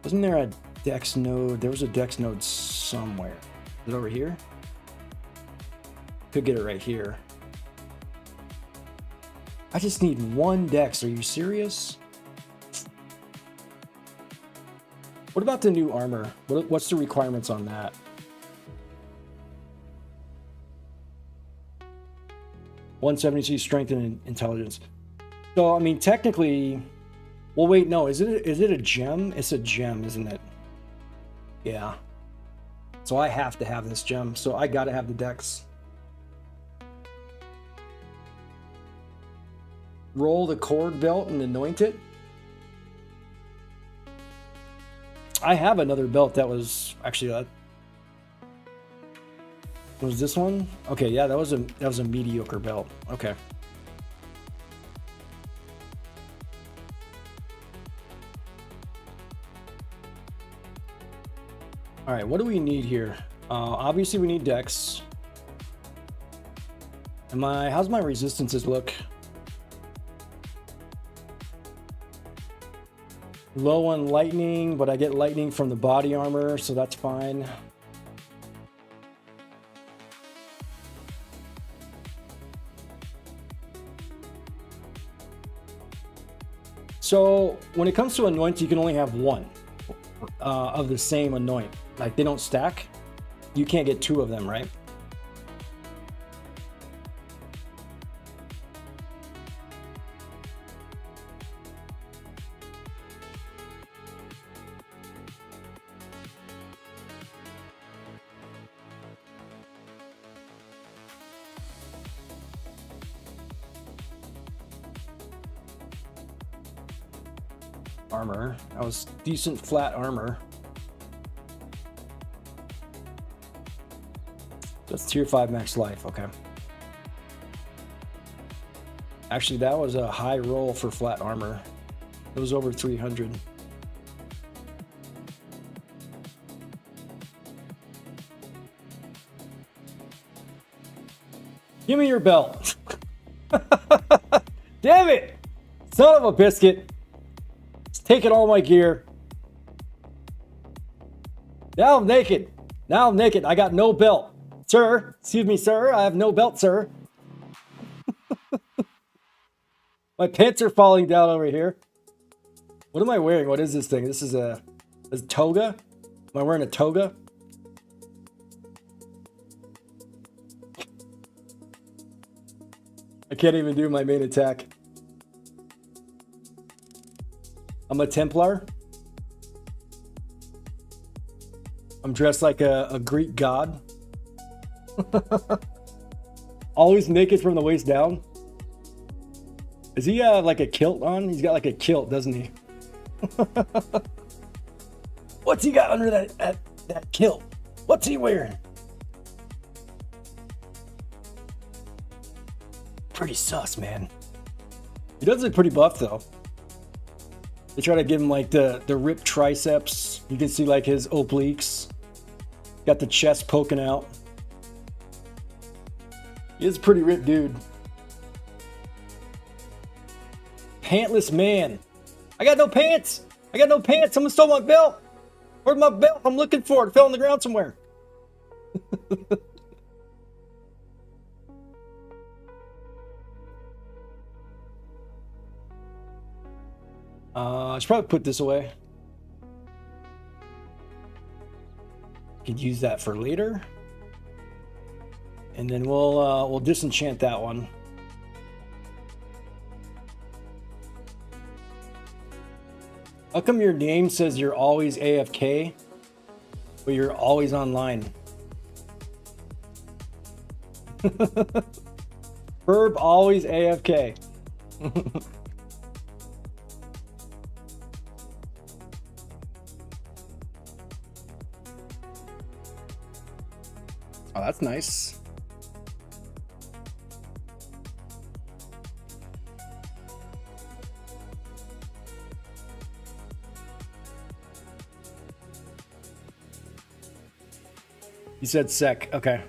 Wasn't there a dex node? There was a dex node somewhere. Is it over here? Could get it right here. I just need one dex. Are you serious? What about the new armor? What's the requirements on that? (170) strength and intelligence. So I mean, technically, well, wait, no. Is it a gem? It's a gem, isn't it? Yeah. So I have to have this gem. So I gotta have the dex. Roll the cord belt and anoint it. I have another belt that was actually was this one? Okay, yeah, that was a mediocre belt. Okay. All right, what do we need here? Obviously we need dex. And how's my resistances look? Low on lightning, but I get lightning from the body armor, so that's fine. So when it comes to anoint, you can only have one of the same anoint. Like, they don't stack. You can't get two of them, right? Armor. That was decent flat armor. That's tier 5 max life. Okay. Actually, that was a high roll for flat armor. It was over 300. Give me your belt. Damn it! Son of a biscuit. It's taking all my gear. Now I'm naked. Now I'm naked. I got no belt. Sir, excuse me, sir. I have no belt, sir. My pants are falling down over here. What am I wearing? What is this thing? This is a toga? Am I wearing a toga? I can't even do my main attack. I'm a Templar. I'm dressed like a Greek god. Always naked from the waist down. Is he like a kilt on? He's got like a kilt, doesn't he? What's he got under that kilt? What's he wearing? Pretty sus, man. He does look pretty buff though. They try to give him like the ripped triceps. You can see like his obliques. Got the chest poking out. He is a pretty ripped dude. Pantless man. I got no pants. I got no pants. Someone stole my belt. Where's my belt? I'm looking for it. It fell on the ground somewhere. I should probably put this away. Could use that for later. And then we'll disenchant that one. How come your name says you're always AFK, but you're always online? Verb always AFK. Oh, that's nice. You said sec. Okay.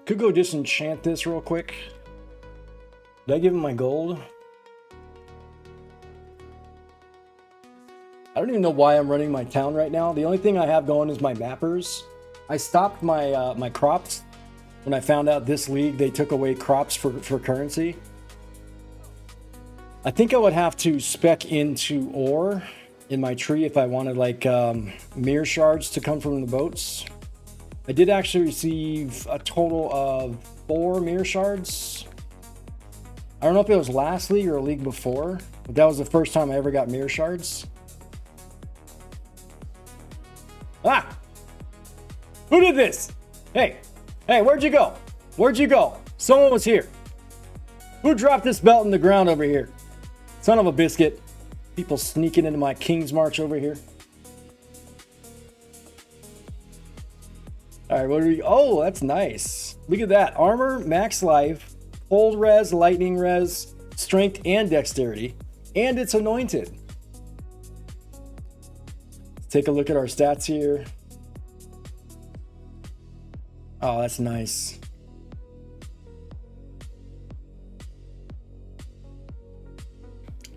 Could go disenchant this real quick. Did I give him my gold? I don't even know why I'm running my town right now. The only thing I have going is my mappers. I stopped my my crops when I found out this league they took away crops for currency. I think I would have to spec into ore in my tree if I wanted like mirror shards to come from the boats. I did actually receive a total of 4 mirror shards. I don't know if it was last league or a league before, but that was the first time I ever got mirror shards. Ah! Who did this? Hey, where'd you go? Where'd you go? Someone was here. Who dropped this belt in the ground over here? Son of a biscuit. People sneaking into my King's March over here. All right, what are we? Oh, that's nice. Look at that. Armor, max life, cold res, lightning res, strength, and dexterity. And it's anointed. Let's take a look at our stats here. Oh, that's nice.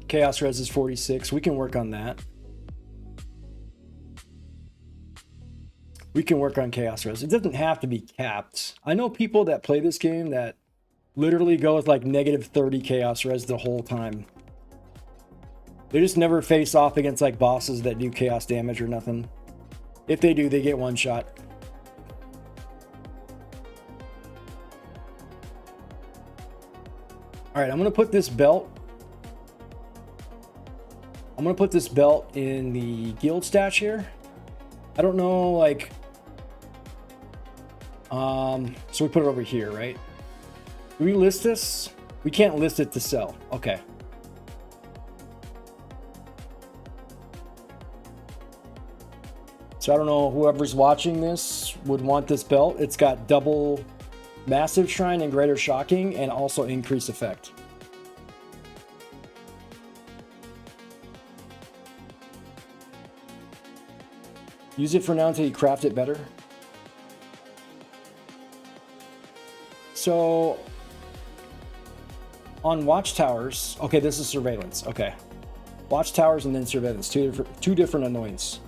Chaos res is 46. We can work on that. We can work on chaos res. It doesn't have to be capped. I know people that play this game that literally go with like negative 30 chaos res the whole time. They just never face off against like bosses that do chaos damage or nothing. If they do, they get one shot. All right, I'm gonna put this belt. I'm gonna put this belt in the guild stash here. I don't know, like, so we put it over here, right? Do we list this? We can't list it to sell. Okay. So I don't know, whoever's watching this would want this belt. It's got double massive shrine and greater shocking and also increased effect. Use it for now until you craft it better. So on watchtowers, okay, this is surveillance. Okay, watchtowers and then surveillance, two different annoyance.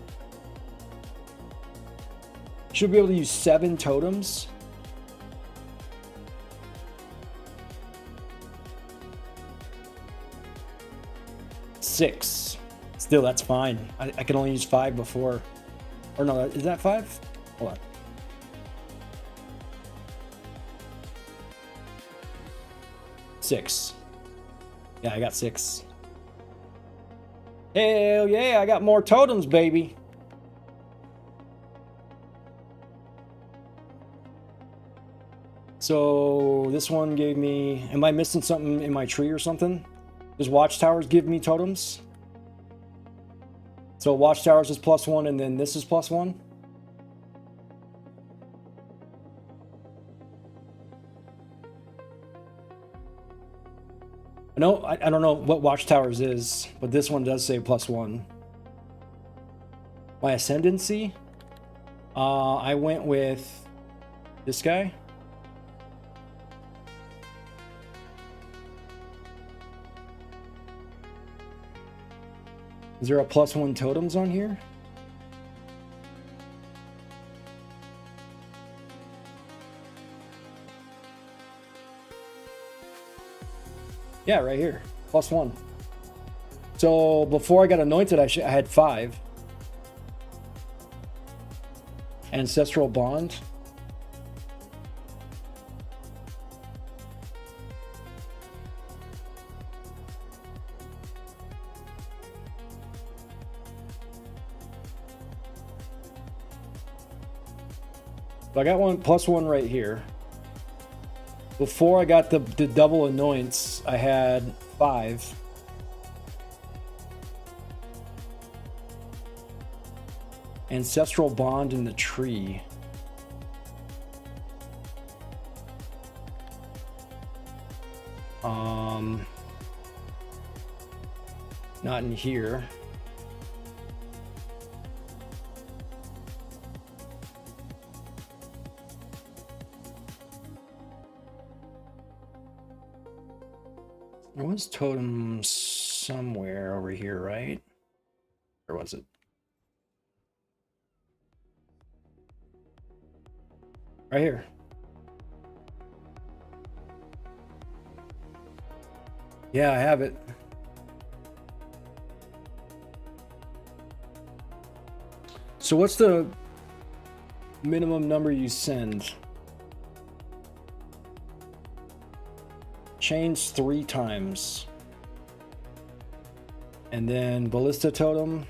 Should be able to use 7 totems. Six. Still, that's fine. I can only use 5 before. Or no, is that 5? Hold on. Six. Yeah, I got 6. Hell yeah, I got more totems, baby. So this one gave me, am I missing something in my tree or something? Does watchtowers give me totems? So watchtowers is +1 and then this is +1? No, I don't know what watchtowers is, but this one does say +1. My ascendancy? I went with this guy. Is there a +1 totems on here? Yeah, right here, +1. So before I got anointed, I had 5. Ancestral bond. So I got one +1 right here. Before I got the double annoyance, I had 5. Ancestral bond in the tree. Not in here. There was totem somewhere over here, right? Where was it? Right here. Yeah, I have it. So what's the minimum number you send? Change 3 times. And then ballista totem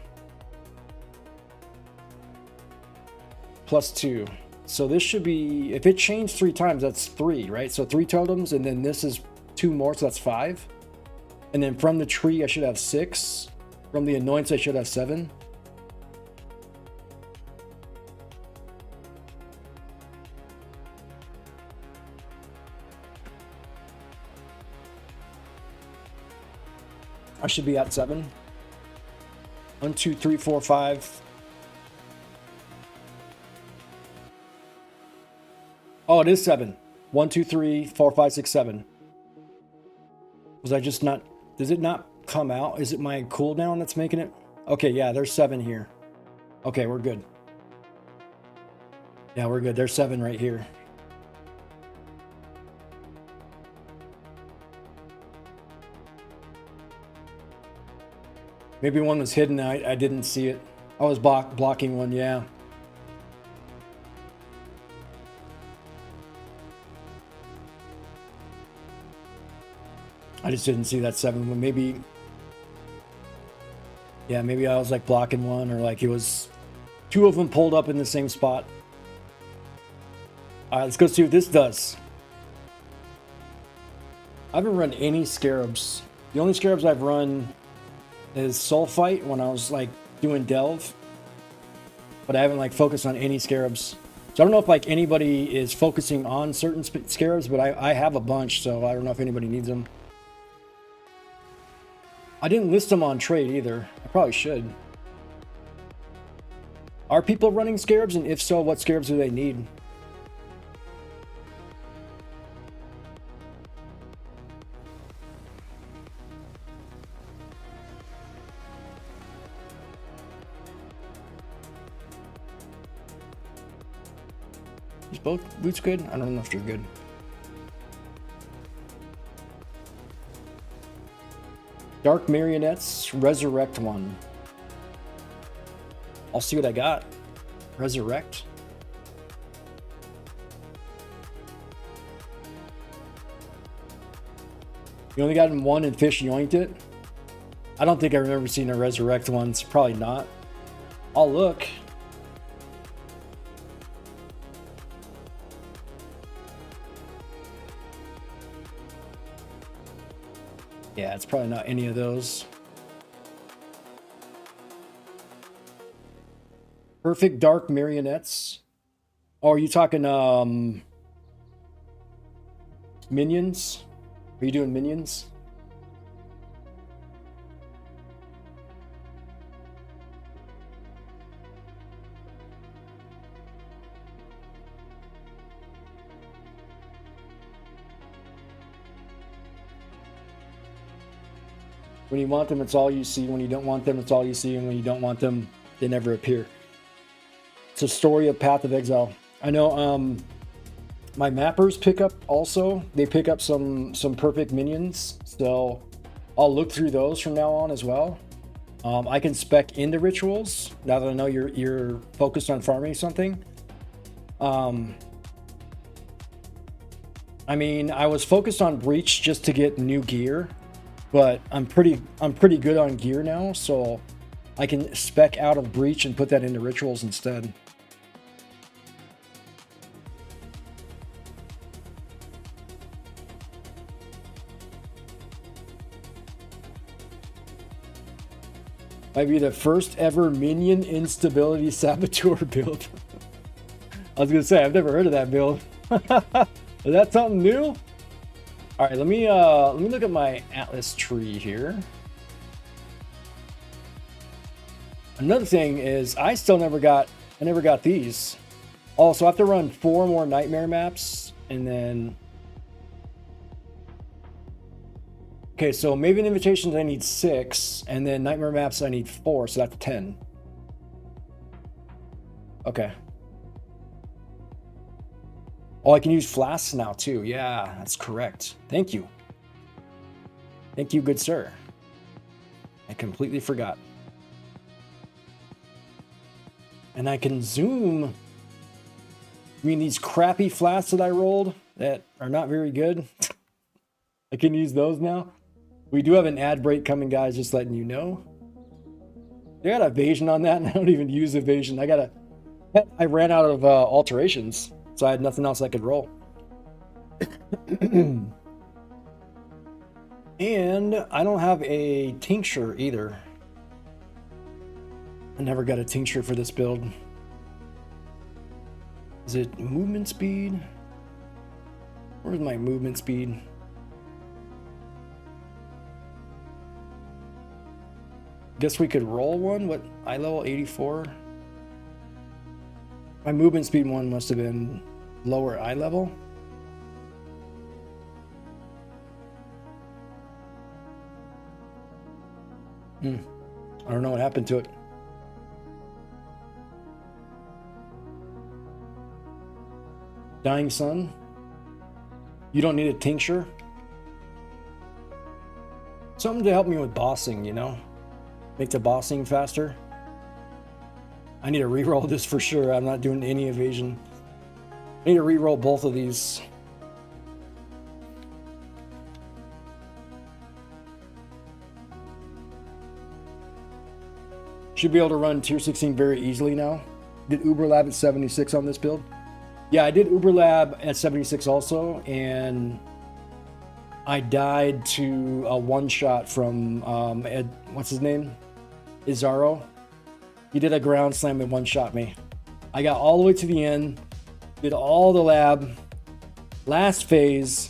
+2. So this should be, if it changed 3 times, that's 3, right? So 3 totems, and then this is 2 more, so that's 5. And then from the tree, I should have 6. From the annoyance, I should have 7. I should be at 7. 1, 2, 3, 4, 5. Oh, it is 7. 1, 2, 3, 4, 5, 6, 7. Was I just not? Does it not come out? Is it my cooldown that's making it? Okay, yeah, there's 7 here. Okay, we're good. Yeah, we're good. There's 7 right here. Maybe one was hidden. I didn't see it. I was blocking one, yeah. I just didn't see that 7 one. Maybe, yeah, maybe I was like blocking one, or like it was 2 of them pulled up in the same spot. All right, let's go see what this does. I haven't run any scarabs. The only scarabs I've run is Sulfite when I was like doing Delve, but I haven't like focused on any scarabs. So I don't know if like anybody is focusing on certain scarabs, but I have a bunch, so I don't know if anybody needs them. I didn't list them on trade either. I probably should. Are people running scarabs, and if so, what scarabs do they need? Is both boots good? I don't know if they're good. Dark Marionettes, resurrect one. I'll see what I got. Resurrect. You only got one and fish yoinked it? I don't think I remember seeing a resurrect one. It's probably not. I'll look. Yeah, it's probably not any of those. Perfect Dark Marionettes. Oh, are you talking minions? Are you doing minions? When you want them, it's all you see. When you don't want them, it's all you see. And when you don't want them, they never appear. It's a story of Path of Exile. I know my mappers pick up also. They pick up some perfect minions. So I'll look through those from now on as well. I can spec into rituals now that I know you're focused on farming something. I mean, I was focused on breach just to get new gear. But I'm pretty good on gear now, so I can spec out of breach and put that into rituals instead. Might be the first ever minion instability saboteur build. I was gonna say I've never heard of that build. Is that something new? All right, let me look at my Atlas tree here. Another thing is I never got these. Also, I have to run 4 more nightmare maps and then. Okay, so Maven Invitations I need 6, and then nightmare maps I need 4, so that's 10. Okay. Oh, I can use flasks now too. Yeah, that's correct. Thank you. Thank you, good sir. I completely forgot. And I can zoom. I mean, these crappy flasks that I rolled that are not very good. I can use those now. We do have an ad break coming, guys, just letting you know. I got evasion on that, and I don't even use evasion. I ran out of alterations. So I had nothing else I could roll. And I don't have a tincture either. I never got a tincture for this build. Is it movement speed? Where's my movement speed? Guess we could roll one. What? Eye level 84? My movement speed one must have been lower eye level. I don't know what happened to it. Dying Sun. You don't need a tincture? Something to help me with bossing, you know? Make the bossing faster. I need to reroll this for sure. I'm not doing any evasion. I need to reroll both of these. Should be able to run tier 16 very easily now. Did Uber Lab at 76 on this build? Yeah, I did Uber Lab at 76 also, and I died to a one-shot from what's his name? Izaro. He did a ground slam and one-shot me. I got all the way to the end, did all the lab. Last phase,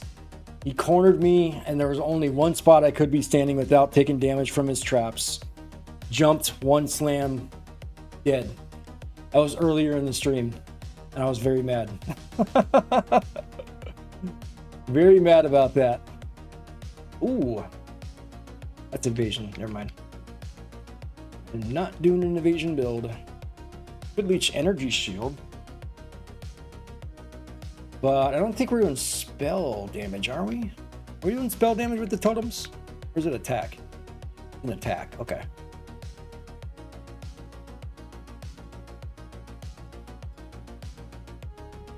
he cornered me, and there was only one spot I could be standing without taking damage from his traps. Jumped, one slam, dead. That was earlier in the stream, and I was very mad. Very mad about that. Ooh. That's evasion. Never mind. I'm not doing an evasion build. Could leech energy shield. But I don't think we're doing spell damage, are we? Are we doing spell damage with the totems? Or is it attack? An attack, okay.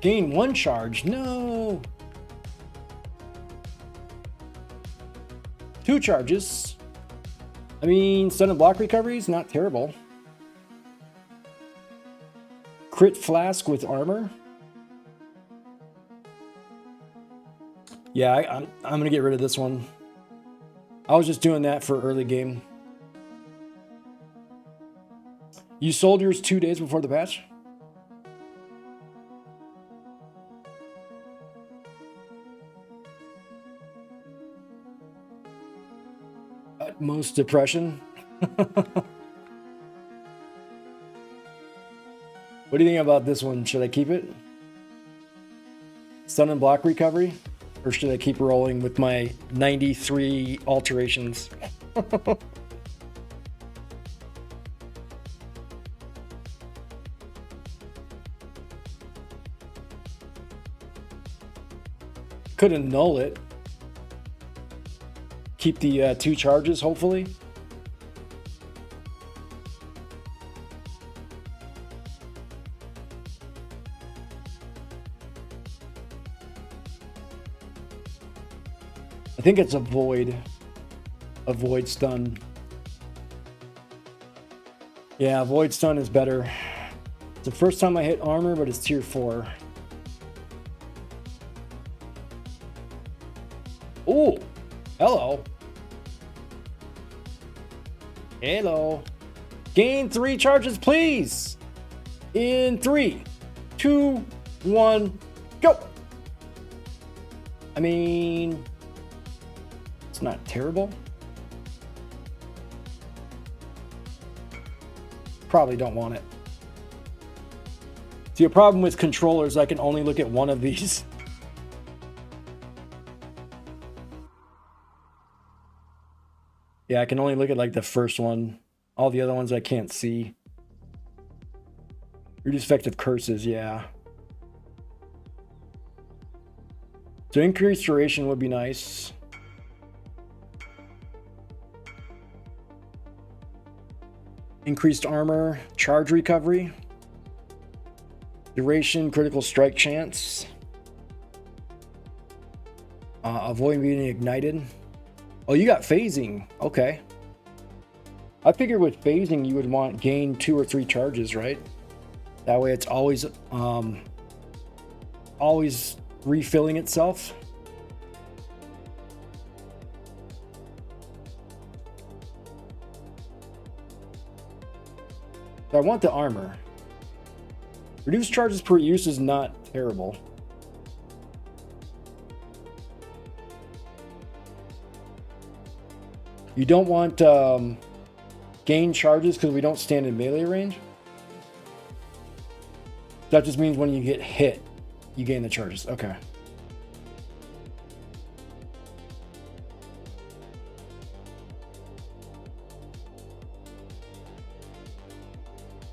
Gain 1 charge, no! 2 charges. I mean, stun and block recovery is not terrible. Crit flask with armor. Yeah, I'm gonna get rid of this one. I was just doing that for early game. You sold yours 2 days before the patch? Utmost depression. What do you think about this one? Should I keep it? Stun and block recovery? Or should I keep rolling with my 93 alterations? Could annul it. Keep the 2 charges, hopefully. I think it's a void stun. Yeah, void stun is better. It's the first time I hit armor, but it's tier 4. Ooh, hello. Hello. Gain 3 charges, please. In 3, 2, 1, go. I mean, it's not terrible. Probably don't want it. See, a problem with controllers, I can only look at one of these. Yeah, I can only look at like the first one. All the other ones I can't see. Reduce effective curses, yeah. So increased duration would be nice. Increased armor, charge recovery, duration, critical strike chance, avoid being ignited. Oh, you got phasing. Okay. I figured with phasing you would want gain 2 or 3 charges, right? That way it's always refilling itself. I want the armor. Reduced charges per use is not terrible. You don't want gain charges because we don't stand in melee range. That just means when you get hit, you gain the charges. Okay.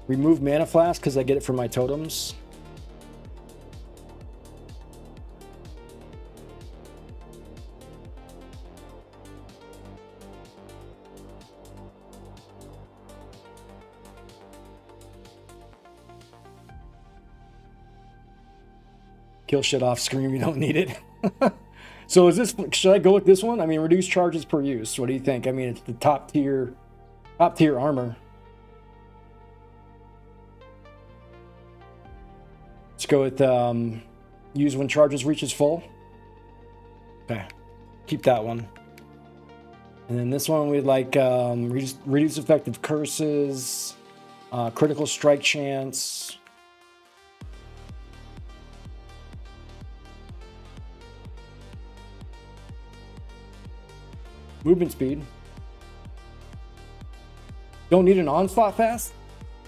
Remove mana flask because I get it from my totems. Kill shit off screen, you don't need it. So is this, should I go with this one? I mean, reduce charges per use. What do you think? I mean, it's the top tier armor. Let's go with use when charges reaches full. Okay, keep that one. And then this one we'd like reduce effective curses, critical strike chance. Movement speed. Don't need an onslaught fast?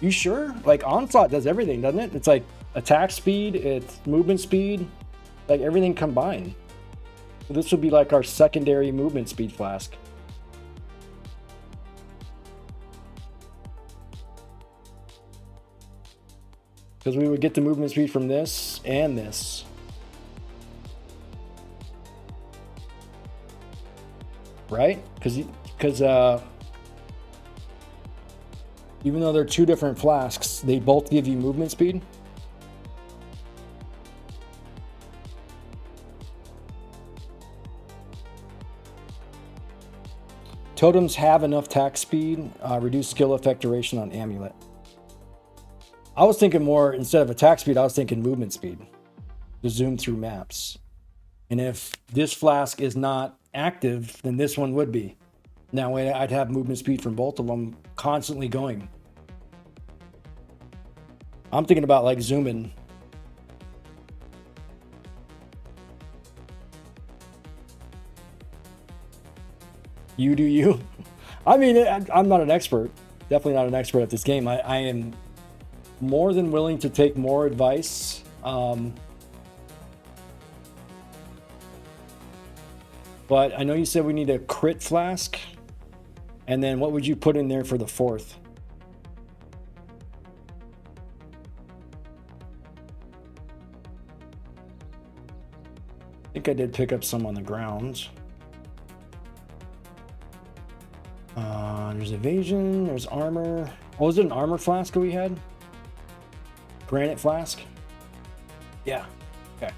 You sure? Like Onslaught does everything, doesn't it? It's like attack speed, it's movement speed, like everything combined. So this would be like our secondary movement speed flask. Because we would get the movement speed from this and this. Right? Because even though they're two different flasks, they both give you movement speed. Totems have enough attack speed, reduce skill effect duration on amulet. I was thinking more, instead of attack speed, I was thinking movement speed to zoom through maps. And if this flask is not active, then this one would be. Now I'd have movement speed from both of them constantly going. I'm thinking about like zooming. You do you. I mean, I'm not an expert. Definitely not an expert at this game. I am more than willing to take more advice. But I know you said we need a crit flask. And then what would you put in there for the fourth? I think I did pick up some on the ground. There's evasion, there's armor. Oh, was it an armor flask that we had? Granite flask? Yeah, okay.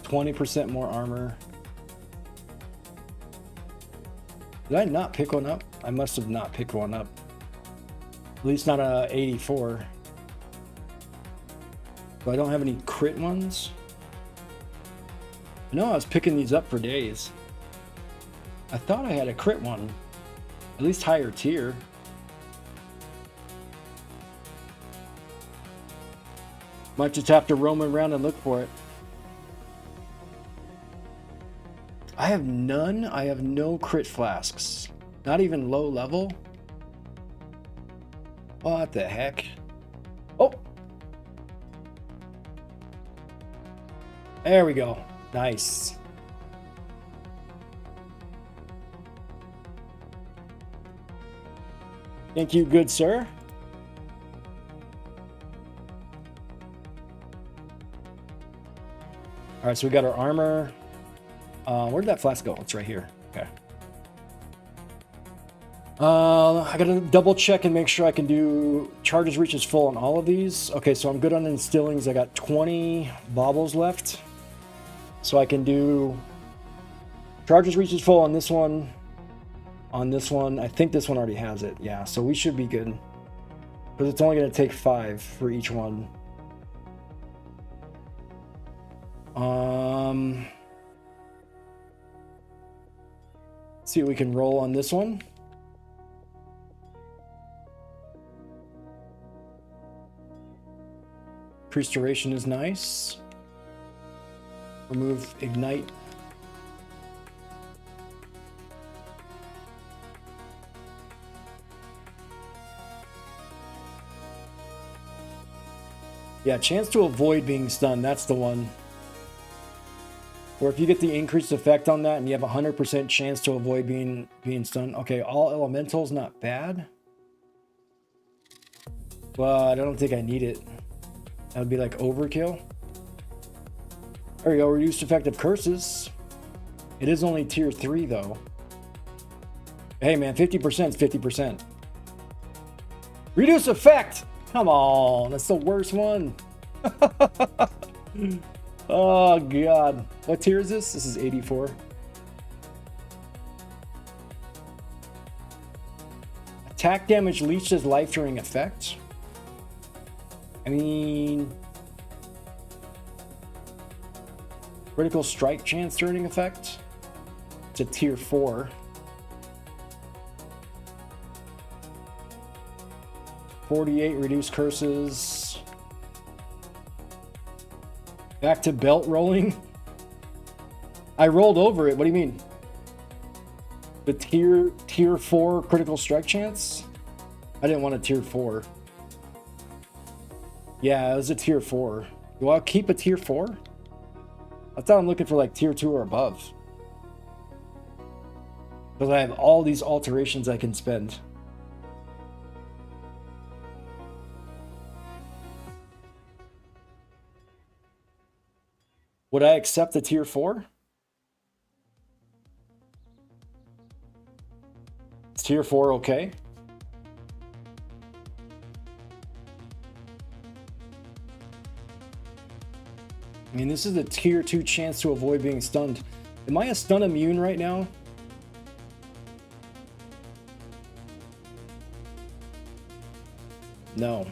%20 more armor. Did I not pick one up? I must have not picked one up. At least not a 84. But I don't have any crit ones. No, I was picking these up for days. I thought I had a crit one. At least higher tier. Might just have to roam around and look for it. I have none. I have no crit flasks. Not even low level. What the heck? Oh! There we go. Nice. Thank you, good sir. All right, so we got our armor. Where did that flask go? It's right here. Okay. I gotta double check and make sure I can do charges reaches full on all of these. Okay, so I'm good on instillings. I got 20 baubles left. So I can do charges reaches full on this one. On this one, I think this one already has it. Yeah, so we should be good. Because it's only going to take 5 for each one. See what we can roll on this one. Increased duration is nice. Remove ignite. Yeah, chance to avoid being stunned. That's the one. Or if you get the increased effect on that and you have 100% chance to avoid being stunned. Okay, all elementals, not bad. But I don't think I need it. That would be like overkill. There we go, reduced effective curses. It is only tier 3 though. Hey man, 50% is 50%. Reduce effect! Come on, that's the worst one. Oh god. What tier is this? This is 84. Attack damage leeches life during effect. I mean, critical strike chance during effect. It's a tier 4. 48 reduced curses. Back to belt rolling. I rolled over it. What do you mean? The tier 4 critical strike chance? I didn't want a tier 4. Yeah, it was a tier 4. Do I keep a tier 4? I thought I'm looking for like tier 2 or above. Because I have all these alterations I can spend. Would I accept the tier 4? Is tier 4 okay? I mean, this is a tier 2 chance to avoid being stunned. Am I a stun immune right now? No.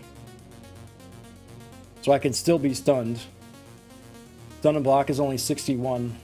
So I can still be stunned. Stun and block is only 61.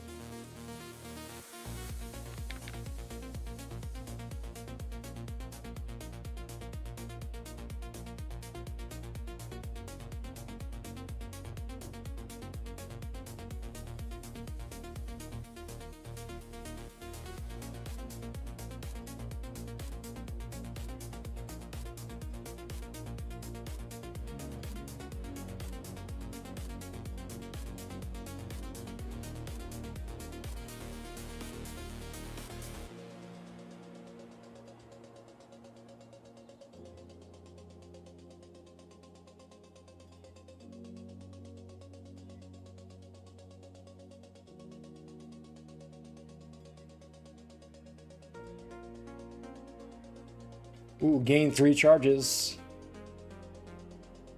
Ooh, gain 3 charges.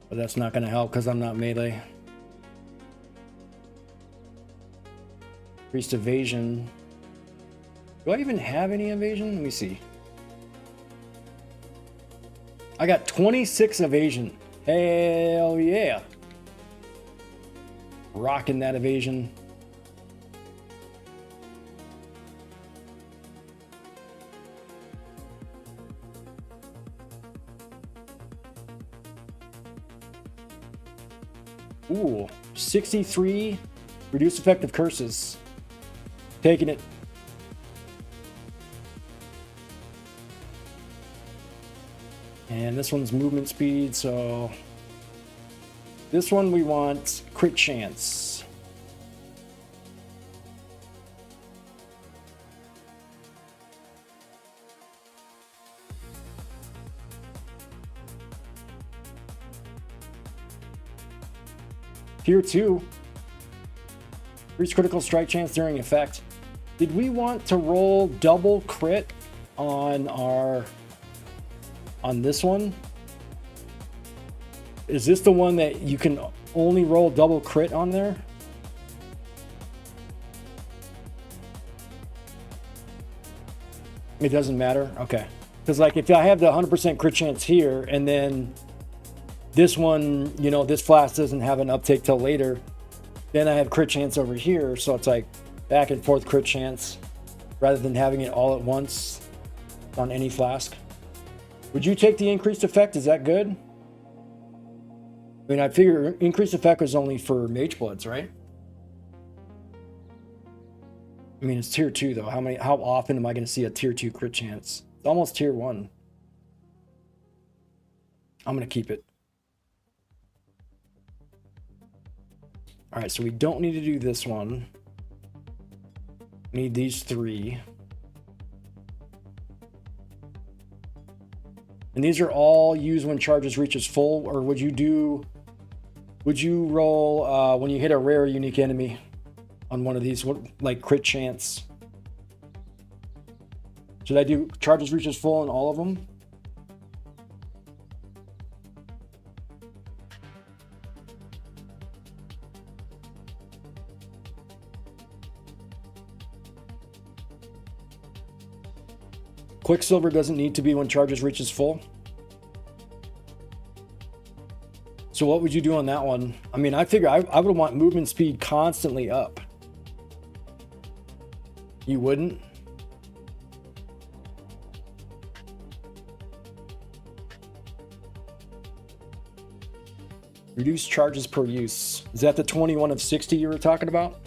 But that's not going to help because I'm not melee. Increased evasion. Do I even have any evasion? Let me see. I got 26 evasion. Hell yeah. Rocking that evasion. Ooh, 63 reduced effective curses. Taking it. And this one's movement speed, so this one we want crit chance. Tier 2. Increased critical strike chance during effect. Did we want to roll double crit on this one? Is this the one that you can only roll double crit on there? It doesn't matter? Okay. Because like if I have the 100% crit chance here and then this one, you know, this flask doesn't have an uptake till later, then I have crit chance over here, so it's like back and forth crit chance rather than having it all at once on any flask. Would you take the increased effect? Is that good? I mean, I figure increased effect was only for Mage Bloods, right? I mean, it's tier 2 though. How often am I going to see a tier 2 crit chance? It's almost tier 1. I'm going to keep it. All right, so we don't need to do this one. We need these 3. And these are all used when charges reaches full, or would you roll when you hit a rare unique enemy on one of these, like crit chance? Should I do charges reaches full on all of them? Quicksilver doesn't need to be when charges reaches full. So what would you do on that one? I mean, I figure I would want movement speed constantly up. You wouldn't? Reduce charges per use. Is that the 21 of 60 you were talking about?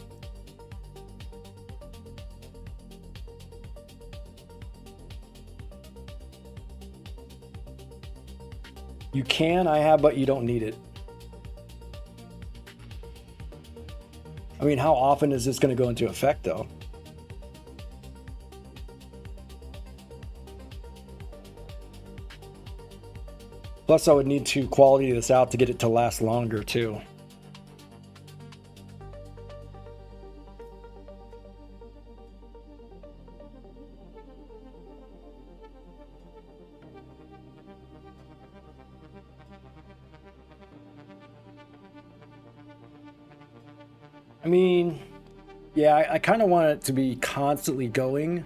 You can, I have, but you don't need it. I mean, how often is this going to go into effect, though? Plus, I would need to quality this out to get it to last longer, too. I mean, yeah, I kind of want it to be constantly going.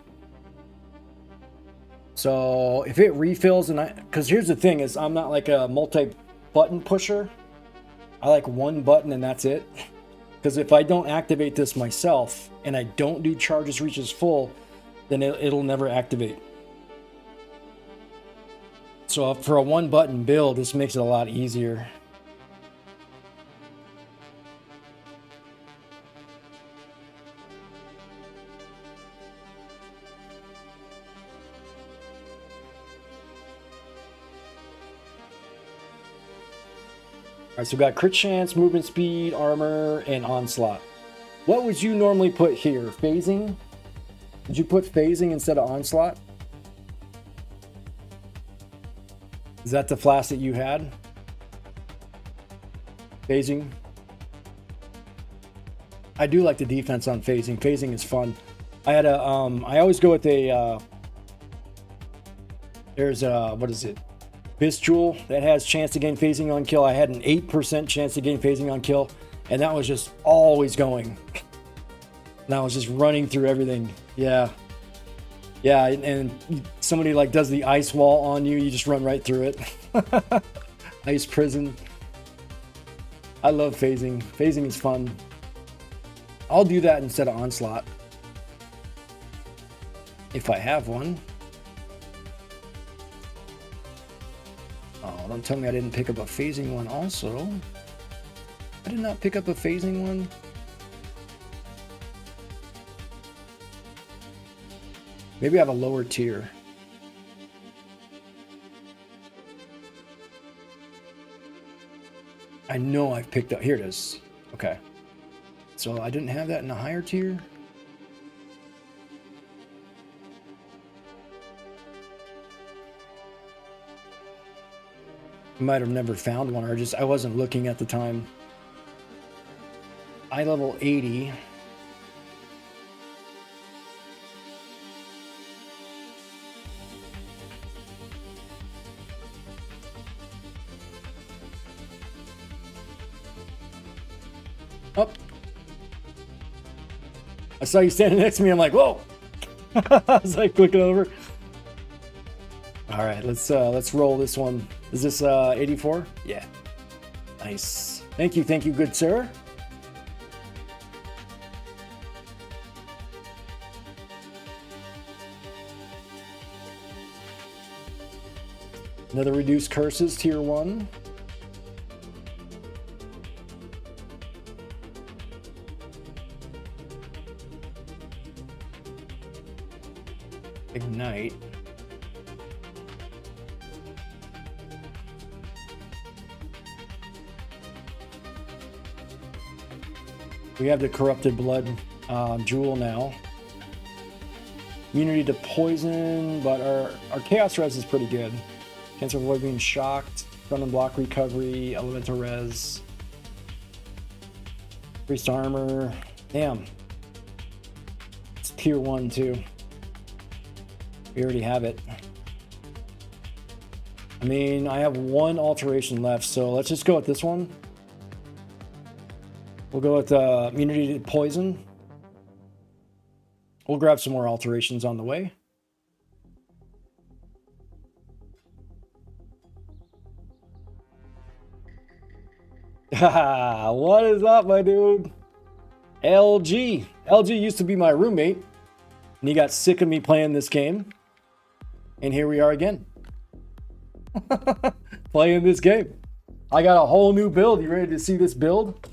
So if it refills, and because here's the thing is I'm not like a multi-button pusher. I like one button and that's it. Because if I don't activate this myself and I don't do charges reaches full, then it'll never activate. So for a one button build, this makes it a lot easier. All right, so we got crit chance, movement speed, armor, and onslaught. What would you normally put here? Phasing? Did you put phasing instead of onslaught? Is that the flask that you had? Phasing? I do like the defense on phasing. Phasing is fun. I had a, I always go with a, there's a, what is it? Jewel that has chance to gain phasing on kill. I had an 8% chance to gain phasing on kill, and that was just always going. And I was just running through everything. Yeah. Yeah, and somebody like does the ice wall on you, you just run right through it. Ice prison. I love phasing. Phasing is fun. I'll do that instead of onslaught. If I have one. Oh, don't tell me I didn't pick up a phasing one also. I did not pick up a phasing one. Maybe I have a lower tier. I know I've picked up. Here it is. Okay. So I didn't have that in a higher tier. I might have never found one, or I wasn't looking at the time. Eye level 80. Oh. I saw you standing next to me. I'm like, whoa. I was like looking over. All right, let's roll this one. Is this 84? Yeah. Nice. Thank you, good sir. Another reduced curses, tier 1. Ignite. We have the corrupted blood jewel now. Immunity to poison, but our chaos res is pretty good. Chance of avoid being shocked, stun and block recovery, elemental res, increased armor. Damn. It's tier 1 too. We already have it. I mean, I have one alteration left, so let's just go with this one. We'll go with immunity to poison. We'll grab some more alterations on the way. What is up, my dude? LG. LG used to be my roommate, and he got sick of me playing this game. And here we are again. Playing this game. I got a whole new build. You ready to see this build?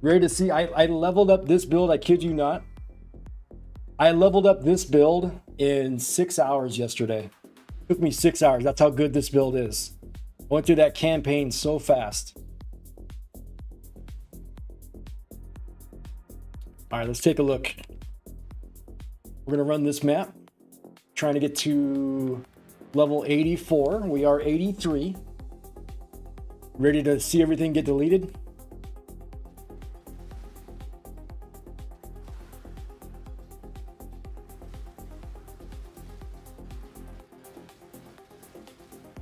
Ready to see? I leveled up this build. I kid you not. I leveled up this build in 6 hours yesterday. It took me 6 hours. That's how good this build is. Went through that campaign so fast. All right, let's take a look. We're gonna run this map. Trying to get to level 84. We are 83. Ready to see everything get deleted?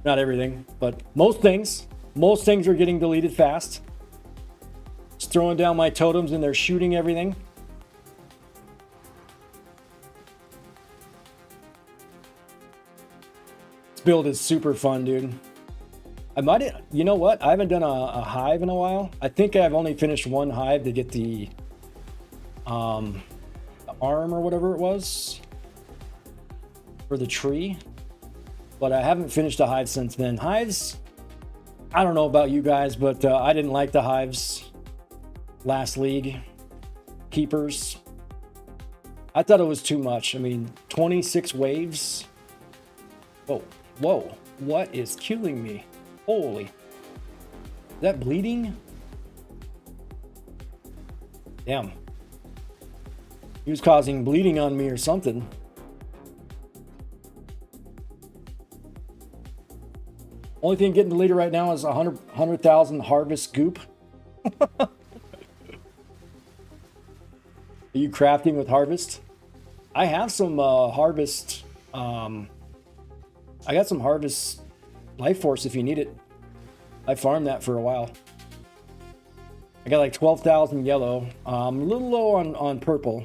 Not everything, but most things. Most things are getting deleted fast. Just throwing down my totems and they're shooting everything. This build is super fun, dude. I might, you know what? I haven't done a hive in a while. I think I've only finished one hive to get the arm or whatever it was for the tree. But I haven't finished a hive since then. Hives, I don't know about you guys, but I didn't like the hives last league. Keepers, I thought it was too much. I mean, 26 waves. Whoa, whoa, what is killing me? Holy, is that bleeding? Damn. He was causing bleeding on me or something. Only thing getting deleted right now is 100,000 harvest goop. Are you crafting with harvest? I have some harvest. I got some harvest life force if you need it. I farmed that for a while. I got like 12,000 yellow. I'm a little low on purple.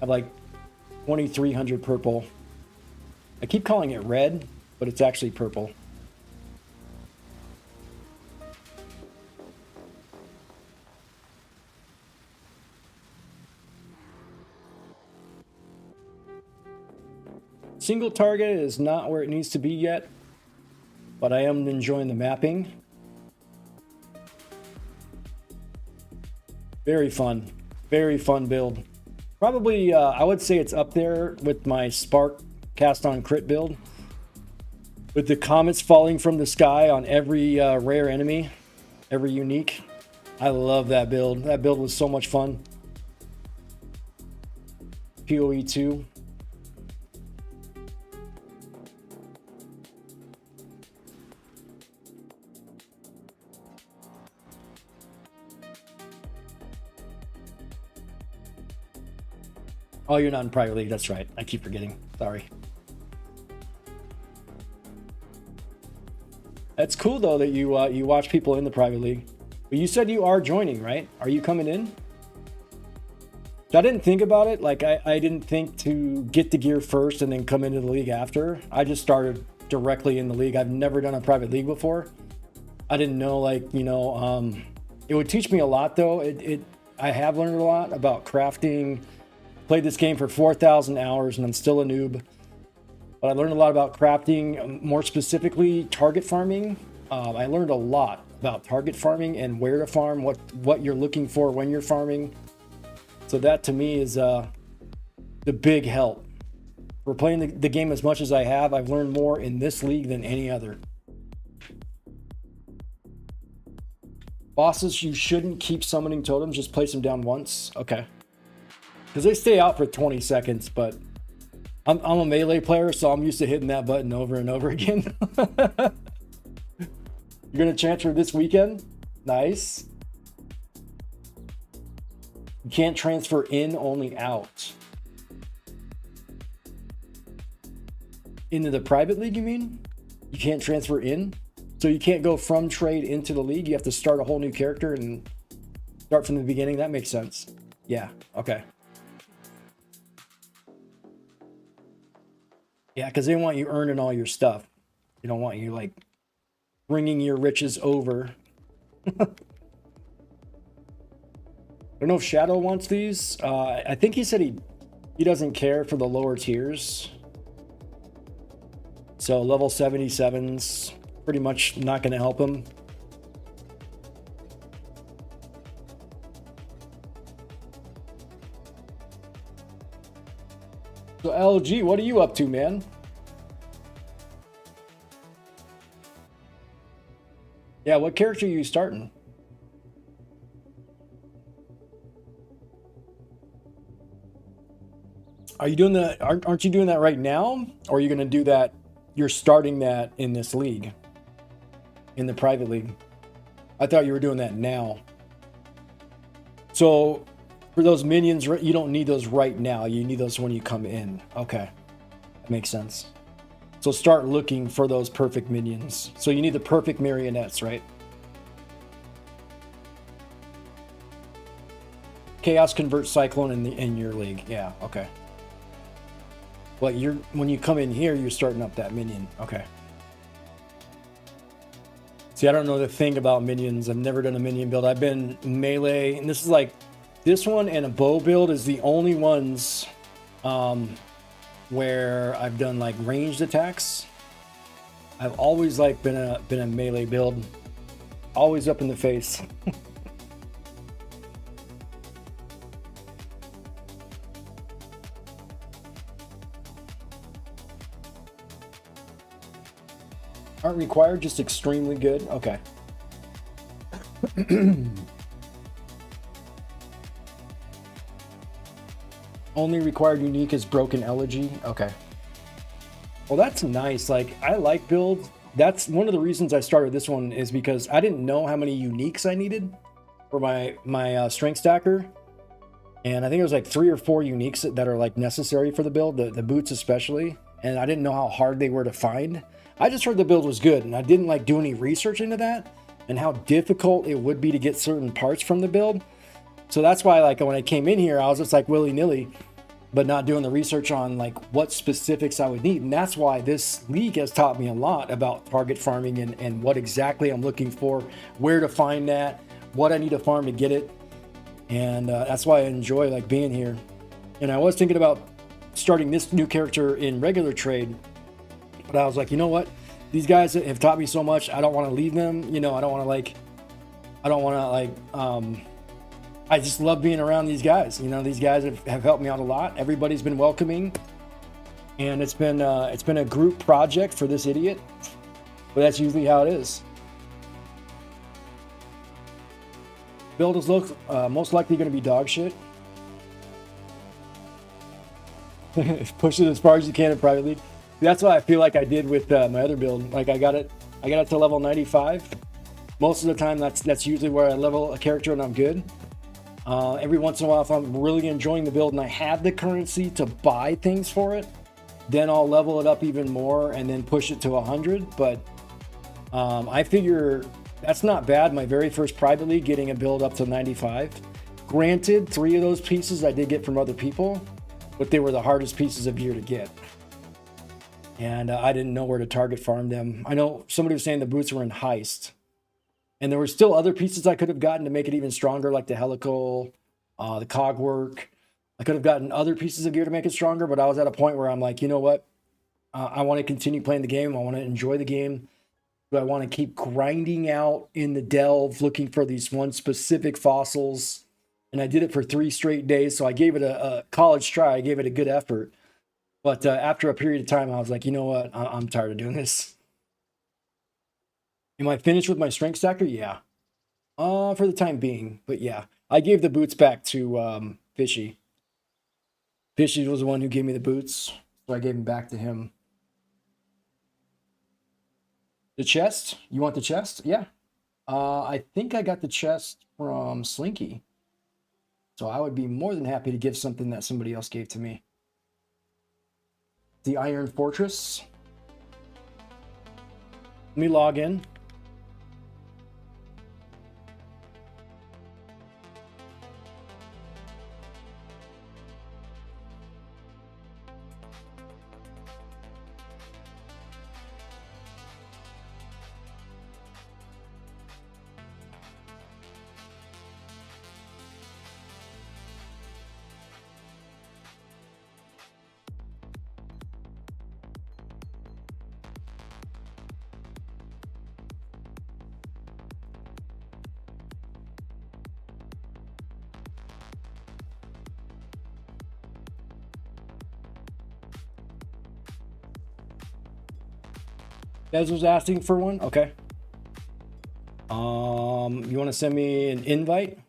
I have like 2,300 purple. I keep calling it red, but it's actually purple. Single target is not where it needs to be yet, but I am enjoying the mapping. Very fun build. Probably, I would say it's up there with my Spark cast on crit build. With the comets falling from the sky on every rare enemy, every unique. I love that build. That build was so much fun. PoE 2. Oh, you're not in private league. That's right. I keep forgetting. Sorry. That's cool though that you you watch people in the private league. But you said you are joining, right? Are you coming in? I didn't think about it. Like I didn't think to get the gear first and then come into the league after. I just started directly in the league. I've never done a private league before. I didn't know, like, you know, it would teach me a lot though. I have learned a lot about crafting. Played this game for 4,000 hours and I'm still a noob. But I learned a lot about crafting, more specifically target farming. I learned a lot about target farming and where to farm, what you're looking for when you're farming. So that to me is the big help. For playing the game as much as I have, I've learned more in this league than any other. Bosses, you shouldn't keep summoning totems, just place them down once. Okay. Because they stay out for 20 seconds, but I'm a melee player, so I'm used to hitting that button over and over again. You're going to transfer this weekend? Nice. You can't transfer in, only out. Into the private league, you mean? You can't transfer in? So you can't go from trade into the league? You have to start a whole new character and start from the beginning? That makes sense. Yeah, okay. Yeah, because they want you earning all your stuff. They don't want you, like, bringing your riches over. I don't know if Shadow wants these. I think he said he doesn't care for the lower tiers. So level 77's pretty much not going to help him. So LG, what are you up to, man? Yeah, what character are you starting? Are you doing that? Aren't you doing that right now? Or are you going to do that? You're starting that in this league, in the private league. I thought you were doing that now. So for those minions, you don't need those right now. You need those when you come in. Okay, that makes sense. So start looking for those perfect minions. So you need the perfect marionettes, right? Chaos convert Cyclone in your league. Yeah, okay. But when you come in here, you're starting up that minion. Okay. See, I don't know the thing about minions. I've never done a minion build. I've been melee, and this is like this one and a bow build is the only ones where I've done like ranged attacks. I've always like been a melee build, always up in the face. Aren't required, just extremely good. Okay. Only required unique is broken elegy. Okay. Well, that's nice. Like, I like builds. That's one of the reasons I started this one is because I didn't know how many uniques I needed for my strength stacker. And I think it was like 3 or 4 uniques that are like necessary for the build, the boots especially. And I didn't know how hard they were to find. I just heard the build was good, and I didn't like do any research into that and how difficult it would be to get certain parts from the build. So that's why, like, when I came in here, I was just like willy-nilly, but not doing the research on like what specifics I would need. And that's why this league has taught me a lot about target farming and what exactly I'm looking for, where to find that, what I need to farm to get it. And that's why I enjoy like being here. And I was thinking about starting this new character in regular trade, but I was like, you know what? These guys have taught me so much. I don't want to leave them. You know, I don't want to I just love being around these guys. You know, these guys have helped me out a lot. Everybody's been welcoming, and it's been a group project for this idiot. But that's usually how it is. Build is most likely going to be dog shit. Push it as far as you can in private league. That's what I feel like I did with my other build. Like I got it to level 95. Most of the time, that's usually where I level a character and I'm good. Every once in a while, if I'm really enjoying the build and I have the currency to buy things for it, then I'll level it up even more and then push it to 100. But I figure that's not bad. My very first private league, getting a build up to 95. Granted, 3 of those pieces I did get from other people, but they were the hardest pieces of gear to get. And I didn't know where to target farm them. I know somebody was saying the boots were in Heist. And there were still other pieces I could have gotten to make it even stronger, like the helical, the cogwork. I could have gotten other pieces of gear to make it stronger, but I was at a point where I'm like, you know what? I want to continue playing the game. I want to enjoy the game. But I want to keep grinding out in the delve, looking for these one specific fossils. And I did it for 3 straight days, so I gave it a college try. I gave it a good effort. But after a period of time, I was like, you know what? I'm tired of doing this. Am I finished with my strength stacker? Yeah. For the time being. But yeah, I gave the boots back to Fishy. Fishy was the one who gave me the boots, so I gave them back to him. The chest? You want the chest? Yeah. I think I got the chest from Slinky. So I would be more than happy to give something that somebody else gave to me. The Iron Fortress. Let me log in. Des was asking for one? Okay. You want to send me an invite?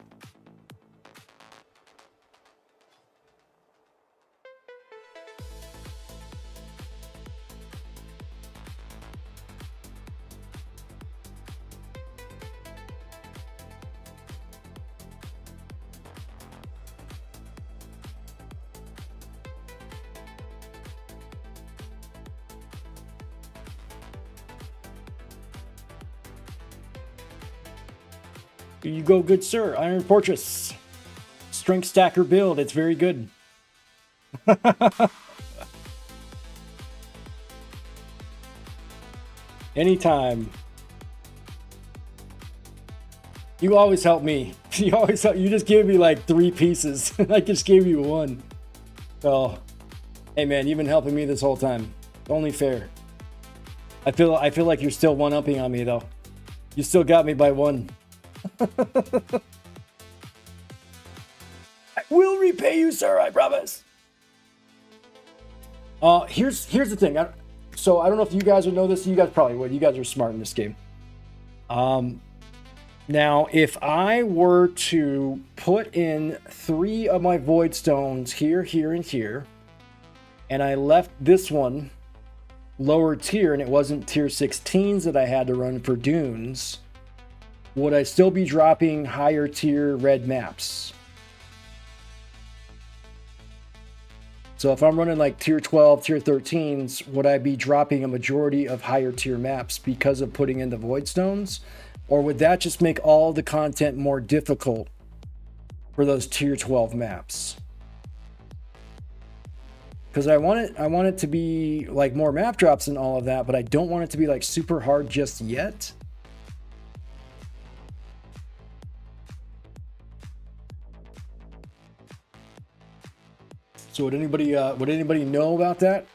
You go, good sir. Iron Fortress. Strength stacker build. It's very good. Anytime. You always help me. You always help. You just gave me like 3 pieces. I just gave you 1. So, hey man, you've been helping me this whole time. Only fair. I feel like you're still one-upping on me though. You still got me by 1. I will repay you, sir. I promise. Here's the thing. So I don't know if you guys would know this. You guys probably would. You guys are smart in this game. Now, if I were to put in 3 of my void stones here, here, and here, and I left this one lower tier, and it wasn't tier 16s that I had to run for dunes, would I still be dropping higher tier red maps? So if I'm running like tier 12, tier 13s, would I be dropping a majority of higher tier maps because of putting in the void stones? Or would that just make all the content more difficult for those tier 12 maps? Because I want it to be like more map drops and all of that, but I don't want it to be like super hard just yet. So would anybody know about that?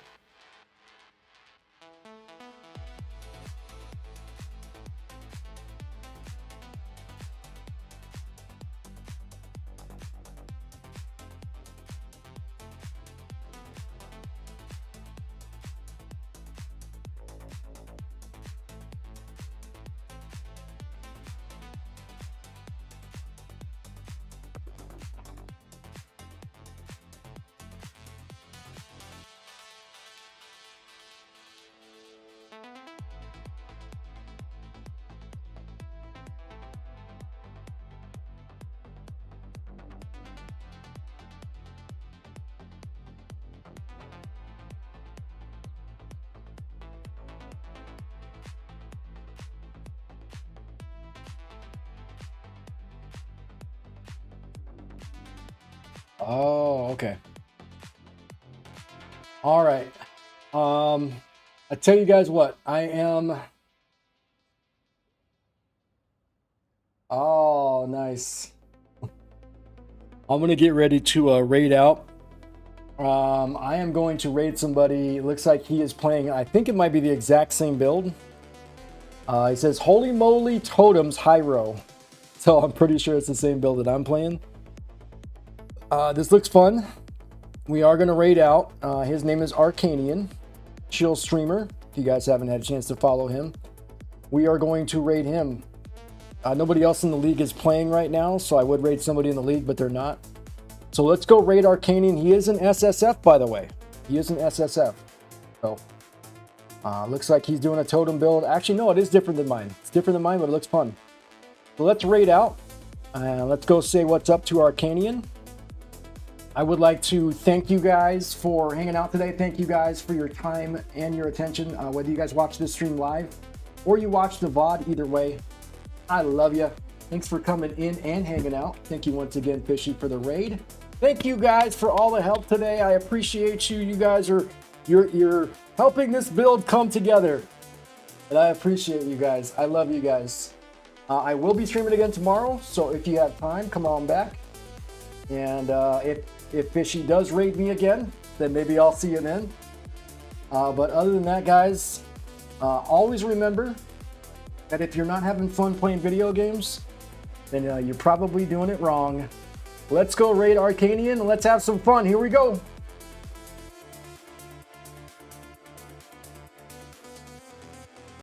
Oh, okay. All right. I tell you guys what, I am. Oh, nice. I'm gonna get ready to raid out. I am going to raid somebody. It looks like he is playing. I think it might be the exact same build. He says, "Holy moly, Totems Hyro." So I'm pretty sure it's the same build that I'm playing. This looks fun. We are going to raid out. His name is Arcanian, chill streamer. If you guys haven't had a chance to follow him, we are going to raid him. Nobody else in the league is playing right now, so I would raid somebody in the league, but they're not. So let's go raid Arcanian. He is an SSF, by the way. He is an SSF. So looks like he's doing a totem build. Actually, no, it is different than mine. It's different than mine, but it looks fun. So let's raid out. Let's go say what's up to Arcanian. I would like to thank you guys for hanging out today. Thank you guys for your time and your attention. Whether you guys watch this stream live or you watch the VOD, either way, I love you. Thanks for coming in and hanging out. Thank you once again, Fishy, for the raid. Thank you guys for all the help today. I appreciate you. You guys are you're helping this build come together, and I appreciate you guys. I love you guys. I will be streaming again tomorrow, so if you have time, come on back. And if Fishy does raid me again, then maybe I'll see you then. But other than that, guys, always remember that if you're not having fun playing video games, then you're probably doing it wrong. Let's go raid Arcanian and let's have some fun. Here we go.